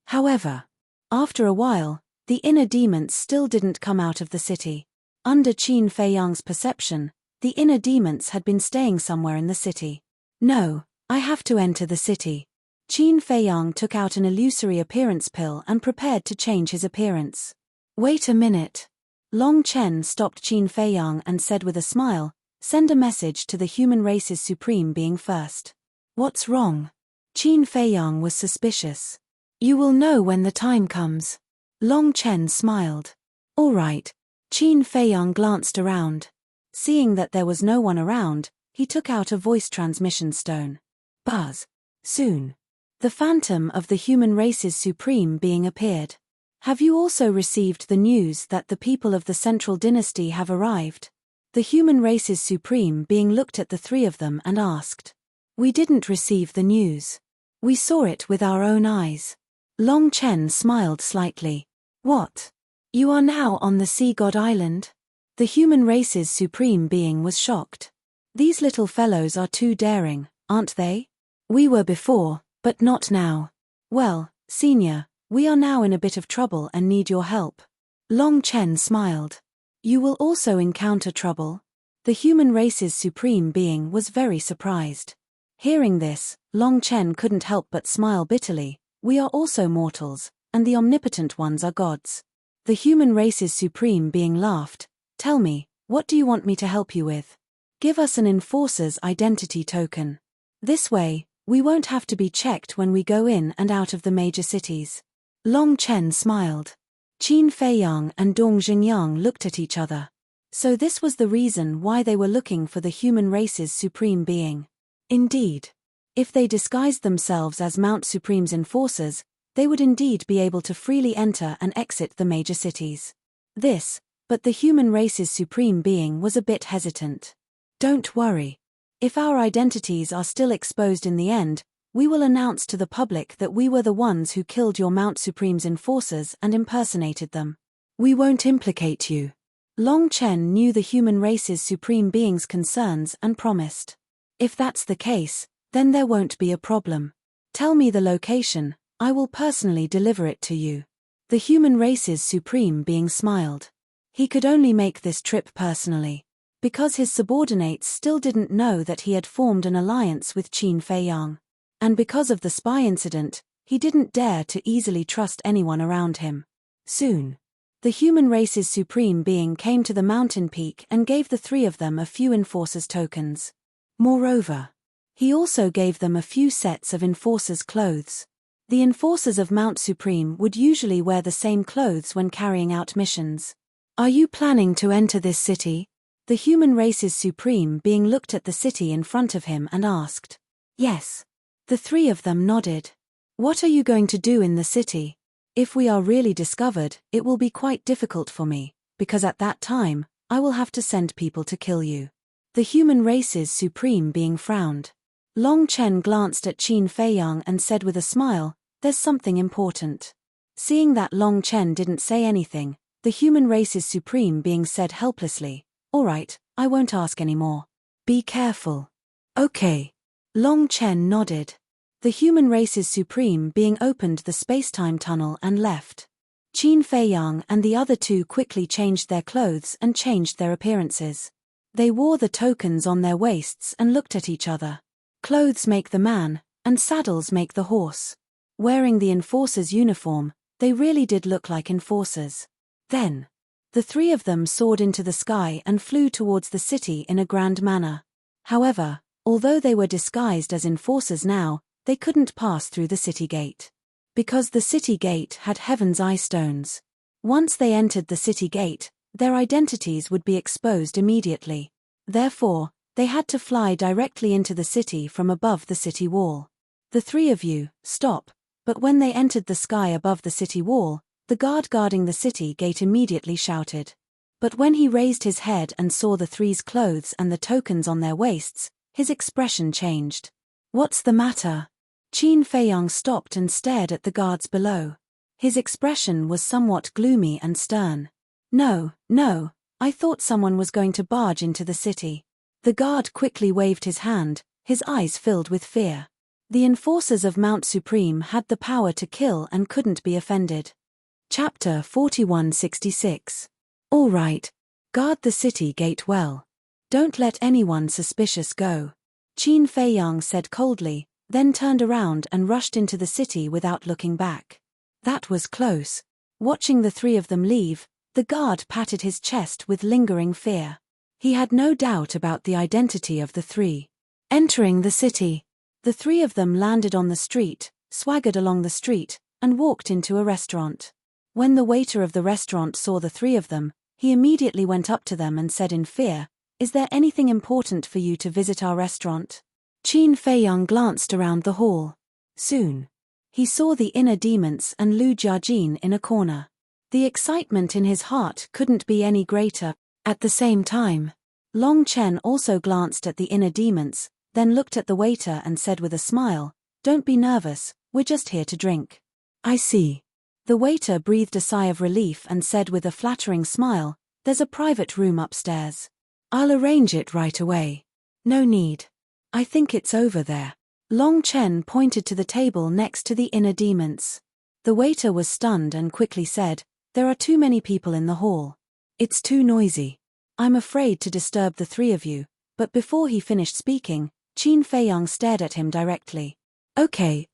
However, after a while, the inner demons still didn't come out of the city. Under Qin Feiyang's perception, the inner demons had been staying somewhere in the city. No, I have to enter the city. Qin Feiyang took out an illusory appearance pill and prepared to change his appearance. Wait a minute. Long Chen stopped Qin Feiyang and said with a smile, send a message to the human race's supreme being first. What's wrong? Qin Feiyang was suspicious. You will know when the time comes. Long Chen smiled. All right. Qin Feiyang glanced around. Seeing that there was no one around, he took out a voice transmission stone. Buzz. Soon. The phantom of the human race's supreme being appeared. Have you also received the news that the people of the Central Dynasty have arrived? The human race's supreme being looked at the three of them and asked. We didn't receive the news. We saw it with our own eyes. Long Chen smiled slightly. What? You are now on the Sea God Island? The human race's supreme being was shocked. These little fellows are too daring, aren't they? We were before, but not now. Well, Senior, we are now in a bit of trouble and need your help. Long Chen smiled. You will also encounter trouble? The human race's supreme being was very surprised. Hearing this, Long Chen couldn't help but smile bitterly. We are also mortals, and the omnipotent ones are gods. The human race's supreme being laughed. Tell me, what do you want me to help you with? Give us an enforcer's identity token. This way, we won't have to be checked when we go in and out of the major cities. Long Chen smiled. Qin Feiyang and Dong Xingyang looked at each other. So this was the reason why they were looking for the human race's supreme being. Indeed. If they disguised themselves as Mount Supreme's enforcers, they would indeed be able to freely enter and exit the major cities. But the human race's supreme being was a bit hesitant. Don't worry. If our identities are still exposed in the end, we will announce to the public that we were the ones who killed your Mount Supreme's enforcers and impersonated them. We won't implicate you. Long Chen knew the human race's supreme being's concerns and promised. If that's the case, then there won't be a problem. Tell me the location, I will personally deliver it to you. The human race's supreme being smiled. He could only make this trip personally. Because his subordinates still didn't know that he had formed an alliance with Qin Feiyang. And because of the spy incident, he didn't dare to easily trust anyone around him. Soon. The human race's supreme being came to the mountain peak and gave the three of them a few enforcers' tokens. Moreover, he also gave them a few sets of enforcers' clothes. The enforcers of Mount Supreme would usually wear the same clothes when carrying out missions. Are you planning to enter this city? The human race's supreme being looked at the city in front of him and asked. Yes. The three of them nodded. What are you going to do in the city? If we are really discovered, it will be quite difficult for me, because at that time, I will have to send people to kill you. The human race's supreme being frowned. Long Chen glanced at Qin Feiyang and said with a smile, there's something important. Seeing that Long Chen didn't say anything, the human race's supreme being said helplessly, all right, I won't ask any more. Be careful. Okay. Long Chen nodded. The human race's supreme being opened the space-time tunnel and left. Qin Feiyang and the other two quickly changed their clothes and changed their appearances. They wore the tokens on their waists and looked at each other. Clothes make the man, and saddles make the horse. Wearing the enforcer's uniform, they really did look like enforcers. Then, the three of them soared into the sky and flew towards the city in a grand manner. However, although they were disguised as enforcers now, they couldn't pass through the city gate. Because the city gate had heaven's eye stones. Once they entered the city gate, their identities would be exposed immediately. Therefore, they had to fly directly into the city from above the city wall. The three of you, stop, but when they entered the sky above the city wall, the guard guarding the city gate immediately shouted. But when he raised his head and saw the three's clothes and the tokens on their waists, his expression changed. "What's the matter?" Qin Feiyang stopped and stared at the guards below. His expression was somewhat gloomy and stern. No, I thought someone was going to barge into the city." The guard quickly waved his hand, his eyes filled with fear. The enforcers of Mount Supreme had the power to kill and couldn't be offended. Chapter 4166. All right. Guard the city gate well. Don't let anyone suspicious go. Qin Feiyang said coldly, then turned around and rushed into the city without looking back. That was close. Watching the three of them leave, the guard patted his chest with lingering fear. He had no doubt about the identity of the three. Entering the city, the three of them landed on the street, swaggered along the street, and walked into a restaurant. When the waiter of the restaurant saw the three of them, he immediately went up to them and said in fear, "Is there anything important for you to visit our restaurant?" Qin Feiyang glanced around the hall. Soon, he saw the inner demons and Lu Jiajin in a corner. The excitement in his heart couldn't be any greater. At the same time, Long Chen also glanced at the inner demons, then looked at the waiter and said with a smile, "Don't be nervous, we're just here to drink." "I see." The waiter breathed a sigh of relief and said with a flattering smile, "There's a private room upstairs. I'll arrange it right away." "No need. I think it's over there." Long Chen pointed to the table next to the inner demons. The waiter was stunned and quickly said, "There are too many people in the hall. It's too noisy. I'm afraid to disturb the three of you." But before he finished speaking, Qin Feiyang stared at him directly. Okay.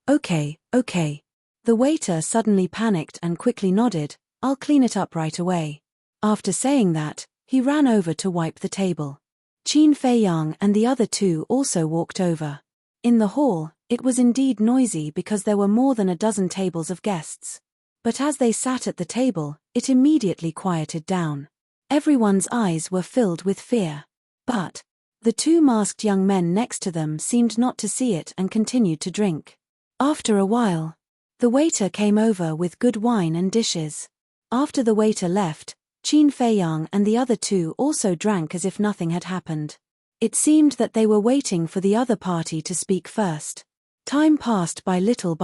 The waiter suddenly panicked and quickly nodded, "I'll clean it up right away." After saying that, he ran over to wipe the table. Qin Feiyang and the other two also walked over. In the hall, it was indeed noisy because there were more than a dozen tables of guests. But as they sat at the table, it immediately quieted down. Everyone's eyes were filled with fear. But the two masked young men next to them seemed not to see it and continued to drink. After a while, the waiter came over with good wine and dishes. After the waiter left, Qin Feiyang and the other two also drank as if nothing had happened. It seemed that they were waiting for the other party to speak first. Time passed by little.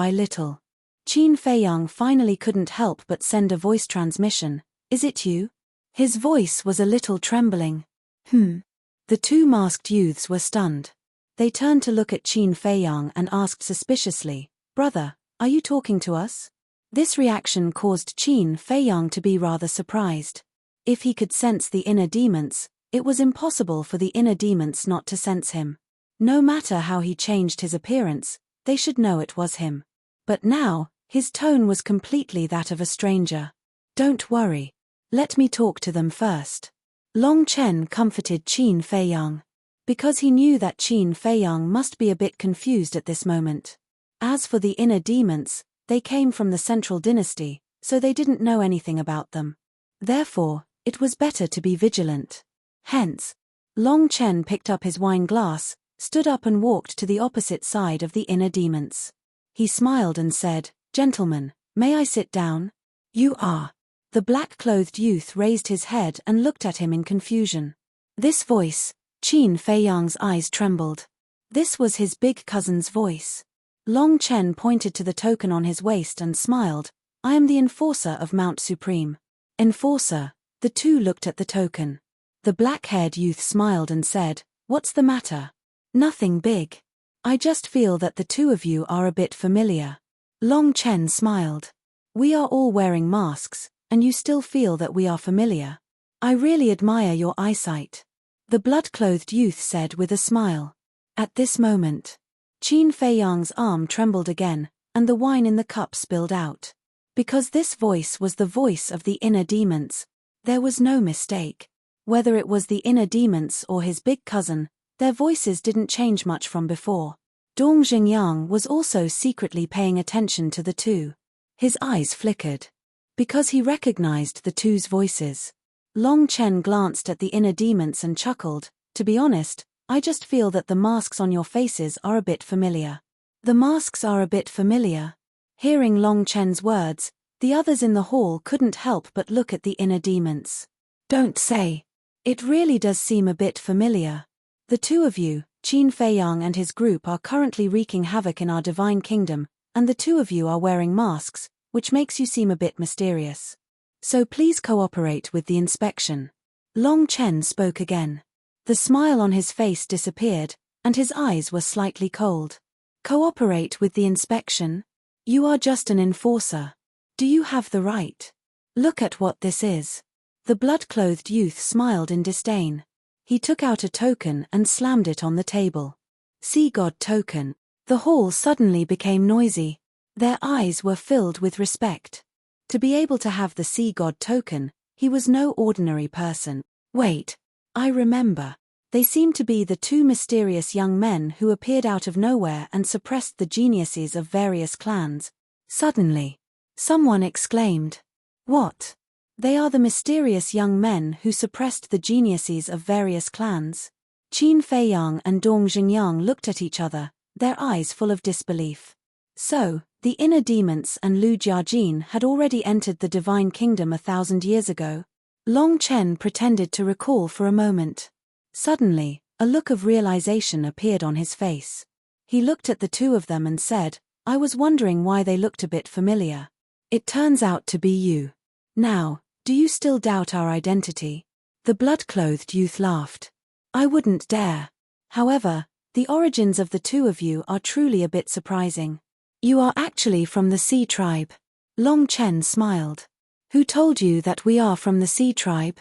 Qin Feiyang finally couldn't help but send a voice transmission. "Is it you?" His voice was a little trembling. The two masked youths were stunned. They turned to look at Qin Feiyang and asked suspiciously, "Brother, are you talking to us?" This reaction caused Qin Feiyang to be rather surprised. If he could sense the inner demons, it was impossible for the inner demons not to sense him. No matter how he changed his appearance, they should know it was him. But now, his tone was completely that of a stranger. "Don't worry. Let me talk to them first." Long Chen comforted Qin Feiyang. Because he knew that Qin Feiyang must be a bit confused at this moment. As for the inner demons, they came from the Central Dynasty, so they didn't know anything about them. Therefore, it was better to be vigilant. Hence, Long Chen picked up his wine glass, stood up and walked to the opposite side of the inner demons. He smiled and said, "Gentlemen, may I sit down?" "You are." The black-clothed youth raised his head and looked at him in confusion. This voice, Qin Feiyang's eyes trembled. This was his big cousin's voice. Long Chen pointed to the token on his waist and smiled, "I am the enforcer of Mount Supreme." Enforcer. The two looked at the token. The black-haired youth smiled and said, "What's the matter?" "Nothing big. I just feel that the two of you are a bit familiar." Long Chen smiled. "We are all wearing masks, and you still feel that we are familiar. I really admire your eyesight," the blood-clothed youth said with a smile. At this moment, Qin Feiyang's arm trembled again, and the wine in the cup spilled out. Because this voice was the voice of the inner demons, there was no mistake. Whether it was the inner demons or his big cousin, their voices didn't change much from before. Dong Xingyang was also secretly paying attention to the two. His eyes flickered. Because he recognized the two's voices. Long Chen glanced at the inner demons and chuckled, "To be honest, I just feel that the masks on your faces are a bit familiar." The masks are a bit familiar. Hearing Long Chen's words, the others in the hall couldn't help but look at the inner demons. Don't say. It really does seem a bit familiar. The two of you, Qin Feiyang and his group, are currently wreaking havoc in our divine kingdom, and the two of you are wearing masks, which makes you seem a bit mysterious. So please cooperate with the inspection. Long Chen spoke again. The smile on his face disappeared, and his eyes were slightly cold. Cooperate with the inspection? You are just an enforcer. Do you have the right? Look at what this is. The blood-clothed youth smiled in disdain. He took out a token and slammed it on the table. Sea God token. The hall suddenly became noisy. Their eyes were filled with respect. To be able to have the Sea God token, he was no ordinary person. Wait. I remember. They seemed to be the two mysterious young men who appeared out of nowhere and suppressed the geniuses of various clans. Suddenly, someone exclaimed. What? They are the mysterious young men who suppressed the geniuses of various clans? Qin Feiyang and Dong Xingyang looked at each other, their eyes full of disbelief. So, the inner demons and Lu Jiajin had already entered the divine kingdom 1,000 years ago. Long Chen pretended to recall for a moment. Suddenly, a look of realization appeared on his face. He looked at the two of them and said, I was wondering why they looked a bit familiar. It turns out to be you. Now, do you still doubt our identity? The blood-clothed youth laughed. I wouldn't dare. However, the origins of the two of you are truly a bit surprising. You are actually from the Sea Tribe. Long Chen smiled. Who told you that we are from the Sea Tribe?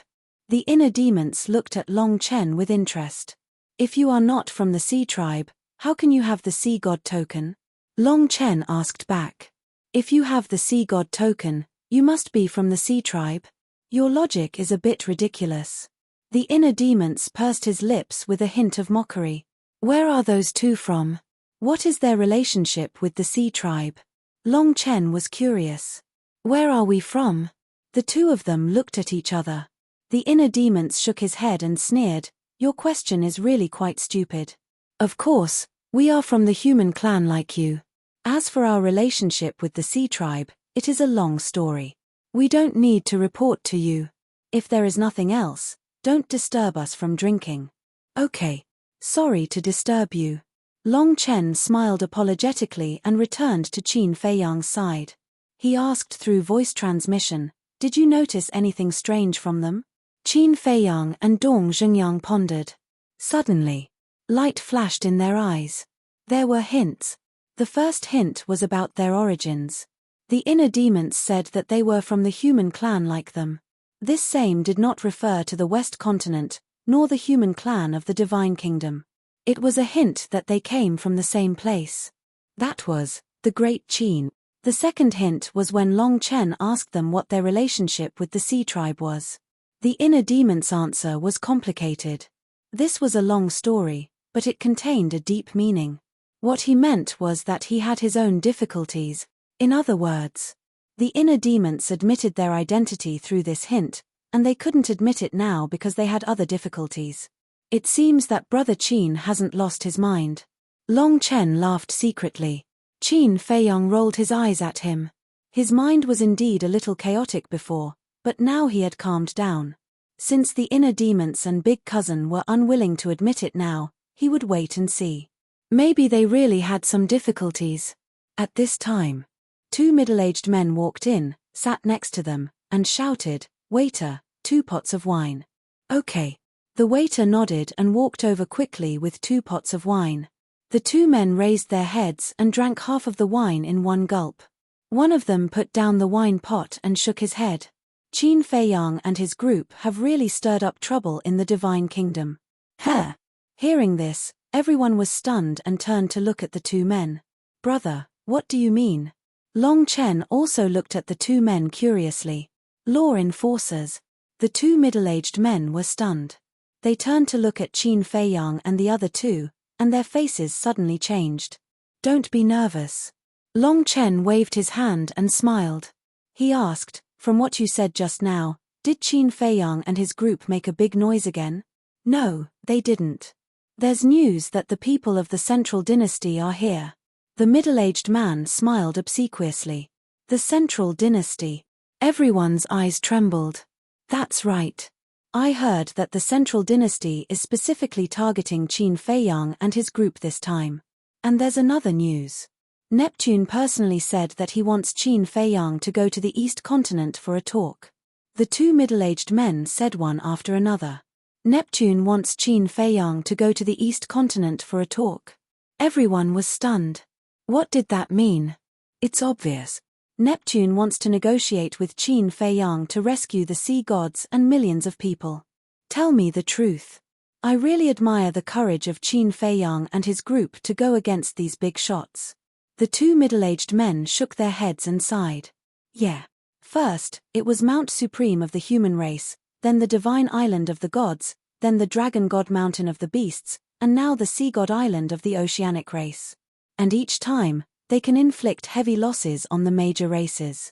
The inner demons looked at Long Chen with interest. If you are not from the Sea Tribe, how can you have the Sea God token? Long Chen asked back. If you have the Sea God token, you must be from the Sea Tribe. Your logic is a bit ridiculous. The inner demons pursed his lips with a hint of mockery. Where are those two from? What is their relationship with the Sea Tribe? Long Chen was curious. Where are we from? The two of them looked at each other. The inner demons shook his head and sneered. Your question is really quite stupid. Of course, we are from the human clan like you. As for our relationship with the Sea Tribe, it is a long story. We don't need to report to you. If there is nothing else, don't disturb us from drinking. Okay. Sorry to disturb you. Long Chen smiled apologetically and returned to Qin Feiyang's side. He asked through voice transmission, did you notice anything strange from them? Qin Feiyang and Dong Xingyang pondered. Suddenly, light flashed in their eyes. There were hints. The first hint was about their origins. The inner demons said that they were from the human clan like them. This same did not refer to the West Continent, nor the human clan of the Divine Kingdom. It was a hint that they came from the same place. That was, the Great Qin. The second hint was when Long Chen asked them what their relationship with the Sea Tribe was. The inner demon's answer was complicated. This was a long story, but it contained a deep meaning. What he meant was that he had his own difficulties. In other words, the inner demons admitted their identity through this hint, and they couldn't admit it now because they had other difficulties. It seems that Brother Qin hasn't lost his mind. Long Chen laughed secretly. Qin Feiyang rolled his eyes at him. His mind was indeed a little chaotic before, but now he had calmed down. Since the inner demons and big cousin were unwilling to admit it now, he would wait and see. Maybe they really had some difficulties. At this time, two middle-aged men walked in, sat next to them, and shouted, "Waiter, 2 pots of wine." Okay. The waiter nodded and walked over quickly with 2 pots of wine. The two men raised their heads and drank half of the wine in one gulp. One of them put down the wine pot and shook his head. Qin Feiyang and his group have really stirred up trouble in the Divine Kingdom. Huh. Hearing this, everyone was stunned and turned to look at the two men. Brother, what do you mean? Long Chen also looked at the two men curiously. Law enforcers. The two middle-aged men were stunned. They turned to look at Qin Feiyang and the other two, and their faces suddenly changed. Don't be nervous. Long Chen waved his hand and smiled. He asked, from what you said just now, did Qin Feiyang and his group make a big noise again? No, they didn't. There's news that the people of the Central Dynasty are here. The middle-aged man smiled obsequiously. The Central Dynasty. Everyone's eyes trembled. That's right. I heard that the Central Dynasty is specifically targeting Qin Feiyang and his group this time. And there's another news. Neptune personally said that he wants Qin Feiyang to go to the East Continent for a talk. The two middle-aged men said one after another. Neptune wants Qin Feiyang to go to the East Continent for a talk. Everyone was stunned. What did that mean? It's obvious. Neptune wants to negotiate with Qin Feiyang to rescue the sea gods and millions of people. Tell me the truth. I really admire the courage of Qin Feiyang and his group to go against these big shots. The two middle-aged men shook their heads and sighed. Yeah. First, it was Mount Supreme of the human race, then the divine island of the gods, then the dragon god mountain of the beasts, and now the sea god island of the oceanic race. And each time, they can inflict heavy losses on the major races.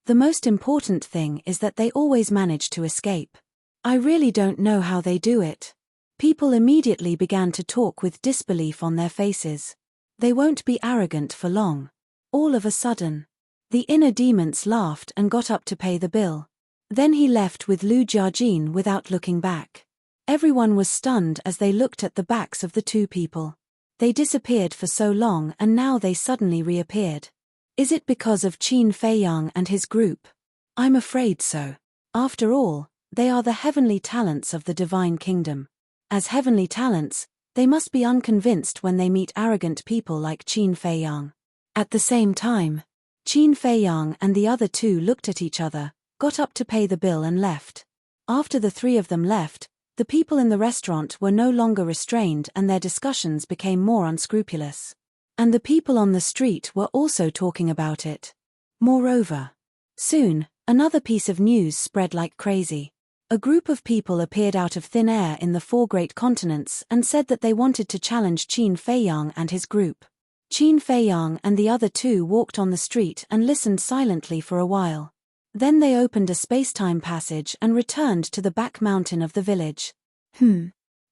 The most important thing is that they always manage to escape. I really don't know how they do it. People immediately began to talk with disbelief on their faces. They won't be arrogant for long. All of a sudden, the inner demons laughed and got up to pay the bill. Then he left with Lu Jiajin without looking back. Everyone was stunned as they looked at the backs of the two people. They disappeared for so long and now they suddenly reappeared. Is it because of Qin Feiyang and his group? I'm afraid so. After all, they are the heavenly talents of the divine kingdom. As heavenly talents, they must be unconvinced when they meet arrogant people like Qin Feiyang. At the same time, Qin Feiyang and the other two looked at each other, got up to pay the bill and left. After the three of them left, the people in the restaurant were no longer restrained and their discussions became more unscrupulous. And the people on the street were also talking about it. Moreover, soon, another piece of news spread like crazy. A group of people appeared out of thin air in the four great continents and said that they wanted to challenge Qin Feiyang and his group. Qin Feiyang and the other two walked on the street and listened silently for a while. Then they opened a space-time passage and returned to the back mountain of the village.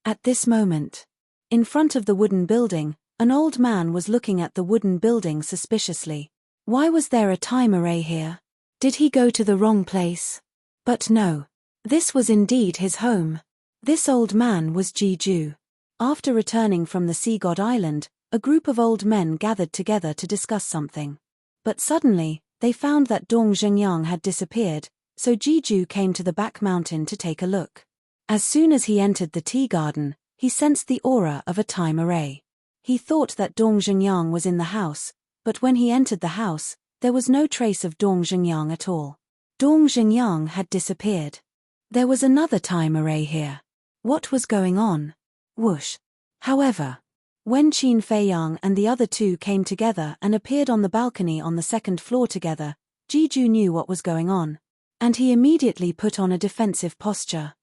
At this moment, in front of the wooden building, an old man was looking at the wooden building suspiciously. Why was there a time array here? Did he go to the wrong place? But no. This was indeed his home. This old man was Jeju. After returning from the Sea God Island, a group of old men gathered together to discuss something. But suddenly, they found that Dong Zhengyang had disappeared, so Jeju came to the back mountain to take a look. As soon as he entered the tea garden, he sensed the aura of a time array. He thought that Dong Zhengyang was in the house, but when he entered the house, there was no trace of Dong Zhengyang at all. Dong Zhengyang had disappeared. There was another time array here. What was going on? Whoosh. However, when Qin Feiyang and the other two came together and appeared on the balcony on the second floor together, Jeju knew what was going on. And he immediately put on a defensive posture.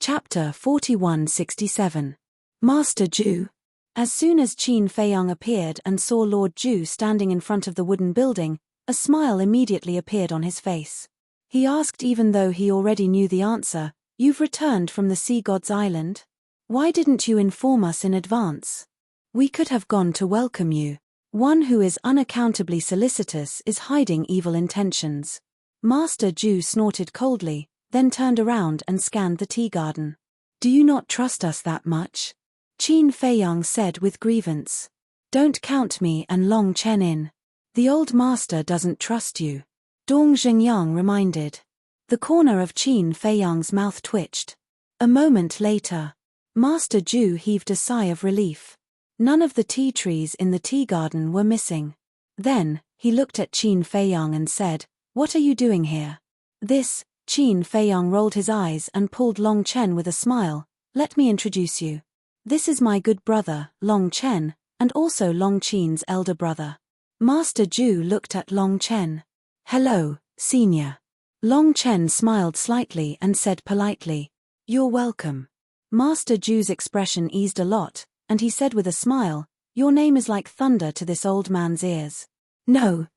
Chapter 4167. Master Ju. As soon as Qin Feiyang appeared and saw Lord Ju standing in front of the wooden building, a smile immediately appeared on his face. He asked, even though he already knew the answer, "You've returned from the Sea God's Island? Why didn't you inform us in advance? We could have gone to welcome you. One who is unaccountably solicitous is hiding evil intentions." Master Ju snorted coldly, then turned around and scanned the tea garden. "Do you not trust us that much?" Qin Feiyang said with grievance. "Don't count me and Long Chen in. The old master doesn't trust you," Dong Zhengyang reminded. The corner of Qin Feiyang's mouth twitched. A moment later, Master Ju heaved a sigh of relief. None of the tea trees in the tea garden were missing. Then, he looked at Qin Feiyang and said, "What are you doing here?" Qin Feiyang rolled his eyes and pulled Long Chen with a smile. "Let me introduce you. This is my good brother, Long Chen, and also Long Qin's elder brother." Master Ju looked at Long Chen. "Hello, senior." Long Chen smiled slightly and said politely, "You're welcome." Master Ju's expression eased a lot, and he said with a smile, "Your name is like thunder to this old man's ears." No.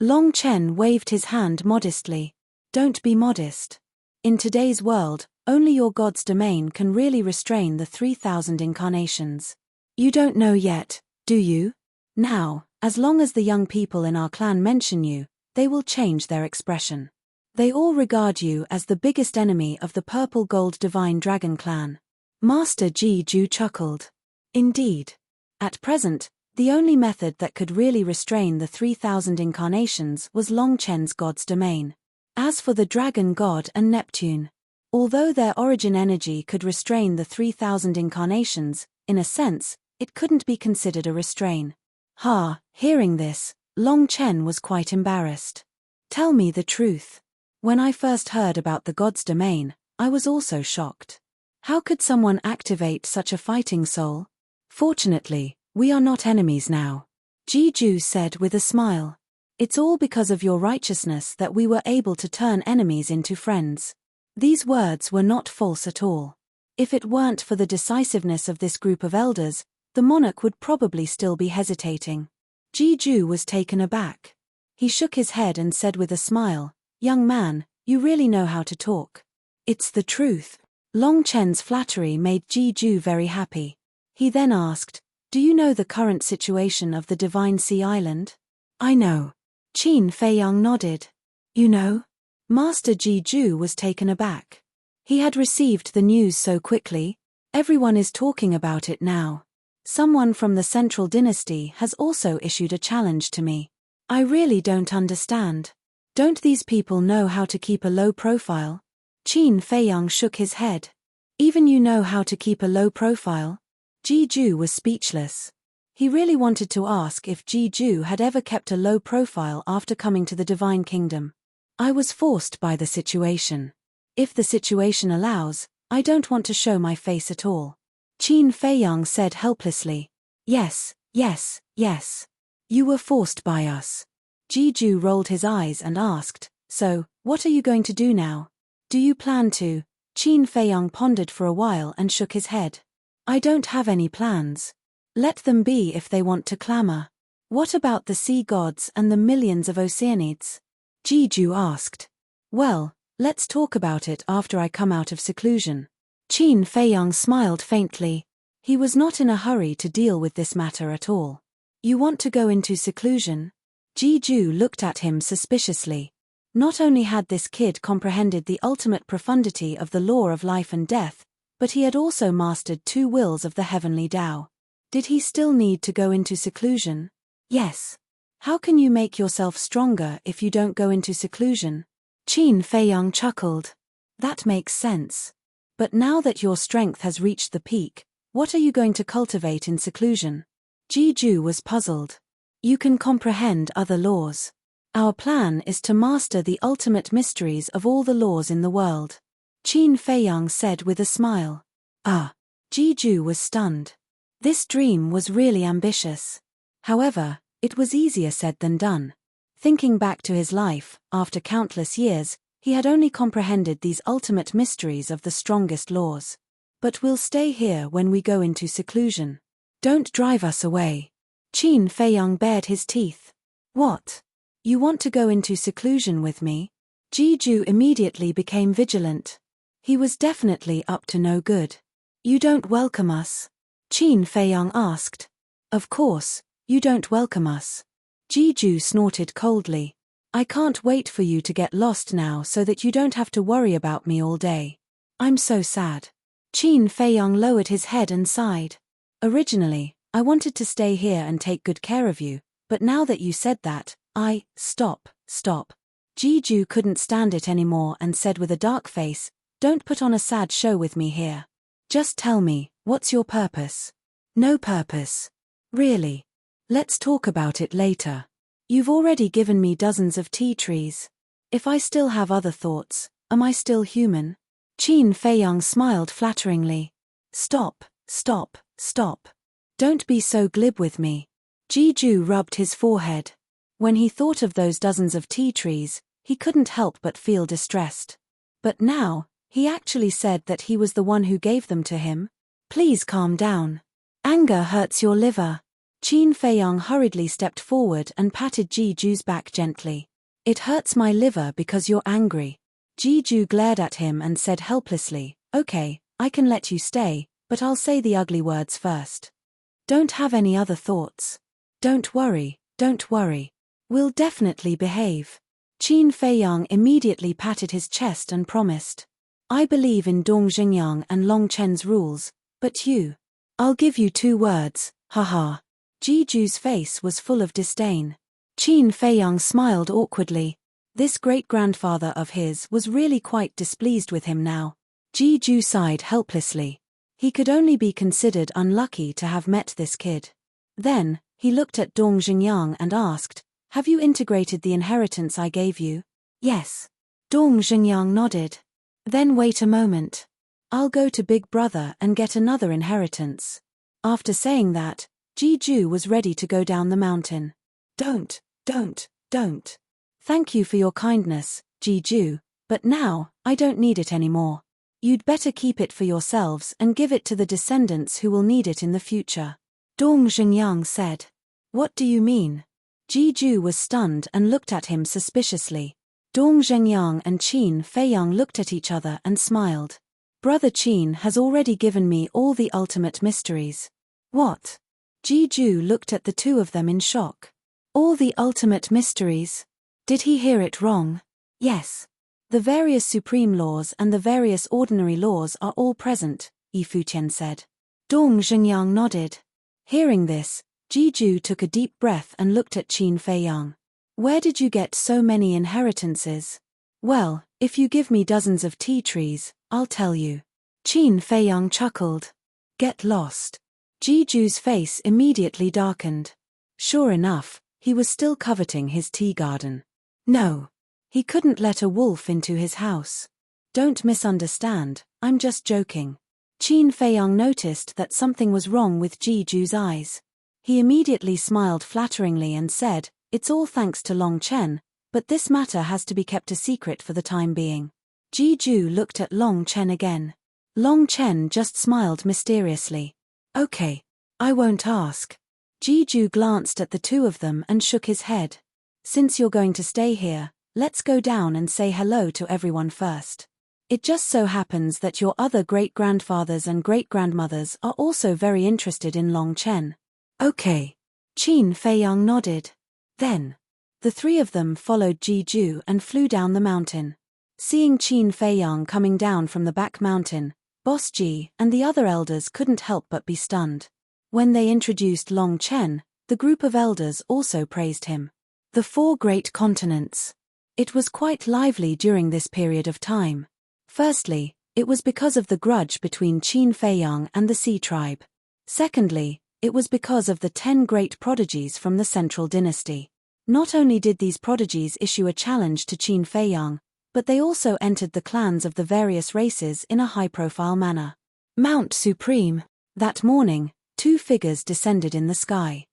Long Chen waved his hand modestly. "Don't be modest. In today's world, only your god's domain can really restrain the 3,000 incarnations. You don't know yet, do you? Now, as long as the young people in our clan mention you, they will change their expression. They all regard you as the biggest enemy of the purple gold divine dragon clan. Master Ji-ju chuckled. Indeed. At present, the only method that could really restrain the 3,000 incarnations was Long Chen's god's domain. As for the dragon god and Neptune, although their origin energy could restrain the 3,000 incarnations, in a sense, it couldn't be considered a restrain. Hearing this, Long Chen was quite embarrassed. Tell me the truth. When I first heard about the god's domain, I was also shocked. How could someone activate such a fighting soul? Fortunately, we are not enemies now. Ji-ju said with a smile. It's all because of your righteousness that we were able to turn enemies into friends. These words were not false at all. If it weren't for the decisiveness of this group of elders, the monarch would probably still be hesitating. Ji-ju was taken aback. He shook his head and said with a smile, "Young man, you really know how to talk." It's the truth. Long Chen's flattery made Ji-ju very happy. He then asked, "Do you know the current situation of the Divine Sea Island?" "I know." Qin Feiyang nodded. "You know?" Master Ji-ju was taken aback. He had received the news so quickly. Everyone is talking about it now. Someone from the Central Dynasty has also issued a challenge to me. I really don't understand. Don't these people know how to keep a low profile? Qin Feiyang shook his head. Even you know how to keep a low profile? Ji-ju was speechless. He really wanted to ask if Ji-ju had ever kept a low profile after coming to the Divine Kingdom. I was forced by the situation. If the situation allows, I don't want to show my face at all. Qin Feiyang said helplessly. Yes. You were forced by us. Ji-ju rolled his eyes and asked, "So, what are you going to do now? Do you plan to?" Qin Feiyang pondered for a while and shook his head. "I don't have any plans. Let them be if they want to clamor. What about the sea gods and the millions of Oceanids?" Ji-ju asked. "Well, let's talk about it after I come out of seclusion." Qin Feiyang smiled faintly. He was not in a hurry to deal with this matter at all. "You want to go into seclusion?" Ji-ju looked at him suspiciously. Not only had this kid comprehended the ultimate profundity of the law of life and death, but he had also mastered 2 wills of the heavenly Tao. Did he still need to go into seclusion? Yes. How can you make yourself stronger if you don't go into seclusion? Qin Feiyang chuckled. That makes sense. But now that your strength has reached the peak, what are you going to cultivate in seclusion? Ji-ju was puzzled. You can comprehend other laws. Our plan is to master the ultimate mysteries of all the laws in the world. Qin Feiyang said with a smile. Ji-ju was stunned. This dream was really ambitious. However, it was easier said than done. Thinking back to his life, after countless years, he had only comprehended these ultimate mysteries of the strongest laws. But we'll stay here when we go into seclusion. Don't drive us away. Qin Feiyang bared his teeth. What? You want to go into seclusion with me? Ji-ju immediately became vigilant. He was definitely up to no good. You don't welcome us? Qin Feiyang asked. Of course, you don't welcome us. Ji-ju snorted coldly. I can't wait for you to get lost now so that you don't have to worry about me all day. I'm so sad. Qin Feiyang lowered his head and sighed. Originally, I wanted to stay here and take good care of you, but now that you said that, Stop. Ji-ju couldn't stand it anymore and said with a dark face, Don't put on a sad show with me here. Just tell me, what's your purpose? No purpose. Really? Let's talk about it later. You've already given me dozens of tea trees. If I still have other thoughts, am I still human? Qin Feiyang smiled flatteringly. Stop. Don't be so glib with me. Ji-ju rubbed his forehead. When he thought of those dozens of tea trees, he couldn't help but feel distressed. But now, he actually said that he was the one who gave them to him. Please calm down. Anger hurts your liver. Qin Feiyang hurriedly stepped forward and patted Ji-ju's back gently. It hurts my liver because you're angry. Ji-ju glared at him and said helplessly, Okay, I can let you stay, but I'll say the ugly words first. Don't have any other thoughts. Don't worry. We'll definitely behave. Qin Feiyang immediately patted his chest and promised. I believe in Dong Xingyang and Long Chen's rules, but you? I'll give you 2 words, haha. Jiju's face was full of disdain. Qin Feiyang smiled awkwardly. This great-grandfather of his was really quite displeased with him now. Jiju sighed helplessly. He could only be considered unlucky to have met this kid. Then, he looked at Dong Xingyang and asked, have you integrated the inheritance I gave you? Yes. Dong Xingyang nodded. Then wait a moment. I'll go to Big Brother and get another inheritance. After saying that, Jiju was ready to go down the mountain. Don't. Thank you for your kindness, Jiju, but now, I don't need it anymore. You'd better keep it for yourselves and give it to the descendants who will need it in the future. Dong Xingyang said. What do you mean? Jiju was stunned and looked at him suspiciously. Dong Xingyang and Qin Feiyang looked at each other and smiled. Brother Qin has already given me all the ultimate mysteries. What? Jiju looked at the 2 of them in shock. All the ultimate mysteries? Did he hear it wrong? Yes. The various supreme laws and the various ordinary laws are all present, Yi Futian said. Dong Xingyang nodded. Hearing this, Jiju took a deep breath and looked at Qin Feiyang. Where did you get so many inheritances? Well, if you give me dozens of tea trees, I'll tell you. Qin Feiyang chuckled. Get lost. Jiju's face immediately darkened. Sure enough, he was still coveting his tea garden. No. He couldn't let a wolf into his house. Don't misunderstand, I'm just joking. Qin Feiyang noticed that something was wrong with Jiju's eyes. He immediately smiled flatteringly and said, it's all thanks to Long Chen, but this matter has to be kept a secret for the time being. Jiju looked at Long Chen again. Long Chen just smiled mysteriously. Okay. I won't ask. Jiju glanced at the 2 of them and shook his head. Since you're going to stay here, let's go down and say hello to everyone first. It just so happens that your other great-grandfathers and great-grandmothers are also very interested in Long Chen. Okay. Qin Feiyang nodded. Then, the 3 of them followed Jiju and flew down the mountain. Seeing Qin Feiyang coming down from the back mountain, Boss Ji and the other elders couldn't help but be stunned. When they introduced Long Chen, the group of elders also praised him. The 4 great continents. It was quite lively during this period of time. Firstly, it was because of the grudge between Qin Feiyang and the Sea Tribe. Secondly, it was because of the 10 great prodigies from the Central Dynasty. Not only did these prodigies issue a challenge to Qin Feiyang, but they also entered the clans of the various races in a high-profile manner. Mount Supreme. That morning, 2 figures descended in the sky.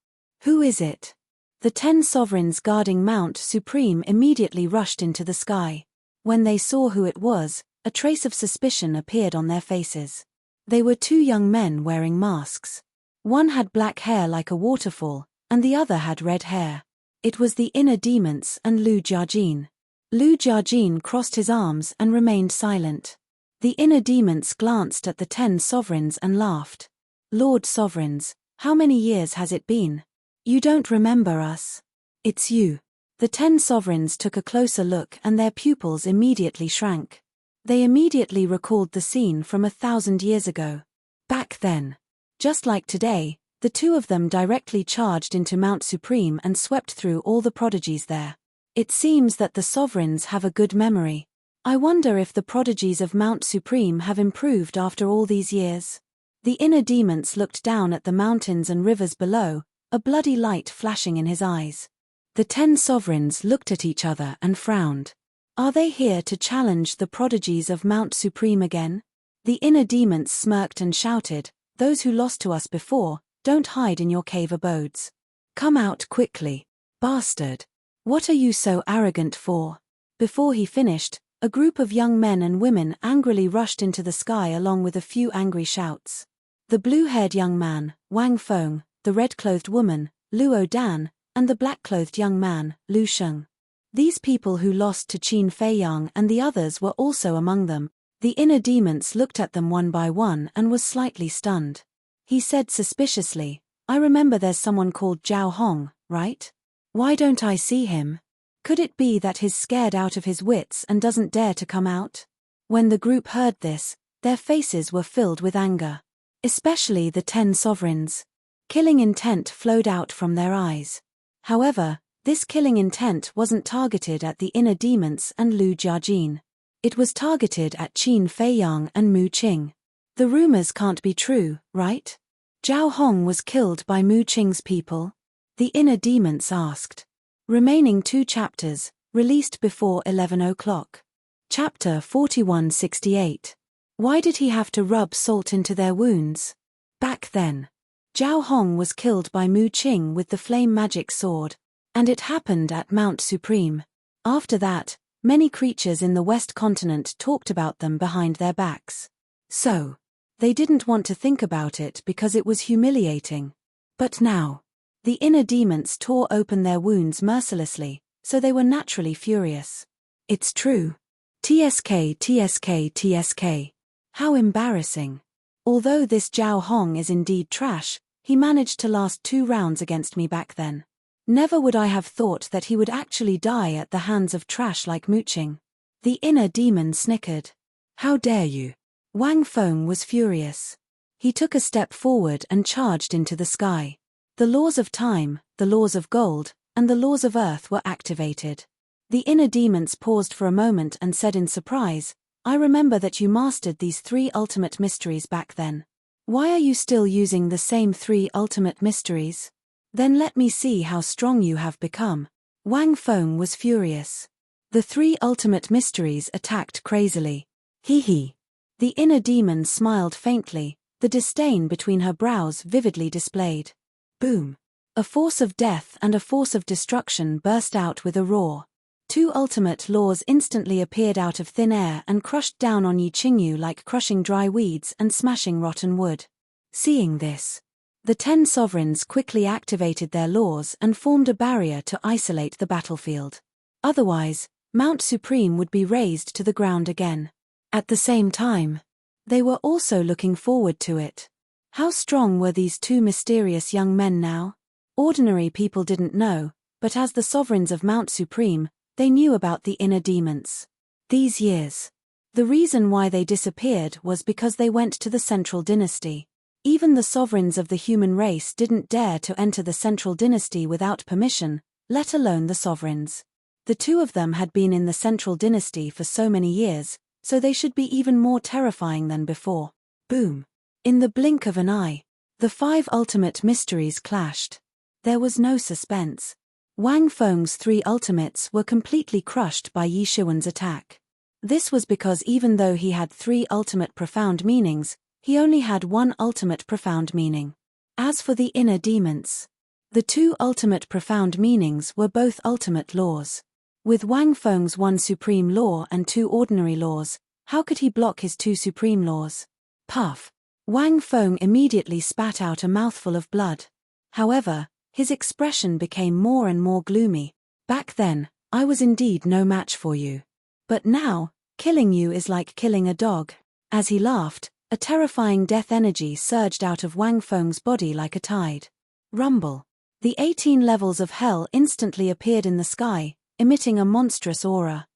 Who is it? The 10 sovereigns guarding Mount Supreme immediately rushed into the sky. When they saw who it was, a trace of suspicion appeared on their faces. They were 2 young men wearing masks. One had black hair like a waterfall, and the other had red hair. It was the inner demons and Lu Jiajin. Lu Jiajin crossed his arms and remained silent. The inner demons glanced at the 10 sovereigns and laughed. Lord Sovereigns, how many years has it been? You don't remember us? It's you. The 10 sovereigns took a closer look and their pupils immediately shrank. They immediately recalled the scene from 1,000 years ago. Back then. Just like today, the 2 of them directly charged into Mount Supreme and swept through all the prodigies there. It seems that the sovereigns have a good memory. I wonder if the prodigies of Mount Supreme have improved after all these years. The inner demons looked down at the mountains and rivers below, a bloody light flashing in his eyes. The 10 sovereigns looked at each other and frowned. Are they here to challenge the prodigies of Mount Supreme again? The inner demons smirked and shouted, those who lost to us before, don't hide in your cave abodes. Come out quickly, bastard. What are you so arrogant for? Before he finished, a group of young men and women angrily rushed into the sky along with a few angry shouts. The blue-haired young man, Wang Feng, the red-clothed woman, Luo Dan, and the black-clothed young man, Lu Sheng. These people who lost to Qin Feiyang and the others were also among them. The inner demons looked at them one by one and was slightly stunned. He said suspiciously, I remember there's someone called Zhao Hong, right? Why don't I see him? Could it be that he's scared out of his wits and doesn't dare to come out? When the group heard this, their faces were filled with anger. Especially the 10 sovereigns. Killing intent flowed out from their eyes. However, this killing intent wasn't targeted at the inner demons and Lu Jiajin. It was targeted at Qin Feiyang and Mu Qing. The rumors can't be true, right? Zhao Hong was killed by Mu Qing's people? The inner demons asked. Remaining 2 chapters, released before 11 o'clock. Chapter 4168. Why did he have to rub salt into their wounds? Back then, Zhao Hong was killed by Mu Qing with the flame magic sword, and it happened at Mount Supreme. After that, many creatures in the West Continent talked about them behind their backs. So, they didn't want to think about it because it was humiliating. But now, the inner demons tore open their wounds mercilessly, so they were naturally furious. It's true. TSK, TSK, TSK. How embarrassing. Although this Zhao Hong is indeed trash, he managed to last 2 rounds against me back then. Never would I have thought that he would actually die at the hands of trash like Mu Qing. The inner demon snickered. How dare you? Wang Feng was furious. He took a step forward and charged into the sky. The laws of time, the laws of gold, and the laws of earth were activated. The inner demons paused for a moment and said in surprise, I remember that you mastered these 3 ultimate mysteries back then. Why are you still using the same 3 ultimate mysteries? Then let me see how strong you have become. Wang Feng was furious. The 3 ultimate mysteries attacked crazily. Hee hee. The inner demon smiled faintly, the disdain between her brows vividly displayed. Boom. A force of death and a force of destruction burst out with a roar. 2 ultimate laws instantly appeared out of thin air and crushed down on Yi Qingyu like crushing dry weeds and smashing rotten wood. Seeing this, the 10 sovereigns quickly activated their laws and formed a barrier to isolate the battlefield. Otherwise, Mount Supreme would be razed to the ground again. At the same time, they were also looking forward to it. How strong were these 2 mysterious young men now? Ordinary people didn't know, but as the sovereigns of Mount Supreme, they knew about the inner demons. These years. The reason why they disappeared was because they went to the Central Dynasty. Even the sovereigns of the human race didn't dare to enter the Central Dynasty without permission, let alone the sovereigns. The 2 of them had been in the Central Dynasty for so many years, so they should be even more terrifying than before. Boom. In the blink of an eye, the 5 ultimate mysteries clashed. There was no suspense. Wang Feng's 3 ultimates were completely crushed by Yi Shiwen's attack. This was because even though he had 3 ultimate profound meanings, he only had 1 ultimate profound meaning. As for the inner demons, the 2 ultimate profound meanings were both ultimate laws. With Wang Feng's 1 supreme law and 2 ordinary laws, how could he block his 2 supreme laws? Puff. Wang Feng immediately spat out a mouthful of blood. However, his expression became more and more gloomy. Back then, I was indeed no match for you. But now, killing you is like killing a dog. As he laughed, a terrifying death energy surged out of Wang Feng's body like a tide. Rumble. The 18 levels of hell instantly appeared in the sky, emitting a monstrous aura.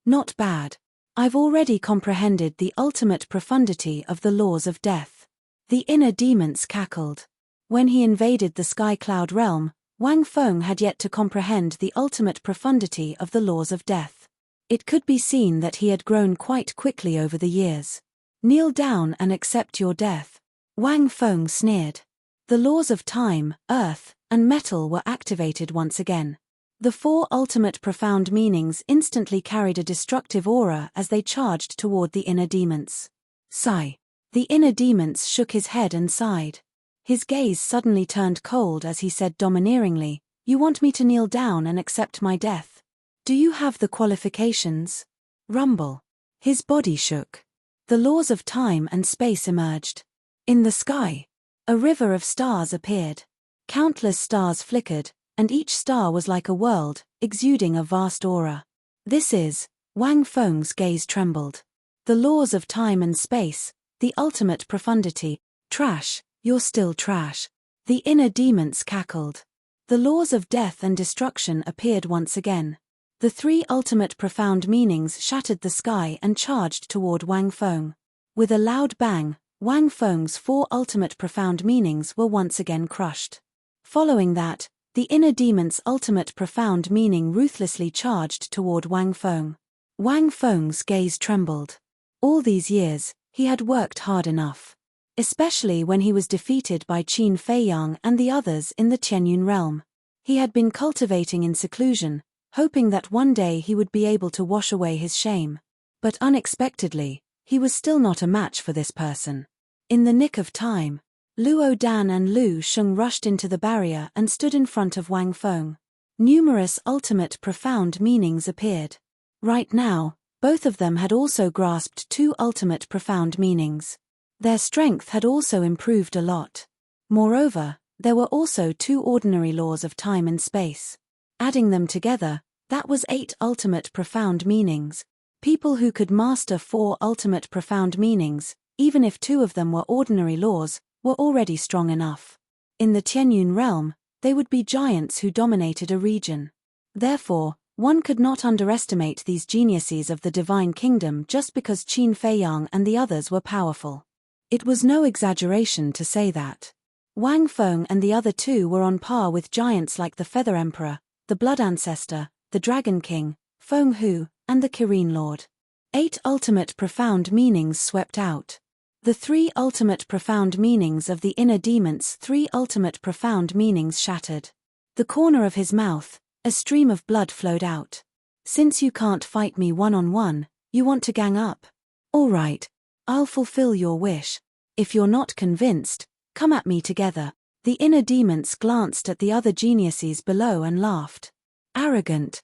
Not bad. I've already comprehended the ultimate profundity of the laws of death. The inner demons cackled. When he invaded the Sky Cloud realm, Wang Feng had yet to comprehend the ultimate profundity of the laws of death. It could be seen that he had grown quite quickly over the years. Kneel down and accept your death. Wang Feng sneered. The laws of time, earth, and metal were activated once again. The 4 ultimate profound meanings instantly carried a destructive aura as they charged toward the inner demons. Sigh. The inner demons shook his head and sighed. His gaze suddenly turned cold as he said domineeringly, You want me to kneel down and accept my death? Do you have the qualifications? Rumble. His body shook. The laws of time and space emerged. In the sky, a river of stars appeared. Countless stars flickered, and each star was like a world, exuding a vast aura. This is, Wang Feng's gaze trembled. The laws of time and space, the ultimate profundity. Trash, you're still trash. The inner demons cackled. The laws of death and destruction appeared once again. The three ultimate profound meanings shattered the sky and charged toward Wang Feng. With a loud bang, Wang Feng's four ultimate profound meanings were once again crushed. Following that, the inner demon's ultimate profound meaning ruthlessly charged toward Wang Feng. Wang Feng's gaze trembled. All these years, he had worked hard enough. Especially when he was defeated by Qin Feiyang and the others in the Qianyun realm. He had been cultivating in seclusion, hoping that one day he would be able to wash away his shame. But unexpectedly, he was still not a match for this person. In the nick of time, Luo Dan and Lu Sheng rushed into the barrier and stood in front of Wang Feng. Numerous ultimate profound meanings appeared. Right now, both of them had also grasped two ultimate profound meanings. Their strength had also improved a lot. Moreover, there were also two ordinary laws of time and space. Adding them together, that was 8 ultimate profound meanings. People who could master 4 ultimate profound meanings, even if 2 of them were ordinary laws, were already strong enough. In the Qianyun realm, they would be giants who dominated a region. Therefore, one could not underestimate these geniuses of the divine kingdom just because Qin Feiyang and the others were powerful. It was no exaggeration to say that. Wang Feng and the other 2 were on par with giants like the Feather Emperor, the Blood Ancestor, the Dragon King, Feng Hu, and the Kirin Lord. 8 ultimate profound meanings swept out. The 3 ultimate profound meanings of the inner demon's 3 ultimate profound meanings shattered. The corner of his mouth, a stream of blood flowed out. Since you can't fight me one-on-one, you want to gang up? All right, I'll fulfill your wish. If you're not convinced, come at me together. The inner demons glanced at the other geniuses below and laughed. Arrogant.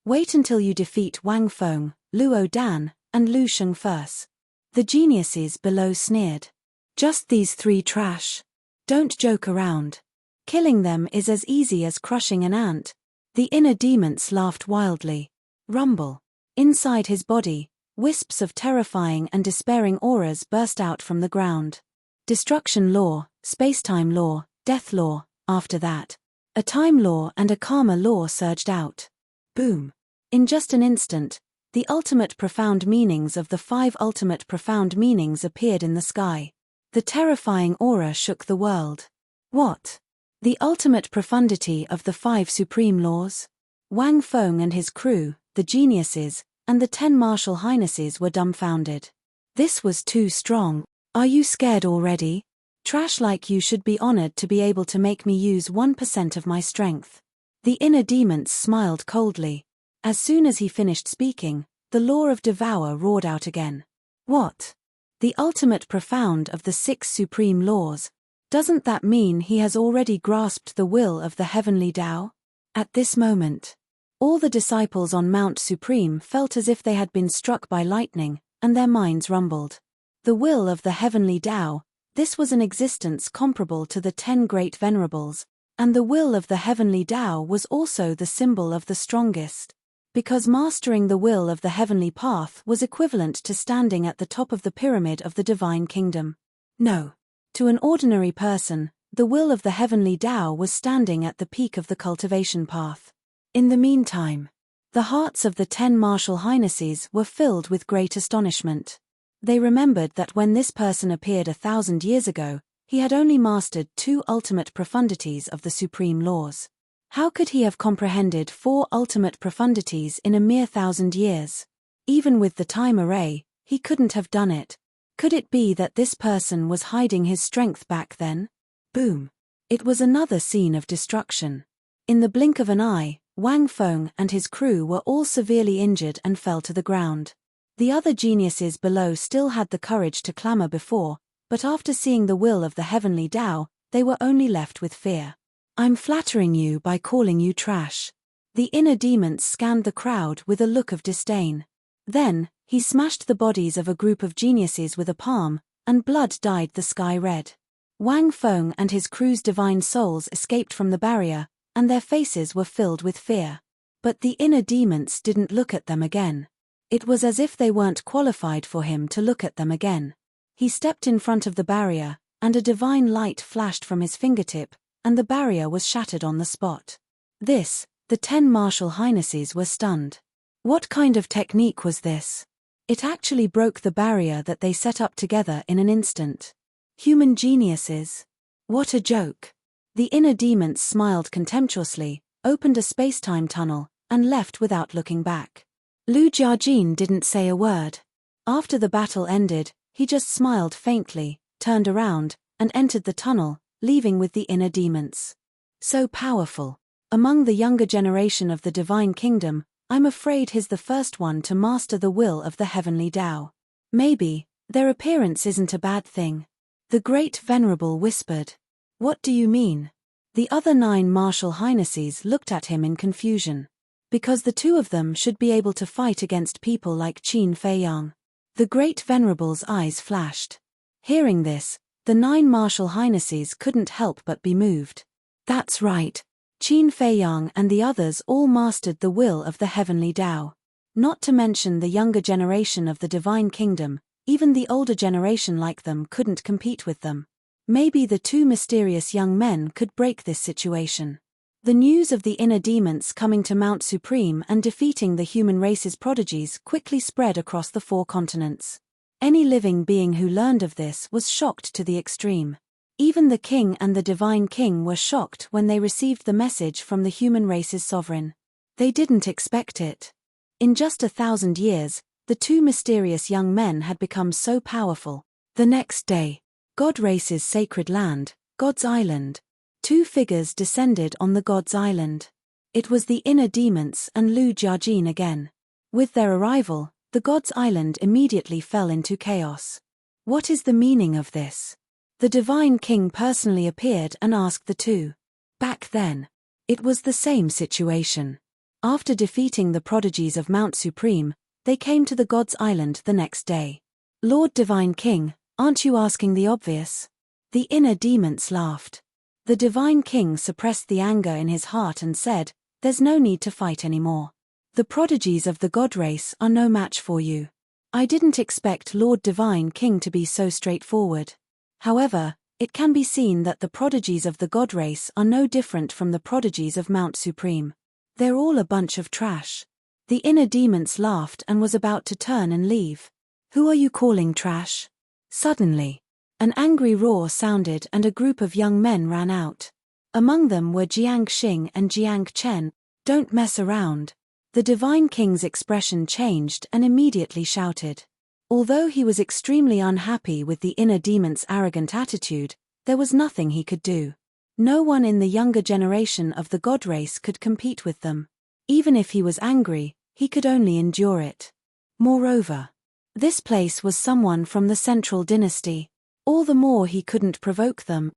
Wait until you defeat Wang Feng, Luo Dan, and Lu Sheng first. The geniuses below sneered. Just these 3 trash. Don't joke around. Killing them is as easy as crushing an ant. The inner demons laughed wildly. Rumble. Inside his body, wisps of terrifying and despairing auras burst out from the ground. Destruction law, space-time law, death law. After that, a time law and a karma law surged out. Boom. In just an instant, the ultimate profound meanings of the 5 ultimate profound meanings appeared in the sky. The terrifying aura shook the world. What? The ultimate profundity of the 5 supreme laws? Wang Feng and his crew, the geniuses, and the 10 martial highnesses were dumbfounded. This was too strong. Are you scared already? Trash like you should be honored to be able to make me use 1% of my strength. The inner demons smiled coldly. As soon as he finished speaking, the law of devour roared out again. What? The ultimate profound of the 6 supreme laws. Doesn't that mean he has already grasped the will of the heavenly Tao? At this moment, all the disciples on Mount Supreme felt as if they had been struck by lightning, and their minds rumbled. The will of the heavenly Tao, this was an existence comparable to the 10 great venerables, and the will of the heavenly Tao was also the symbol of the strongest. Because mastering the will of the heavenly path was equivalent to standing at the top of the pyramid of the divine kingdom. No. To an ordinary person, the will of the heavenly Tao was standing at the peak of the cultivation path. In the meantime, the hearts of the 10 martial highnesses were filled with great astonishment. They remembered that when this person appeared 1,000 years ago, he had only mastered 2 ultimate profundities of the supreme laws. How could he have comprehended 4 ultimate profundities in a mere 1,000 years? Even with the time array, he couldn't have done it. Could it be that this person was hiding his strength back then? Boom. It was another scene of destruction. In the blink of an eye, Wang Feng and his crew were all severely injured and fell to the ground. The other geniuses below still had the courage to clamor before, but after seeing the will of the heavenly Tao, they were only left with fear. I'm flattering you by calling you trash. The inner demons scanned the crowd with a look of disdain. Then, he smashed the bodies of a group of geniuses with a palm, and blood dyed the sky red. Wang Feng and his crew's divine souls escaped from the barrier, and their faces were filled with fear. But the inner demons didn't look at them again. It was as if they weren't qualified for him to look at them again. He stepped in front of the barrier, and a divine light flashed from his fingertip, and the barrier was shattered on the spot. The 10 martial highnesses were stunned. What kind of technique was this? It actually broke the barrier that they set up together in an instant. Human geniuses. What a joke. The inner demons smiled contemptuously, opened a space-time tunnel, and left without looking back. Lu Jiajin didn't say a word. After the battle ended, he just smiled faintly, turned around, and entered the tunnel, leaving with the inner demons. So powerful. Among the younger generation of the Divine Kingdom, I'm afraid he's the first one to master the will of the heavenly Tao. Maybe, their appearance isn't a bad thing. The Great Venerable whispered. What do you mean? The other 9 martial highnesses looked at him in confusion. Because the 2 of them should be able to fight against people like Qin Feiyang. The Great Venerable's eyes flashed. Hearing this, the 9 martial highnesses couldn't help but be moved. That's right. Qin Feiyang and the others all mastered the will of the heavenly Tao. Not to mention the younger generation of the Divine Kingdom, even the older generation like them couldn't compete with them. Maybe the 2 mysterious young men could break this situation. The news of the inner demons coming to Mount Supreme and defeating the human race's prodigies quickly spread across the 4 continents. Any living being who learned of this was shocked to the extreme. Even the king and the divine king were shocked when they received the message from the human race's sovereign. They didn't expect it. In just 1,000 years, the 2 mysterious young men had become so powerful. The next day, God Race's sacred land, God's Island. 2 figures descended on the God's Island. It was the inner demons and Lu Jiajin again. With their arrival, the God's Island immediately fell into chaos. What is the meaning of this? The Divine King personally appeared and asked the 2. Back then, it was the same situation. After defeating the prodigies of Mount Supreme, they came to the God's Island the next day. Lord Divine King, aren't you asking the obvious? The inner demons laughed. The Divine King suppressed the anger in his heart and said, there's no need to fight anymore. The prodigies of the God race are no match for you. I didn't expect Lord Divine King to be so straightforward. However, it can be seen that the prodigies of the God race are no different from the prodigies of Mount Supreme. They're all a bunch of trash. The inner demons laughed and was about to turn and leave. Who are you calling trash? Suddenly, an angry roar sounded and a group of young men ran out. Among them were Jiang Xing and Jiang Chen. Don't mess around. The Divine King's expression changed and immediately shouted. Although he was extremely unhappy with the inner demon's arrogant attitude, there was nothing he could do. No one in the younger generation of the God race could compete with them. Even if he was angry, he could only endure it. Moreover, this place was someone from the Central Dynasty. All the more he couldn't provoke them.